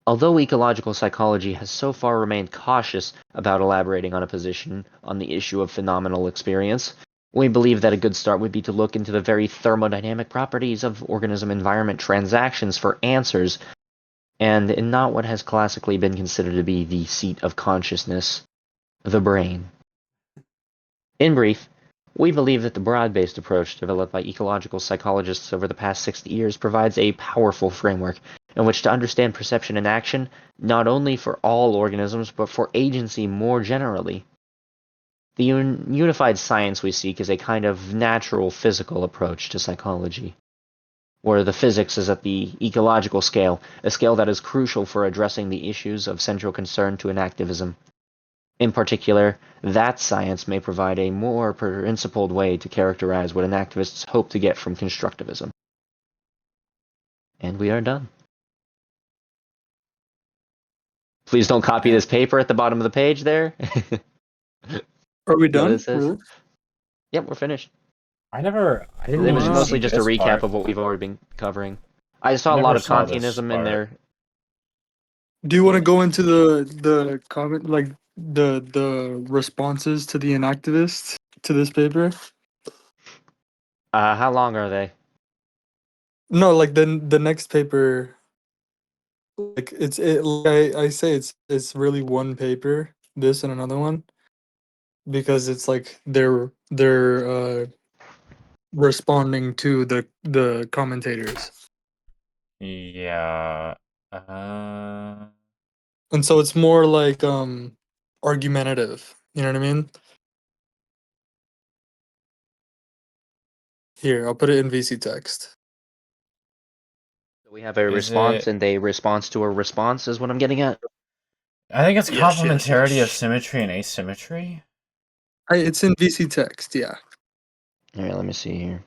Speaker 2: Although ecological psychology has so far remained cautious about elaborating on a position on the issue of phenomenal experience, we believe that a good start would be to look into the very thermodynamic properties of organism-environment transactions for answers, and in not what has classically been considered to be the seat of consciousness, the brain. In brief, we believe that the broad-based approach developed by ecological psychologists over the past 60 years provides a powerful framework in which to understand perception and action, not only for all organisms, but for agency more generally. The unified science we seek is a kind of natural physical approach to psychology, where the physics is at the ecological scale, a scale that is crucial for addressing the issues of central concern to enactivism. In particular, that science may provide a more principled way to characterize what enactivists hope to get from constructivism. And we are done. Please don't copy this paper at the bottom of the page there.
Speaker 1: Are we
Speaker 2: Is that what
Speaker 1: done?
Speaker 2: it says?
Speaker 1: Really?
Speaker 2: Yep, we're finished.
Speaker 3: I didn't
Speaker 2: It was
Speaker 3: even
Speaker 1: wow.
Speaker 3: see
Speaker 2: mostly just a
Speaker 3: this
Speaker 2: recap
Speaker 3: part.
Speaker 2: of what we've already been covering. I
Speaker 3: I
Speaker 2: saw a lot
Speaker 3: never
Speaker 2: of
Speaker 3: saw this
Speaker 2: Kantianism in
Speaker 3: part.
Speaker 2: there.
Speaker 1: Do you want to
Speaker 2: Yeah.
Speaker 1: go into the comment, like the responses to the inactivists to this paper?
Speaker 2: How long are they?
Speaker 1: No, like the next paper. Like like I say it's really one paper, this and another one, because it's like they're responding to the commentators.
Speaker 3: Yeah.
Speaker 1: And so it's more like argumentative. You know what I mean? Here, I'll put it in VC text.
Speaker 2: We have a
Speaker 3: Is
Speaker 2: response
Speaker 3: it?
Speaker 2: and a response to a response is what I'm getting at.
Speaker 3: I think it's
Speaker 1: Yes, yes,
Speaker 3: complementarity of
Speaker 1: yes.
Speaker 3: symmetry and asymmetry.
Speaker 1: It's in VC text, yeah.
Speaker 2: Alright, let me see here.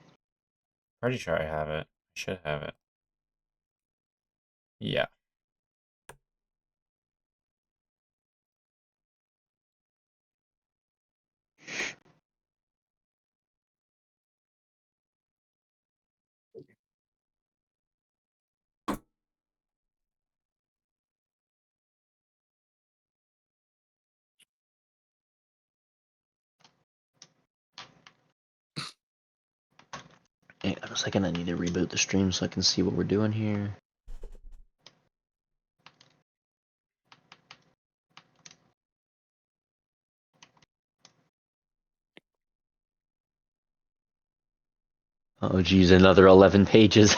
Speaker 3: Pretty sure I have it. I should have it. Yeah.
Speaker 2: Hang on a second, I need to reboot the stream so I can see what we're doing here. Oh geez, another 11 pages.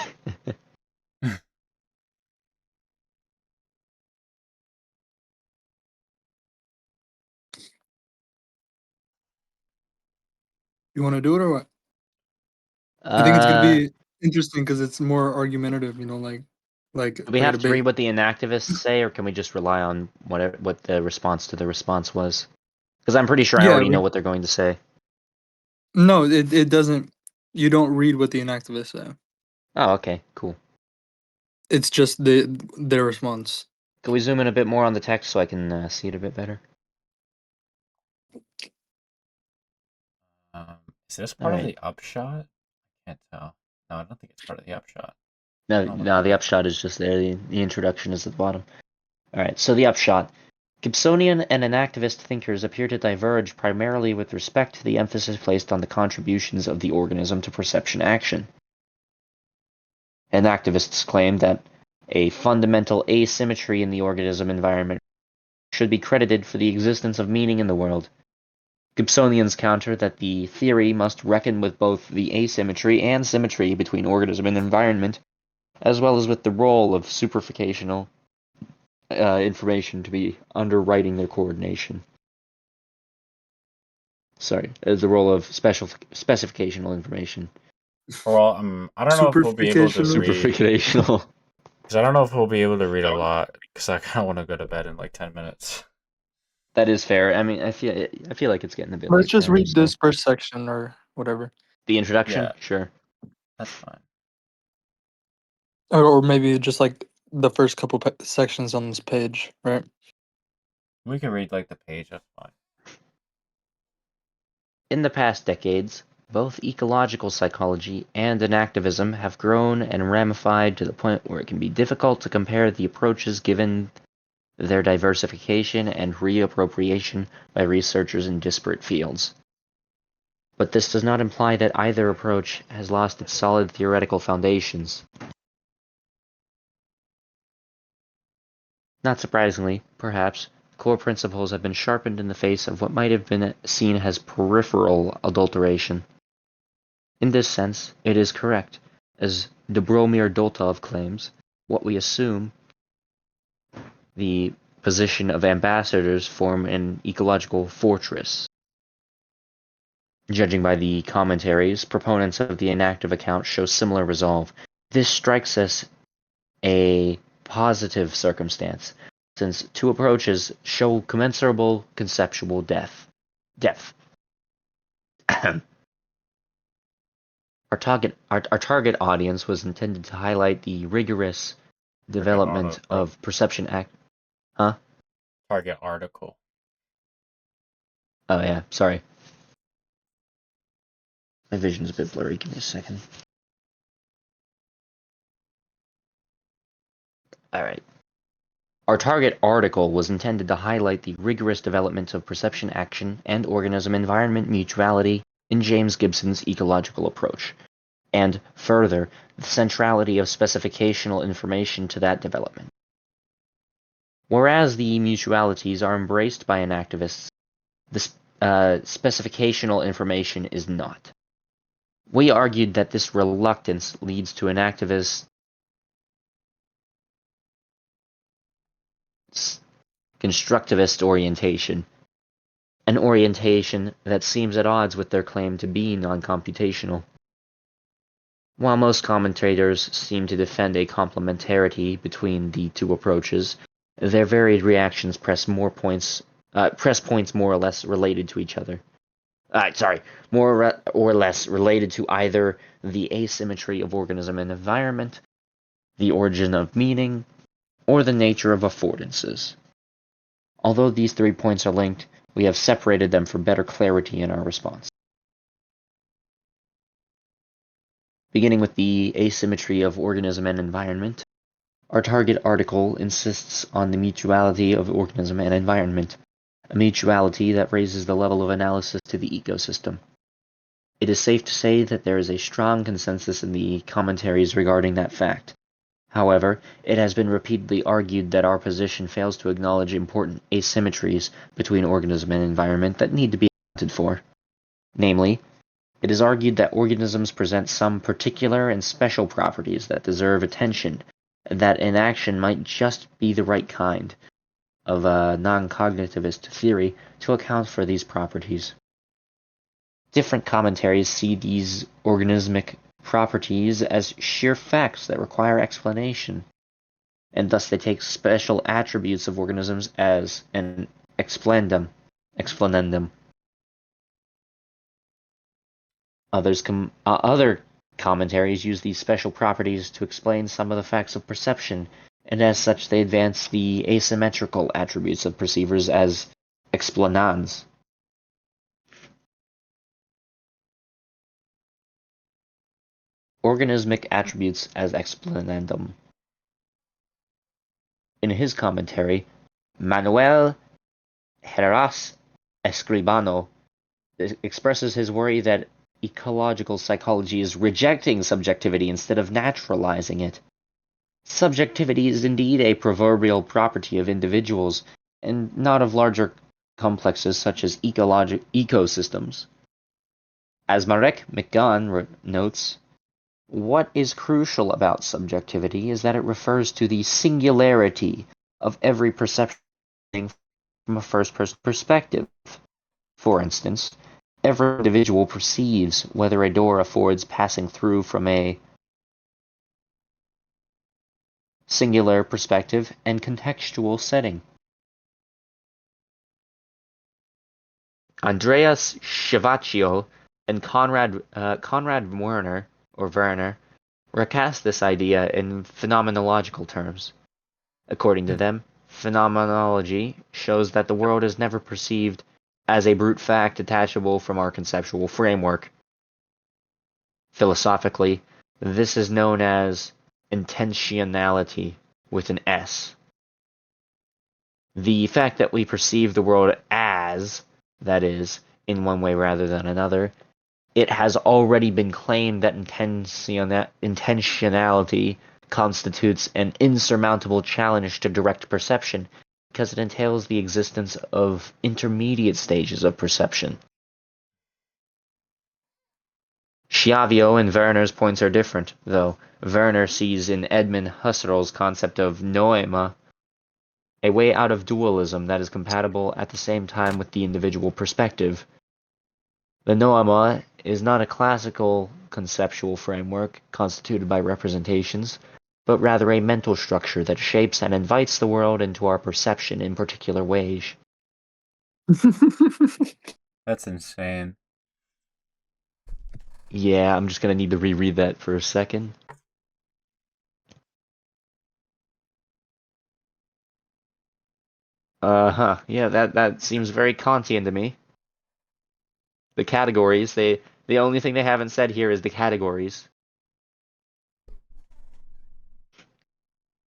Speaker 1: You want to do it or what? I think it's gonna
Speaker 2: uh,
Speaker 1: be interesting because it's more argumentative. Like
Speaker 2: do we
Speaker 1: like a
Speaker 2: have to read
Speaker 1: debate.
Speaker 2: what the inactivists say, or can we just rely on what the response to the response was? Because I'm pretty sure I
Speaker 1: Yeah.
Speaker 2: already know what they're going to say.
Speaker 1: No, it doesn't. You don't read what the inactivists say.
Speaker 2: Oh, okay, cool.
Speaker 1: It's just their response.
Speaker 2: Can we zoom in a bit more on the text so I can see it a bit better?
Speaker 3: Is this
Speaker 2: All
Speaker 3: part of
Speaker 2: right.
Speaker 3: the upshot? I can't tell. No, I don't think it's part of the upshot.
Speaker 2: No,
Speaker 3: Oh,
Speaker 2: no, the upshot is just there. The introduction is at the bottom. All right, so the upshot. Gibsonian and inactivist thinkers appear to diverge primarily with respect to the emphasis placed on the contributions of the organism to perception action. Inactivists claim that a fundamental asymmetry in the organism environment should be credited for the existence of meaning in the world. Gibsonians counter that the theory must reckon with both the asymmetry and symmetry between organism and environment, as well as with the role of superficial information to be underwriting their coordination. Sorry, the role of specificational information.
Speaker 3: Well, I don't know if we'll be able to read.
Speaker 2: Superficial.
Speaker 3: Because I don't know if we'll be able to read a lot. Because I kind of want to go to bed in like 10 minutes.
Speaker 2: That is fair. I mean, I feel like it's getting a bit
Speaker 1: Let's
Speaker 2: late for
Speaker 1: just
Speaker 2: me.
Speaker 1: read
Speaker 2: So
Speaker 1: this first section or whatever,
Speaker 2: the introduction,
Speaker 3: Yeah,
Speaker 2: sure.
Speaker 3: that's fine.
Speaker 1: or maybe just like the first couple sections on this page, right?
Speaker 3: We can read like the page, that's fine.
Speaker 2: In the past decades, both ecological psychology and inactivism have grown and ramified to the point where it can be difficult to compare the approaches given their diversification and reappropriation by researchers in disparate fields. But this does not imply that either approach has lost its solid theoretical foundations. Not surprisingly, perhaps, core principles have been sharpened in the face of what might have been seen as peripheral adulteration. In this sense, it is correct, as Dobromir Doltov claims, what we assume the position of ambassadors form an ecological fortress. Judging by the commentaries, proponents of the inactive account show similar resolve. This strikes us a positive circumstance, since two approaches show commensurable conceptual depth. Our target audience was intended to highlight the rigorous development of perception act. Huh?
Speaker 3: Target article.
Speaker 2: Oh yeah, sorry. My vision's a bit blurry. Give me a second. Alright. Our target article was intended to highlight the rigorous development of perception action and organism-environment mutuality in James Gibson's ecological approach, and, further, the centrality of specificational information to that development. Whereas the mutualities are embraced by inactivists, the specificational information is not. We argued that this reluctance leads to inactivists' constructivist orientation, an orientation that seems at odds with their claim to be non-computational. While most commentators seem to defend a complementarity between the two approaches, their varied reactions press points more or less related to each other. More or less related to either the asymmetry of organism and environment, the origin of meaning, or the nature of affordances. Although these 3 points are linked, we have separated them for better clarity in our response. Beginning with the asymmetry of organism and environment, our target article insists on the mutuality of organism and environment, a mutuality that raises the level of analysis to the ecosystem. It is safe to say that there is a strong consensus in the commentaries regarding that fact. However, it has been repeatedly argued that our position fails to acknowledge important asymmetries between organism and environment that need to be accounted for. Namely, it is argued that organisms present some particular and special properties that deserve attention, and that inaction might just be the right kind of a non-cognitivist theory to account for these properties. Different commentaries see these organismic properties as sheer facts that require explanation, and thus they take special attributes of organisms as an explanandum. Other commentaries use these special properties to explain some of the facts of perception, and as such they advance the asymmetrical attributes of perceivers as explanans. Organismic attributes as explanandum. In his commentary, Manuel Heras Escribano expresses his worry that ecological psychology is rejecting subjectivity instead of naturalizing it. Subjectivity is indeed a proverbial property of individuals, and not of larger complexes such as ecosystems. As Marek McGahn notes, what is crucial about subjectivity is that it refers to the singularity of every perception from a first-person perspective. For instance, every individual perceives whether a door affords passing through from a singular perspective and contextual setting. Andreas Schiavaccio and Konrad Werner recast this idea in phenomenological terms. According to them, phenomenology shows that the world is never perceived as a brute fact detachable from our conceptual framework. Philosophically, this is known as intentionality with an S. The fact that we perceive the world as, that is, in one way rather than another, it has already been claimed that intentionality constitutes an insurmountable challenge to direct perception because it entails the existence of intermediate stages of perception. Schiavio and Werner's points are different, though. Werner sees in Edmund Husserl's concept of noema a way out of dualism that is compatible at the same time with the individual perspective. The noema is not a classical conceptual framework constituted by representations, but rather a mental structure that shapes and invites the world into our perception in particular ways.
Speaker 3: That's insane.
Speaker 2: Yeah, I'm just gonna need to reread that for a second. Yeah, that seems very Kantian to me. The categories, the only thing they haven't said here is the categories.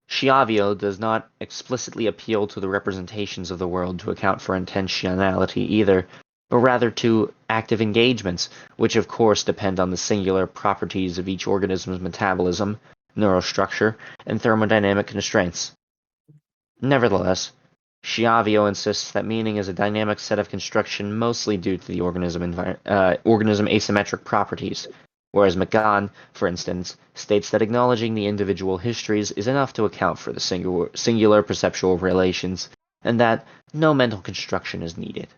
Speaker 2: Schiavio does not explicitly appeal to the representations of the world to account for intentionality either, but rather to active engagements, which of course depend on the singular properties of each organism's metabolism, neurostructure, and thermodynamic constraints. Nevertheless, Schiavio insists that meaning is a dynamic set of construction mostly due to the organism asymmetric properties, whereas McGahn, for instance, states that acknowledging the individual histories is enough to account for the singular perceptual relations, and that no mental construction is needed.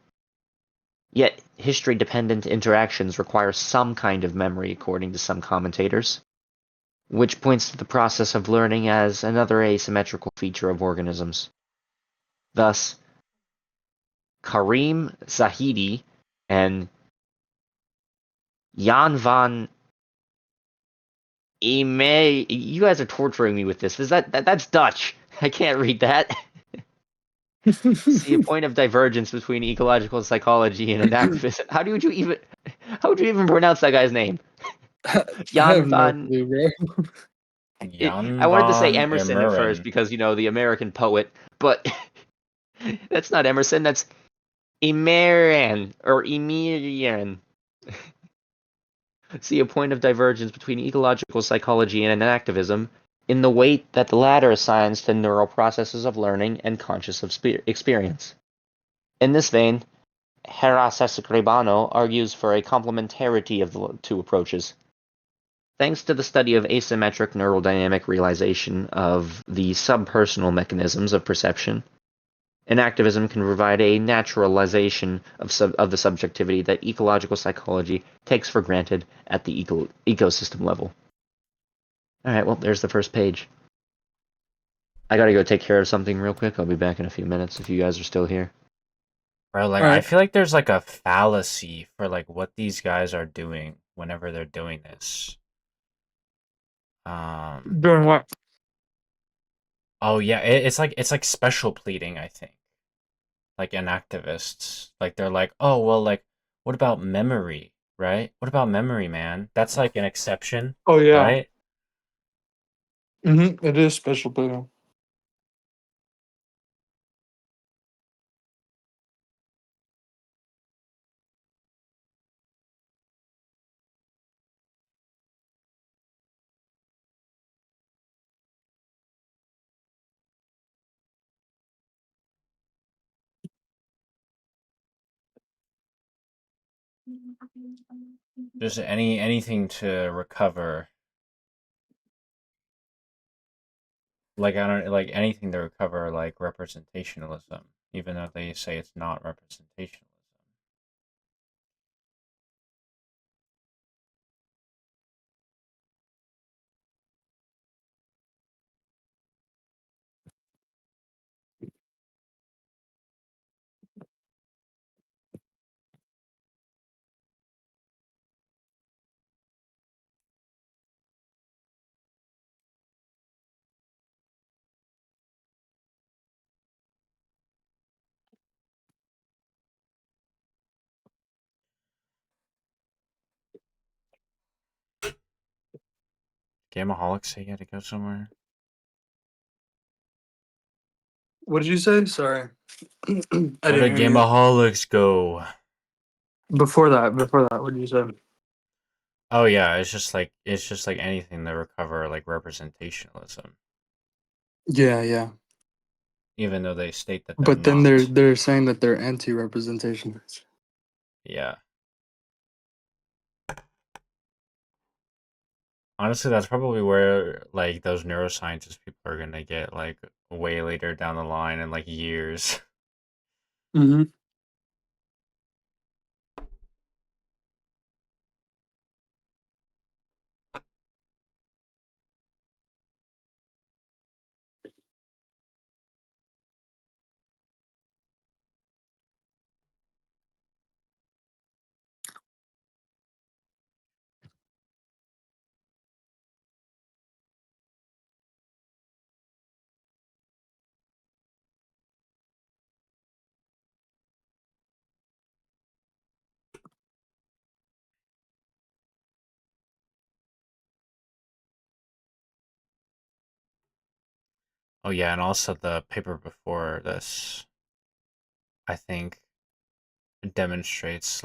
Speaker 2: Yet, history-dependent interactions require some kind of memory according to some commentators, which points to the process of learning as another asymmetrical feature of organisms. Thus, Karim Zahidi and Jan van Ime. You guys are torturing me with this. That's Dutch. I can't read that. See a point of divergence between ecological psychology and activism. How would you even pronounce that guy's name?
Speaker 1: I
Speaker 2: Jan
Speaker 1: have no
Speaker 2: van.
Speaker 1: clue, bro.
Speaker 2: I
Speaker 3: Jan
Speaker 2: wanted to say
Speaker 3: van
Speaker 2: Emerson at first
Speaker 3: Emeren.
Speaker 2: because the American poet, but that's not Emerson. That's Emerian or Emerian. See a point of divergence between ecological psychology and activism in the weight that the latter assigns to neural processes of learning and conscious experience. In this vein, Heras Escribano argues for a complementarity of the two approaches. Thanks to the study of asymmetric neural dynamic realization of the subpersonal mechanisms of perception, and activism can provide a naturalization of the subjectivity that ecological psychology takes for granted at the ecosystem level. All right, well, there's the first page. I gotta go take care of something real quick. I'll be back in a few minutes if you guys are still here.
Speaker 3: Bro, like, I feel like there's like a fallacy for like what these guys are doing whenever they're doing this.
Speaker 1: Doing what?
Speaker 3: Oh yeah, it's like special pleading, I think. Like in activists, like they're like, oh well, like what about memory, right? What about memory, man? That's like an exception,
Speaker 1: Oh yeah.
Speaker 3: right?
Speaker 1: It is special pleading.
Speaker 3: Just anything to recover. Like I don't like anything to recover like representationalism, even though they say it's not representationalism. Gameaholics say you had to go somewhere.
Speaker 1: What did you say? Sorry. I
Speaker 3: Where
Speaker 1: didn't
Speaker 3: did
Speaker 1: hear you.
Speaker 3: Gameaholics go?
Speaker 1: Before that, what did you say?
Speaker 3: Oh yeah, it's just like anything to recover like representationalism,
Speaker 1: Yeah.
Speaker 3: even though they state that they're
Speaker 1: But then
Speaker 3: not.
Speaker 1: they're saying that they're anti-representationalists.
Speaker 3: Yeah. Honestly, that's probably where like those neuroscientist people are gonna get like way later down the line in like years.
Speaker 1: Mm-hmm.
Speaker 3: Oh yeah, and also the paper before this, I think, demonstrates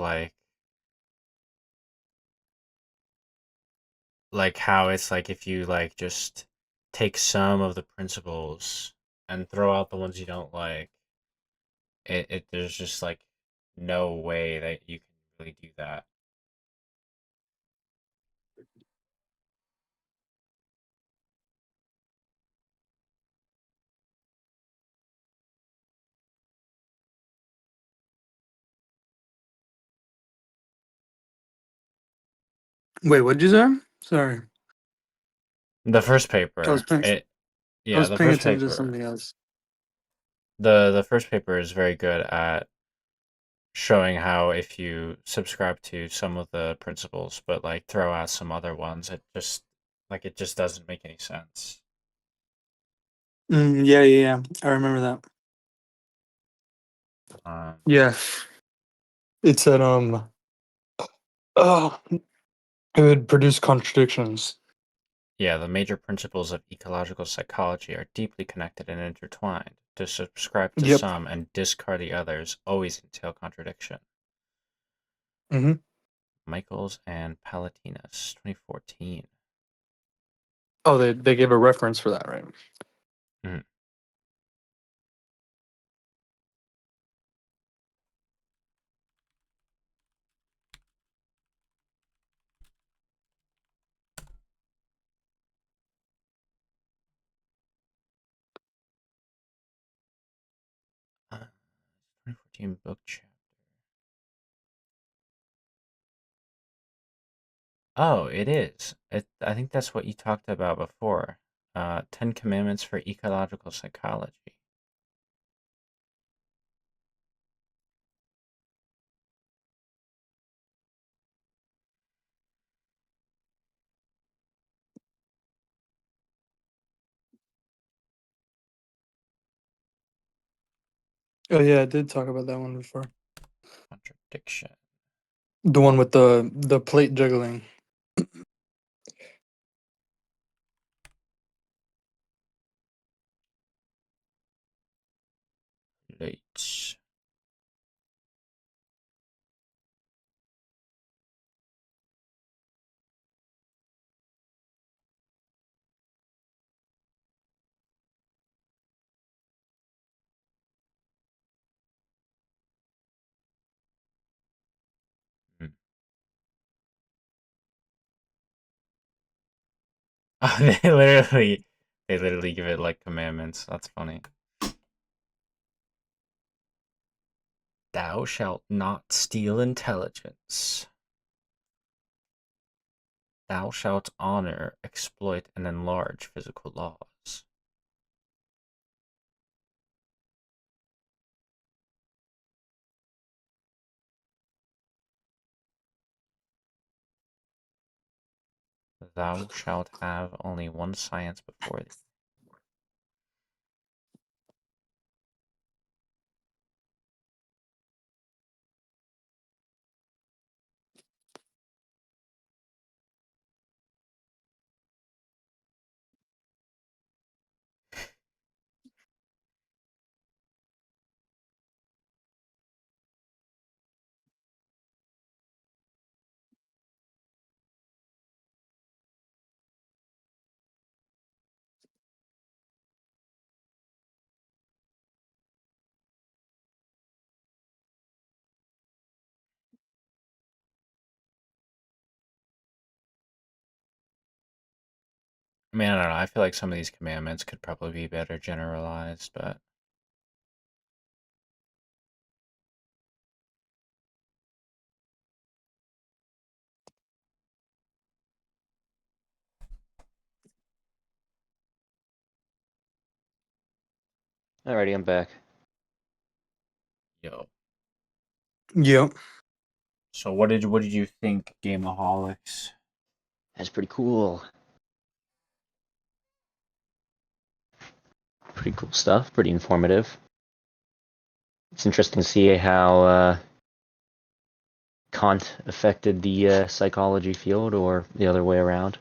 Speaker 3: like how it's like if you like just take some of the principles and throw out the ones you don't like, it there's just like no way that you can really do that.
Speaker 1: Wait, what'd you say? Sorry,
Speaker 3: The first
Speaker 1: I was
Speaker 3: paper,
Speaker 1: paying. I
Speaker 3: yeah,
Speaker 1: was
Speaker 3: the
Speaker 1: paying
Speaker 3: first
Speaker 1: attention to
Speaker 3: paper,
Speaker 1: something else.
Speaker 3: the first paper is very good at showing how if you subscribe to some of the principles but like throw out some other ones, it just doesn't make any sense.
Speaker 1: Yeah, yeah, yeah. I remember that.
Speaker 3: Um,
Speaker 1: Yeah, it said oh, it would produce contradictions.
Speaker 3: yeah, the major principles of ecological psychology are deeply connected and intertwined. To subscribe to
Speaker 1: Yep.
Speaker 3: some and discard the others always entail contradiction.
Speaker 1: Mm-hmm.
Speaker 3: Michaels and Palatinus, 2014.
Speaker 1: Oh, they gave a reference for that, right?
Speaker 3: Mhm. Uh, 2014 book chapter. Oh, it is. I think that's what you talked about before. 10 Commandments for Ecological Psychology.
Speaker 1: Oh yeah, I did talk about that one before.
Speaker 3: Contradiction.
Speaker 1: The one with the plate juggling.
Speaker 3: Late. Hmm. Oh, they literally give it like commandments. That's funny. Thou shalt not steal intelligence. Thou shalt honor, exploit, and enlarge physical laws. Thou shalt have only one science before thee. I mean, I don't know. I feel like some of these commandments could probably be better generalized, but
Speaker 2: Alrighty, I'm back.
Speaker 3: yo.
Speaker 1: Yep.
Speaker 3: So what did you think, Gameaholics?
Speaker 2: That's pretty cool. Pretty cool stuff. Pretty informative. It's interesting to see how Kant affected the psychology field, or the other way around.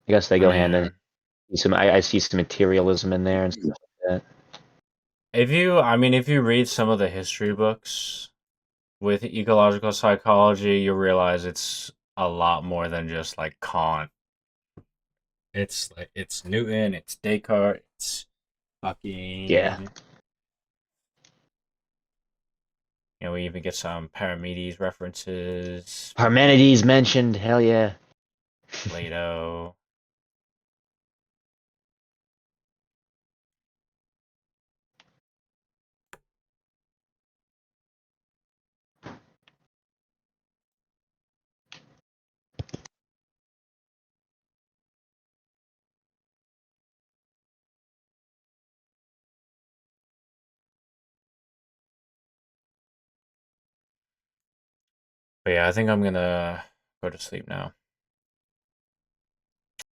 Speaker 2: I guess they
Speaker 3: I
Speaker 2: go hand in.
Speaker 3: mean,
Speaker 2: I see some materialism in there and stuff like that.
Speaker 3: If you read some of the history books with ecological psychology, you realize it's a lot more than just like Kant. It's like it's Newton, it's Descartes, it's fucking
Speaker 2: Yeah.
Speaker 3: we even get some Parmenides references,
Speaker 2: Parmenides mentioned, hell yeah.
Speaker 3: Plato. But yeah, I think I'm gonna go to sleep now.